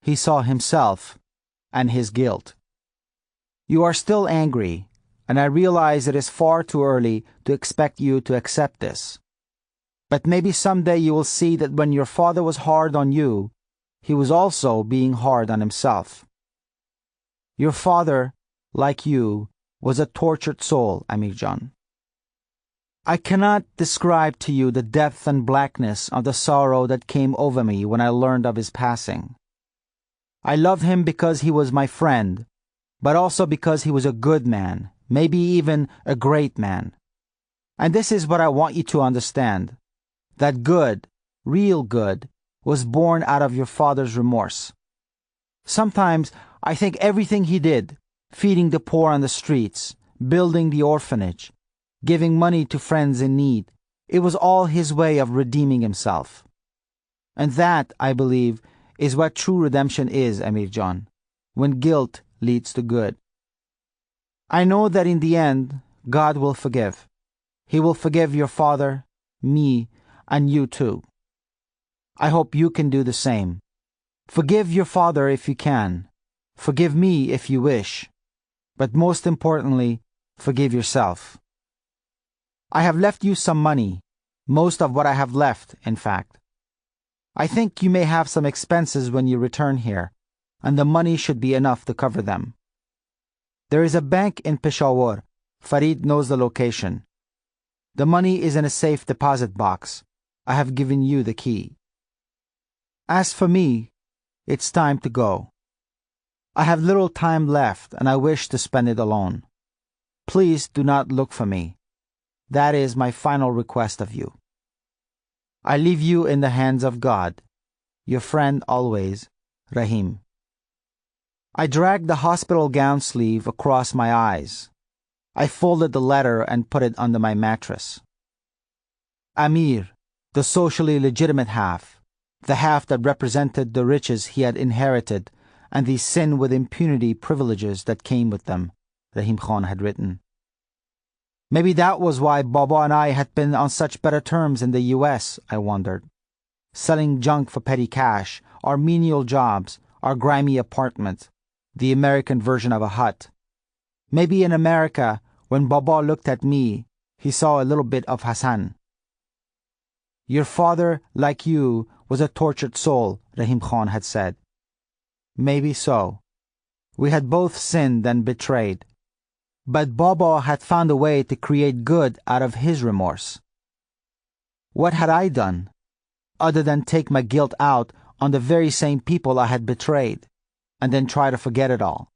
S1: he saw himself and his guilt. You are still angry, and I realize it is far too early to expect you to accept this. But maybe someday you will see that when your father was hard on you, he was also being hard on himself. Your father, like you, was a tortured soul, Amir John. I cannot describe to you the depth and blackness of the sorrow that came over me when I learned of his passing. I loved him because he was my friend, but also because he was a good man, maybe even a great man. And this is what I want you to understand, that good, real good, was born out of your father's remorse. Sometimes I think everything he did, feeding the poor on the streets, building the orphanage, giving money to friends in need, it was all his way of redeeming himself. And that, I believe, is what true redemption is, Amir John, when guilt leads to good. I know that in the end, God will forgive. He will forgive your father, me, and you too. I hope you can do the same. Forgive your father if you can. Forgive me if you wish. But most importantly, forgive yourself. I have left you some money, most of what I have left, in fact. I think you may have some expenses when you return here, and the money should be enough to cover them. There is a bank in Peshawar Farid knows the location. The money is in a safe deposit box. I have given you the key. As for me, it's time to go. I have little time left and I wish to spend it alone. Please do not look for me. That is my final request of you. I leave you in the hands of God. Your friend always, Rahim. I dragged the hospital gown sleeve across my eyes. I folded the letter and put it under my mattress. Amir, the socially legitimate half, the half that represented the riches he had inherited and the sin with impunity privileges that came with them, Rahim Khan had written. Maybe that was why Baba and I had been on such better terms in the U.S., I wondered. Selling junk for petty cash, our menial jobs, our grimy apartment, the American version of a hut. Maybe in America, when Baba looked at me, he saw a little bit of Hassan. Your father, like you, was a tortured soul, Rahim Khan had said. Maybe so. We had both sinned and betrayed. But Baba had found a way to create good out of his remorse. What had I done, other than take my guilt out on the very same people I had betrayed, and then try to forget it all?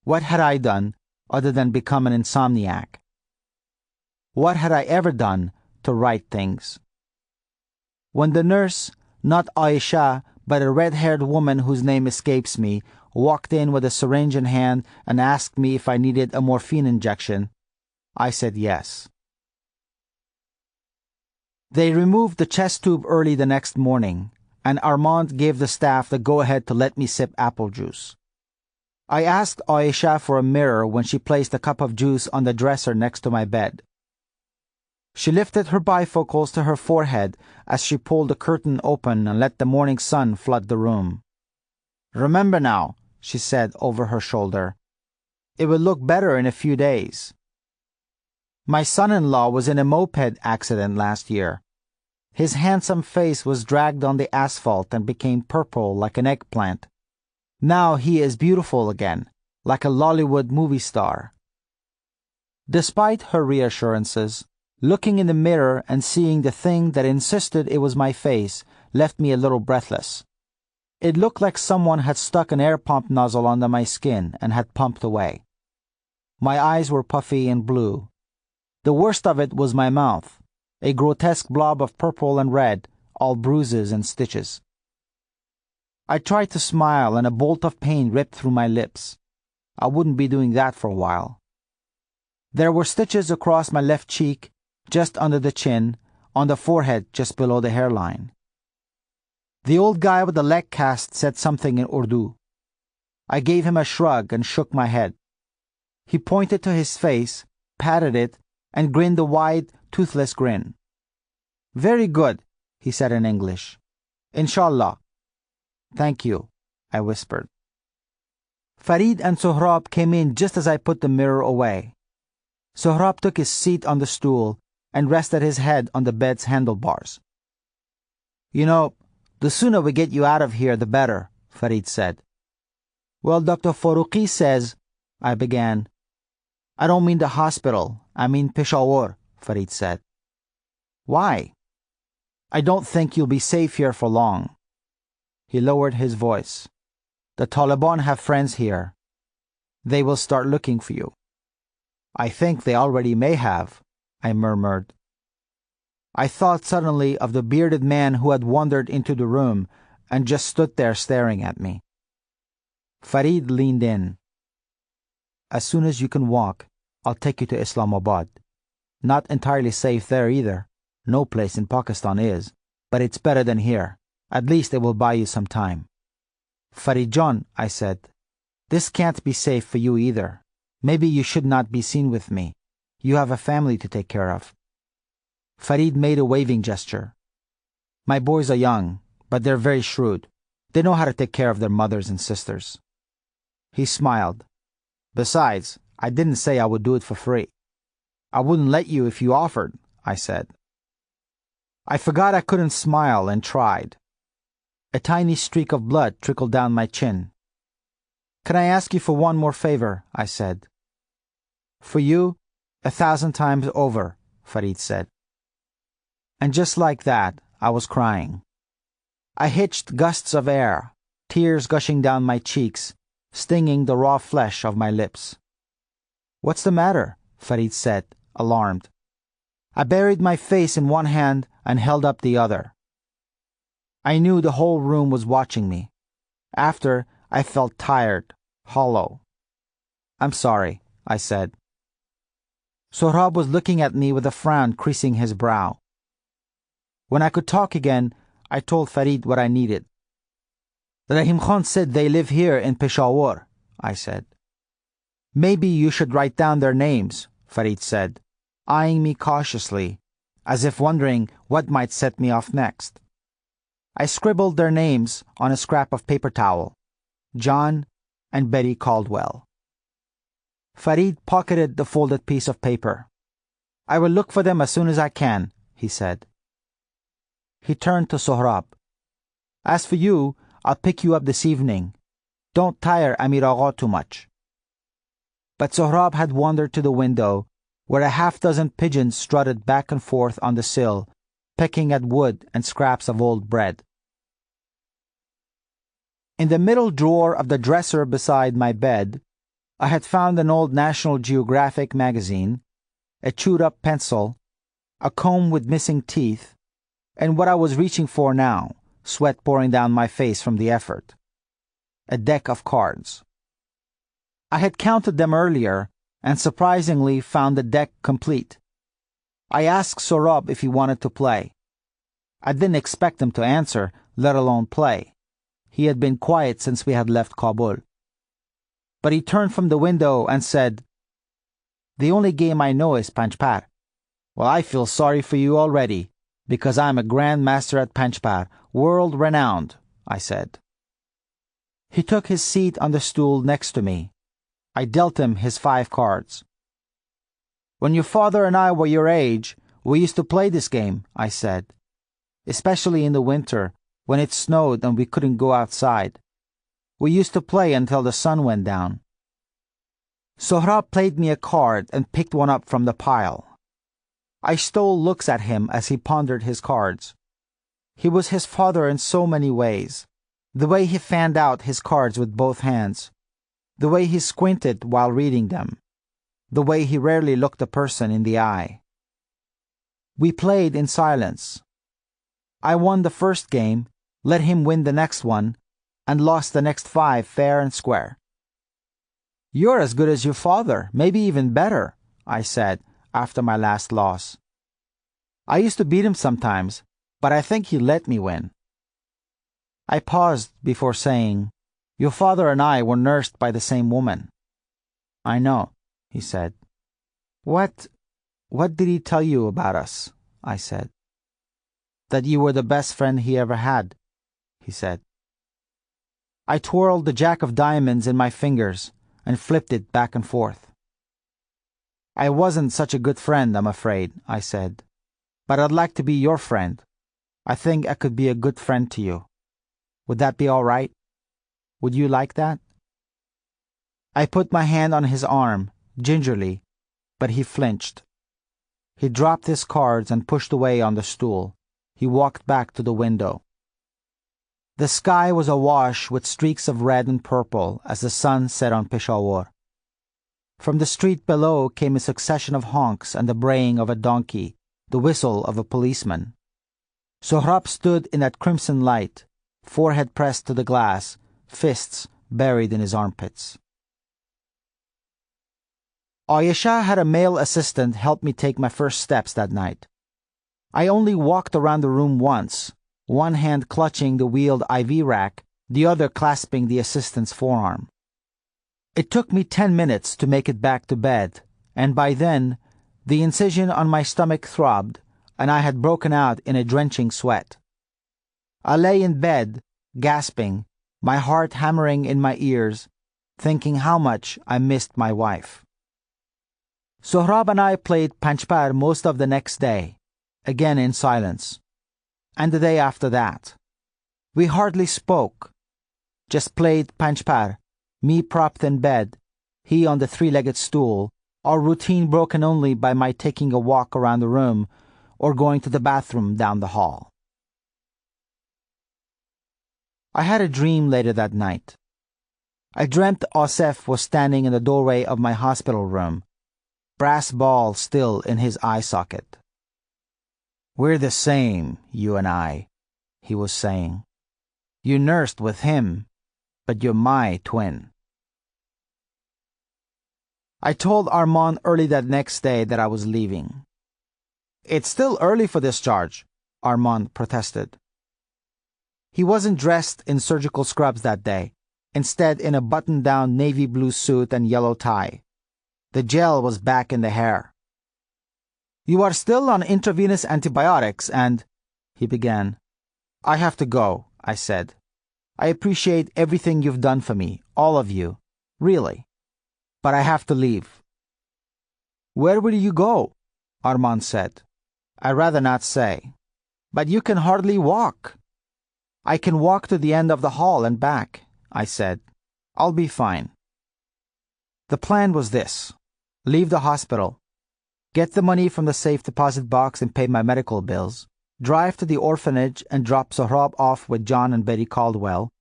S1: What had I done, other than become an insomniac? What had I ever done to right things? When the nurse, not Aisha, but a red-haired woman whose name escapes me, walked in with a syringe in hand and asked me if I needed a morphine injection, I said yes. They removed the chest tube early the next morning, and Armand gave the staff the go-ahead to let me sip apple juice. I asked Aisha for a mirror when she placed a cup of juice on the dresser next to my bed. She lifted her bifocals to her forehead as she pulled the curtain open and let the morning sun flood the room. Remember now, she said over her shoulder, it will look better in a few days. My son-in-law was in a moped accident last year. His handsome face was dragged on the asphalt and became purple like an eggplant. Now he is beautiful again, like a Lollywood movie star. Despite her reassurances, looking in the mirror and seeing the thing that insisted it was my face left me a little breathless. It looked like someone had stuck an air pump nozzle under my skin and had pumped away. My eyes were puffy and blue. The worst of it was my mouth, a grotesque blob of purple and red, all bruises and stitches. I tried to smile and a bolt of pain ripped through my lips. I wouldn't be doing that for a while. There were stitches across my left cheek, just under the chin, on the forehead just below the hairline. The old guy with the leg cast said something in Urdu. I gave him a shrug and shook my head. He pointed to his face, patted it, and grinned a wide, toothless grin. Very good, he said in English. Inshallah. Thank you, I whispered. Farid and Sohrab came in just as I put the mirror away. Sohrab took his seat on the stool and rested his head on the bed's handlebars. You know, the sooner we get you out of here, the better, Farid said. Well, Dr. Faruqi says, I began. I don't mean the hospital, I mean Peshawar, Farid said. Why? I don't think you'll be safe here for long. He lowered his voice. The Taliban have friends here. They will start looking for you. I think they already may have, I murmured. I thought suddenly of the bearded man who had wandered into the room and just stood there staring at me. Farid leaned in. As soon as you can walk, I'll take you to Islamabad. Not entirely safe there either. No place in Pakistan is, but it's better than here. At least it will buy you some time. Farid John, I said, this can't be safe for you either. Maybe you should not be seen with me. You have a family to take care of. Farid made a waving gesture. My boys are young, but they're very shrewd. They know how to take care of their mothers and sisters. He smiled. Besides, I didn't say I would do it for free. I wouldn't let you if you offered, I said. I forgot I couldn't smile and tried. A tiny streak of blood trickled down my chin. Can I ask you for one more favor? I said. For you, 1,000 times over, Farid said. And just like that, I was crying. I hitched gusts of air, tears gushing down my cheeks, stinging the raw flesh of my lips. What's the matter? Farid said, alarmed. I buried my face in one hand and held up the other. I knew the whole room was watching me. After, I felt tired, hollow. I'm sorry, I said. Sohrab was looking at me with a frown creasing his brow. When I could talk again, I told Farid what I needed. Rahim Khan said they live here in Peshawar, I said. Maybe you should write down their names, Farid said, eyeing me cautiously, as if wondering what might set me off next. I scribbled their names on a scrap of paper towel. John and Betty Caldwell. Farid pocketed the folded piece of paper. I will look for them as soon as I can, he said. He turned to Sohrab. As for you, I'll pick you up this evening. Don't tire Amir Agha too much. But Sohrab had wandered to the window, where a half-dozen pigeons strutted back and forth on the sill, pecking at wood and scraps of old bread. In the middle drawer of the dresser beside my bed, I had found an old National Geographic magazine, a chewed-up pencil, a comb with missing teeth, and what I was reaching for now, sweat pouring down my face from the effort, a deck of cards. I had counted them earlier and surprisingly found the deck complete. I asked Sohrab if he wanted to play. I didn't expect him to answer, let alone play. He had been quiet since we had left Kabul. But he turned from the window and said, The only game I know is Panchpar. Well, I feel sorry for you already, because I'm a grandmaster at Panchpar, world-renowned, I said. He took his seat on the stool next to me. I dealt him his 5 cards. When your father and I were your age, we used to play this game, I said, especially in the winter, when it snowed and we couldn't go outside. We used to play until the sun went down. Sohrab played me a card and picked one up from the pile. I stole looks at him as he pondered his cards. He was his father in so many ways. The way he fanned out his cards with both hands. The way he squinted while reading them. The way he rarely looked a person in the eye. We played in silence. I won the first game, let him win the next one, and lost the next 5 fair and square. You're as good as your father, maybe even better, I said after my last loss. I used to beat him sometimes, but I think he let me win. I paused before saying, Your father and I were nursed by the same woman. I know, he said. What did he tell you about us? I said. That you were the best friend he ever had, he said. I twirled the jack of diamonds in my fingers and flipped it back and forth. I wasn't such a good friend, I'm afraid, I said. But I'd like to be your friend. I think I could be a good friend to you. Would that be all right? Would you like that? I put my hand on his arm, gingerly, but he flinched. He dropped his cards and pushed away on the stool. He walked back to the window. The sky was awash with streaks of red and purple as the sun set on Peshawar. From the street below came a succession of honks and the braying of a donkey, the whistle of a policeman. Sohrab stood in that crimson light, forehead pressed to the glass, fists buried in his armpits. Ayesha had a male assistant help me take my first steps that night. I only walked around the room once, one hand clutching the wheeled IV rack, the other clasping the assistant's forearm. It took me 10 minutes to make it back to bed, and by then, the incision on my stomach throbbed, and I had broken out in a drenching sweat. I lay in bed, gasping, my heart hammering in my ears, thinking how much I missed my wife. Sohrab and I played Panchpar most of the next day, again in silence, and the day after that. We hardly spoke, just played Panchpar, me propped in bed, he on the 3-legged stool, our routine broken only by my taking a walk around the room or going to the bathroom down the hall. I had a dream later that night. I dreamt Osef was standing in the doorway of my hospital room, brass ball still in his eye socket. "We're the same, you and I," he was saying. "You nursed with him, but you're my twin." I told Armand early that next day that I was leaving. "It's still early for discharge," Armand protested. He wasn't dressed in surgical scrubs that day, instead in a button-down navy blue suit and yellow tie. The gel was back in the hair. "You are still on intravenous antibiotics and—" he began. "I have to go," I said. "I appreciate everything you've done for me, all of you, really. But I have to leave." "Where will you go?" Armand said. "I'd rather not say." "But you can hardly walk." "I can walk to the end of the hall and back," I said. "I'll be fine." The plan was this: leave the hospital, get the money from the safe deposit box and pay my medical bills, drive to the orphanage and drop Sohrab off with John and Betty Caldwell,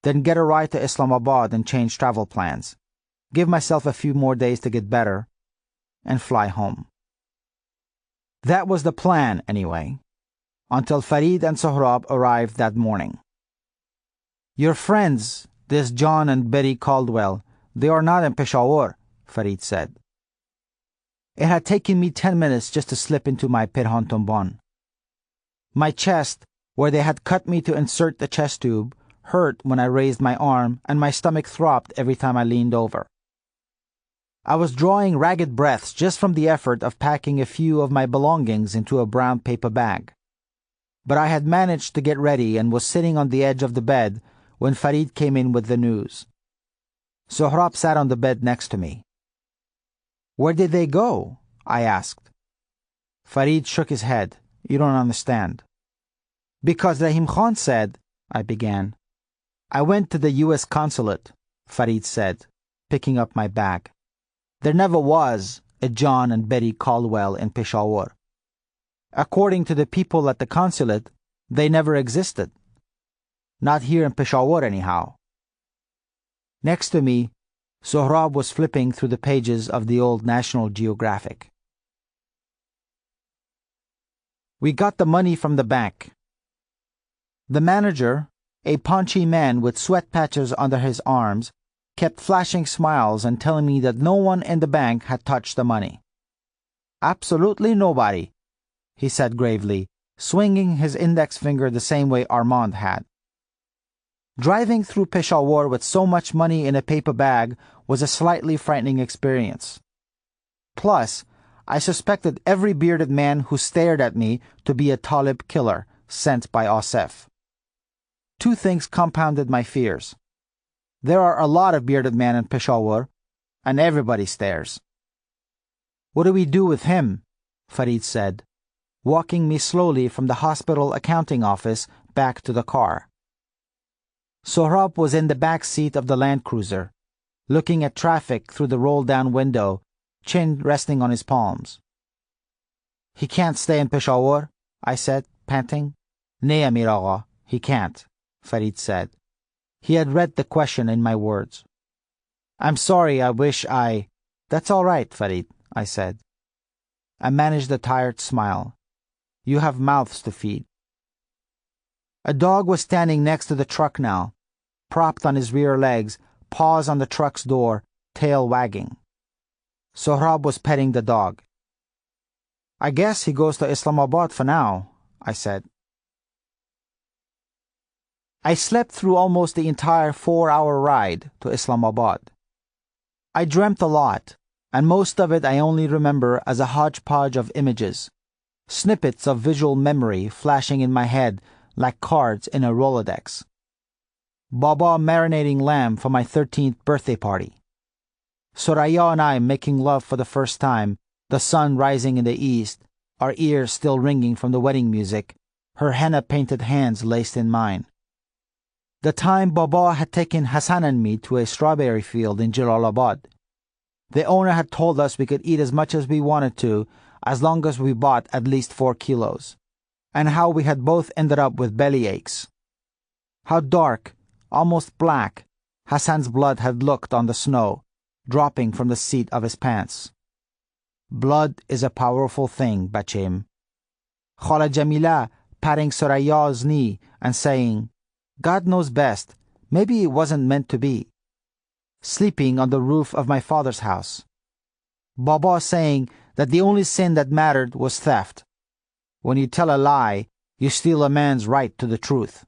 S1: then get a ride to Islamabad and change travel plans, give myself a few more days to get better, and fly home. That was the plan, anyway, until Farid and Sohrab arrived that morning. "Your friends, this John and Betty Caldwell, they are not in Peshawar," Farid said. It had taken me 10 minutes just to slip into my Pirhan Tumbon. My chest, where they had cut me to insert the chest tube, hurt when I raised my arm, and my stomach throbbed every time I leaned over. I was drawing ragged breaths just from the effort of packing a few of my belongings into a brown paper bag. But I had managed to get ready and was sitting on the edge of the bed when Farid came in with the news. Sohrab sat on the bed next to me. "Where did they go?" I asked. Farid shook his head. "You don't understand." "Because Rahim Khan said—" I began. "I went to the U.S. consulate," Farid said, picking up my bag. "There never was a John and Betty Caldwell in Peshawar. According to the people at the consulate, they never existed. Not here in Peshawar, anyhow." Next to me, Sohrab was flipping through the pages of the old National Geographic. We got the money from the bank. The manager, a paunchy man with sweat patches under his arms, kept flashing smiles and telling me that no one in the bank had touched the money. "Absolutely nobody," he said gravely, swinging his index finger the same way Armand had. Driving through Peshawar with so much money in a paper bag was a slightly frightening experience. Plus, I suspected every bearded man who stared at me to be a Talib killer sent by Osef. Two things compounded my fears. There are a lot of bearded men in Peshawar, and everybody stares. "What do we do with him?" Farid said, walking me slowly from the hospital accounting office back to the car. Sohrab was in the back seat of the Land Cruiser, looking at traffic through the roll-down window, chin resting on his palms. "He can't stay in Peshawar," I said, panting. "Nee, Amir Agha, he can't," Farid said. He had read the question in my words. "I'm sorry, I wish I—" "That's all right, Farid," I said. I managed a tired smile. "You have mouths to feed." A dog was standing next to the truck now, propped on his rear legs, paws on the truck's door, tail wagging. Sohrab was petting the dog. "I guess he goes to Islamabad for now," I said. I slept through almost the entire 4-hour ride to Islamabad. I dreamt a lot, and most of it I only remember as a hodgepodge of images, snippets of visual memory flashing in my head like cards in a Rolodex. Baba marinating lamb for my 13th birthday party. Soraya and I making love for the first time, the sun rising in the east, our ears still ringing from the wedding music, her henna-painted hands laced in mine. The time Baba had taken Hassan and me to a strawberry field in Jalalabad. The owner had told us we could eat as much as we wanted to as long as we bought at least 4 kilos, and how we had both ended up with belly aches. How dark, almost black, Hassan's blood had looked on the snow, dropping from the seat of his pants. Blood is a powerful thing, Bachim. Khala Jamila patting Soraya's knee and saying, God knows best, maybe it wasn't meant to be. Sleeping on the roof of my father's house. Baba saying that the only sin that mattered was theft. When you tell a lie, you steal a man's right to the truth.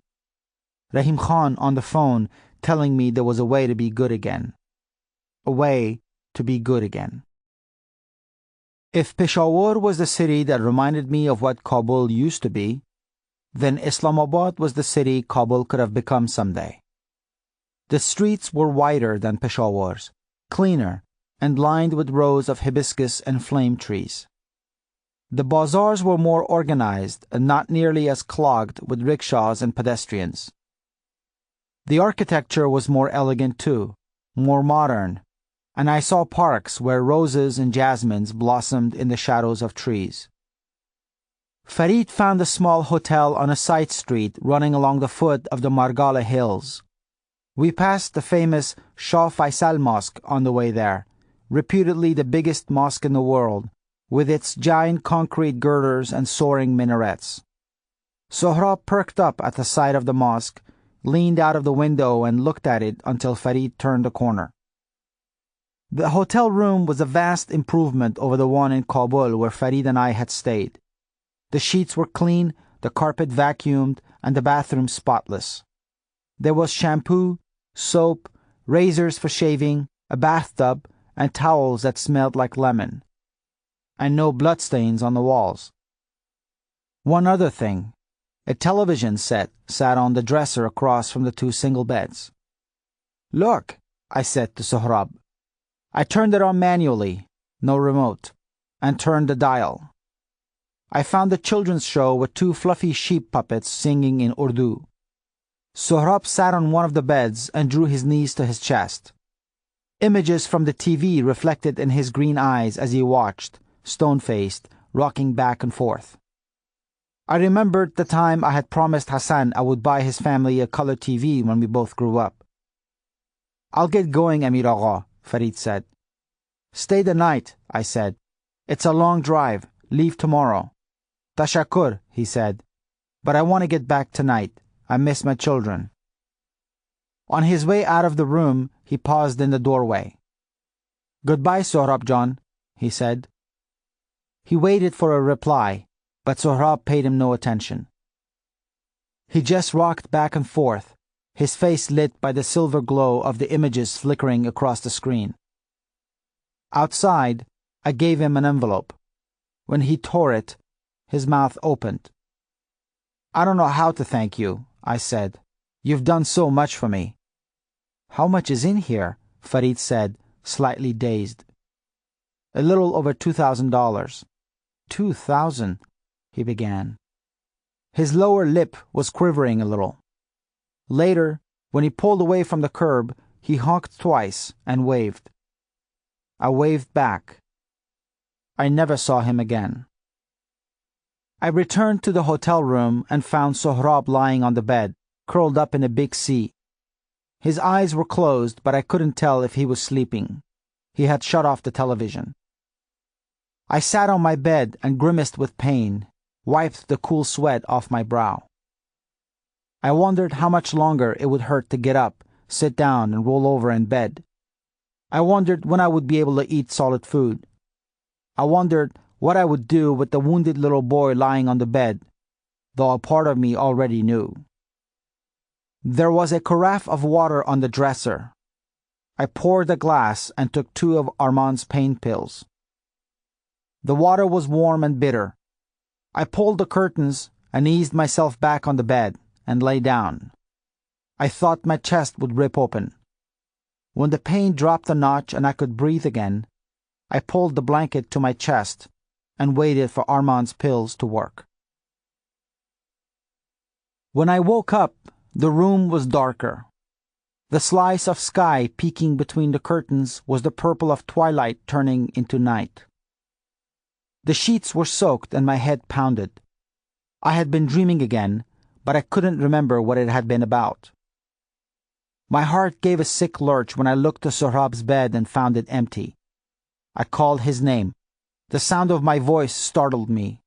S1: Rahim Khan on the phone telling me there was a way to be good again. A way to be good again. If Peshawar was the city that reminded me of what Kabul used to be, then Islamabad was the city Kabul could have become someday. The streets were wider than Peshawar's, cleaner, and lined with rows of hibiscus and flame trees. The bazaars were more organized and not nearly as clogged with rickshaws and pedestrians. The architecture was more elegant too, more modern, and I saw parks where roses and jasmines blossomed in the shadows of trees. Farid found a small hotel on a side street running along the foot of the Margala Hills. We passed the famous Shah Faisal Mosque on the way there, reputedly the biggest mosque in the world, with its giant concrete girders and soaring minarets. Sohrab perked up at the sight of the mosque, leaned out of the window and looked at it until Farid turned the corner. The hotel room was a vast improvement over the one in Kabul where Farid and I had stayed. The sheets were clean, the carpet vacuumed, and the bathroom spotless. There was shampoo, soap, razors for shaving, a bathtub, and towels that smelled like lemon. And no bloodstains on the walls. One other thing. A television set sat on the dresser across from the 2 single beds. Look, I said to Sohrab. I turned it on manually, no remote, and turned the dial. I found a children's show with 2 fluffy sheep puppets singing in Urdu. Sohrab sat on one of the beds and drew his knees to his chest. Images from the TV reflected in his green eyes as he watched, stone-faced, rocking back and forth. I remembered the time I had promised Hassan I would buy his family a color TV when we both grew up. I'll get going, Amir Agha, Farid said. Stay the night, I said. It's a long drive. Leave tomorrow. Tashakur, he said. But I want to get back tonight. I miss my children. On his way out of the room, he paused in the doorway. Goodbye, Sohrab John, he said. He waited for a reply, but Sohrab paid him no attention. He just rocked back and forth, his face lit by the silver glow of the images flickering across the screen. Outside, I gave him an envelope. When he tore it, his mouth opened. I don't know how to thank you, I said. You've done so much for me. How much is in here? Farid said, slightly dazed. A little over $2,000. 2,000, he began. His lower lip was quivering a little. Later, when he pulled away from the curb, he honked twice and waved. I waved back. I never saw him again. I returned to the hotel room and found Sohrab lying on the bed, curled up in a big C. His eyes were closed, but I couldn't tell if he was sleeping. He had shut off the television. I sat on my bed and grimaced with pain, wiped the cool sweat off my brow. I wondered how much longer it would hurt to get up, sit down, and roll over in bed. I wondered when I would be able to eat solid food. I wondered what I would do with the wounded little boy lying on the bed, though a part of me already knew. There was a carafe of water on the dresser. I poured a glass and took 2 of Armand's pain pills. The water was warm and bitter. I pulled the curtains and eased myself back on the bed and lay down. I thought my chest would rip open. When the pain dropped a notch and I could breathe again, I pulled the blanket to my chest and waited for Armand's pills to work. When I woke up, the room was darker. The slice of sky peeking between the curtains was the purple of twilight turning into night. The sheets were soaked and my head pounded. I had been dreaming again, but I couldn't remember what it had been about. My heart gave a sick lurch when I looked to Sohrab's bed and found it empty. I called his name. The sound of my voice startled me.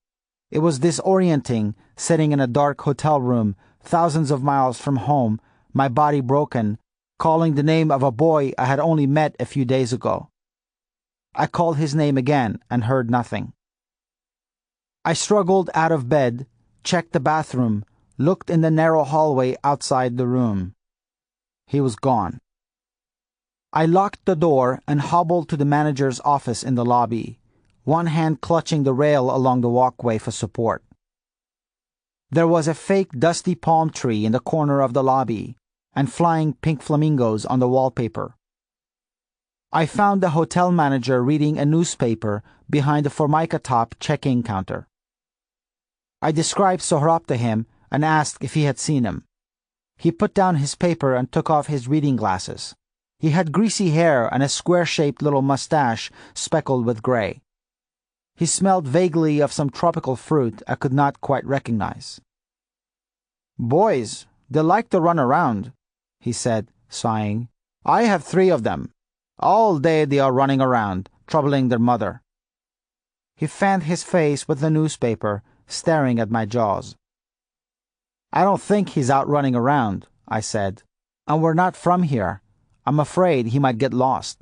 S1: It was disorienting, sitting in a dark hotel room, thousands of miles from home, my body broken, calling the name of a boy I had only met a few days ago. I called his name again and heard nothing. I struggled out of bed, checked the bathroom, looked in the narrow hallway outside the room. He was gone. I locked the door and hobbled to the manager's office in the lobby, one hand clutching the rail along the walkway for support. There was a fake dusty palm tree in the corner of the lobby, and flying pink flamingos on the wallpaper. I found the hotel manager reading a newspaper behind the Formica top check-in counter. I described Sohrab to him and asked if he had seen him. He put down his paper and took off his reading glasses. He had greasy hair and a square-shaped little mustache speckled with gray. He smelled vaguely of some tropical fruit I could not quite recognize. "Boys, they like to run around," he said, sighing. "I have 3 of them. All day they are running around, troubling their mother." He fanned his face with the newspaper, staring at my jaws. "I don't think he's out running around," I said. "And we're not from here. I'm afraid he might get lost."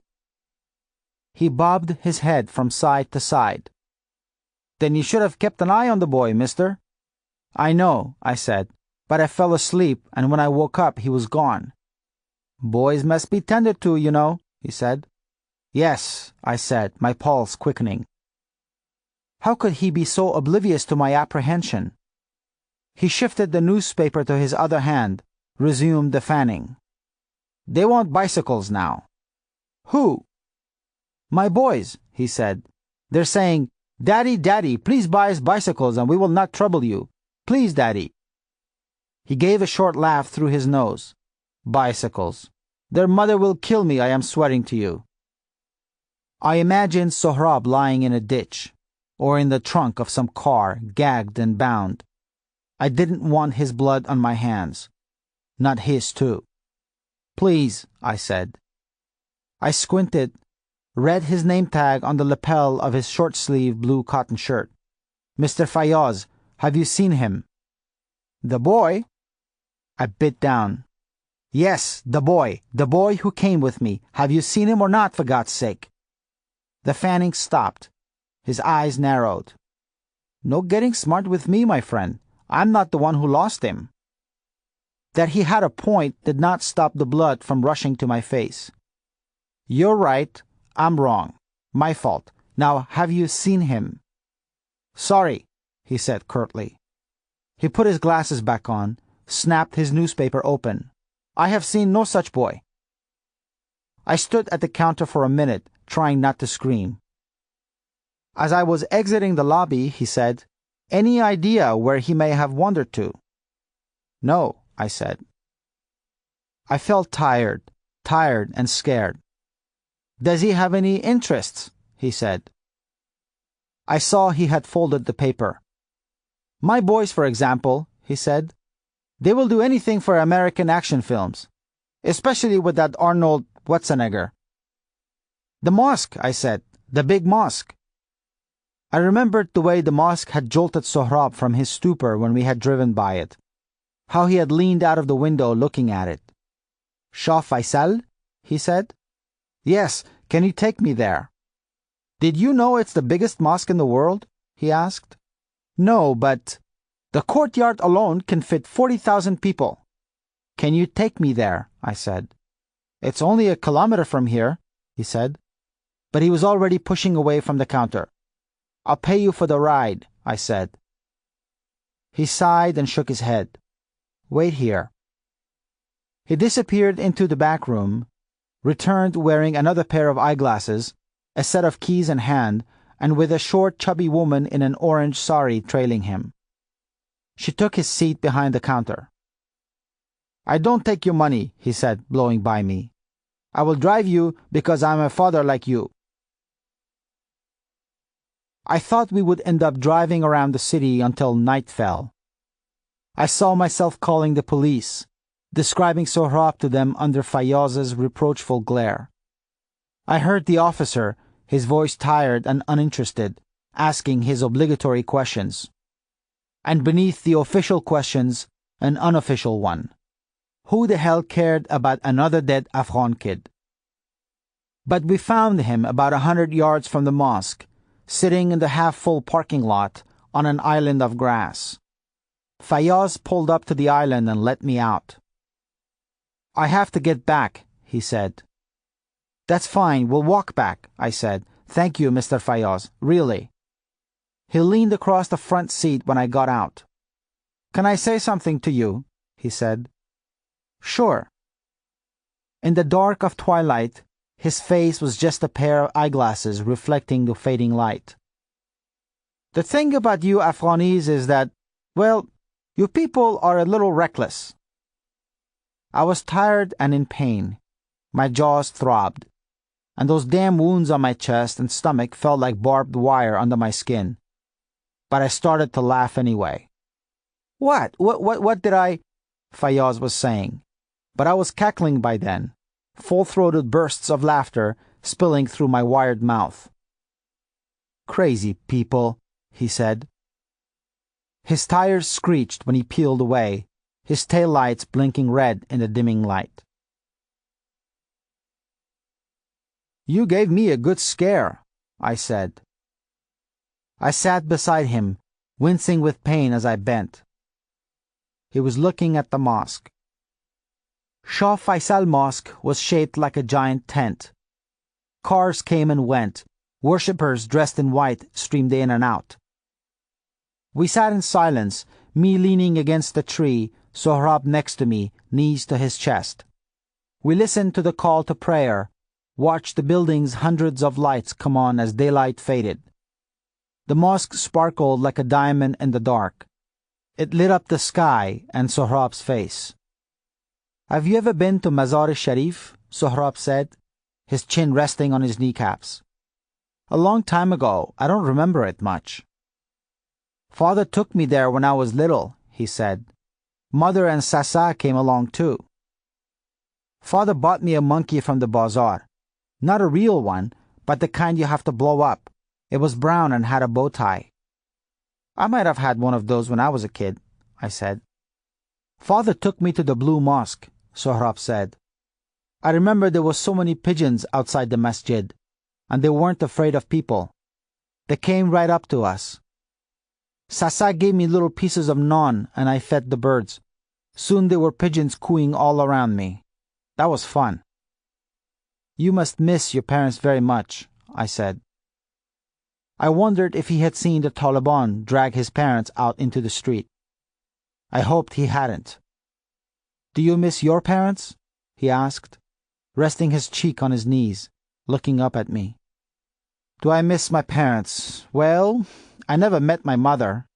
S1: He bobbed his head from side to side. "Then you should have kept an eye on the boy, mister." "I know," I said, "but I fell asleep, and when I woke up he was gone." "Boys must be tended to, you know," he said. "Yes," I said, my pulse quickening. How could he be so oblivious to my apprehension? He shifted the newspaper to his other hand, resumed the fanning. "They want bicycles now." "Who?" "My boys," he said. "They're saying, 'Daddy, Daddy, please buy us bicycles and we will not trouble you. Please, Daddy.'" He gave a short laugh through his nose. "Bicycles. Their mother will kill me, I am swearing to you." I imagined Sohrab lying in a ditch, or in the trunk of some car, gagged and bound. I didn't want his blood on my hands. Not his, too. "Please," I said. I squinted, read his name tag on the lapel of his short-sleeved blue cotton shirt. "Mr. Fayaz, have you seen him?" "The boy?" I bit down. "Yes, the boy who came with me. Have you seen him or not, for God's sake?" The fanning stopped. His eyes narrowed. "No getting smart with me, my friend. I'm not the one who lost him." That he had a point did not stop the blood from rushing to my face. "You're right. I'm wrong. My fault. Now, have you seen him?" "Sorry," he said curtly. He put his glasses back on, snapped his newspaper open. "I have seen no such boy." I stood at the counter for a minute, trying not to scream. As I was exiting the lobby, he said, "Any idea where he may have wandered to?" "No," I said. I felt tired and scared. "Does he have any interests?" he said. I saw he had folded the paper. "My boys, for example," he said. "They will do anything for American action films, especially with that Arnold Schwarzenegger." "The mosque," I said. "The big mosque." I remembered the way the mosque had jolted Sohrab from his stupor when we had driven by it, how he had leaned out of the window looking at it. "Shah Faisal?" he said. "Yes, can you take me there?" "Did you know it's the biggest mosque in the world?" he asked. "No, but—" "The courtyard alone can fit 40,000 people." "Can you take me there?" I said. "It's only a kilometer from here," he said. But he was already pushing away from the counter. "I'll pay you for the ride," I said. He sighed and shook his head. "Wait here." He disappeared into the back room, returned wearing another pair of eyeglasses, a set of keys in hand, and with a short, chubby woman in an orange sari trailing him. She took his seat behind the counter. "I don't take your money," he said, blowing by me. "I will drive you because I'm a father like you." I thought we would end up driving around the city until night fell. I saw myself calling the police, describing Sohrab to them under Fayyaz's reproachful glare. I heard the officer, his voice tired and uninterested, asking his obligatory questions. And beneath the official questions, an unofficial one. Who the hell cared about another dead Afghan kid? But we found him about 100 yards from the mosque, sitting in the half-full parking lot on an island of grass. Fayyaz pulled up to the island and let me out. "I have to get back," he said. "That's fine, we'll walk back," I said. "Thank you, Mr. Fayyaz, really." He leaned across the front seat when I got out. "Can I say something to you?" he said. "Sure." In the dark of twilight, his face was just a pair of eyeglasses reflecting the fading light. "The thing about you Afghanis is that, well, you people are a little reckless." I was tired and in pain. My jaws throbbed, and those damn wounds on my chest and stomach felt like barbed wire under my skin. But I started to laugh anyway. What did I?" Fayyaz was saying, but I was cackling by then, full-throated bursts of laughter spilling through my wired mouth. "Crazy people," he said. His tires screeched when he peeled away, his taillights blinking red in the dimming light. "You gave me a good scare," I said. I sat beside him, wincing with pain as I bent. He was looking at the mosque. Shah Faisal Mosque was shaped like a giant tent. Cars came and went. Worshippers dressed in white streamed in and out. We sat in silence, me leaning against the tree, Sohrab next to me, knees to his chest. We listened to the call to prayer, watched the building's hundreds of lights come on as daylight faded. The mosque sparkled like a diamond in the dark. It lit up the sky and Sohrab's face. "Have you ever been to Mazar-e-Sharif?" Sohrab said, his chin resting on his kneecaps. "A long time ago. I don't remember it much." "Father took me there when I was little," he said. "Mother and Sasa came along too. Father bought me a monkey from the bazaar. Not a real one, but the kind you have to blow up. It was brown and had a bow tie." "I might have had one of those when I was a kid," I said. "Father took me to the Blue Mosque," Sohrab said. "I remember there were so many pigeons outside the masjid, and they weren't afraid of people. They came right up to us. Sasa gave me little pieces of naan and I fed the birds. Soon there were pigeons cooing all around me. That was fun." "You must miss your parents very much," I said. I wondered if he had seen the Taliban drag his parents out into the street. I hoped he hadn't. "Do you miss your parents?" he asked, resting his cheek on his knees, looking up at me. "Do I miss my parents? Well, I never met my mother.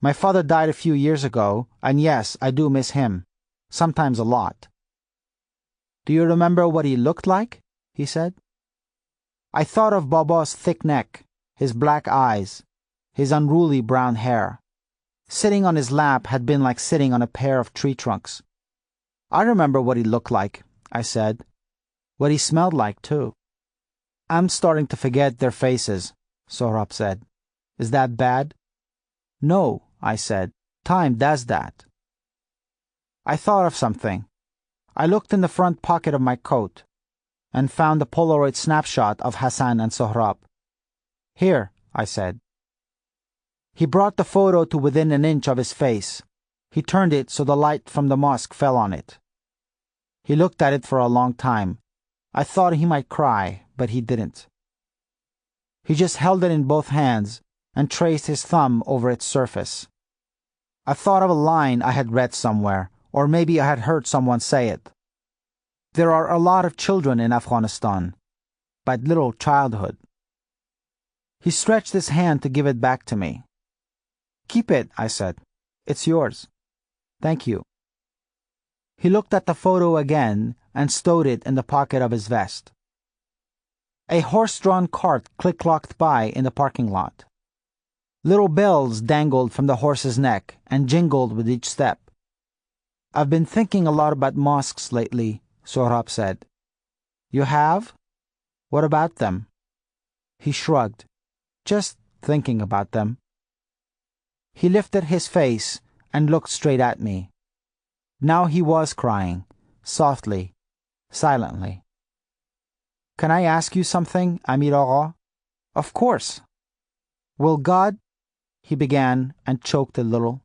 S1: My father died a few years ago, and yes, I do miss him. Sometimes a lot." "Do you remember what he looked like?" he said. I thought of Baba's thick neck, his black eyes, his unruly brown hair. Sitting on his lap had been like sitting on a pair of tree trunks. "I remember what he looked like," I said. "What he smelled like, too." "I'm starting to forget their faces," Sohrab said. "Is that bad?" "No," I said. "Time does that." I thought of something. I looked in the front pocket of my coat and found a Polaroid snapshot of Hassan and Sohrab. "Here," I said. He brought the photo to within an inch of his face. He turned it so the light from the mosque fell on it. He looked at it for a long time. I thought he might cry, but he didn't. He just held it in both hands and traced his thumb over its surface. I thought of a line I had read somewhere, or maybe I had heard someone say it. There are a lot of children in Afghanistan, but little childhood. He stretched his hand to give it back to me. "Keep it," I said. "It's yours." "Thank you." He looked at the photo again and stowed it in the pocket of his vest. A horse-drawn cart click-clocked by in the parking lot. Little bells dangled from the horse's neck and jingled with each step. "I've been thinking a lot about mosques lately," Sohrab said. "You have? What about them?" He shrugged. "Just thinking about them." He lifted his face and looked straight at me. Now he was crying, softly, silently. "Can I ask you something, Amir Agha?" "Of course." "Will God," he began and choked a little.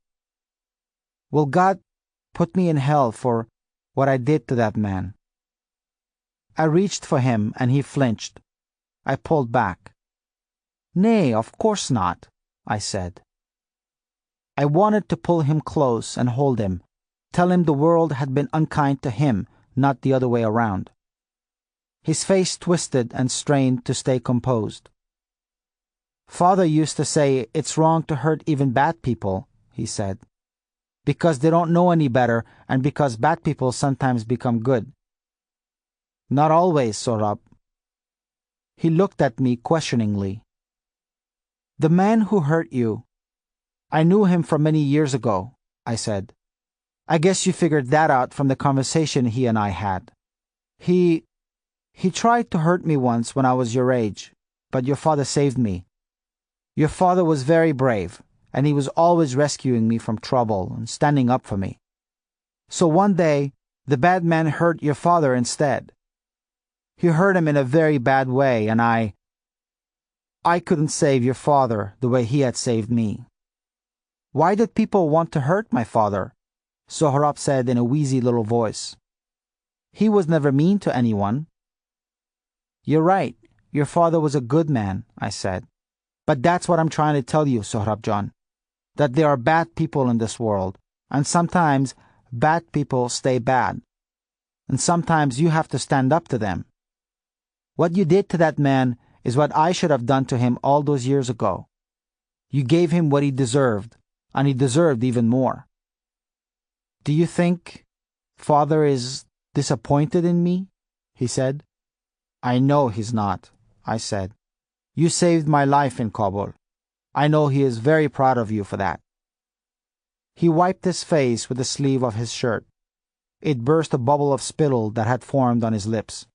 S1: "Will God put me in hell for what I did to that man?" I reached for him and he flinched. I pulled back. "Nay, of course not," I said. I wanted to pull him close and hold him, tell him the world had been unkind to him, not the other way around. His face twisted and strained to stay composed. "Father used to say it's wrong to hurt even bad people," he said, "because they don't know any better and because bad people sometimes become good." "Not always, Sohrab." He looked at me questioningly. "The man who hurt you, I knew him from many years ago," I said. "I guess you figured that out from the conversation he and I had. He tried to hurt me once when I was your age, but your father saved me. Your father was very brave, and he was always rescuing me from trouble and standing up for me. So one day, the bad man hurt your father instead. He hurt him in a very bad way, and I couldn't save your father the way he had saved me." "Why did people want to hurt my father?" Sohrab said in a wheezy little voice. "He was never mean to anyone." "You're right. Your father was a good man," I said. "But that's what I'm trying to tell you, Sohrab John, that there are bad people in this world, and sometimes bad people stay bad. And sometimes you have to stand up to them. What you did to that man is what I should have done to him all those years ago. You gave him what he deserved, and he deserved even more." "Do you think Father is disappointed in me?" he said. "I know he's not," I said. "You saved my life in Kabul. I know he is very proud of you for that." He wiped his face with the sleeve of his shirt. It burst a bubble of spittle that had formed on his lips.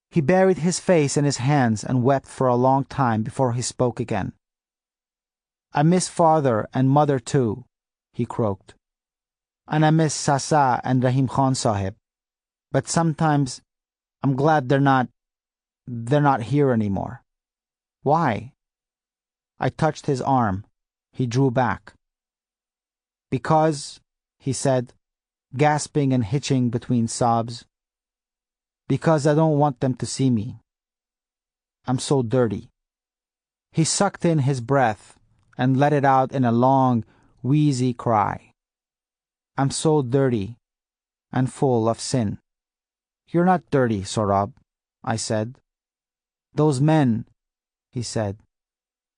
S1: He buried his face in his hands and wept for a long time before he spoke again. "I miss Father and Mother too," he croaked. "And I miss Sasa and Rahim Khan Sahib. But sometimes I'm glad they're not here anymore." "Why?" I touched his arm. He drew back. "Because," he said, gasping and hitching between sobs, "because I don't want them to see me. I'm so dirty." He sucked in his breath and let it out in a long, wheezy cry. "I'm so dirty and full of sin." "You're not dirty, Sohrab," I said. "Those men," he said.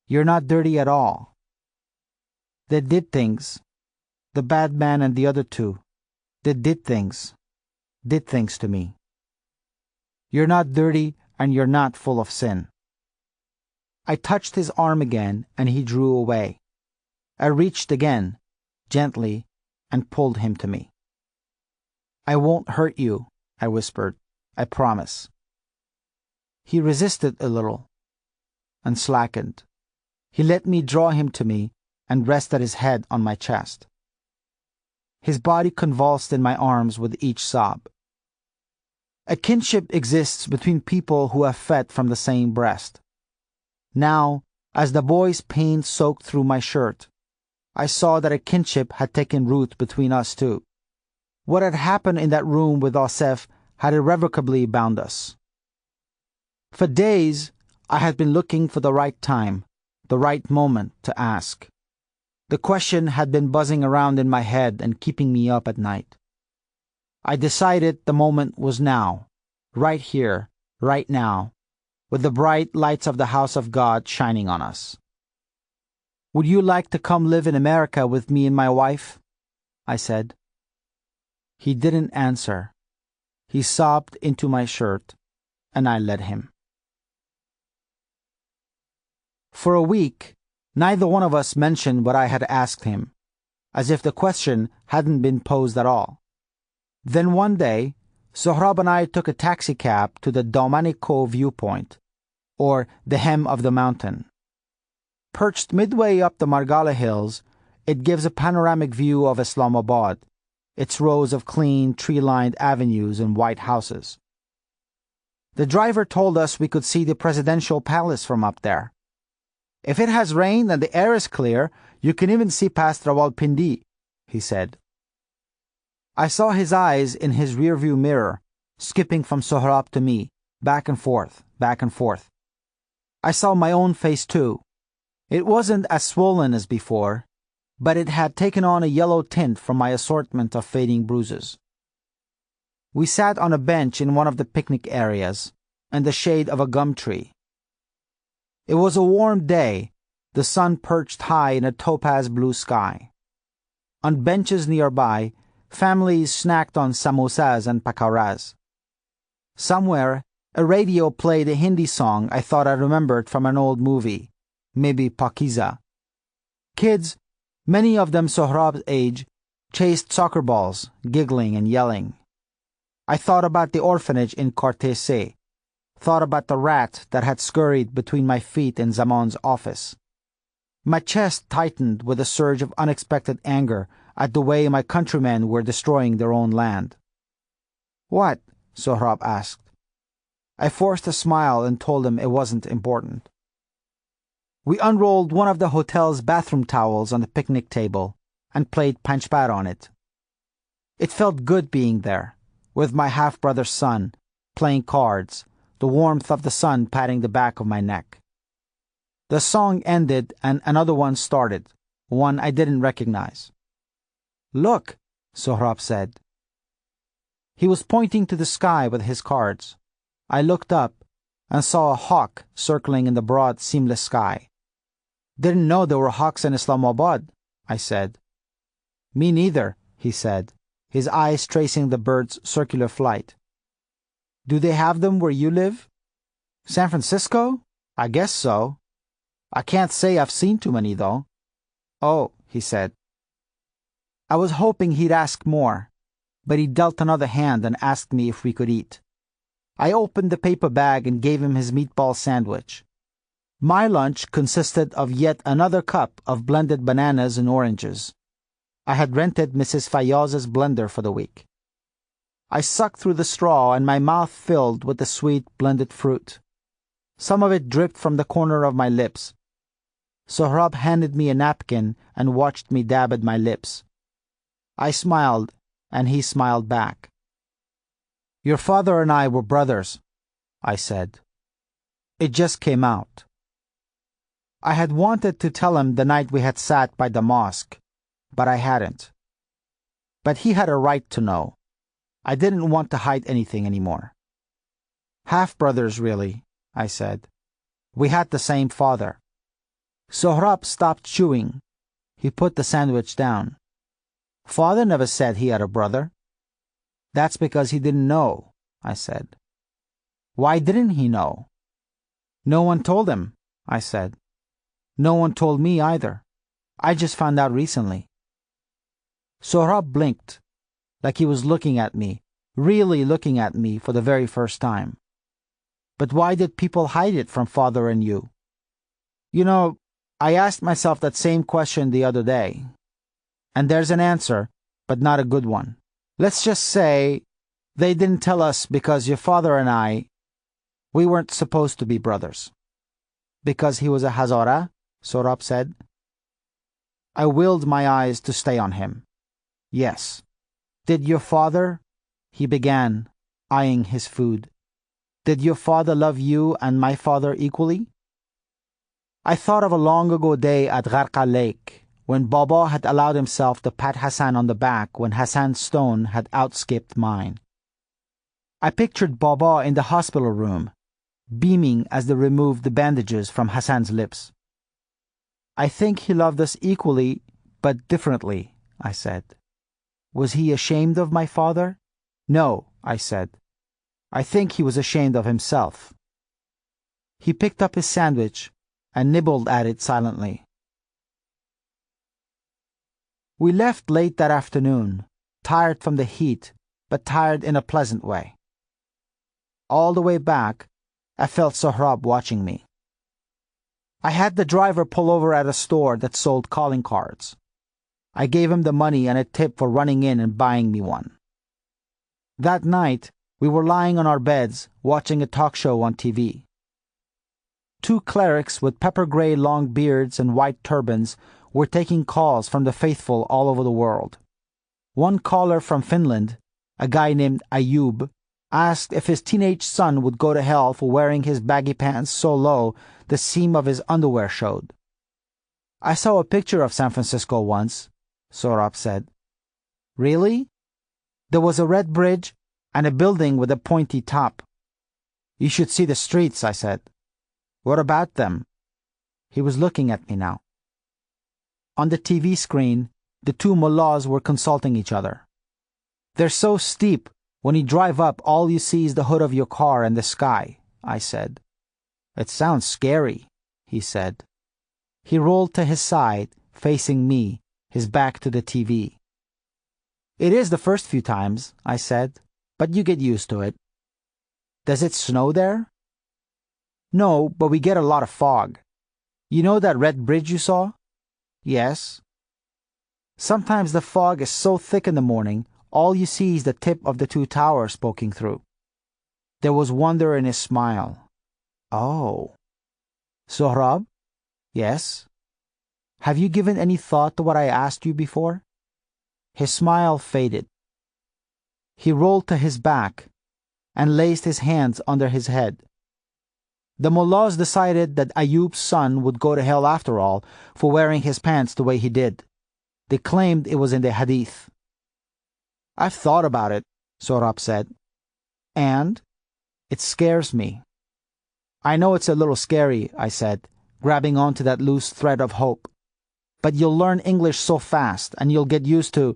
S1: "You're not dirty at all. They did things. The bad man and the other two. They did things to me. You're not dirty and you're not full of sin." I touched his arm again and he drew away. I reached again, gently, and pulled him to me. "I won't hurt you," I whispered. "I promise." He resisted a little and slackened. He let me draw him to me and rested his head on my chest. His body convulsed in my arms with each sob. A kinship exists between people who have fed from the same breast. Now, as the boy's pain soaked through my shirt, I saw that a kinship had taken root between us too. What had happened in that room with Asef had irrevocably bound us. For days, I had been looking for the right time, the right moment to ask. The question had been buzzing around in my head and keeping me up at night. I decided the moment was now, right here, right now, with the bright lights of the house of God shining on us. "Would you like to come live in America with me and my wife?" I said. He didn't answer. He sobbed into my shirt, and I let him. For a week, neither one of us mentioned what I had asked him, as if the question hadn't been posed at all. Then one day, Sohrab and I took a taxicab to the Domanico viewpoint, or the hem of the mountain. Perched midway up the Margala Hills, it gives a panoramic view of Islamabad, its rows of clean, tree-lined avenues and white houses. The driver told us we could see the presidential palace from up there. If it has rained and the air is clear, you can even see past Rawalpindi, he said. I saw his eyes in his rearview mirror, skipping from Sohrab to me, back and forth, back and forth. I saw my own face too. It wasn't as swollen as before, but it had taken on a yellow tint from my assortment of fading bruises. We sat on a bench in one of the picnic areas, in the shade of a gum tree. It was a warm day, the sun perched high in a topaz blue sky. On benches nearby, families snacked on samosas and pakaras. Somewhere, a radio played a Hindi song I thought I remembered from an old movie, maybe Pakiza. Kids, many of them Sohrab's age, chased soccer balls, giggling and yelling. I thought about the orphanage in Cortese, thought about the rat that had scurried between my feet in Zamon's office. My chest tightened with a surge of unexpected anger at the way my countrymen were destroying their own land. "What?" Sohrab asked. I forced a smile and told him it wasn't important. We unrolled one of the hotel's bathroom towels on the picnic table and played panchpar on it. It felt good being there, with my half-brother's son, playing cards, the warmth of the sun patting the back of my neck. The song ended and another one started, one I didn't recognize. "Look," Sohrab said. He was pointing to the sky with his cards. I looked up and saw a hawk circling in the broad, seamless sky. "Didn't know there were hawks in Islamabad," I said. "Me neither," he said, his eyes tracing the bird's circular flight. "Do they have them where you live?" "San Francisco? I guess so. I can't say I've seen too many, though." "Oh," he said. I was hoping he'd ask more, but he dealt another hand and asked me if we could eat. I opened the paper bag and gave him his meatball sandwich. My lunch consisted of yet another cup of blended bananas and oranges. I had rented Mrs. Fayaz's blender for the week. I sucked through the straw and my mouth filled with the sweet blended fruit. Some of it dripped from the corner of my lips. Sohrab handed me a napkin and watched me dab at my lips. I smiled, and he smiled back. "Your father and I were brothers," I said. It just came out. I had wanted to tell him the night we had sat by the mosque, but I hadn't. But he had a right to know. I didn't want to hide anything anymore. "Half-brothers, really," I said. "We had the same father." Sohrab stopped chewing. He put the sandwich down. "Father never said he had a brother." "That's because he didn't know," I said. "Why didn't he know?" "No one told him," I said. "No one told me either. I just found out recently." Sohrab blinked, like he was looking at me, really looking at me for the very first time. "But why did people hide it from father and you?" You know, I asked myself that same question the other day. And there's an answer, but not a good one. Let's just say they didn't tell us because your father and I, we weren't supposed to be brothers. "Because he was a Hazara?" Sohrab said. I willed my eyes to stay on him. "Yes." "Did your father," he began, eyeing his food, "did your father love you and my father equally?" I thought of a long-ago day at Gharqa Lake, when Baba had allowed himself to pat Hassan on the back when Hassan's stone had outskipped mine. I pictured Baba in the hospital room, beaming as they removed the bandages from Hassan's lips. "I think he loved us equally, but differently," I said. Was he ashamed of my father? No, I said. I think he was ashamed of himself. He picked up his sandwich and nibbled at it silently. We left late that afternoon, tired from the heat, but tired in a pleasant way. All the way back, I felt Sohrab watching me. I had the driver pull over at a store that sold calling cards. I gave him the money and a tip for running in and buying me one. That night, we were lying on our beds watching a talk show on TV. Two clerics with pepper-gray long beards and white turbans were taking calls from the faithful all over the world. One caller from Finland, a guy named Ayub, asked if his teenage son would go to hell for wearing his baggy pants so low the seam of his underwear showed. I saw a picture of San Francisco once, Sohrab said. Really? There was a red bridge and a building with a pointy top. You should see the streets, I said. What about them? He was looking at me now. On the TV screen, the two mullahs were consulting each other. They're so steep, when you drive up, all you see is the hood of your car and the sky, I said. It sounds scary, he said. He rolled to his side, facing me, his back to the TV. It is the first few times, I said, but you get used to it. Does it snow there? No, but we get a lot of fog. You know that red bridge you saw? Yes. Sometimes the fog is so thick in the morning, all you see is the tip of the two towers poking through. There was wonder in his smile. Oh. Sohrab? Yes? Have you given any thought to what I asked you before? His smile faded. He rolled to his back and placed his hands under his head. The mullahs decided that Ayub's son would go to hell after all for wearing his pants the way he did. They claimed it was in the hadith. I've thought about it, Sohrab said. And? It scares me. I know it's a little scary, I said, grabbing onto that loose thread of hope. But you'll learn English so fast and you'll get used to...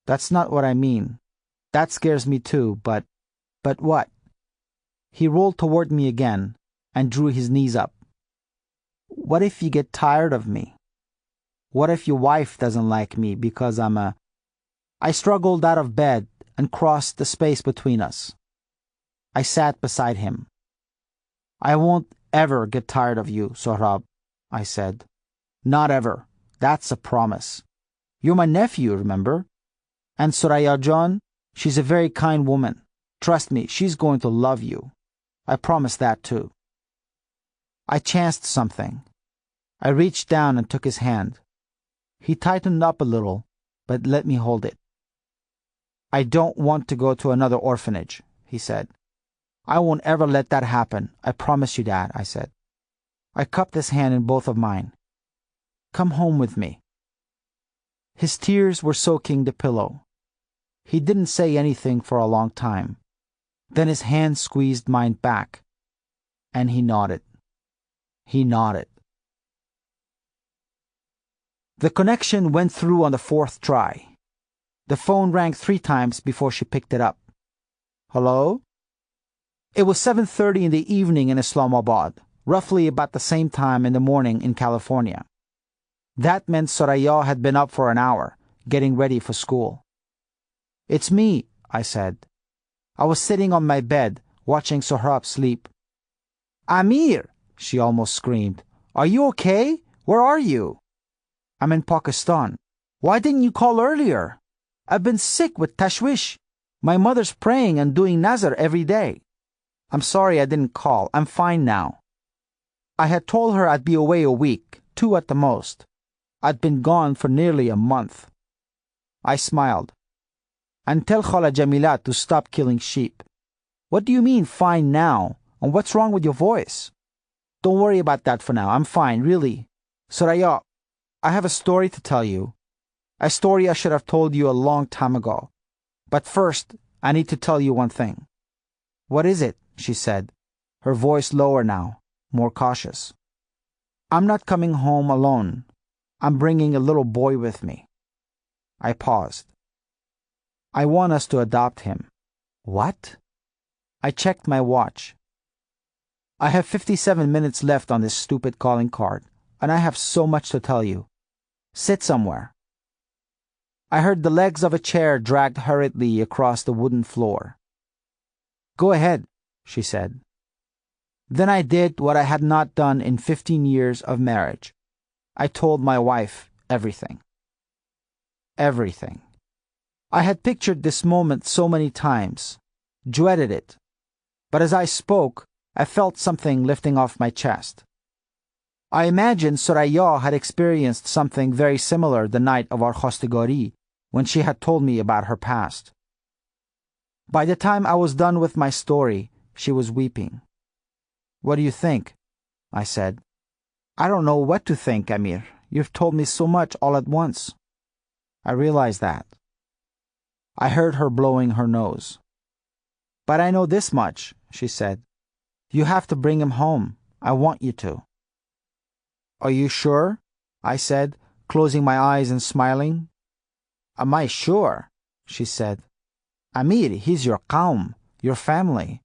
S1: That's not what I mean. That scares me too, but what? He rolled toward me again and drew his knees up. What if you get tired of me? What if your wife doesn't like me because I'm a... I struggled out of bed and crossed the space between us. I sat beside him. I won't ever get tired of you, Sohrab, I said. Not ever. That's a promise. You're my nephew, remember? And Soraya John, she's a very kind woman. Trust me, she's going to love you. I promise that too. I chanced something. I reached down and took his hand. He tightened up a little, but let me hold it. I don't want to go to another orphanage, he said. I won't ever let that happen. I promise you that, I said. I cupped his hand in both of mine. Come home with me. His tears were soaking the pillow. He didn't say anything for a long time. Then his hand squeezed mine back, and he nodded. He nodded. The connection went through on the fourth try. The phone rang 3 times before she picked it up. Hello? It was 7:30 in the evening in Islamabad, roughly about the same time in the morning in California. That meant Soraya had been up for an hour, getting ready for school. It's me, I said. I was sitting on my bed, watching Sohrab sleep. Amir, she almost screamed. Are you okay? Where are you? I'm in Pakistan. Why didn't you call earlier? I've been sick with tashwish. My mother's praying and doing nazar every day. I'm sorry I didn't call. I'm fine now. I had told her I'd be away a week, 2 at the most. I'd been gone for nearly a month. I smiled. And tell Khala Jamila to stop killing sheep. What do you mean, fine now? And what's wrong with your voice? Don't worry about that for now. I'm fine, really. Soraya, I have a story to tell you. A story I should have told you a long time ago. But first, I need to tell you one thing. What is it? She said, her voice lower now, more cautious. I'm not coming home alone. I'm bringing a little boy with me. I paused. I want us to adopt him. What? I checked my watch. I have 57 minutes left on this stupid calling card, and I have so much to tell you. Sit somewhere. I heard the legs of a chair dragged hurriedly across the wooden floor. Go ahead, she said. Then I did what I had not done in 15 years of marriage. I told my wife everything. Everything. I had pictured this moment so many times, dreaded it, but as I spoke, I felt something lifting off my chest. I imagined Soraya had experienced something very similar the night of our khostigari, when she had told me about her past. By the time I was done with my story, she was weeping. What do you think? I said. I don't know what to think, Amir. You've told me so much all at once. I realized that. I heard her blowing her nose. But I know this much, she said. You have to bring him home. I want you to. Are you sure? I said, closing my eyes and smiling. Am I sure? She said. Amir, he's your qaum, your family.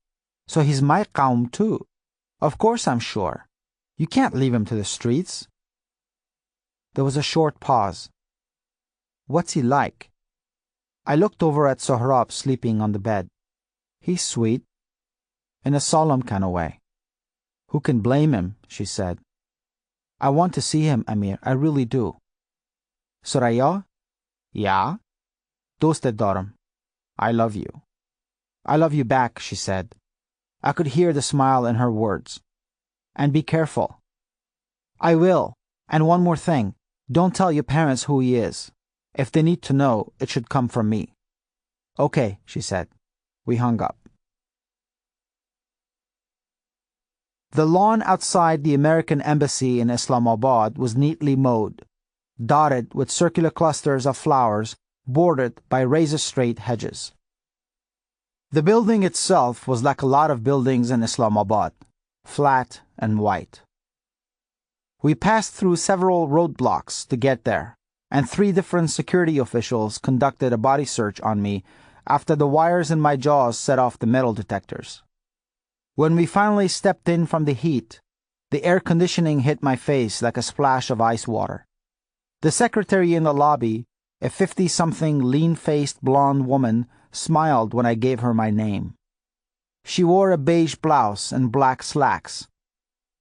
S1: So he's my qaum too. Of course I'm sure. You can't leave him to the streets. There was a short pause. What's he like? I looked over at Sohrab sleeping on the bed. He's sweet, in a solemn kind of way. Who can blame him? She said. I want to see him, Amir. I really do. Soraya? Yeah? Dost daram. I love you. I love you back, she said. I could hear the smile in her words. And be careful. I will. And one more thing. Don't tell your parents who he is. If they need to know, it should come from me. Okay, she said. We hung up. The lawn outside the American embassy in Islamabad was neatly mowed, dotted with circular clusters of flowers bordered by razor-straight hedges. The building itself was like a lot of buildings in Islamabad, flat and white. We passed through several roadblocks to get there, and 3 different security officials conducted a body search on me after the wires in my jaws set off the metal detectors. When we finally stepped in from the heat, the air conditioning hit my face like a splash of ice water. The secretary in the lobby, a 50-something lean-faced blonde woman, smiled when I gave her my name. She wore a beige blouse and black slacks.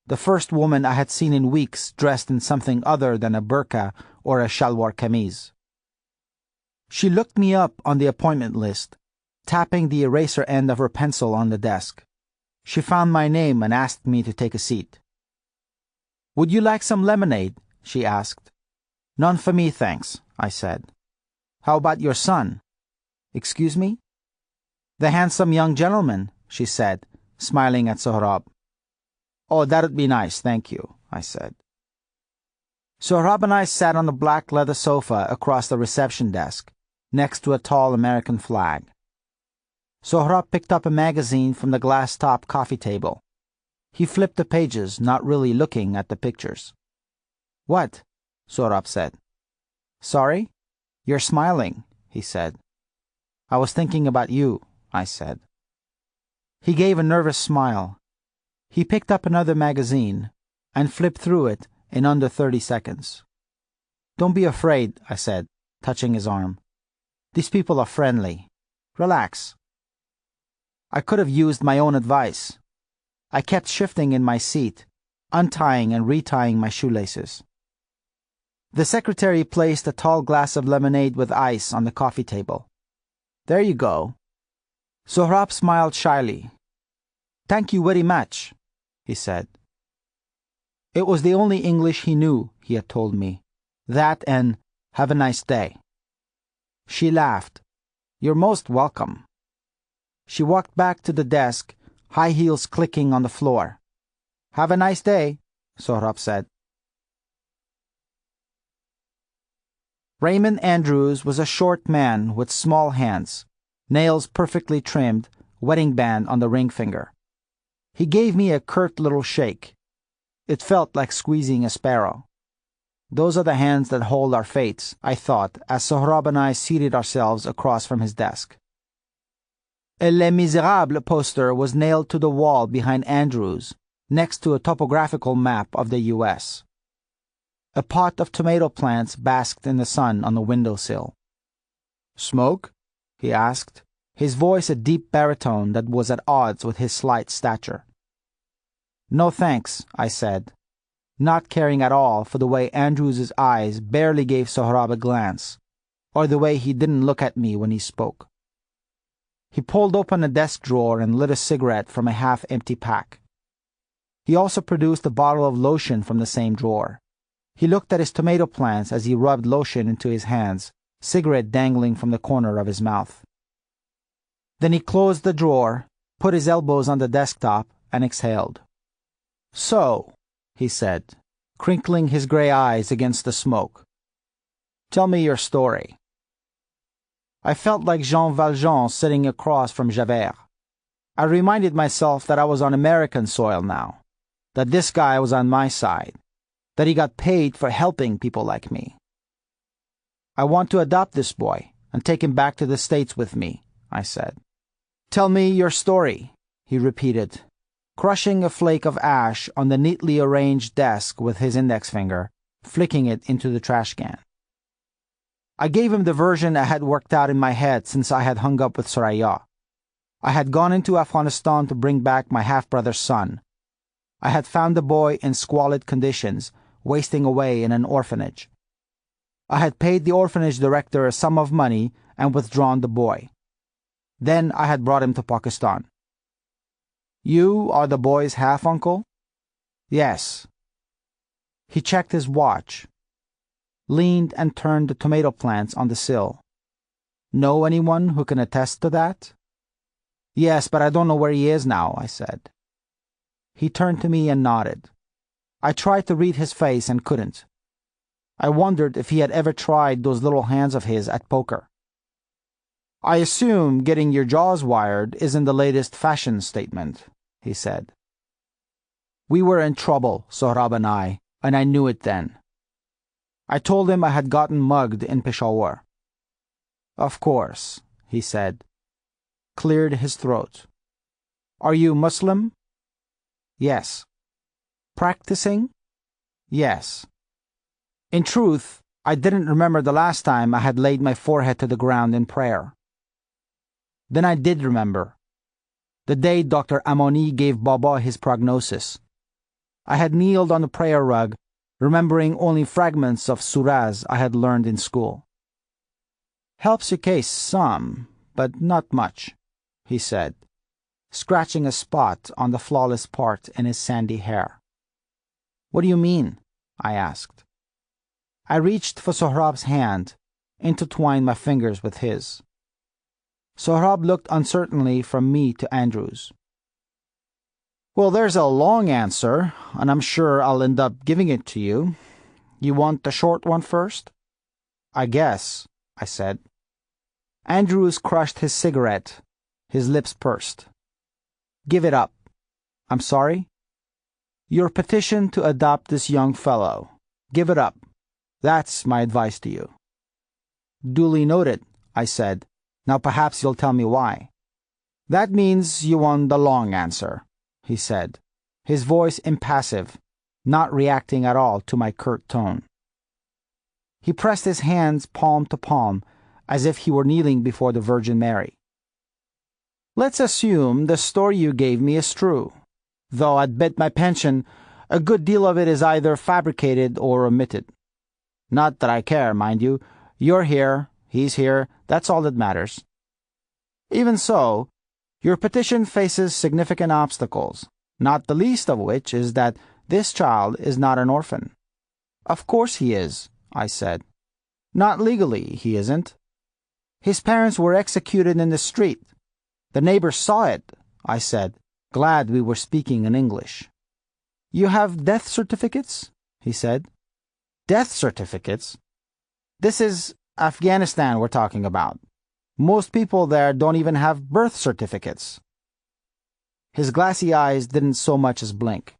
S1: The first woman I had seen in weeks dressed in something other than a burqa or a shalwar kameez. She looked me up on the appointment list, tapping the eraser end of her pencil on the desk. She found my name and asked me to take a seat. Would you like some lemonade? She asked. None for me, thanks, I said. How about your son? Excuse me? The handsome young gentleman, she said, smiling at Sohrab. Oh, that'd be nice, thank you, I said. Sohrab and I sat on the black leather sofa across the reception desk, next to a tall American flag. Sohrab picked up a magazine from the glass-top coffee table. He flipped the pages, not really looking at the pictures. What? Sohrab said. Sorry? You're smiling, he said. I was thinking about you, I said. He gave a nervous smile. He picked up another magazine and flipped through it in under 30 seconds. Don't be afraid, I said, touching his arm. These people are friendly. Relax. I could have used my own advice. I kept shifting in my seat, untying and retying my shoelaces. The secretary placed a tall glass of lemonade with ice on the coffee table. There you go. Sohrab smiled shyly. Thank you very much, he said. It was the only English he knew, he had told me. That and have a nice day. She laughed. You're most welcome. She walked back to the desk, high heels clicking on the floor. Have a nice day, Sohrab said. Raymond Andrews was a short man with small hands, nails perfectly trimmed, wedding band on the ring finger. He gave me a curt little shake. It felt like squeezing a sparrow. Those are the hands that hold our fates, I thought, as Sohrab and I seated ourselves across from his desk. A Les Miserables poster was nailed to the wall behind Andrew's, next to a topographical map of the U.S. A pot of tomato plants basked in the sun on the windowsill. "Smoke?" he asked, his voice a deep baritone that was at odds with his slight stature. "No thanks," I said, not caring at all for the way Andrew's eyes barely gave Sohrab a glance, or the way he didn't look at me when he spoke. He pulled open a desk drawer and lit a cigarette from a half-empty pack. He also produced a bottle of lotion from the same drawer. He looked at his tomato plants as he rubbed lotion into his hands, cigarette dangling from the corner of his mouth. Then he closed the drawer, put his elbows on the desktop, and exhaled. "So," he said, crinkling his gray eyes against the smoke, "tell me your story." I felt like Jean Valjean sitting across from Javert. I reminded myself that I was on American soil now, that this guy was on my side, that he got paid for helping people like me. "I want to adopt this boy and take him back to the States with me," I said. "Tell me your story," he repeated, crushing a flake of ash on the neatly arranged desk with his index finger, flicking it into the trash can. I gave him the version I had worked out in my head since I had hung up with Soraya. I had gone into Afghanistan to bring back my half-brother's son. I had found the boy in squalid conditions, wasting away in an orphanage. I had paid the orphanage director a sum of money and withdrawn the boy. Then I had brought him to Pakistan. "You are the boy's half-uncle?" "Yes." He checked his watch, leaned and turned the tomato plants on the sill. "Know anyone who can attest to that?" "Yes, but I don't know where he is now," I said. He turned to me and nodded. I tried to read his face and couldn't. I wondered if he had ever tried those little hands of his at poker. "I assume getting your jaws wired isn't the latest fashion statement," he said. We were in trouble, Sohrab and I knew it then. I told him I had gotten mugged in Peshawar. "Of course," he said, cleared his throat. "Are you Muslim?" "Yes." "Practicing?" "Yes." In truth, I didn't remember the last time I had laid my forehead to the ground in prayer. Then I did remember. The day Dr. Amoni gave Baba his prognosis. I had kneeled on the prayer rug, remembering only fragments of surahs I had learned in school. "Helps your case some, but not much," he said, scratching a spot on the flawless part in his sandy hair. "What do you mean?" I asked. I reached for Sohrab's hand, intertwined my fingers with his. Sohrab looked uncertainly from me to Andrews. "Well, there's a long answer, and I'm sure I'll end up giving it to you. You want the short one first?" "I guess," I said. Andrews crushed his cigarette, his lips pursed. "Give it up." "I'm sorry?" "Your petition to adopt this young fellow. Give it up. That's my advice to you." "Duly noted," I said. "Now perhaps you'll tell me why." "That means you want the long answer," he said, his voice impassive, not reacting at all to my curt tone. He pressed his hands palm to palm, as if he were kneeling before the Virgin Mary. "Let's assume the story you gave me is true, though I'd bet my pension a good deal of it is either fabricated or omitted. Not that I care, mind you. You're here, he's here, that's all that matters. Even so, your petition faces significant obstacles, not the least of which is that this child is not an orphan." "Of course he is," I said. "Not legally, he isn't. His parents were executed in the street. The neighbors saw it," I said, glad we were speaking in English. "You have death certificates?" he said. "Death certificates? This is Afghanistan we're talking about. Most people there don't even have birth certificates." His glassy eyes didn't so much as blink.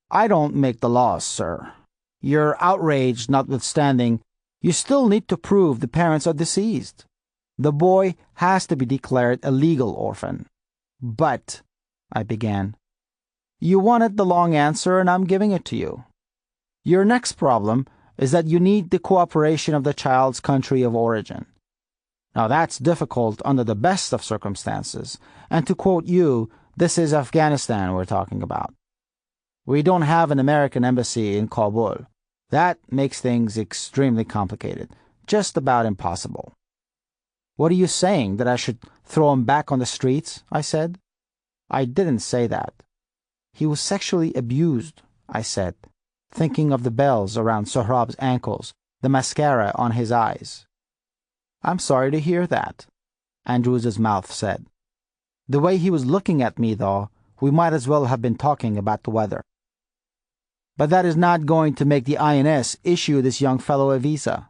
S1: "I don't make the laws, sir. Your outrage notwithstanding, you still need to prove the parents are deceased. The boy has to be declared a legal orphan. But, I began. You wanted the long answer and I'm giving it to you. Your next problem is that you need the cooperation of the child's country of origin. Now that's difficult under the best of circumstances, and to quote you, this is Afghanistan we're talking about. We don't have an American embassy in Kabul. That makes things extremely complicated, just about impossible. What are you saying, that I should throw him back on the streets? I said. I didn't say that. He was sexually abused, I said, thinking of the bells around Sohrab's ankles, the mascara on his eyes. I'm sorry to hear that, Andrews's mouth said. The way he was looking at me, though, we might as well have been talking about the weather. But that is not going to make the INS issue this young fellow a visa.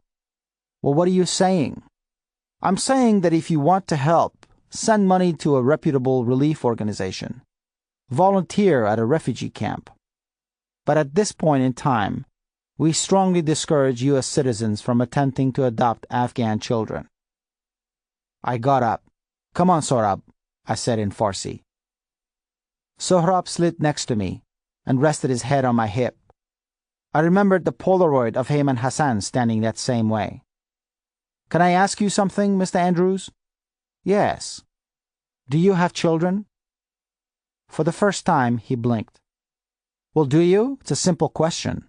S1: Well, what are you saying? I'm saying that if you want to help, send money to a reputable relief organization. Volunteer at a refugee camp. But at this point in time, we strongly discourage U.S. citizens from attempting to adopt Afghan children. I got up. Come on, Sohrab, I said in Farsi. Sohrab slid next to me and rested his head on my hip. I remembered the Polaroid of Heyman Hassan standing that same way. Can I ask you something, Mr. Andrews? Yes. Do you have children? For the first time, he blinked. Well, do you? It's a simple question.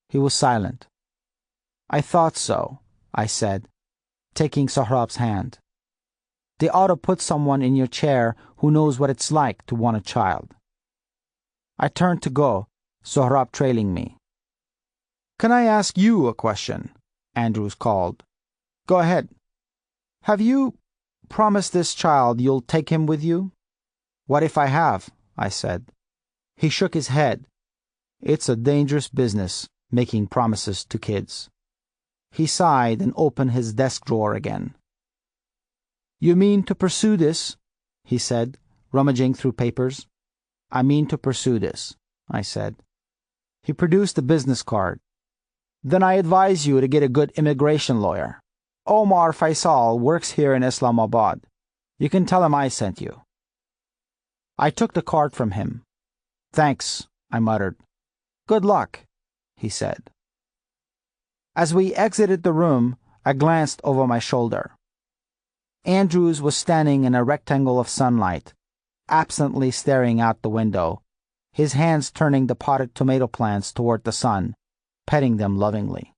S1: He was silent. I thought so, I said, taking Sohrab's hand. They ought to put someone in your chair who knows what it's like to want a child. I turned to go, Sohrab trailing me. Can I ask you a question? Andrews called. Go ahead. Have you promised this child you'll take him with you? What if I have? I said. He shook his head. It's a dangerous business, making promises to kids. He sighed and opened his desk drawer again. You mean to pursue this? He said, rummaging through papers. I mean to pursue this, I said. He produced a business card. Then I advise you to get a good immigration lawyer. Omar Faisal works here in Islamabad. You can tell him I sent you. I took the card from him. Thanks, I muttered. Good luck, he said. As we exited the room, I glanced over my shoulder. Andrews was standing in a rectangle of sunlight, absently staring out the window, his hands turning the potted tomato plants toward the sun, petting them lovingly.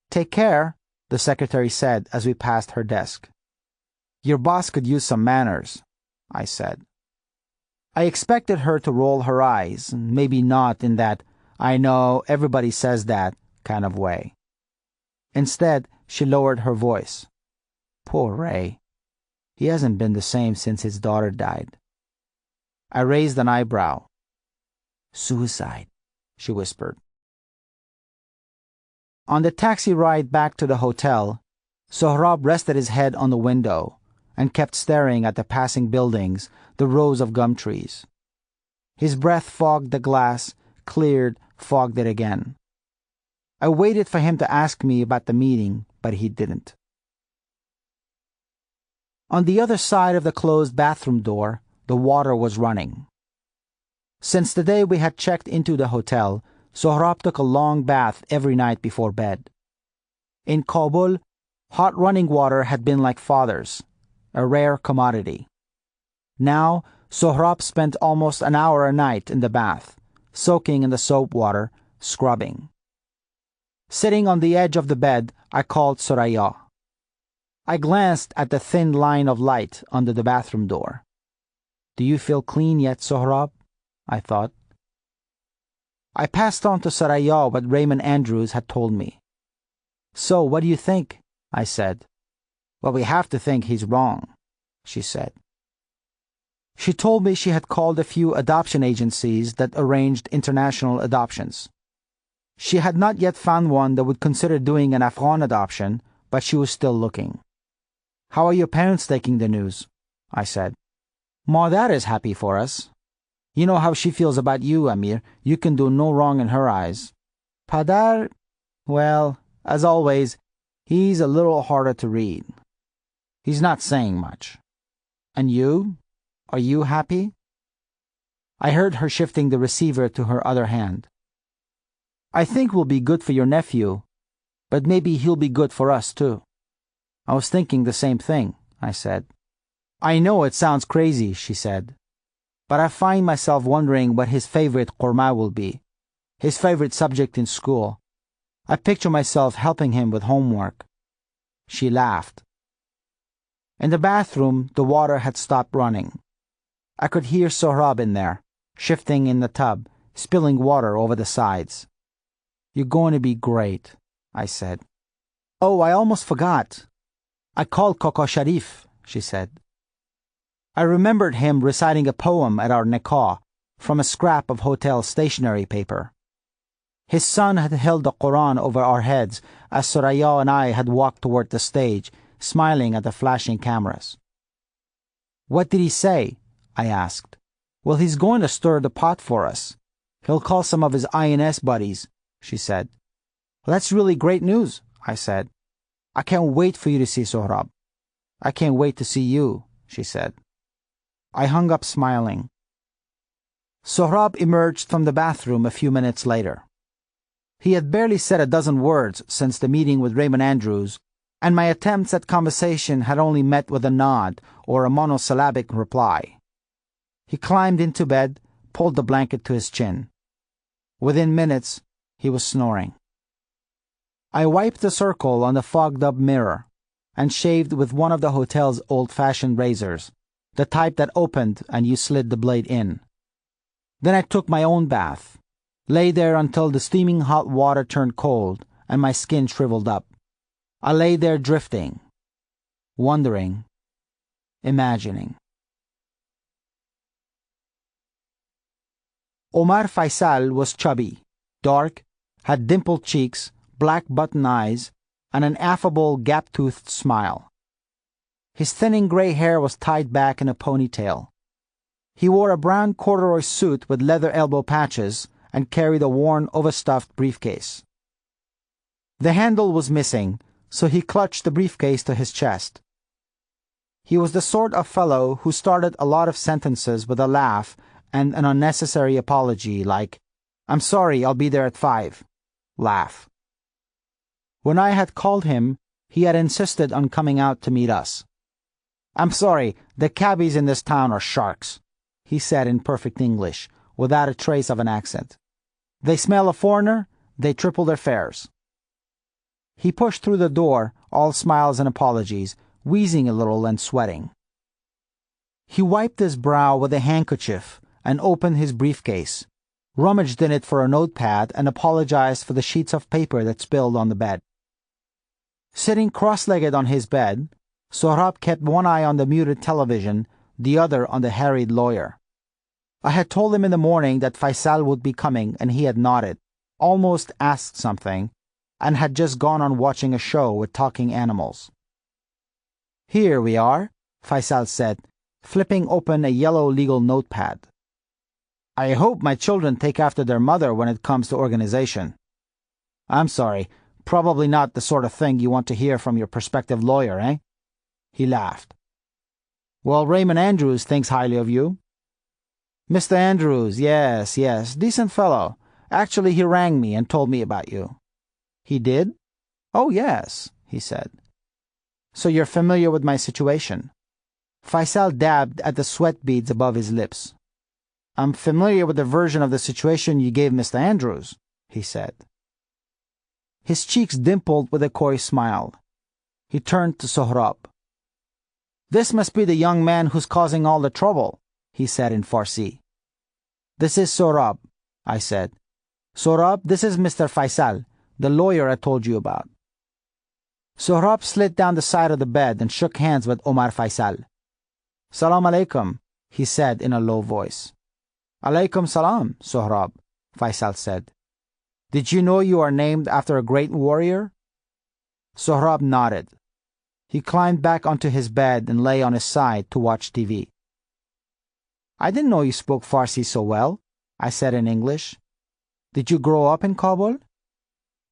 S1: Take care, the secretary said as we passed her desk. Your boss could use some manners, I said. I expected her to roll her eyes, maybe not in that I know everybody says that kind of way. Instead, she lowered her voice. Poor Ray. He hasn't been the same since his daughter died. I raised an eyebrow. Suicide, she whispered. On the taxi ride back to the hotel, Sohrab rested his head on the window and kept staring at the passing buildings, the rows of gum trees. His breath fogged the glass, cleared, fogged it again. I waited for him to ask me about the meeting, but he didn't. On the other side of the closed bathroom door, the water was running. Since the day we had checked into the hotel, Sohrab took a long bath every night before bed. In Kabul, hot running water had been like father's, a rare commodity. Now, Sohrab spent almost an hour a night in the bath, soaking in the soap water, scrubbing. Sitting on the edge of the bed, I called Soraya. I glanced at the thin line of light under the bathroom door. Do you feel clean yet, Sohrab? I thought. I passed on to Soraya what Raymond Andrews had told me. So, what do you think? I said. Well, we have to think he's wrong, she said. She told me she had called a few adoption agencies that arranged international adoptions. She had not yet found one that would consider doing an Afghan adoption, but she was still looking. How are your parents taking the news? I said. Ma, that is happy for us. You know how she feels about you, Amir. You can do no wrong in her eyes. Padar, well, as always, he's a little harder to read. He's not saying much. And you? Are you happy? I heard her shifting the receiver to her other hand. I think we'll be good for your nephew, but maybe he'll be good for us too. I was thinking the same thing, I said. I know it sounds crazy, she said, but I find myself wondering what his favorite Qurma will be, his favorite subject in school. I picture myself helping him with homework. She laughed. In the bathroom, the water had stopped running. I could hear Sohrab in there, shifting in the tub, spilling water over the sides. You're going to be great, I said. Oh, I almost forgot. I called Koko Sharif, she said. I remembered him reciting a poem at our nikah from a scrap of hotel stationery paper. His son had held the Quran over our heads as Soraya and I had walked toward the stage, smiling at the flashing cameras. What did he say? I asked. Well, he's going to stir the pot for us. He'll call some of his INS buddies, she said. Well, that's really great news, I said. I can't wait for you to see Sohrab. I can't wait to see you, she said. I hung up smiling. Sohrab emerged from the bathroom a few minutes later. He had barely said a dozen words since the meeting with Raymond Andrews, and my attempts at conversation had only met with a nod or a monosyllabic reply. He climbed into bed, pulled the blanket to his chin. Within minutes, he was snoring. I wiped the circle on the fogged-up mirror and shaved with one of the hotel's old-fashioned razors, the type that opened and you slid the blade in. Then I took my own bath, lay there until the steaming hot water turned cold and my skin shriveled up. I lay there drifting, wondering, imagining. Omar Faisal was chubby, dark, had dimpled cheeks, black button eyes, and an affable, gap-toothed smile. His thinning gray hair was tied back in a ponytail. He wore a brown corduroy suit with leather elbow patches and carried a worn, overstuffed briefcase. The handle was missing, so he clutched the briefcase to his chest. He was the sort of fellow who started a lot of sentences with a laugh and an unnecessary apology like, "I'm sorry, I'll be there at 5." Laugh. When I had called him, he had insisted on coming out to meet us. "I'm sorry, the cabbies in this town are sharks," he said in perfect English, without a trace of an accent. "They smell a foreigner, they triple their fares." He pushed through the door, all smiles and apologies, wheezing a little and sweating. He wiped his brow with a handkerchief and opened his briefcase, rummaged in it for a notepad, and apologized for the sheets of paper that spilled on the bed. Sitting cross-legged on his bed, Sohrab kept one eye on the muted television, the other on the harried lawyer. I had told him in the morning that Faisal would be coming, and he had nodded, almost asked something, and had just gone on watching a show with talking animals. "Here we are," Faisal said, flipping open a yellow legal notepad. "I hope my children take after their mother when it comes to organization." "I'm sorry, probably not the sort of thing you want to hear from your prospective lawyer, eh?" He laughed. "Well, Raymond Andrews thinks highly of you." "Mr. Andrews, yes, decent fellow. Actually, he rang me and told me about you." "He did?" "Oh, yes," he said. "So you're familiar with my situation?" Faisal dabbed at the sweat beads above his lips. "I'm familiar with the version of the situation you gave Mr. Andrews," he said. His cheeks dimpled with a coy smile. He turned to Sohrab. "This must be the young man who's causing all the trouble," he said in Farsi. "This is Sohrab," I said. "Sohrab, this is Mr. Faisal, the lawyer I told you about." Sohrab slid down the side of the bed and shook hands with Omar Faisal. "Salam alaikum," he said in a low voice. "Alaikum salam, Sohrab," Faisal said. "Did you know you are named after a great warrior?" Sohrab nodded. He climbed back onto his bed and lay on his side to watch TV. I didn't know you spoke Farsi so well, I said in English. Did you grow up in Kabul?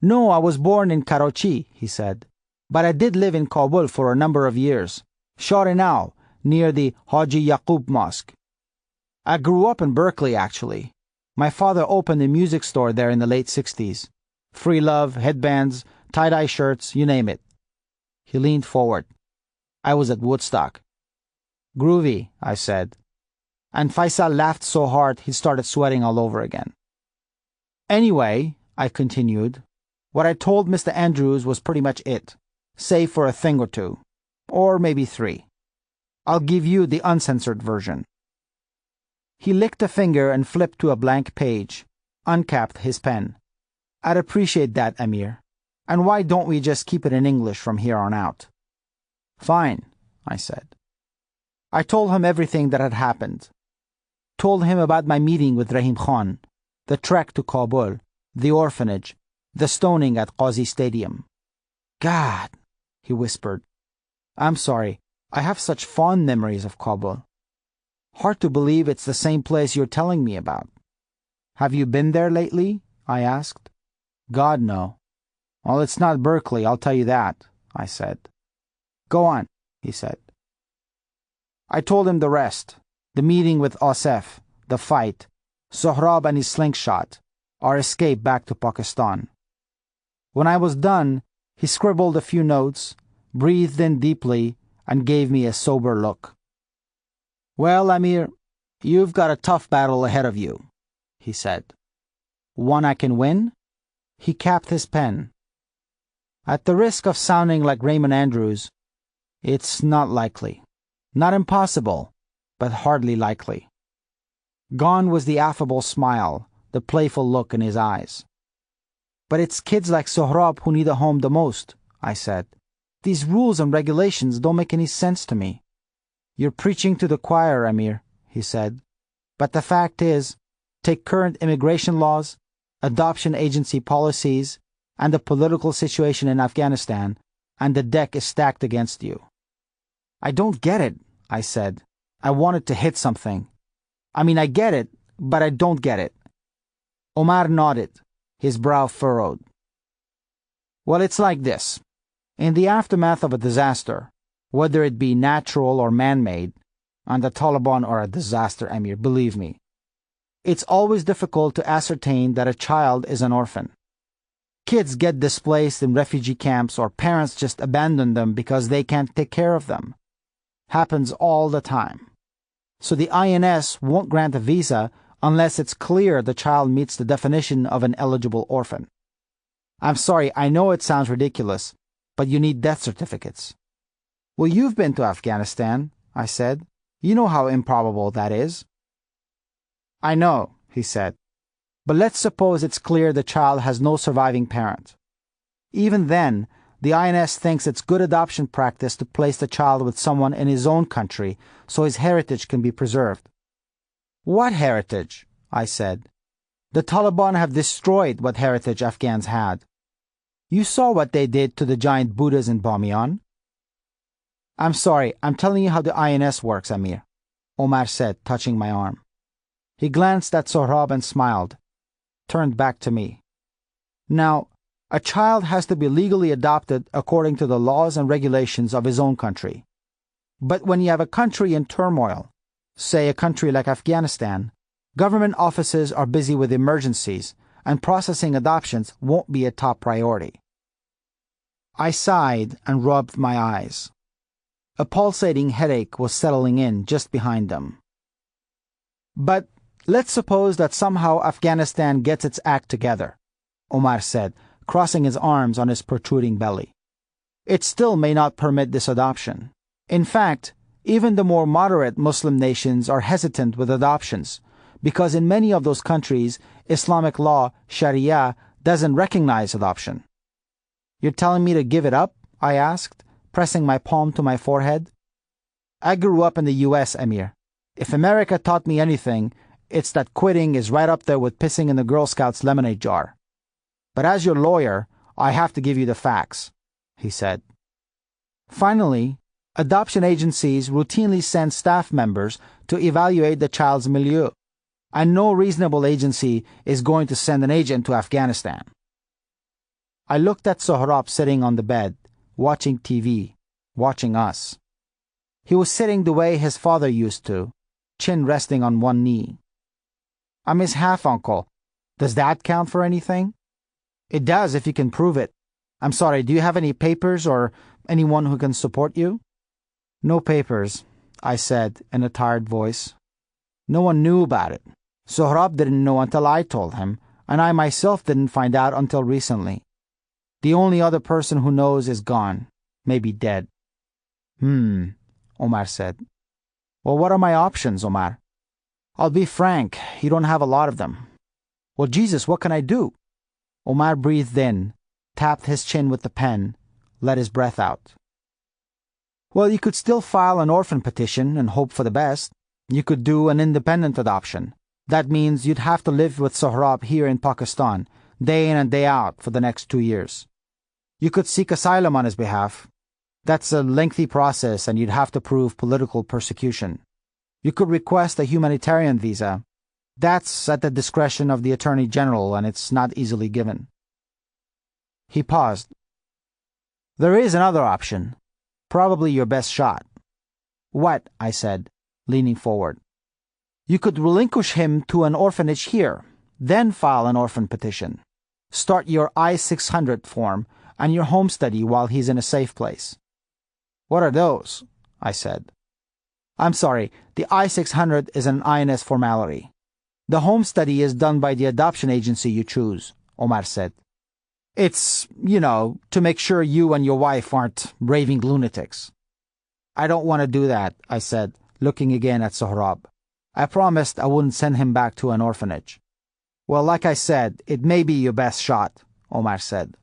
S1: No, I was born in Karachi, he said. But I did live in Kabul for a number of years. Sharinau, near the Haji Yaqub Mosque. I grew up in Berkeley, actually. My father opened a music store there in the late 60s. Free love, headbands, tie-dye shirts, you name it. He leaned forward. I was at Woodstock. Groovy, I said. And Faisal laughed so hard he started sweating all over again. Anyway, I continued, what I told Mr. Andrews was pretty much it, save for a thing or two, or maybe three. I'll give you the uncensored version. He licked a finger and flipped to a blank page, uncapped his pen. I'd appreciate that, Amir. And why don't we just keep it in English from here on out? Fine, I said. I told him everything that had happened. Told him about my meeting with Rahim Khan, the trek to Kabul, the orphanage, the stoning at Qazi Stadium. God, he whispered. I'm sorry, I have such fond memories of Kabul. Hard to believe it's the same place you're telling me about. Have you been there lately? I asked. God, no. Well, it's not Berkeley, I'll tell you that, I said. Go on, he said. I told him the rest. The meeting with Asef, the fight, Sohrab and his slingshot, our escape back to Pakistan. When I was done, he scribbled a few notes, breathed in deeply, and gave me a sober look. Well, Amir, you've got a tough battle ahead of you, he said. One I can win? He capped his pen. At the risk of sounding like Raymond Andrews, it's not likely. Not impossible, but hardly likely. Gone was the affable smile, the playful look in his eyes. But it's kids like Sohrab who need a home the most, I said. These rules and regulations don't make any sense to me. You're preaching to the choir, Amir, he said. But the fact is, take current immigration laws, adoption agency policies, and the political situation in Afghanistan, and the deck is stacked against you. I don't get it, I said. I wanted to hit something. I get it, but I don't get it. Omar nodded, his brow furrowed. Well, it's like this. In the aftermath of a disaster, whether it be natural or man-made, and the Taliban are a disaster, Amir, believe me, it's always difficult to ascertain that a child is an orphan. Kids get displaced in refugee camps or parents just abandon them because they can't take care of them. Happens all the time. So the INS won't grant a visa unless it's clear the child meets the definition of an eligible orphan. I'm sorry, I know it sounds ridiculous, but you need death certificates. Well, you've been to Afghanistan, I said. You know how improbable that is. I know, he said. But let's suppose it's clear the child has no surviving parent. Even then, the INS thinks it's good adoption practice to place the child with someone in his own country so his heritage can be preserved. What heritage? I said. The Taliban have destroyed what heritage Afghans had. You saw what they did to the giant Buddhas in Bamiyan. I'm sorry, I'm telling you how the INS works, Amir, Omar said, touching my arm. He glanced at Sohrab and smiled, turned back to me. Now, a child has to be legally adopted according to the laws and regulations of his own country. But when you have a country in turmoil, say a country like Afghanistan, government offices are busy with emergencies, and processing adoptions won't be a top priority. I sighed and rubbed my eyes. A pulsating headache was settling in just behind them. But let's suppose that somehow Afghanistan gets its act together, Omar said, crossing his arms on his protruding belly. It still may not permit this adoption. In fact, even the more moderate Muslim nations are hesitant with adoptions, because in many of those countries, Islamic law, Sharia, doesn't recognize adoption. You're telling me to give it up? I asked, pressing my palm to my forehead. I grew up in the U.S., Amir. If America taught me anything, it's that quitting is right up there with pissing in the Girl Scouts lemonade jar. But as your lawyer, I have to give you the facts, he said. Finally, Adoption agencies routinely send staff members to evaluate the child's milieu, and no reasonable agency is going to send an agent to Afghanistan. I looked at Sohrab sitting on the bed, watching TV, watching us. He was sitting the way his father used to, chin resting on one knee. I'm his half-uncle. Does that count for anything? It does if you can prove it. I'm sorry, do you have any papers or anyone who can support you? No papers, I said in a tired voice. No one knew about it. Sohrab didn't know until I told him, and I myself didn't find out until recently. The only other person who knows is gone, maybe dead. Omar said. Well, what are my options, Omar? I'll be frank, you don't have a lot of them. Well, Jesus, what can I do? Omar breathed in, tapped his chin with the pen, let his breath out. Well, you could still file an orphan petition and hope for the best. You could do an independent adoption. That means you'd have to live with Sohrab here in Pakistan, day in and day out for the next 2 years. You could seek asylum on his behalf. That's a lengthy process and you'd have to prove political persecution. You could request a humanitarian visa. That's at the discretion of the Attorney General and it's not easily given. He paused. There is another option. Probably your best shot. What? I said, leaning forward. You could relinquish him to an orphanage here, then file an orphan petition. Start your I-600 form and your home study while he's in a safe place. What are those? I said. I'm sorry, the I-600 is an INS formality. The home study is done by the adoption agency you choose, Omar said. It's, to make sure you and your wife aren't raving lunatics. I don't want to do that, I said, looking again at Sohrab. I promised I wouldn't send him back to an orphanage. Well, like I said, it may be your best shot, Omar said.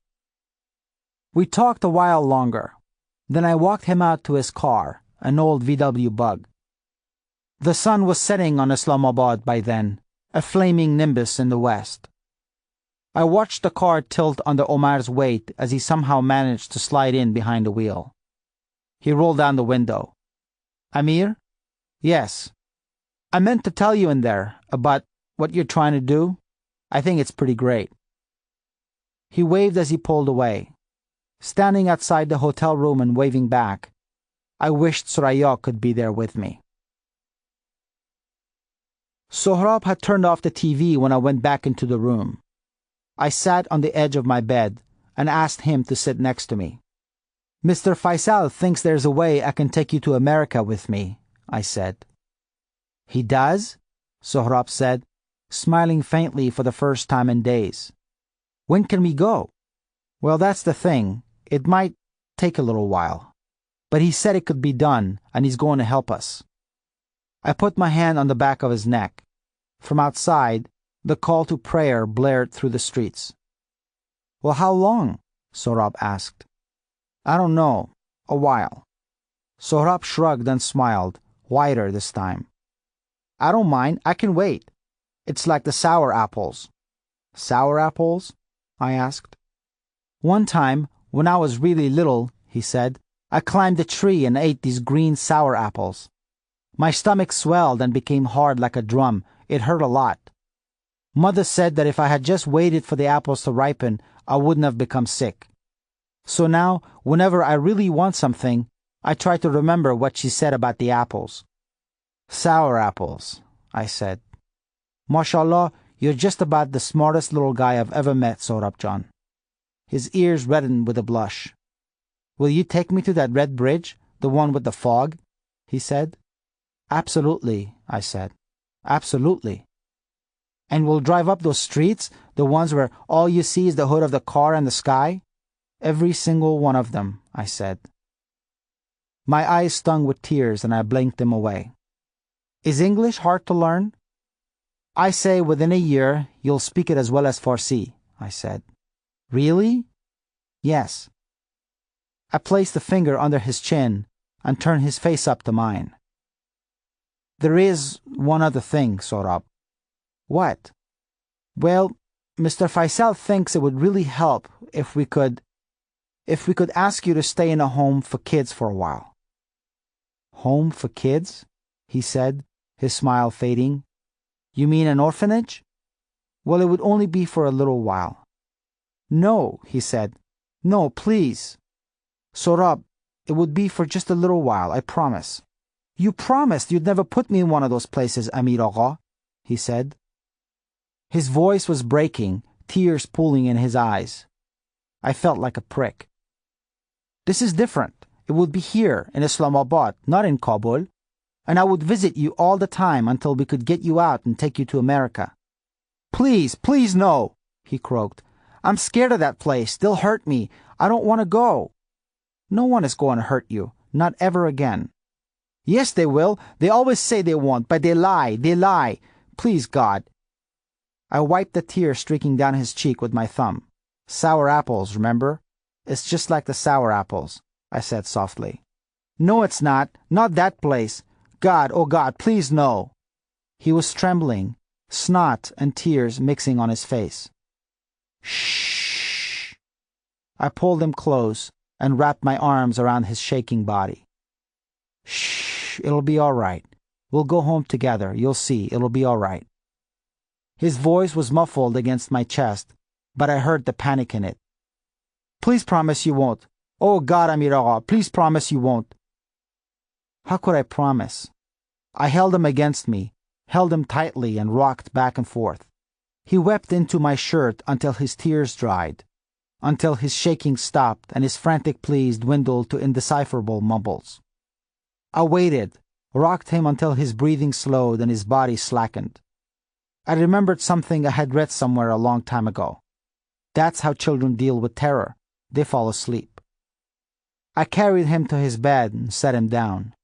S1: We talked a while longer. Then I walked him out to his car, an old VW Bug. The sun was setting on Islamabad by then, a flaming nimbus in the west. I watched the car tilt under Omar's weight as he somehow managed to slide in behind the wheel. He rolled down the window. Amir? Yes. I meant to tell you in there about what you're trying to do. I think it's pretty great. He waved as he pulled away. Standing outside the hotel room and waving back, I wished Suraya could be there with me. Sohrab had turned off the TV when I went back into the room. I sat on the edge of my bed and asked him to sit next to me. Mr. Faisal thinks there's a way I can take you to America with me, I said. He does? Sohrab said, smiling faintly for the first time in days. When can we go? Well, that's the thing. It might take a little while. But he said it could be done, and he's going to help us. I put my hand on the back of his neck. From outside, the call to prayer blared through the streets. Well, how long? Sohrab asked. I don't know. A while. Sohrab shrugged and smiled, wider this time. I don't mind. I can wait. It's like the sour apples. Sour apples? I asked. One time, when I was really little, he said, I climbed a tree and ate these green sour apples. My stomach swelled and became hard like a drum. It hurt a lot. Mother said that if I had just waited for the apples to ripen, I wouldn't have become sick. So now, whenever I really want something, I try to remember what she said about the apples. Sour apples, I said. Mashallah, you're just about the smartest little guy I've ever met, Sohrab John. His ears reddened with a blush. Will you take me to that red bridge, the one with the fog? He said. Absolutely, I said. Absolutely. And we'll drive up those streets, the ones where all you see is the hood of the car and the sky? Every single one of them, I said. My eyes stung with tears and I blinked them away. Is English hard to learn? I say within a year you'll speak it as well as Farsi, I said. Really? Yes. I placed a finger under his chin and turned his face up to mine. There is one other thing, Sohrab. What? Well, Mr. Faisal thinks it would really help if we could ask you to stay in a home for kids for a while. Home for kids? He said, his smile fading. You mean an orphanage? Well, it would only be for a little while. No, he said. No, please. Sohrab, it would be for just a little while, I promise. You promised you'd never put me in one of those places, Amir Agha, he said. His voice was breaking, tears pooling in his eyes. I felt like a prick. This is different. It would be here, in Islamabad, not in Kabul. And I would visit you all the time until we could get you out and take you to America. Please, please no, he croaked. I'm scared of that place. They'll hurt me. I don't want to go. No one is going to hurt you. Not ever again. Yes, they will. They always say they won't, but they lie. They lie. Please, God. I wiped the tear streaking down his cheek with my thumb. Sour apples, remember? It's just like the sour apples, I said softly. No, it's not. Not that place. God, oh God, please no. He was trembling, snot and tears mixing on his face. Shh. I pulled him close and wrapped my arms around his shaking body. Shh, it'll be all right. We'll go home together. You'll see, it'll be all right. His voice was muffled against my chest, but I heard the panic in it. Please promise you won't. Oh God, Amir Agha, please promise you won't. How could I promise? I held him against me, held him tightly and rocked back and forth. He wept into my shirt until his tears dried, until his shaking stopped and his frantic pleas dwindled to indecipherable mumbles. I waited, rocked him until his breathing slowed and his body slackened. I remembered something I had read somewhere a long time ago. That's how children deal with terror. They fall asleep. I carried him to his bed and set him down.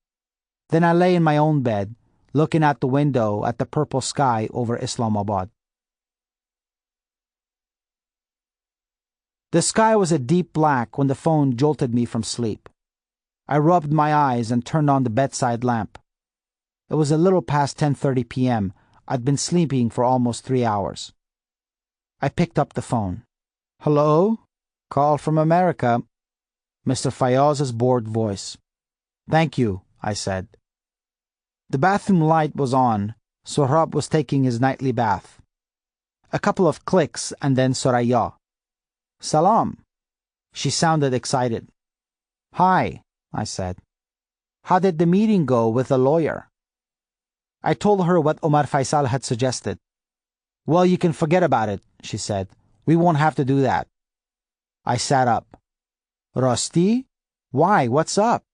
S1: Then I lay in my own bed, looking out the window at the purple sky over Islamabad. The sky was a deep black when the phone jolted me from sleep. I rubbed my eyes and turned on the bedside lamp. It was a little past 10:30 p.m. I'd been sleeping for almost 3 hours. I picked up the phone. Hello? Call from America. Mr. Fayaz's bored voice. Thank you, I said. The bathroom light was on. Sohrab was taking his nightly bath. A couple of clicks and then Soraya. Salam. She sounded excited. Hi, I said. How did the meeting go with the lawyer? I told her what Omar Faisal had suggested. Well, you can forget about it, she said. We won't have to do that. I sat up. Rosti? Why? What's up?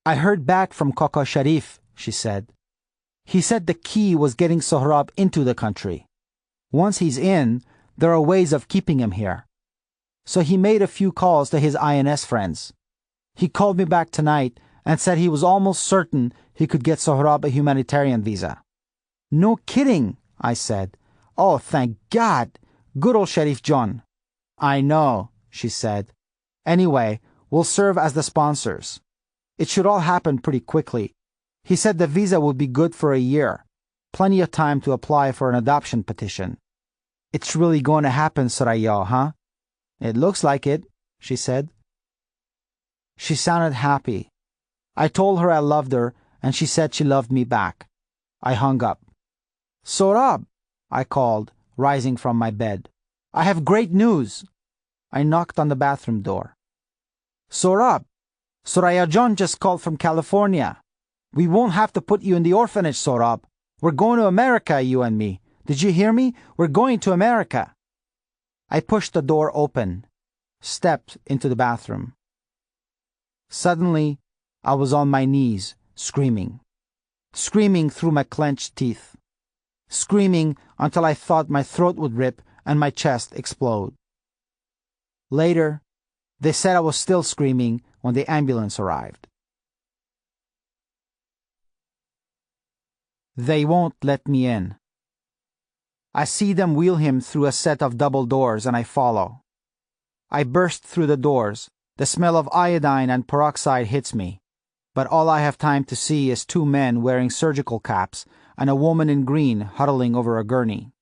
S1: I heard back from Kaka Sharif, she said. He said the key was getting Sohrab into the country. Once he's in, there are ways of keeping him here. So he made a few calls to his INS friends. He called me back tonight and said he was almost certain he could get Sohrab a humanitarian visa. No kidding, I said. Oh, thank God. Good old Sharif John. I know, she said. Anyway, we'll serve as the sponsors. It should all happen pretty quickly. He said the visa would be good for a year. Plenty of time to apply for an adoption petition. It's really going to happen, Soraya, huh? It looks like it, she said. She sounded happy. I told her I loved her, and she said she loved me back. I hung up. Sohrab, I called, rising from my bed. I have great news. I knocked on the bathroom door. Sohrab, Soraya John just called from California. We won't have to put you in the orphanage, Sohrab. We're going to America, you and me. Did you hear me? We're going to America. I pushed the door open, stepped into the bathroom. Suddenly, I was on my knees, screaming through my clenched teeth, screaming until I thought my throat would rip and my chest explode. Later, they said I was still screaming when the ambulance arrived. They won't let me in. I see them wheel him through a set of double doors and I follow. I burst through the doors. The smell of iodine and peroxide hits me, but all I have time to see is 2 men wearing surgical caps and a woman in green huddling over a gurney.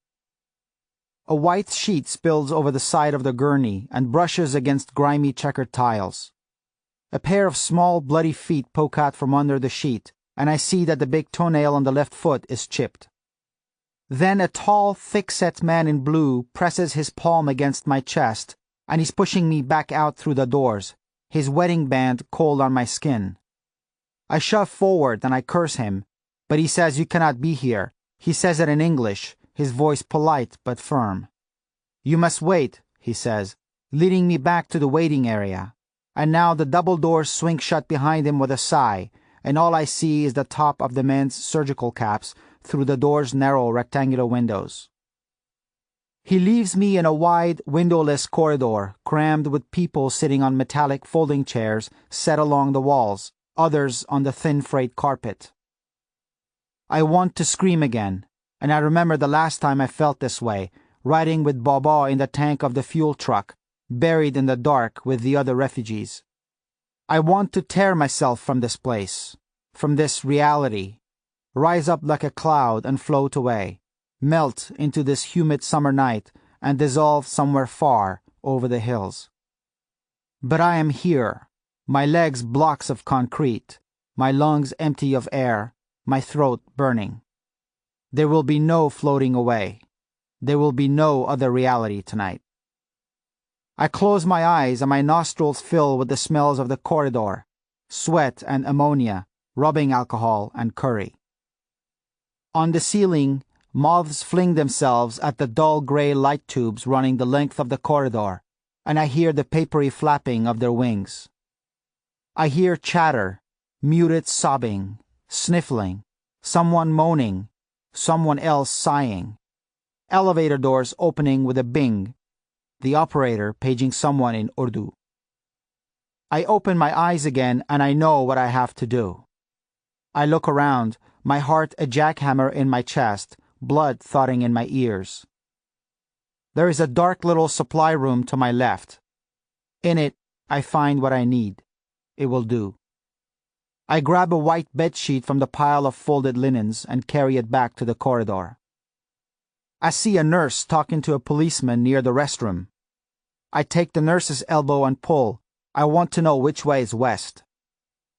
S1: A white sheet spills over the side of the gurney and brushes against grimy checkered tiles. A pair of small bloody feet poke out from under the sheet, and I see that the big toenail on the left foot is chipped. Then a tall, thick-set man in blue presses his palm against my chest, and he's pushing me back out through the doors, his wedding band cold on my skin. I shove forward and I curse him, but he says, "You cannot be here." He says it in English, his voice polite but firm. "You must wait," he says, leading me back to the waiting area. And now the double doors swing shut behind him with a sigh, and all I see is the top of the men's surgical caps through the door's narrow rectangular windows. He leaves me in a wide, windowless corridor, crammed with people sitting on metallic folding chairs set along the walls, others on the thin frayed carpet. I want to scream again, and I remember the last time I felt this way, riding with Baba in the tank of the fuel truck, buried in the dark with the other refugees. I want to tear myself from this place, from this reality, rise up like a cloud and float away, melt into this humid summer night and dissolve somewhere far over the hills. But I am here, my legs blocks of concrete, my lungs empty of air, my throat burning. There will be no floating away. There will be no other reality tonight. I close my eyes and my nostrils fill with the smells of the corridor, sweat and ammonia, rubbing alcohol and curry. On the ceiling, moths fling themselves at the dull gray light tubes running the length of the corridor, and I hear the papery flapping of their wings. I hear chatter, muted sobbing, sniffling, someone moaning, someone else sighing, elevator doors opening with a bing, the operator paging someone in Urdu. I open my eyes again and I know what I have to do. I look around, my heart a jackhammer in my chest, blood thudding in my ears. There is a dark little supply room to my left. In it, I find what I need. It will do. I grab a white bedsheet from the pile of folded linens and carry it back to the corridor. I see a nurse talking to a policeman near the restroom. I take the nurse's elbow and pull. I want to know which way is west.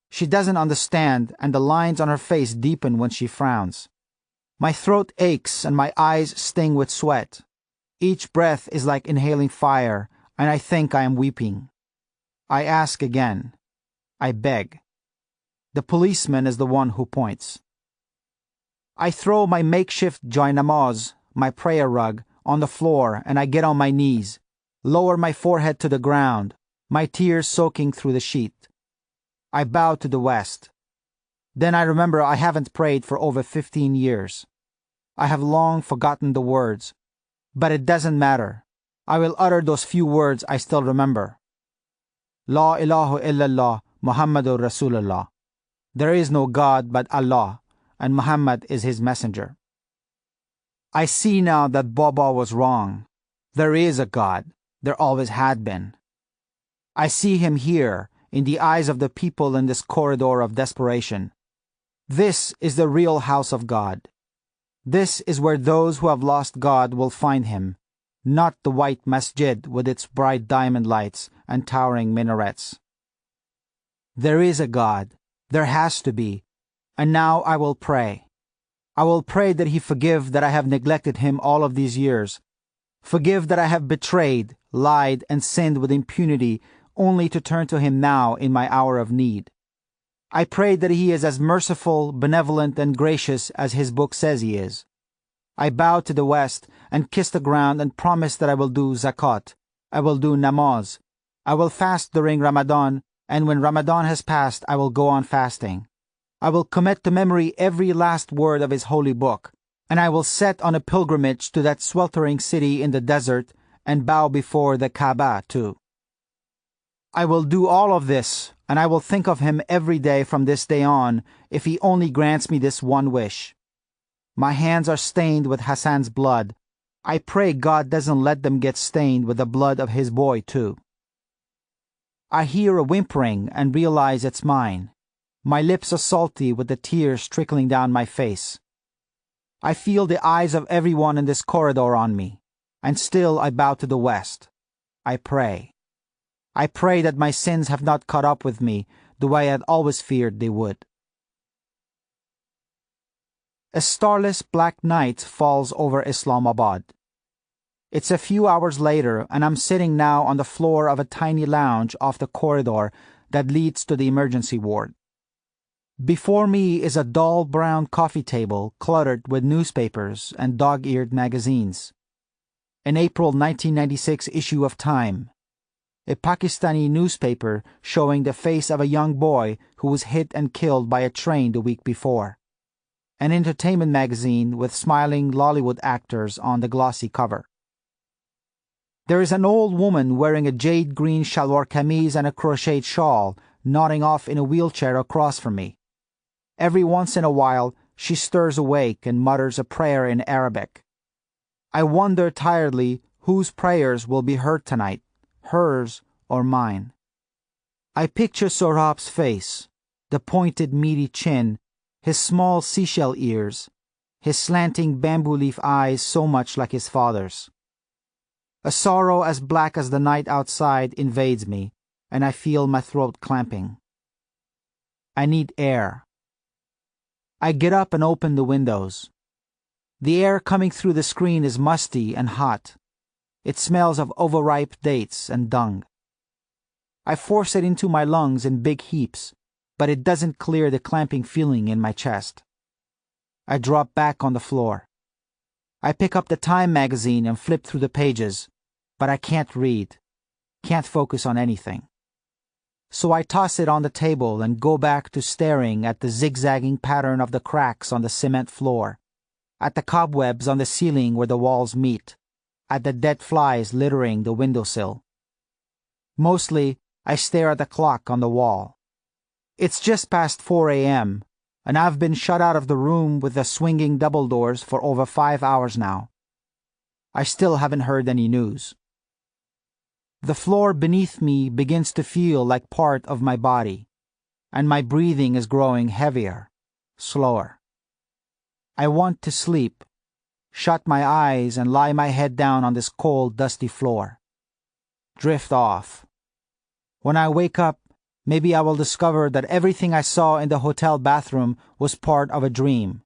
S1: She doesn't understand, and the lines on her face deepen when she frowns. My throat aches and my eyes sting with sweat. Each breath is like inhaling fire, and I think I am weeping. I ask again. I beg. The policeman is the one who points. I throw my makeshift jainamaz, my prayer rug, on the floor and I get on my knees, lower my forehead to the ground, my tears soaking through the sheet. I bow to the west. Then I remember I haven't prayed for over 15 years. I have long forgotten the words, but it doesn't matter. I will utter those few words I still remember. La ilaha illallah Muhammadur Rasulullah. There is no God but Allah, and Muhammad is his messenger. I see now that Baba was wrong. There is a God. There always had been. I see him here, in the eyes of the people in this corridor of desperation. This is the real house of God. This is where those who have lost God will find him, not the white masjid with its bright diamond lights and towering minarets. There is a God. There has to be. And now I will pray. I will pray that he forgive that I have neglected him all of these years. Forgive that I have betrayed, lied, and sinned with impunity only to turn to him now in my hour of need. I pray that he is as merciful, benevolent, and gracious as his book says he is. I bow to the west and kiss the ground and promise that I will do zakat. I will do namaz. I will fast during Ramadan, and when Ramadan has passed, I will go on fasting. I will commit to memory every last word of his holy book, and I will set on a pilgrimage to that sweltering city in the desert and bow before the Kaaba too. I will do all of this, and I will think of him every day from this day on if he only grants me this one wish. My hands are stained with Hassan's blood. I pray God doesn't let them get stained with the blood of his boy too. I hear a whimpering and realize it's mine. My lips are salty with the tears trickling down my face. I feel the eyes of everyone in this corridor on me, and still I bow to the west. I pray. I pray that my sins have not caught up with me the way I had always feared they would. A starless black night falls over Islamabad. It's a few hours later, and I'm sitting now on the floor of a tiny lounge off the corridor that leads to the emergency ward. Before me is a dull brown coffee table cluttered with newspapers and dog-eared magazines. An April 1996 issue of Time. A Pakistani newspaper showing the face of a young boy who was hit and killed by a train the week before. An entertainment magazine with smiling Lollywood actors on the glossy cover. There is an old woman wearing a jade green shalwar kameez and a crocheted shawl, nodding off in a wheelchair across from me. Every once in a while, she stirs awake and mutters a prayer in Arabic. I wonder tiredly whose prayers will be heard tonight, hers or mine. I picture Sohrab's face, the pointed meaty chin, his small seashell ears, his slanting bamboo leaf eyes so much like his father's. A sorrow as black as the night outside invades me, and I feel my throat clamping. I need air. I get up and open the windows. The air coming through the screen is musty and hot. It smells of overripe dates and dung. I force it into my lungs in big heaps, but it doesn't clear the clamping feeling in my chest. I drop back on the floor. I pick up the Time magazine and flip through the pages, but I can't read, can't focus on anything. So I toss it on the table and go back to staring at the zigzagging pattern of the cracks on the cement floor, at the cobwebs on the ceiling where the walls meet, at the dead flies littering the windowsill. Mostly, I stare at the clock on the wall. It's just past 4 a.m., and I've been shut out of the room with the swinging double doors for over 5 hours now. I still haven't heard any news. The floor beneath me begins to feel like part of my body, and my breathing is growing heavier, slower. I want to sleep, shut my eyes and lie my head down on this cold, dusty floor. Drift off. When I wake up, maybe I will discover that everything I saw in the hotel bathroom was part of a dream.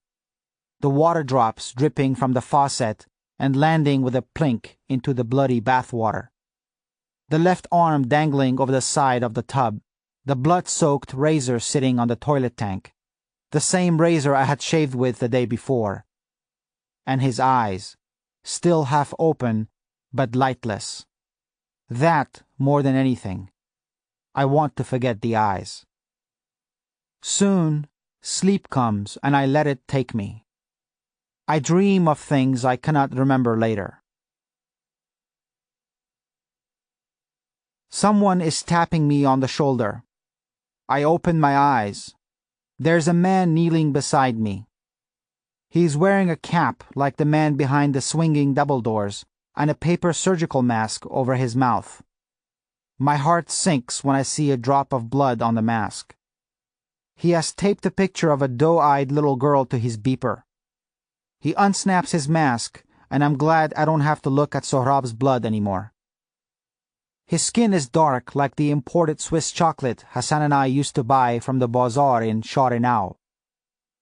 S1: The water drops dripping from the faucet and landing with a plink into the bloody bathwater. The left arm dangling over the side of the tub, the blood-soaked razor sitting on the toilet tank, the same razor I had shaved with the day before. And his eyes, still half open, but lightless. That, more than anything. I want to forget the eyes. Soon, sleep comes and I let it take me. I dream of things I cannot remember later. Someone is tapping me on the shoulder. I open my eyes. There's a man kneeling beside me. He's wearing a cap like the man behind the swinging double doors and a paper surgical mask over his mouth. My heart sinks when I see a drop of blood on the mask. He has taped a picture of a doe-eyed little girl to his beeper. He unsnaps his mask, and I'm glad I don't have to look at Sohrab's blood anymore. His skin is dark like the imported Swiss chocolate Hassan and I used to buy from the bazaar in Charianao.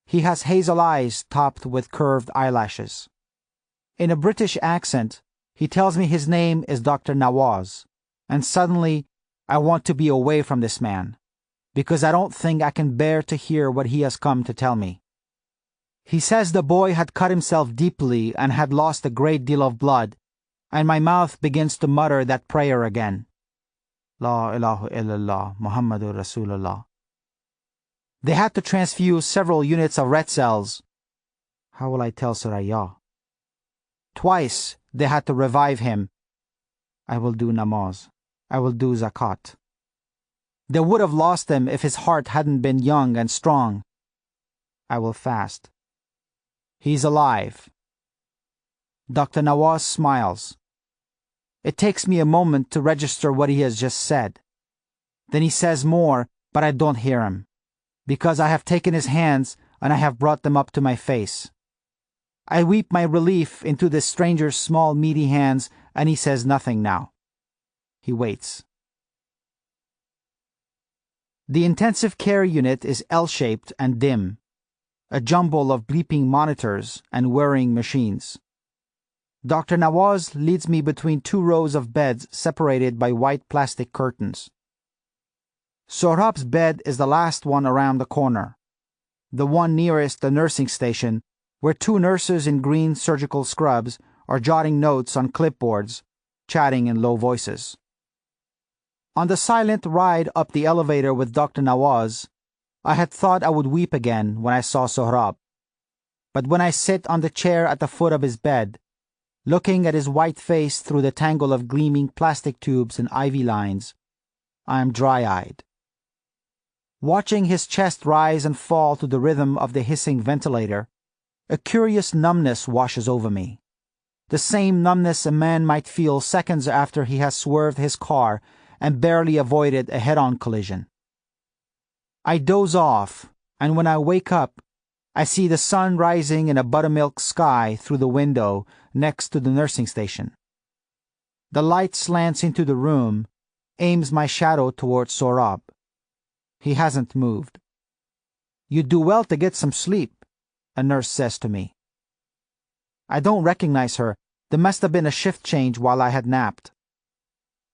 S1: He has hazel eyes topped with curved eyelashes. In a British accent, he tells me his name is Dr. Nawaz, and suddenly I want to be away from this man, because I don't think I can bear to hear what he has come to tell me. He says the boy had cut himself deeply and had lost a great deal of blood, and my mouth begins to mutter that prayer again. La ilaha illallah, Muhammadur Rasulullah. They had to transfuse several units of red cells. How will I tell Suraya? Twice they had to revive him. I will do namaz. I will do zakat. They would have lost him if his heart hadn't been young and strong. I will fast. He's alive. Dr. Nawaz smiles. It takes me a moment to register what he has just said. Then he says more, but I don't hear him, because I have taken his hands and I have brought them up to my face. I weep my relief into this stranger's small, meaty hands, and he says nothing now. He waits. The intensive care unit is L-shaped and dim. a jumble of bleeping monitors and whirring machines. Dr. Nawaz leads me between two rows of beds separated by white plastic curtains. Sohrab's bed is the last one around the corner, the one nearest the nursing station, where two nurses in green surgical scrubs are jotting notes on clipboards, chatting in low voices. On the silent ride up the elevator with Dr. Nawaz, I had thought I would weep again when I saw Sohrab. But when I sit on the chair at the foot of his bed, looking at his white face through the tangle of gleaming plastic tubes and ivy lines, I am dry-eyed. Watching his chest rise and fall to the rhythm of the hissing ventilator, a curious numbness washes over me. The same numbness a man might feel seconds after he has swerved his car and barely avoided a head-on collision. I doze off, and when I wake up, I see the sun rising in a buttermilk sky through the window next to the nursing station. The light slants into the room, aims my shadow towards Sohrab. He hasn't moved. "You do well to get some sleep," a nurse says to me. I don't recognize her. There must have been a shift change while I had napped.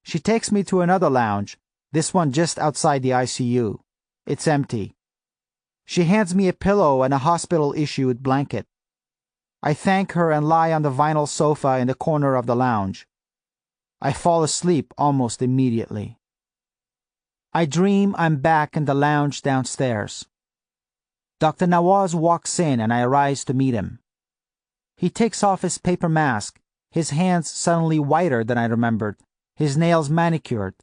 S1: She takes me to another lounge, this one just outside the ICU. It's empty. She hands me a pillow and a hospital-issued blanket. I thank her and lie on the vinyl sofa in the corner of the lounge. I fall asleep almost immediately. I dream I'm back in the lounge downstairs. Dr. Nawaz walks in and I rise to meet him. He takes off his paper mask, his hands suddenly whiter than I remembered, his nails manicured.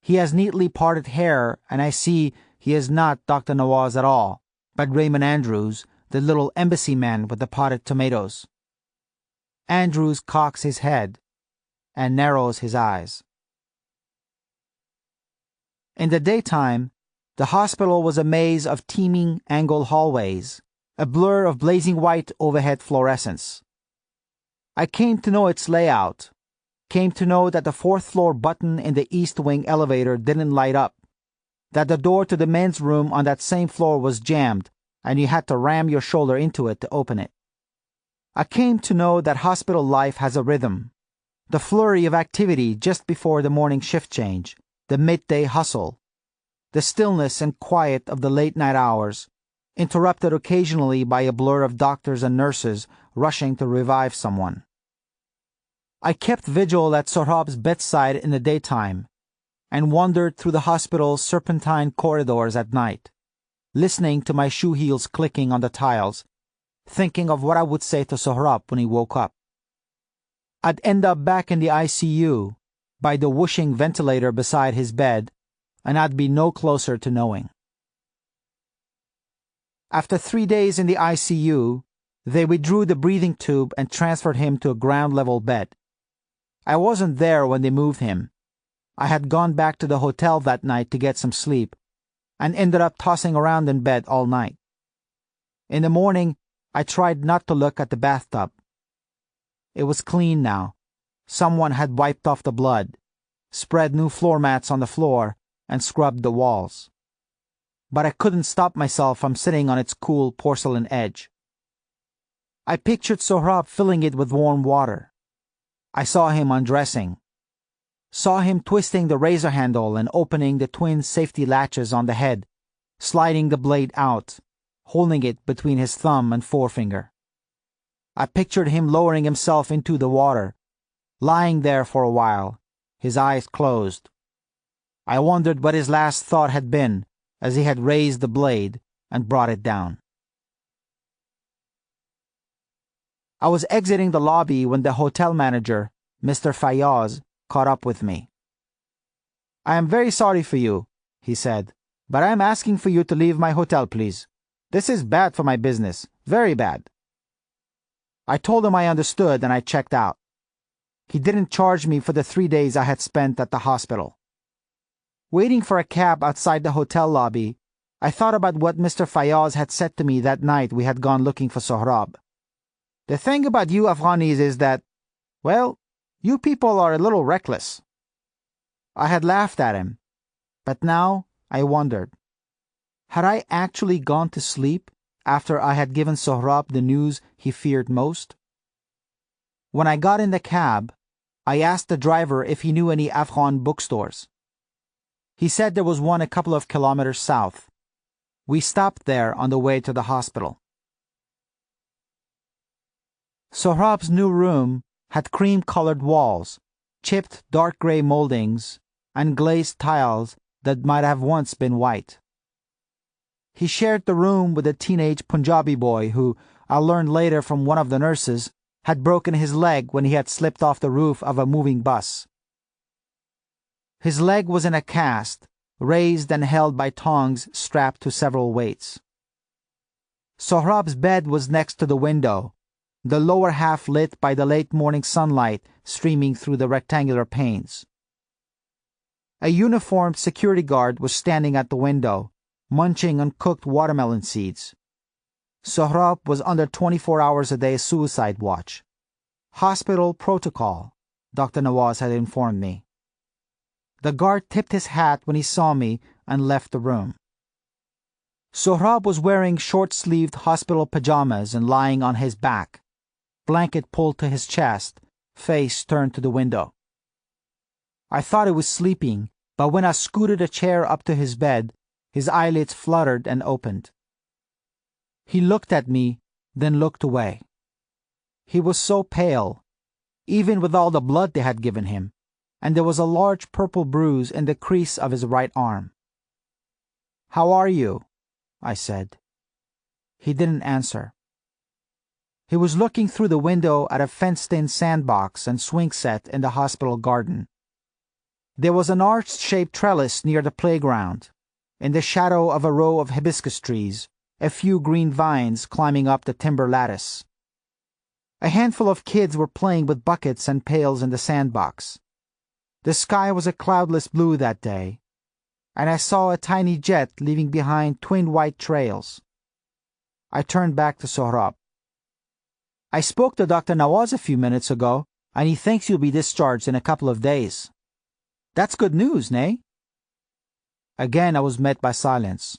S1: He has neatly parted hair, and I see he is not Dr. Nawaz at all, but Raymond Andrews, the little embassy man with the potted tomatoes. Andrews cocks his head and narrows his eyes. In the daytime, the hospital was a maze of teeming angle hallways, a blur of blazing white overhead fluorescence. I came to know its layout, came to know that the fourth-floor button in the East Wing elevator didn't light up, that the door to the men's room on that same floor was jammed and you had to ram your shoulder into it to open it. I came to know that hospital life has a rhythm, the flurry of activity just before the morning shift change, the midday hustle, the stillness and quiet of the late-night hours, interrupted occasionally by a blur of doctors and nurses rushing to revive someone. I kept vigil at Sohrab's bedside in the daytime and wandered through the hospital's serpentine corridors at night, listening to my shoe heels clicking on the tiles, thinking of what I would say to Sohrab when he woke up. I'd end up back in the ICU, by the whooshing ventilator beside his bed, and I'd be no closer to knowing. After 3 days in the ICU, they withdrew the breathing tube and transferred him to a ground-level bed. I wasn't there when they moved him. I had gone back to the hotel that night to get some sleep, and ended up tossing around in bed all night. In the morning, I tried not to look at the bathtub. It was clean now. Someone had wiped off the blood, spread new floor mats on the floor, and scrubbed the walls. But I couldn't stop myself from sitting on its cool porcelain edge. I pictured Sohrab filling it with warm water. I saw him undressing. Saw him twisting the razor handle and opening the twin safety latches on the head, sliding the blade out, holding it between his thumb and forefinger. I pictured him lowering himself into the water, lying there for a while, his eyes closed. I wondered what his last thought had been as he had raised the blade and brought it down. I was exiting the lobby when the hotel manager, Mr. Fayaz, caught up with me. "I am very sorry for you," he said, "but I am asking for you to leave my hotel, please. This is bad for my business, very bad." I told him I understood and I checked out. He didn't charge me for the 3 days I had spent at the hospital. Waiting for a cab outside the hotel lobby, I thought about what Mr. Fayaz had said to me that night we had gone looking for Sohrab. "The thing about you Afghanis is that, well, you people are a little reckless." I had laughed at him, but now I wondered, had I actually gone to sleep after I had given Sohrab the news he feared most. When I got in the cab, I asked the driver if he knew any Afghan bookstores. He said there was one a couple of kilometers south. We stopped there on the way to the hospital. Sohrab's new room had cream-colored walls, chipped dark gray moldings, and glazed tiles that might have once been white. He shared the room with a teenage Punjabi boy who, I learned later from one of the nurses, had broken his leg when he had slipped off the roof of a moving bus. His leg was in a cast, raised and held by tongs strapped to several weights. Sohrab's bed was next to the window, the lower half lit by the late morning sunlight streaming through the rectangular panes. A uniformed security guard was standing at the window, munching on cooked watermelon seeds. Sohrab was under 24 hours a day suicide watch. Hospital protocol, Dr. Nawaz had informed me. The guard tipped his hat when he saw me and left the room. Sohrab was wearing short-sleeved hospital pajamas and lying on his back, blanket pulled to his chest, face turned to the window. I thought he was sleeping, but when I scooted a chair up to his bed, his eyelids fluttered and opened. He looked at me, then looked away. He was so pale, even with all the blood they had given him, and there was a large purple bruise in the crease of his right arm. "How are you?" I said. He didn't answer. He was looking through the window at a fenced-in sandbox and swing set in the hospital garden. There was an arch-shaped trellis near the playground, in the shadow of a row of hibiscus trees, a few green vines climbing up the timber lattice. A handful of kids were playing with buckets and pails in the sandbox. The sky was a cloudless blue that day, and I saw a tiny jet leaving behind twin white trails. I turned back to Sohrab. "I spoke to Dr. Nawaz a few minutes ago, and he thinks you'll be discharged in a couple of days. That's good news, nay?" Again I was met by silence.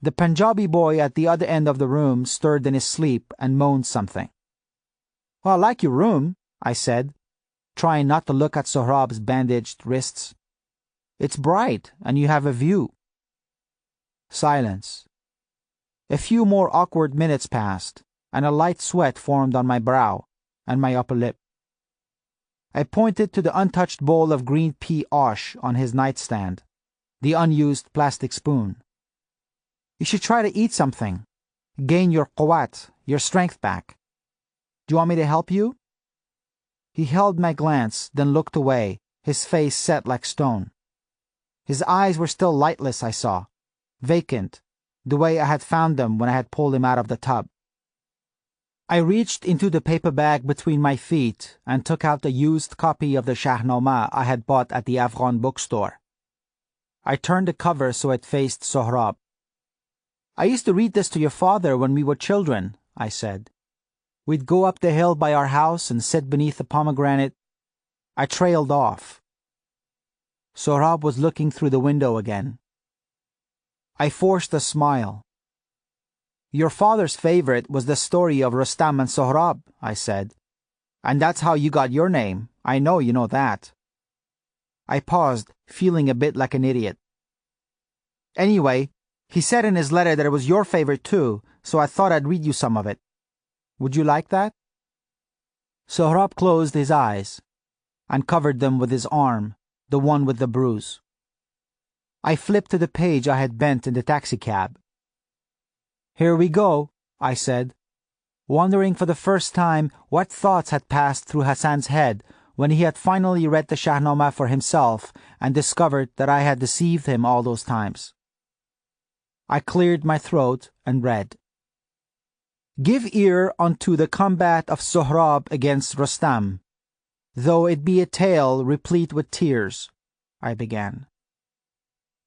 S1: The Punjabi boy at the other end of the room stirred in his sleep and moaned something. "Well, I like your room," I said, trying not to look at Sohrab's bandaged wrists. "It's bright, and you have a view." Silence. A few more awkward minutes passed, and a light sweat formed on my brow and my upper lip. I pointed to the untouched bowl of green pea ash on his nightstand, the unused plastic spoon. "You should try to eat something. Gain your quwwat, your strength back. Do you want me to help you?" He held my glance, then looked away, his face set like stone. His eyes were still lightless, I saw, vacant, the way I had found them when I had pulled him out of the tub. I reached into the paper bag between my feet and took out the used copy of the Shahnameh I had bought at the Afghan bookstore. I turned the cover so it faced Sohrab. "I used to read this to your father when we were children," I said. "We'd go up the hill by our house and sit beneath the pomegranate." I trailed off. Sohrab was looking through the window again. I forced a smile. "Your father's favorite was the story of Rustam and Sohrab," I said. "And that's how you got your name. I know you know that." I paused, feeling a bit like an idiot. "Anyway, he said in his letter that it was your favorite too, so I thought I'd read you some of it. Would you like that?" Sohrab closed his eyes and covered them with his arm, the one with the bruise. I flipped to the page I had bent in the taxicab. "Here we go," I said, wondering for the first time what thoughts had passed through Hassan's head when he had finally read the Shahnameh for himself and discovered that I had deceived him all those times. I cleared my throat and read. "Give ear unto the combat of Sohrab against Rustam, though it be a tale replete with tears," I began.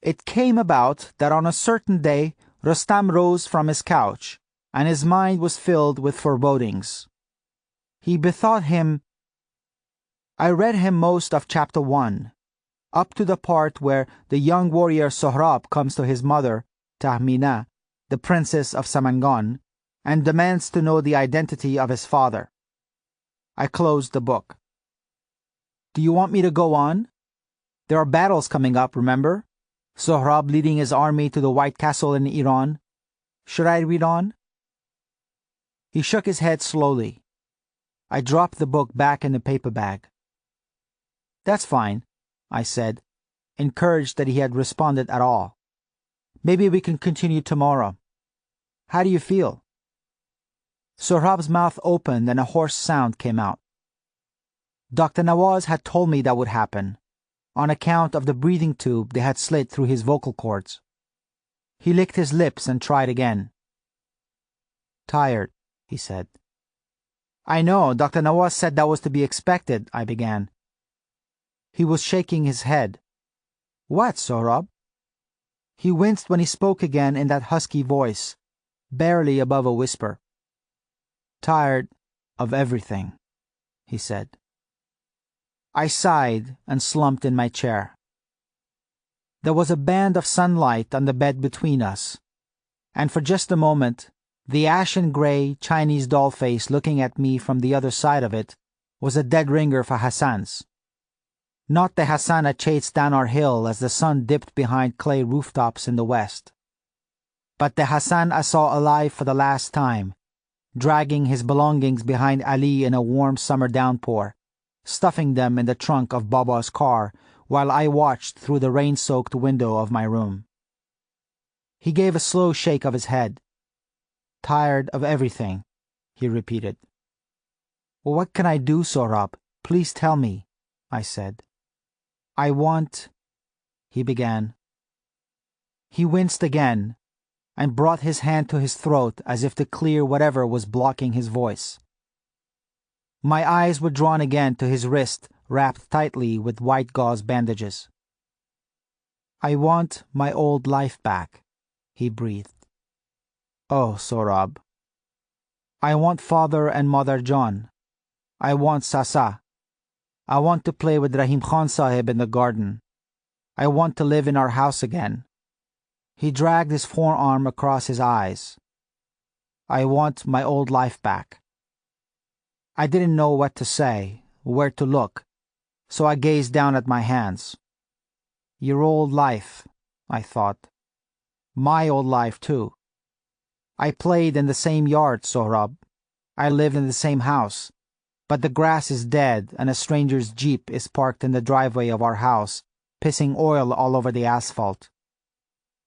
S1: "It came about that on a certain day Rustam rose from his couch, and his mind was filled with forebodings. He bethought him—" I read him most of chapter 1, up to the part where the young warrior Sohrab comes to his mother, Tahmina, the princess of Samangon, and demands to know the identity of his father. I closed the book. Do you want me to go on? There are battles coming up, remember? Sohrab leading his army to the White Castle in Iran. Should I read on? He shook his head slowly. I dropped the book back in the paper bag. That's fine, I said, encouraged that he had responded at all. Maybe we can continue tomorrow. How do you feel? Sohrab's mouth opened and a hoarse sound came out. Dr. Nawaz had told me that would happen, on account of the breathing tube they had slit through his vocal cords. He licked his lips and tried again. Tired, he said. I know, Dr. Nawaz said that was to be expected, I began. He was shaking his head. What, Sohrab? He winced when he spoke again in that husky voice, barely above a whisper. Tired of everything, he said. I sighed and slumped in my chair. There was a band of sunlight on the bed between us, and for just a moment, the ashen-gray Chinese doll face looking at me from the other side of it was a dead ringer for Hassan's. Not the Hassan I chased down our hill as the sun dipped behind clay rooftops in the west, but the Hassan I saw alive for the last time, dragging his belongings behind Ali in a warm summer downpour, stuffing them in the trunk of Baba's car while I watched through the rain-soaked window of my room. He gave a slow shake of his head. Tired of everything, he repeated. What can I do, Sohrab? Please tell me, I said. I want, he began. He winced again and brought his hand to his throat as if to clear whatever was blocking his voice. My eyes were drawn again to his wrist wrapped tightly with white gauze bandages. I want my old life back, he breathed. Oh, Sohrab. I want Father and Mother John. I want Sasa. I want to play with Rahim Khan Sahib in the garden. I want to live in our house again. He dragged his forearm across his eyes. I want my old life back. I didn't know what to say, where to look, so I gazed down at my hands. Your old life, I thought. My old life, too. I played in the same yard, Sohrab. I lived in the same house. But the grass is dead and a stranger's jeep is parked in the driveway of our house, pissing oil all over the asphalt.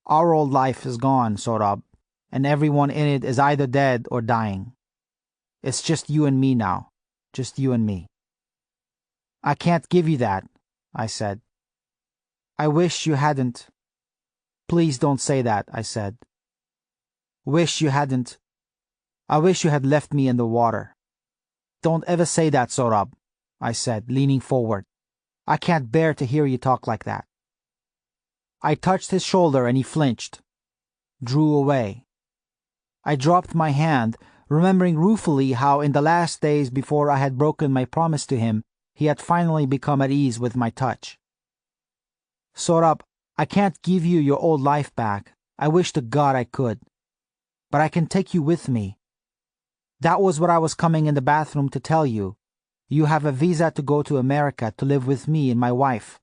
S1: Our old life is gone, Sohrab, and everyone in it is either dead or dying. It's just you and me now, just you and me. I can't give you that, I said. I wish you hadn't. Please don't say that, I said. Wish you hadn't. I wish you had left me in the water. Don't ever say that, Sohrab, I said, leaning forward. I can't bear to hear you talk like that. I touched his shoulder and he flinched, drew away. I dropped my hand, remembering ruefully how in the last days before I had broken my promise to him, he had finally become at ease with my touch. Sohrab, I can't give you your old life back. I wish to God I could. But I can take you with me. That was what I was coming in the bathroom to tell you. You have a visa to go to America to live with me and my wife.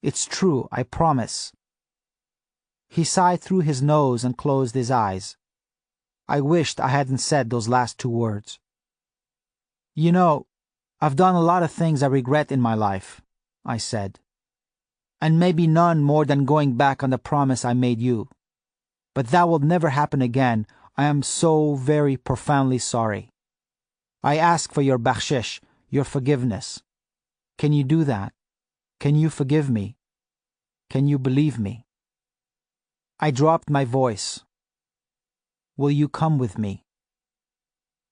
S1: It's true, I promise. He sighed through his nose and closed his eyes. I wished I hadn't said those last two words. You know, I've done a lot of things I regret in my life, I said. And maybe none more than going back on the promise I made you. But that will never happen again. I am so very profoundly sorry. I ask for your bakhshish, your forgiveness. Can you do that? Can you forgive me? Can you believe me? I dropped my voice. Will you come with me?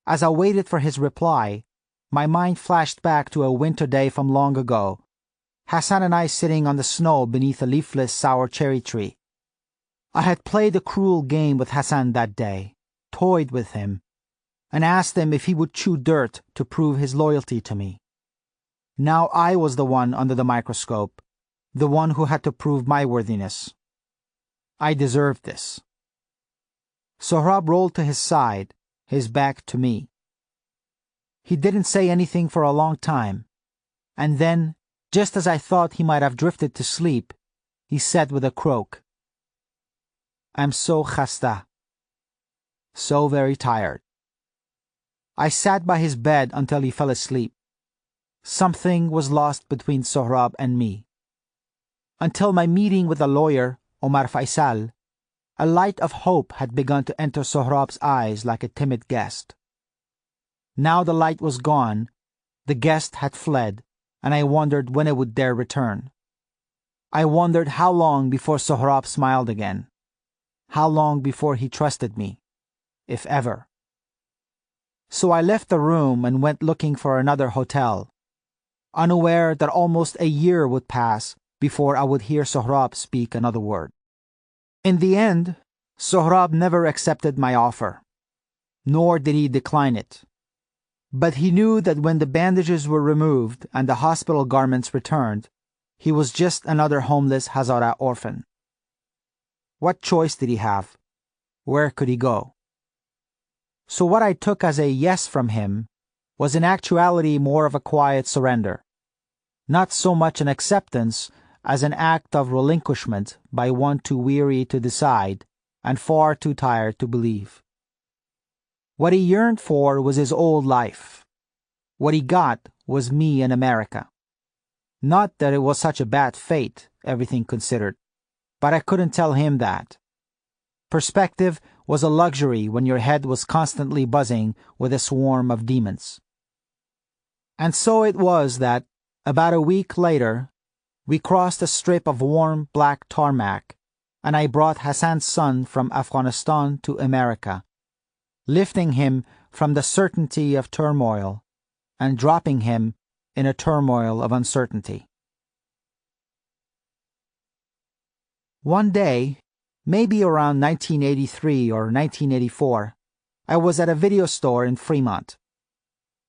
S1: As I waited for his reply, my mind flashed back to a winter day from long ago. Hassan and I sitting on the snow beneath a leafless sour cherry tree. I had played a cruel game with Hassan that day, toyed with him, and asked him if he would chew dirt to prove his loyalty to me. Now I was the one under the microscope, the one who had to prove my worthiness. I deserved this. Sohrab rolled to his side, his back to me. He didn't say anything for a long time, and then, just as I thought he might have drifted to sleep, he said with a croak, "I'm so khasta, so very tired." I sat by his bed until he fell asleep. Something was lost between Sohrab and me. Until my meeting with the lawyer, Omar Faisal, a light of hope had begun to enter Sohrab's eyes like a timid guest. Now the light was gone, the guest had fled, and I wondered when it would dare return. I wondered how long before Sohrab smiled again, how long before he trusted me, if ever. So I left the room and went looking for another hotel, unaware that almost a year would pass before I would hear Sohrab speak another word. In the end, Sohrab never accepted my offer, nor did he decline it. But he knew that when the bandages were removed and the hospital garments returned, he was just another homeless Hazara orphan. What choice did he have? Where could he go? So what I took as a yes from him was in actuality more of a quiet surrender, not so much an acceptance as an act of relinquishment by one too weary to decide and far too tired to believe. What he yearned for was his old life. What he got was me in America. Not that it was such a bad fate, everything considered, but I couldn't tell him that. Perspective was a luxury when your head was constantly buzzing with a swarm of demons. And so it was that, about a week later, we crossed a strip of warm black tarmac, and I brought Hassan's son from Afghanistan to America, lifting him from the certainty of turmoil and dropping him in a turmoil of uncertainty. One day, maybe around 1983 or 1984, I was at a video store in Fremont.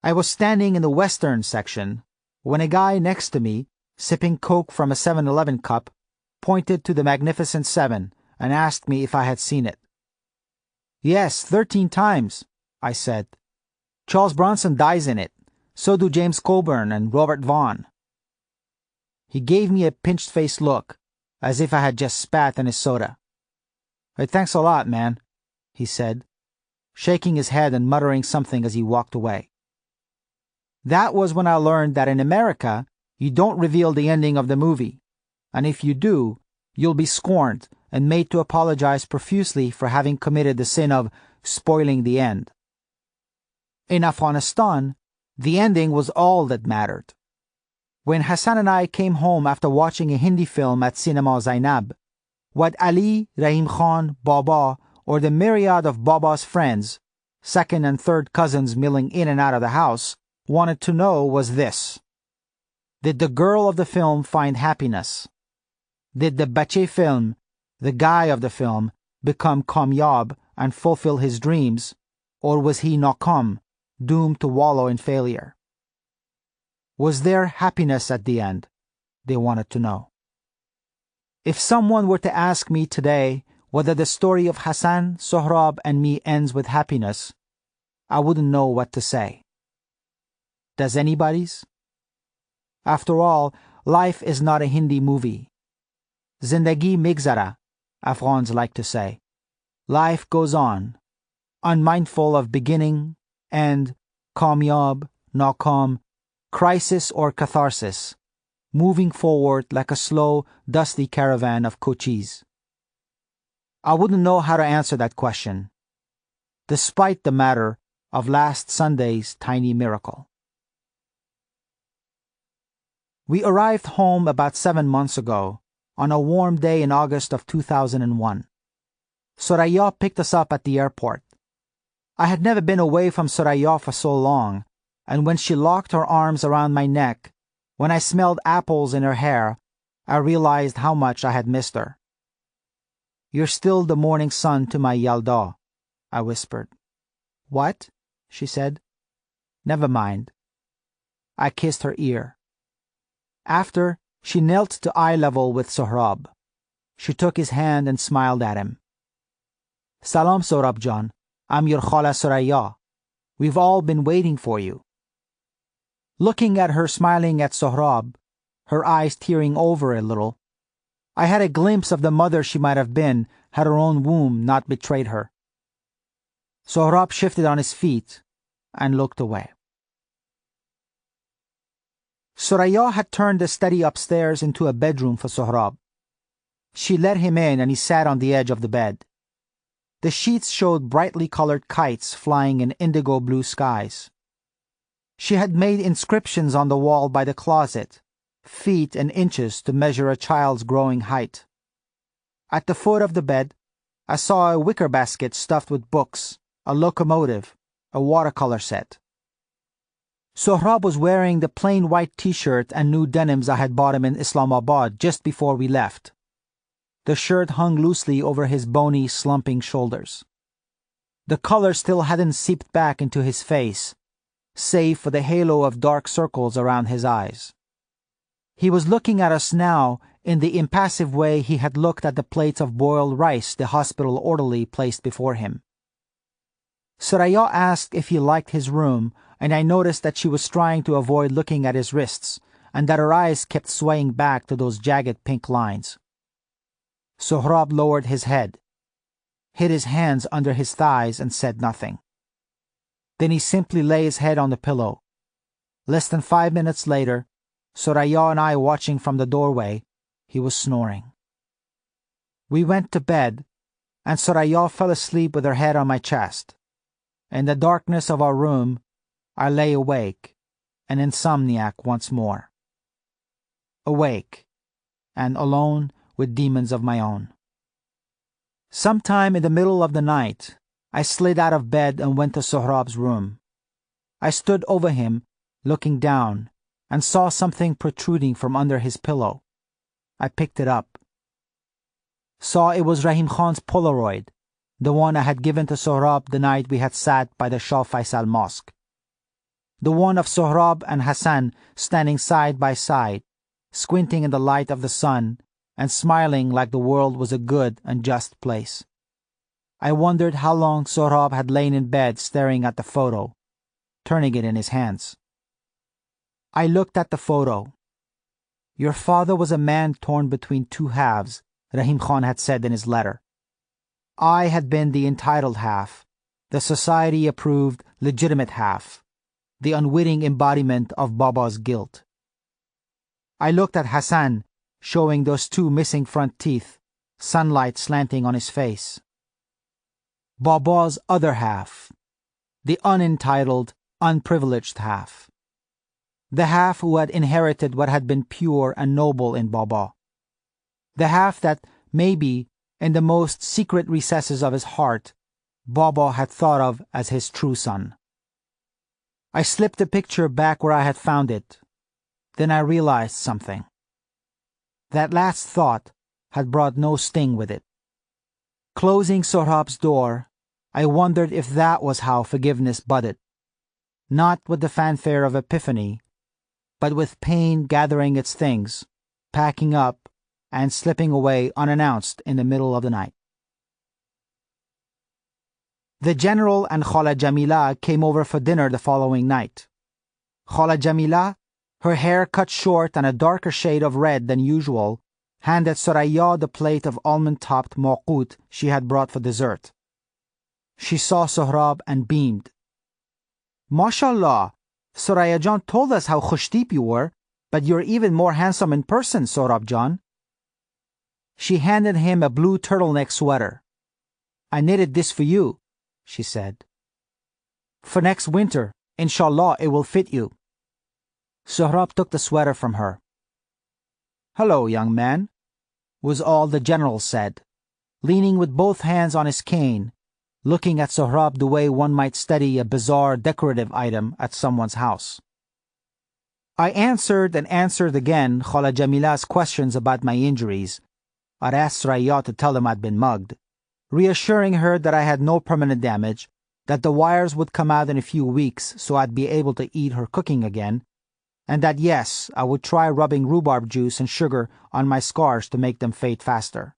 S1: I was standing in the Western section when a guy next to me, sipping Coke from a 7-Eleven cup, pointed to the Magnificent Seven and asked me if I had seen it. "Yes, 13 times, I said. "Charles Bronson dies in it. So do James Coburn and Robert Vaughn." He gave me a pinched-faced look, as if I had just spat in his soda. "Hey, thanks a lot, man," he said, shaking his head and muttering something as he walked away. That was when I learned that in America, you don't reveal the ending of the movie, and if you do, you'll be scorned and made to apologize profusely for having committed the sin of spoiling the end. In Afghanistan, the ending was all that mattered. When Hassan and I came home after watching a Hindi film at Cinema Zainab, what Ali, Rahim Khan, Baba, or the myriad of Baba's friends, second and third cousins milling in and out of the house, wanted to know was this: did the girl of the film find happiness? Did the bache film, the guy of the film, become kamyab and fulfill his dreams, or was he nakam, doomed to wallow in failure? Was there happiness at the end? They wanted to know. If someone were to ask me today whether the story of Hassan, Sohrab, and me ends with happiness, I wouldn't know what to say. Does anybody's? After all, life is not a Hindi movie. Zindagi migzara, Afghans like to say. Life goes on, unmindful of beginning, end, kamyab, nakam, crisis or catharsis, moving forward like a slow, dusty caravan of coachees. I wouldn't know how to answer that question, despite the matter of last Sunday's tiny miracle. We arrived home about 7 months ago, on a warm day in August of 2001. Soraya picked us up at the airport. I had never been away from Soraya for so long, and when she locked her arms around my neck, when I smelled apples in her hair, I realized how much I had missed her. "You're still the morning sun to my Yalda," I whispered. "What?" she said. "Never mind." I kissed her ear. After, she knelt to eye level with Sohrab. She took his hand and smiled at him. Salam, Sohrab Jan. I'm your Khala Suraya. We've all been waiting for you. Looking at her smiling at Sohrab, her eyes tearing over a little, I had a glimpse of the mother she might have been had her own womb not betrayed her. Sohrab shifted on his feet and looked away. Suraya had turned the study upstairs into a bedroom for Sohrab. She let him in and he sat on the edge of the bed. The sheets showed brightly colored kites flying in indigo blue skies. She had made inscriptions on the wall by the closet, feet and inches to measure a child's growing height. At the foot of the bed, I saw a wicker basket stuffed with books, a locomotive, a watercolor set. Sohrab was wearing the plain white t-shirt and new denims I had bought him in Islamabad just before we left. The shirt hung loosely over his bony, slumping shoulders. The color still hadn't seeped back into his face, save for the halo of dark circles around his eyes. He was looking at us now in the impassive way he had looked at the plates of boiled rice the hospital orderly placed before him. Suraya asked if he liked his room, and I noticed that she was trying to avoid looking at his wrists, and that her eyes kept swaying back to those jagged pink lines. Sohrab lowered his head, hid his hands under his thighs, and said nothing. Then he simply lay his head on the pillow. Less than 5 minutes later, Suraya and I watching from the doorway, he was snoring. We went to bed, and Suraya fell asleep with her head on my chest. In the darkness of our room, I lay awake, an insomniac once more. Awake, and alone with demons of my own. Sometime in the middle of the night, I slid out of bed and went to Sohrab's room. I stood over him, looking down, and saw something protruding from under his pillow. I picked it up. Saw it was Rahim Khan's Polaroid, the one I had given to Sohrab the night we had sat by the Shah Faisal Mosque. The one of Sohrab and Hassan standing side by side, squinting in the light of the sun, and smiling like the world was a good and just place. I wondered how long Sohrab had lain in bed staring at the photo, turning it in his hands. I looked at the photo. Your father was a man torn between two halves, Rahim Khan had said in his letter. I had been the entitled half, the society-approved legitimate half, the unwitting embodiment of Baba's guilt. I looked at Hassan, showing those two missing front teeth, sunlight slanting on his face. Baba's other half, the unentitled, unprivileged half. The half who had inherited what had been pure and noble in Baba. The half that, maybe, in the most secret recesses of his heart, Baba had thought of as his true son. I slipped the picture back where I had found it. Then I realized something. That last thought had brought no sting with it. Closing Sohrab's door, I wondered if that was how forgiveness budded. Not with the fanfare of epiphany, but with pain gathering its things, packing up, and slipping away unannounced in the middle of the night. The General and Khala Jamila came over for dinner the following night. Khala Jamila, her hair cut short and a darker shade of red than usual, handed Suraya the plate of almond-topped mawqut she had brought for dessert. She saw Sohrab and beamed. "Mashallah, Suraya Jan told us how khushdeep you were, but you're even more handsome in person, Sohrab Jan." She handed him a blue turtleneck sweater. "I knitted this for you," she said. "For next winter, inshallah it will fit you." Sohrab took the sweater from her. "Hello, young man," was all the General said, leaning with both hands on his cane, looking at Sohrab the way one might study a bizarre decorative item at someone's house. I answered and answered again Khala Jamila's questions about my injuries. I'd asked Suraya to tell them I'd been mugged, reassuring her that I had no permanent damage, that the wires would come out in a few weeks so I'd be able to eat her cooking again, and that yes, I would try rubbing rhubarb juice and sugar on my scars to make them fade faster.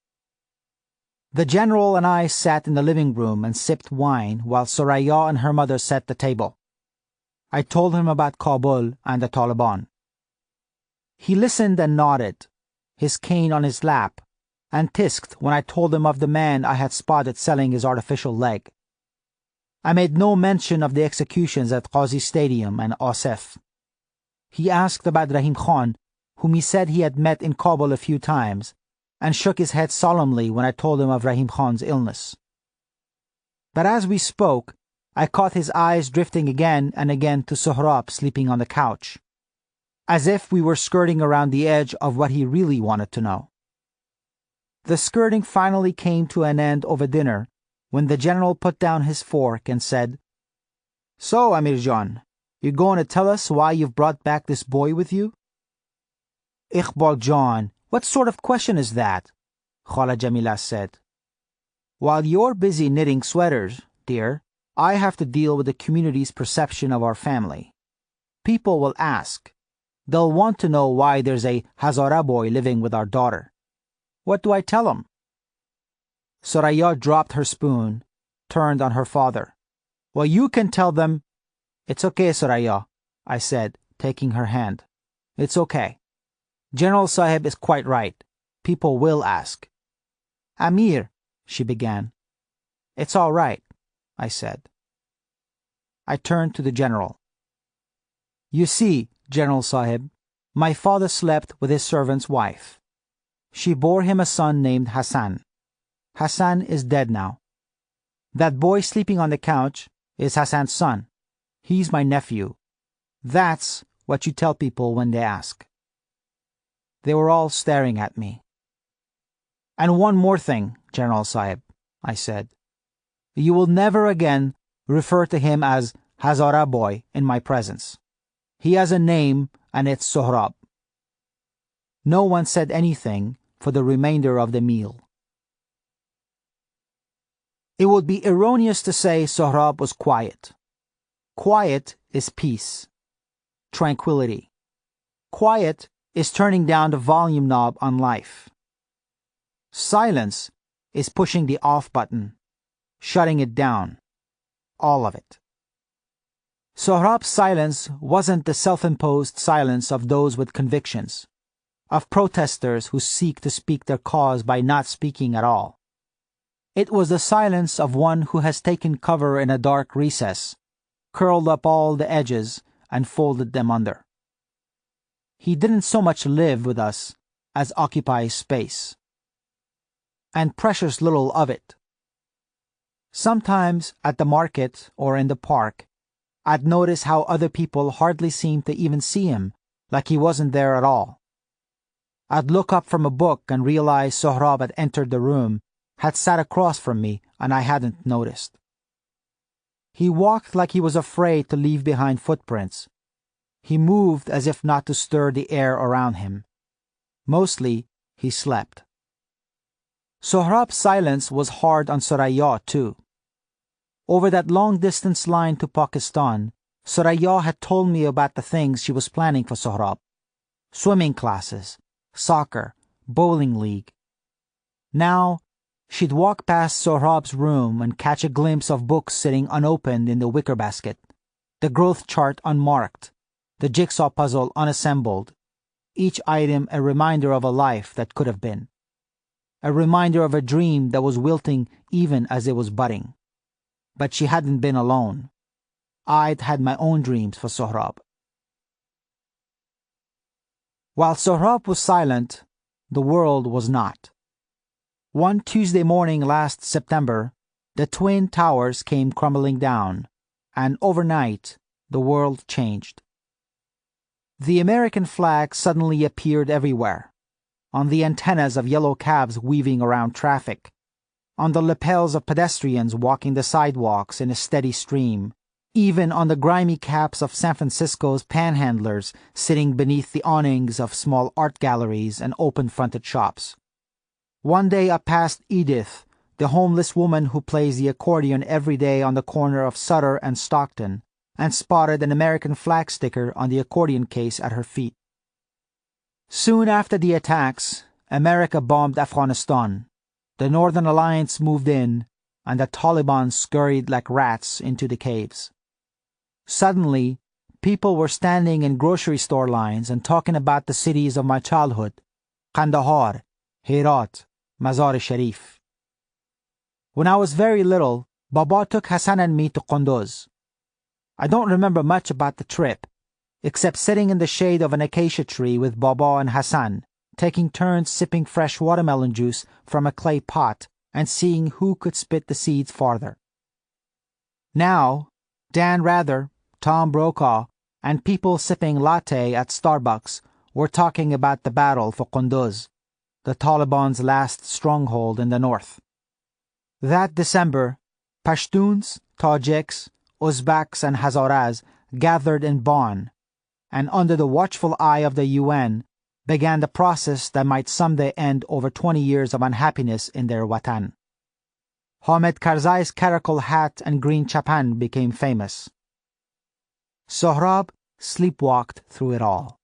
S1: The general and I sat in the living room and sipped wine while Soraya and her mother set the table. I told him about Kabul and the Taliban. He listened and nodded, his cane on his lap, and tisked when I told him of the man I had spotted selling his artificial leg. I made no mention of the executions at Qazi Stadium and Asif. He asked about Rahim Khan, whom he said he had met in Kabul a few times, and shook his head solemnly when I told him of Rahim Khan's illness. But as we spoke, I caught his eyes drifting again and again to Sohrab sleeping on the couch, as if we were skirting around the edge of what he really wanted to know. The skirting finally came to an end over dinner, when the general put down his fork and said, "So, Amir Jan, you going to tell us why you've brought back this boy with you?" "Iqbal Jan, what sort of question is that?" Khala Jamila said. "While you're busy knitting sweaters, dear, I have to deal with the community's perception of our family. People will ask. They'll want to know why there's a Hazara boy living with our daughter. What do I tell them?" Soraya dropped her spoon, turned on her father. "Well, you can tell them—" "It's okay, Soraya," I said, taking her hand. "It's okay. General Sahib is quite right. People will ask." "Amir," she began. "It's all right," I said. I turned to the general. "You see, General Sahib, my father slept with his servant's wife. She bore him a son named Hassan. Hassan is dead now. That boy sleeping on the couch is Hassan's son. He's my nephew. That's what you tell people when they ask." They were all staring at me. "And one more thing, General Sahib," I said. "You will never again refer to him as Hazara boy in my presence. He has a name, and it's Sohrab." No one said anything for the remainder of the meal. It would be erroneous to say Sohrab was quiet. Quiet is peace, tranquility. Quiet is turning down the volume knob on life. Silence is pushing the off button, shutting it down, all of it. Sohrab's silence wasn't the self-imposed silence of those with convictions, of protesters who seek to speak their cause by not speaking at all. It was the silence of one who has taken cover in a dark recess, curled up all the edges, and folded them under. He didn't so much live with us as occupy space. And precious little of it. Sometimes at the market or in the park, I'd notice how other people hardly seemed to even see him, like he wasn't there at all. I'd look up from a book and realize Sohrab had entered the room, had sat across from me, and I hadn't noticed. He walked like he was afraid to leave behind footprints. He moved as if not to stir the air around him. Mostly, he slept. Sohrab's silence was hard on Soraya, too. Over that long-distance line to Pakistan, Soraya had told me about the things she was planning for Sohrab. Swimming classes, soccer, bowling league. Now, she'd walk past Sohrab's room and catch a glimpse of books sitting unopened in the wicker basket, the growth chart unmarked, the jigsaw puzzle unassembled, each item a reminder of a life that could have been, a reminder of a dream that was wilting even as it was budding. But she hadn't been alone. I'd had my own dreams for Sohrab. While Sohrab was silent, the world was not. One Tuesday morning last September, the Twin Towers came crumbling down, and overnight, the world changed. The American flag suddenly appeared everywhere, on the antennas of yellow cabs weaving around traffic, on the lapels of pedestrians walking the sidewalks in a steady stream, even on the grimy caps of San Francisco's panhandlers sitting beneath the awnings of small art galleries and open-fronted shops. One day I passed Edith, the homeless woman who plays the accordion every day on the corner of Sutter and Stockton, and spotted an American flag sticker on the accordion case at her feet. Soon after the attacks, America bombed Afghanistan, the Northern Alliance moved in, and the Taliban scurried like rats into the caves. Suddenly, people were standing in grocery store lines and talking about the cities of my childhood: Kandahar, Herat, Mazar-e-Sharif. When I was very little, Baba took Hassan and me to Qunduz. I don't remember much about the trip, except sitting in the shade of an acacia tree with Baba and Hassan, taking turns sipping fresh watermelon juice from a clay pot and seeing who could spit the seeds farther. Now, Dan Rather, Tom Brokaw, and people sipping latte at Starbucks were talking about the battle for Qunduz, the Taliban's last stronghold in the north. That December, Pashtuns, Tajiks, Uzbeks, and Hazaras gathered in Bonn, and under the watchful eye of the UN, began the process that might someday end over 20 years of unhappiness in their watan. Hamid Karzai's caracol hat and green chapan became famous. Sohrab sleepwalked through it all.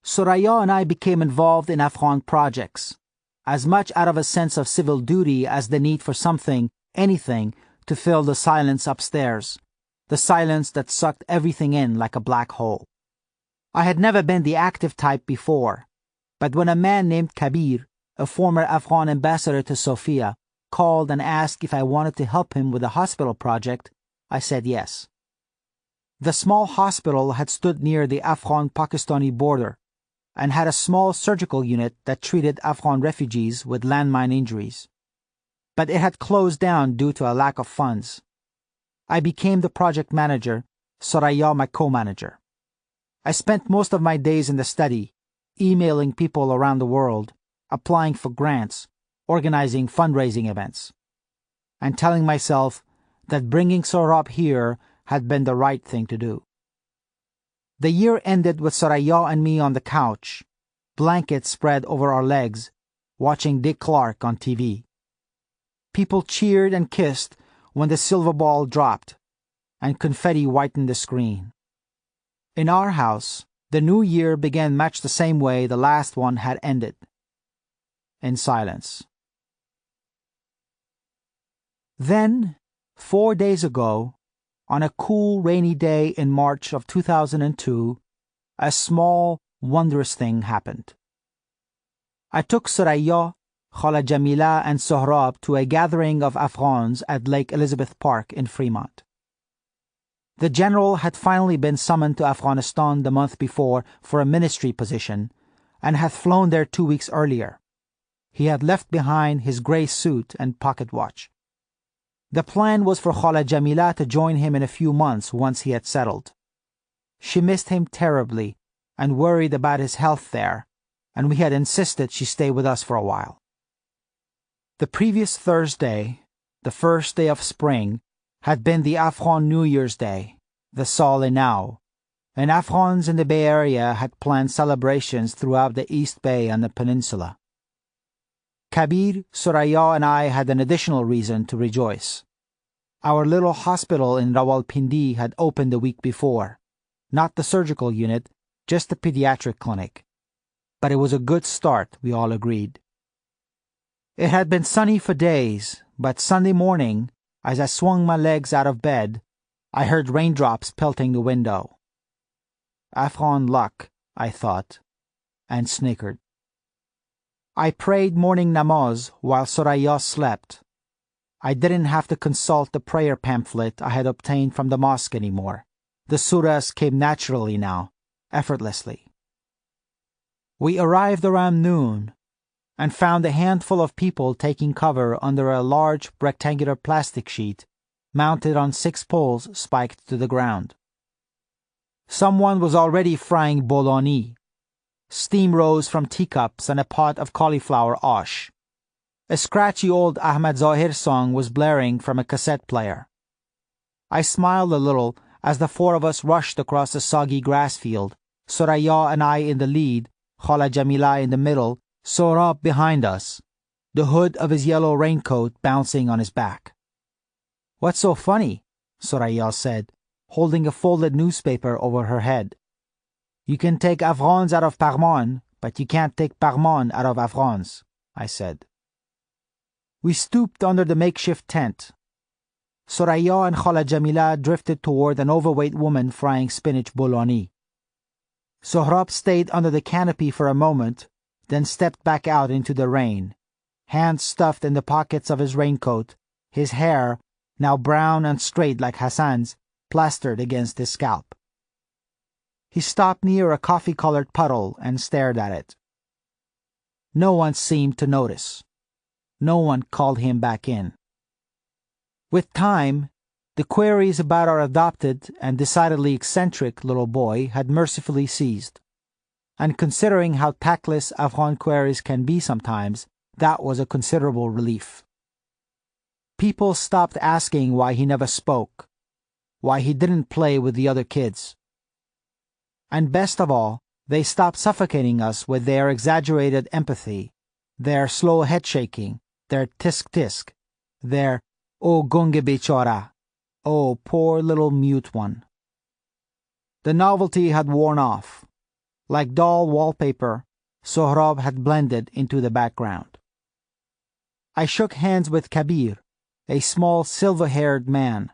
S1: Soraya and I became involved in Afghan projects, as much out of a sense of civil duty as the need for something, anything, to fill the silence upstairs, the silence that sucked everything in like a black hole. I had never been the active type before, but when a man named Kabir, a former Afghan ambassador to Sofia, called and asked if I wanted to help him with a hospital project, I said yes. The small hospital had stood near the Afghan-Pakistani border and had a small surgical unit that treated Afghan refugees with landmine injuries. But it had closed down due to a lack of funds. I became the project manager, Soraya my co-manager. I spent most of my days in the study, emailing people around the world, applying for grants, organizing fundraising events, and telling myself that bringing Sohrab here had been the right thing to do. The year ended with Soraya and me on the couch, blankets spread over our legs, watching Dick Clark on TV. People cheered and kissed when the silver ball dropped, and confetti whitened the screen. In our house, the new year began much the same way the last one had ended, in silence. Then, 4 days ago, on a cool, rainy day in March of 2002, a small, wondrous thing happened. I took Soraya, Khala Jamila, and Sohrab to a gathering of Afghans at Lake Elizabeth Park in Fremont. The general had finally been summoned to Afghanistan the month before for a ministry position, and had flown there 2 weeks earlier. He had left behind his gray suit and pocket watch. The plan was for Khala Jamila to join him in a few months once he had settled. She missed him terribly and worried about his health there, and we had insisted she stay with us for a while. The previous Thursday, the first day of spring, had been the Afghan New Year's Day, the Sal-e-Nau, and Afghans in the Bay Area had planned celebrations throughout the East Bay and the peninsula. Kabir, Soraya, and I had an additional reason to rejoice. Our little hospital in Rawalpindi had opened the week before, not the surgical unit, just the pediatric clinic. But it was a good start, we all agreed. It had been sunny for days, but Sunday morning, as I swung my legs out of bed, I heard raindrops pelting the window. Afghan luck, I thought, and snickered. I prayed morning namaz while Soraya slept. I didn't have to consult the prayer pamphlet I had obtained from the mosque anymore. The surahs came naturally now, effortlessly. We arrived around noon and found a handful of people taking cover under a large rectangular plastic sheet mounted on 6 poles spiked to the ground. Someone was already frying bologna. Steam rose from teacups and a pot of cauliflower ash. A scratchy old Ahmad Zahir song was blaring from a cassette player. I smiled a little as the 4 of us rushed across the soggy grass field, Soraya and I in the lead, Khala Jamila in the middle, Sohrab behind us, the hood of his yellow raincoat bouncing on his back. "What's so funny?" Soraya said, holding a folded newspaper over her head. "You can take Afghans out of Parman, but you can't take Parman out of Afghans," I said. We stooped under the makeshift tent. Soraya and Khala Jamila drifted toward an overweight woman frying spinach bologna. Sohrab stayed under the canopy for a moment, then stepped back out into the rain, hands stuffed in the pockets of his raincoat, his hair, now brown and straight like Hassan's, plastered against his scalp. He stopped near a coffee-colored puddle and stared at it. No one seemed to notice. No one called him back in. With time, the queries about our adopted and decidedly eccentric little boy had mercifully ceased. And considering how tactless Afghan queries can be sometimes, that was a considerable relief. People stopped asking why he never spoke, why he didn't play with the other kids. And best of all, they stopped suffocating us with their exaggerated empathy, their slow head-shaking, their tisk-tisk, their "Oh gunge bichara," "Oh poor little mute one." The novelty had worn off. Like doll wallpaper, Sohrab had blended into the background. I shook hands with Kabir, a small silver-haired man.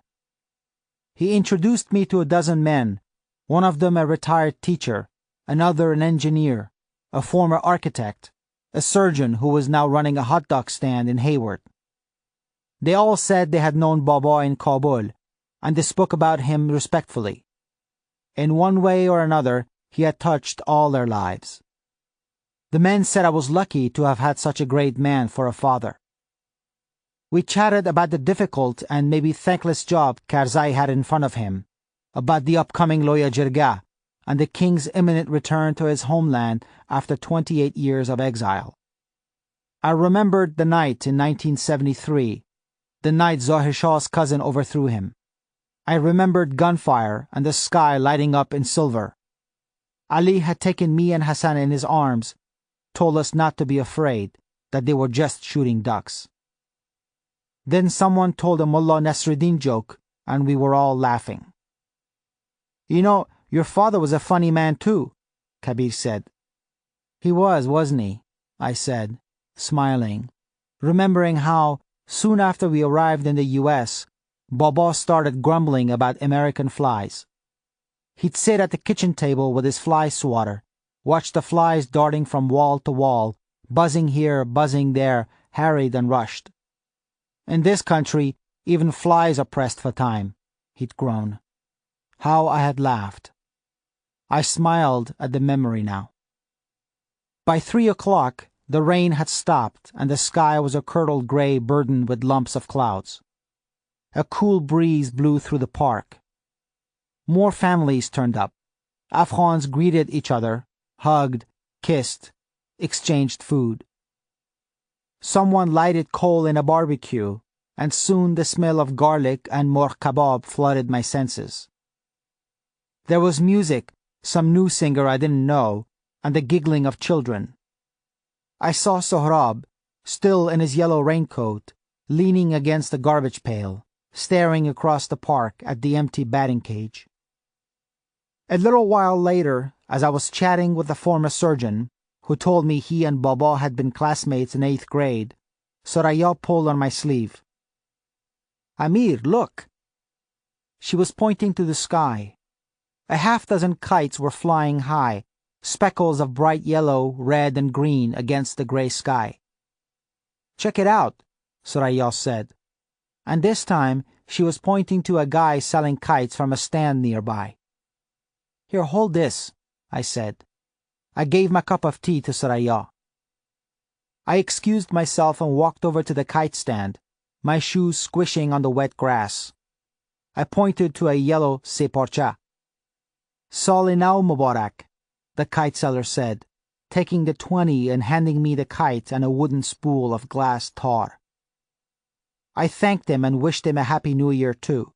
S1: He introduced me to a dozen men, one of them a retired teacher, another an engineer, a former architect, a surgeon who was now running a hot dog stand in Hayward. They all said they had known Baba in Kabul, and they spoke about him respectfully. In one way or another, he had touched all their lives. The men said I was lucky to have had such a great man for a father. We chatted about the difficult and maybe thankless job Karzai had in front of him, about the upcoming Loya Jirga, and the king's imminent return to his homeland after 28 years of exile. I remembered the night in 1973, the night Zahir Shah's cousin overthrew him. I remembered gunfire and the sky lighting up in silver. Ali had taken me and Hassan in his arms, told us not to be afraid, that they were just shooting ducks. Then someone told a Mullah Nasruddin joke, and we were all laughing. "You know, your father was a funny man too," Kabir said. "He was, wasn't he?" I said, smiling, remembering how, soon after we arrived in the U.S., Baba started grumbling about American flies. He'd sit at the kitchen table with his fly swatter, watch the flies darting from wall to wall, buzzing here, buzzing there, harried and rushed. "In this country, even flies are pressed for time," he'd groan. How I had laughed. I smiled at the memory now. By 3 o'clock, the rain had stopped and the sky was a curdled gray burdened with lumps of clouds. A cool breeze blew through the park. More families turned up. Afghans greeted each other, hugged, kissed, exchanged food. Someone lighted coal in a barbecue, and soon the smell of garlic and morh kebab flooded my senses. There was music, some new singer I didn't know, and the giggling of children. I saw Sohrab, still in his yellow raincoat, leaning against the garbage pail, staring across the park at the empty batting cage. A little while later, as I was chatting with the former surgeon, who told me he and Baba had been classmates in 8th grade, Soraya pulled on my sleeve. "Amir, look!" She was pointing to the sky. A half-dozen kites were flying high, speckles of bright yellow, red, and green against the gray sky. "Check it out," Soraya said. And this time she was pointing to a guy selling kites from a stand nearby. "Here, hold this," I said. I gave my cup of tea to Soraya. I excused myself and walked over to the kite stand, my shoes squishing on the wet grass. I pointed to a yellow separcha. "Salinau Mubarak," the kite seller said, taking the 20 and handing me the kite and a wooden spool of glass tar. I thanked him and wished him a Happy New Year too.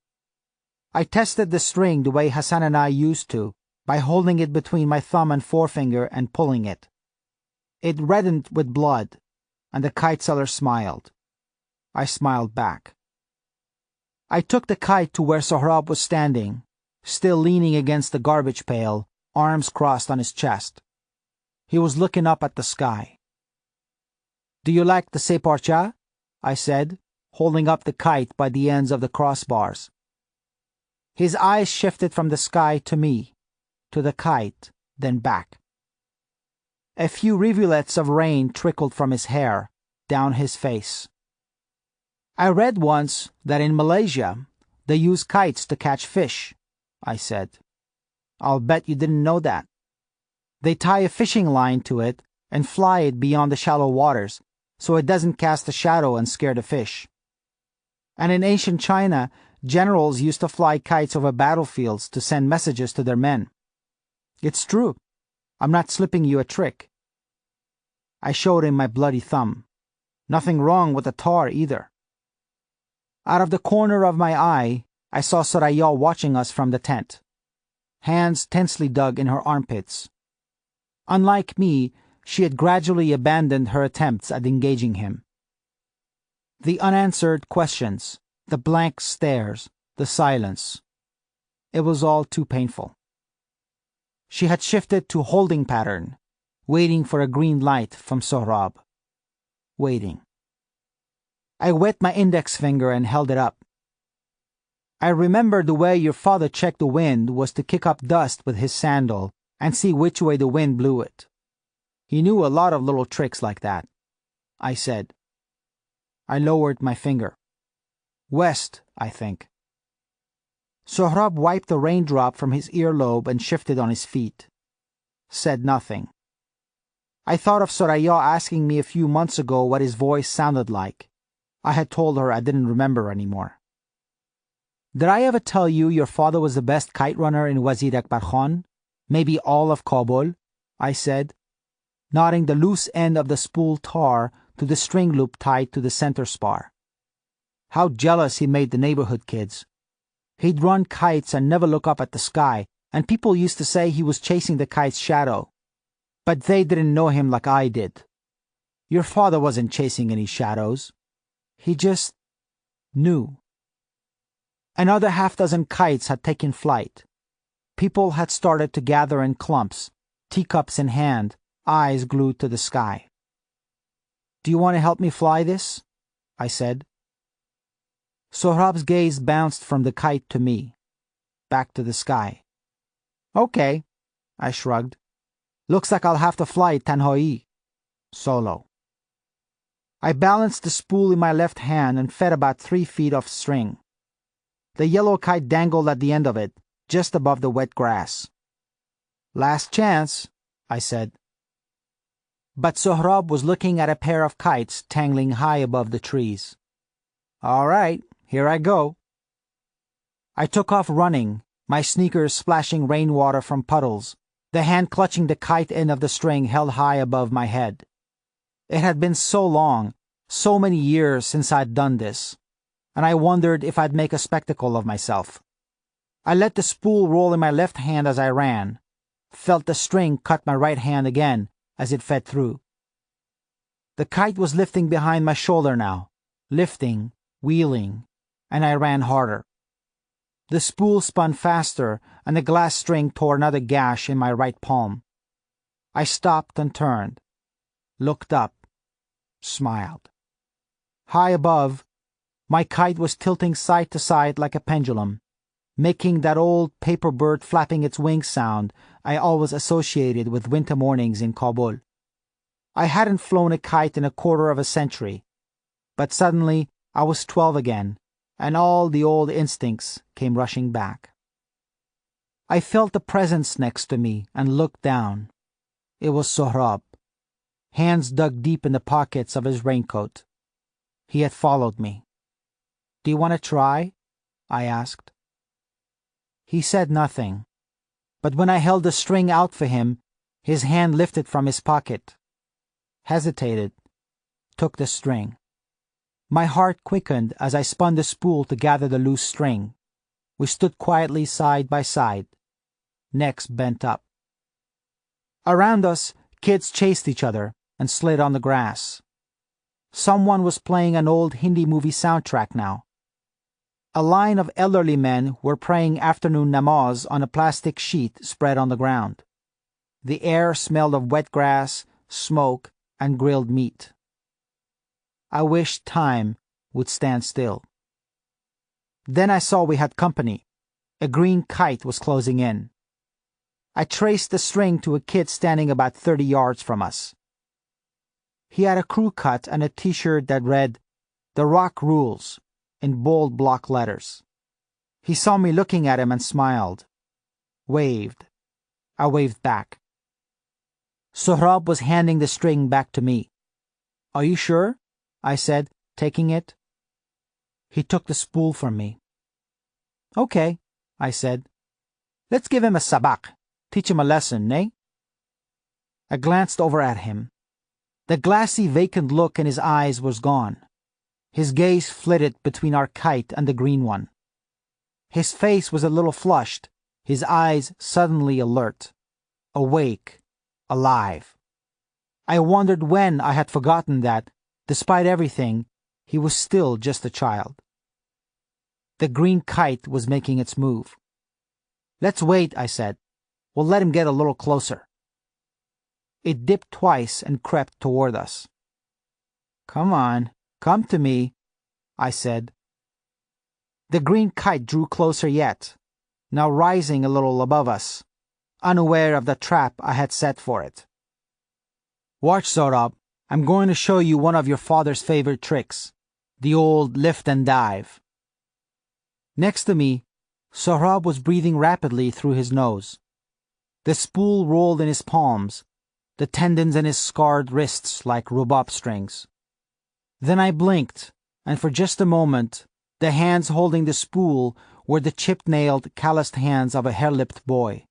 S1: I tested the string the way Hassan and I used to, by holding it between my thumb and forefinger and pulling it. It reddened with blood, and the kite seller smiled. I smiled back. I took the kite to where Sohrab was standing, still leaning against the garbage pail, arms crossed on his chest. He was looking up at the sky. "Do you like the separcha?" I said, holding up the kite by the ends of the crossbars. His eyes shifted from the sky to me, to the kite, then back. A few rivulets of rain trickled from his hair, down his face. I read once that in Malaysia, they use kites to catch fish, I said. I'll bet you didn't know that. They tie a fishing line to it and fly it beyond the shallow waters so it doesn't cast a shadow and scare the fish. And in ancient China, generals used to fly kites over battlefields to send messages to their men. It's true. I'm not slipping you a trick. I showed him my bloody thumb. Nothing wrong with the tar either. Out of the corner of my eye, I saw Soraya watching us from the tent, hands tensely dug in her armpits. Unlike me, she had gradually abandoned her attempts at engaging him. The unanswered questions, the blank stares, the silence. It was all too painful. She had shifted to holding pattern, waiting for a green light from Sohrab. Waiting. I wet my index finger and held it up. I remember the way your father checked the wind was to kick up dust with his sandal and see which way the wind blew it. He knew a lot of little tricks like that, I said. I lowered my finger. West, I think. Sohrab wiped a raindrop from his earlobe and shifted on his feet. Said nothing. I thought of Soraya asking me a few months ago what his voice sounded like. I had told her I didn't remember anymore. Did I ever tell you your father was the best kite runner in Wazir Akbar Khan? Maybe all of Kabul? I said, nodding the loose end of the spool tar to the string loop tied to the center spar. How jealous he made the neighborhood kids. He'd run kites and never look up at the sky, and people used to say he was chasing the kite's shadow. But they didn't know him like I did. Your father wasn't chasing any shadows. He just knew. Another half-dozen kites had taken flight. People had started to gather in clumps, teacups in hand, eyes glued to the sky. Do you want to help me fly this? I said. Sohrab's gaze bounced from the kite to me, back to the sky. Okay, I shrugged. Looks like I'll have to fly tanhoi, solo. I balanced the spool in my left hand and fed about 3 feet of string. The yellow kite dangled at the end of it, just above the wet grass. Last chance, I said. But Sohrab was looking at a pair of kites tangling high above the trees. All right, here I go. I took off running, my sneakers splashing rainwater from puddles, the hand clutching the kite end of the string held high above my head. It had been so long, so many years since I'd done this, and I wondered if I'd make a spectacle of myself. I let the spool roll in my left hand as I ran, felt the string cut my right hand again as it fed through. The kite was lifting behind my shoulder now, lifting, wheeling, and I ran harder. The spool spun faster, and the glass string tore another gash in my right palm. I stopped and turned, looked up, smiled. High above, my kite was tilting side to side like a pendulum, making that old paper bird flapping its wings sound I always associated with winter mornings in Kabul. I hadn't flown a kite in a quarter of a century, but suddenly I was 12 again, and all the old instincts came rushing back. I felt the presence next to me and looked down. It was Sohrab, hands dug deep in the pockets of his raincoat. He had followed me. Do you want to try? I asked. He said nothing, but when I held the string out for him, his hand lifted from his pocket, hesitated, took the string. My heart quickened as I spun the spool to gather the loose string. We stood quietly side by side, necks bent up. Around us, kids chased each other and slid on the grass. Someone was playing an old Hindi movie soundtrack now. A line of elderly men were praying afternoon namaz on a plastic sheet spread on the ground. The air smelled of wet grass, smoke, and grilled meat. I wished time would stand still. Then I saw we had company. A green kite was closing in. I traced the string to a kid standing about 30 yards from us. He had a crew cut and a t-shirt that read, "The Rock Rules," in bold block letters. He saw me looking at him and smiled. Waved. I waved back. Sohrab was handing the string back to me. "Are you sure?" I said, taking it. He took the spool from me. "Okay," I said. "Let's give him a sabak. Teach him a lesson, eh?" I glanced over at him. The glassy, vacant look in his eyes was gone. His gaze flitted between our kite and the green one. His face was a little flushed, his eyes suddenly alert, awake, alive. I wondered when I had forgotten that, despite everything, he was still just a child. The green kite was making its move. "Let's wait," I said. "We'll let him get a little closer." It dipped twice and crept toward us. "Come on, come to me," I said. The green kite drew closer yet, now rising a little above us, unaware of the trap I had set for it. "Watch, Sohrab. I'm going to show you one of your father's favorite tricks, the old lift and dive." Next to me, Sohrab was breathing rapidly through his nose. The spool rolled in his palms, the tendons in his scarred wrists like rhubarb strings. Then I blinked, and for just a moment, the hands holding the spool were the chip-nailed, calloused hands of a hair-lipped boy.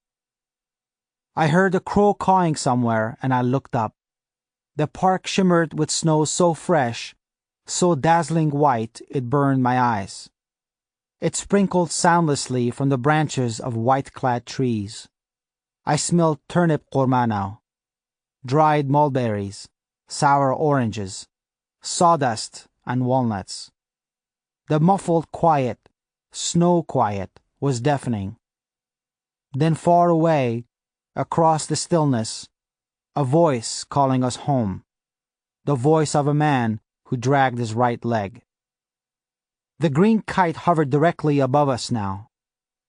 S1: I heard a crow cawing somewhere, and I looked up. The park shimmered with snow so fresh, so dazzling white it burned my eyes. It sprinkled soundlessly from the branches of white-clad trees. I smelled turnip korma now, dried mulberries, sour oranges, sawdust, and walnuts. The muffled quiet, snow quiet, was deafening. Then far away, across the stillness, a voice calling us home, the voice of a man who dragged his right leg. The green kite hovered directly above us now.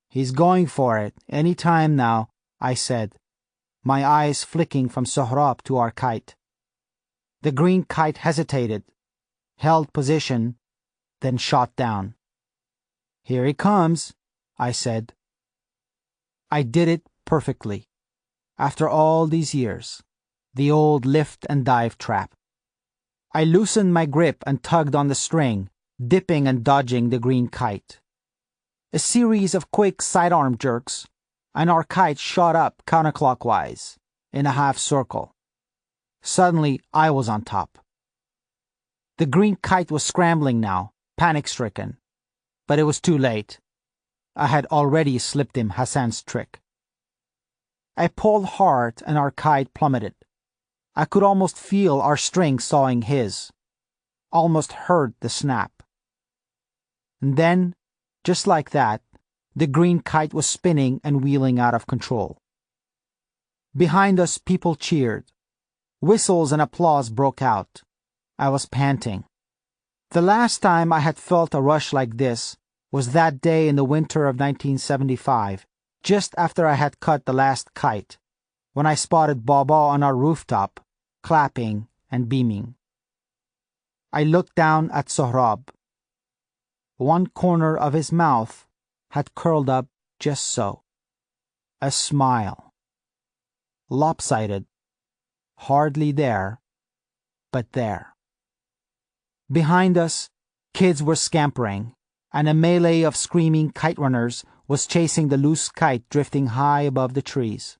S1: "He's going for it, any time now," I said, my eyes flicking from Sohrab to our kite. The green kite hesitated, held position, then shot down. "Here he comes," I said. I did it perfectly. After all these years, the old lift and dive trap. I loosened my grip and tugged on the string, dipping and dodging the green kite. A series of quick sidearm jerks, and our kite shot up counterclockwise, in a half circle. Suddenly, I was on top. The green kite was scrambling now, panic-stricken. But it was too late. I had already slipped him Hassan's trick. I pulled hard and our kite plummeted. I could almost feel our string sawing his. Almost heard the snap. And then, just like that, the green kite was spinning and wheeling out of control. Behind us, people cheered. Whistles and applause broke out. I was panting. The last time I had felt a rush like this was that day in the winter of 1975, just after I had cut the last kite, when I spotted Baba on our rooftop, clapping and beaming. I looked down at Sohrab. One corner of his mouth had curled up just so. A smile. Lopsided. Hardly there, but there. Behind us, kids were scampering, and a melee of screaming kite runners was chasing the loose kite drifting high above the trees.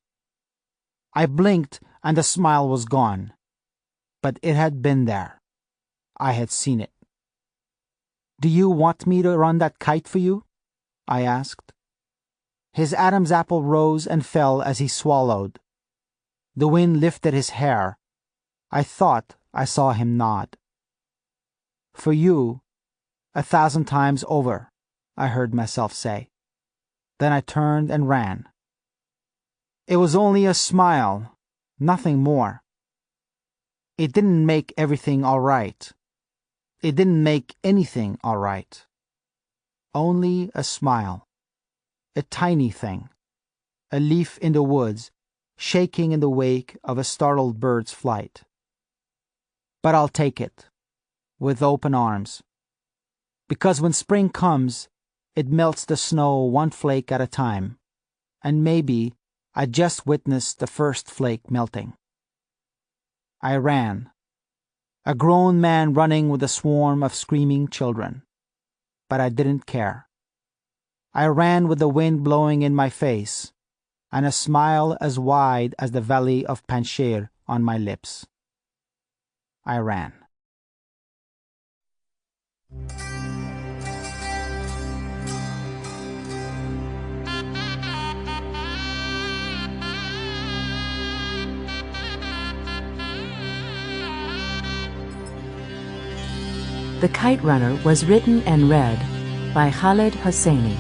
S1: I blinked and the smile was gone, but it had been there. I had seen it. "Do you want me to run that kite for you?" I asked. His Adam's apple rose and fell as he swallowed. The wind lifted his hair. I thought I saw him nod. "For you, 1,000 times over," I heard myself say. Then I turned and ran. It was only a smile, nothing more. It didn't make everything all right. It didn't make anything all right. Only a smile. A tiny thing. A leaf in the woods, shaking in the wake of a startled bird's flight. But I'll take it, with open arms. Because when spring comes, it melts the snow one flake at a time, and maybe I just witnessed the first flake melting. I ran, a grown man running with a swarm of screaming children, but I didn't care. I ran with the wind blowing in my face, and a smile as wide as the valley of Panjshir on my lips. I ran.
S2: The Kite Runner was written and read by Khaled Hosseini.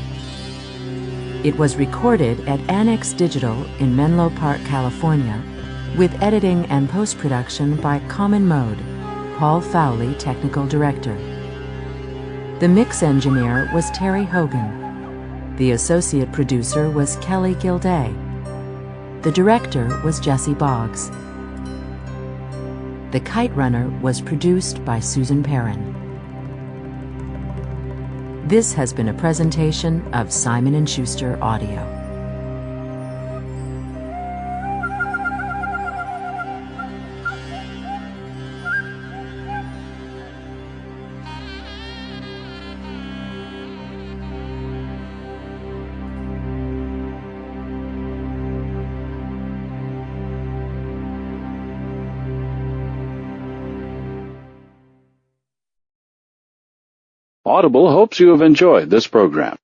S2: It was recorded at Annex Digital in Menlo Park, California, with editing and post-production by Common Mode, Paul Fowley, Technical Director. The mix engineer was Terry Hogan. The associate producer was Kelly Gilday. The director was Jesse Boggs. The Kite Runner was produced by Susan Perrin. This has been a presentation of Simon & Schuster Audio.
S3: Audible hopes you have enjoyed this program.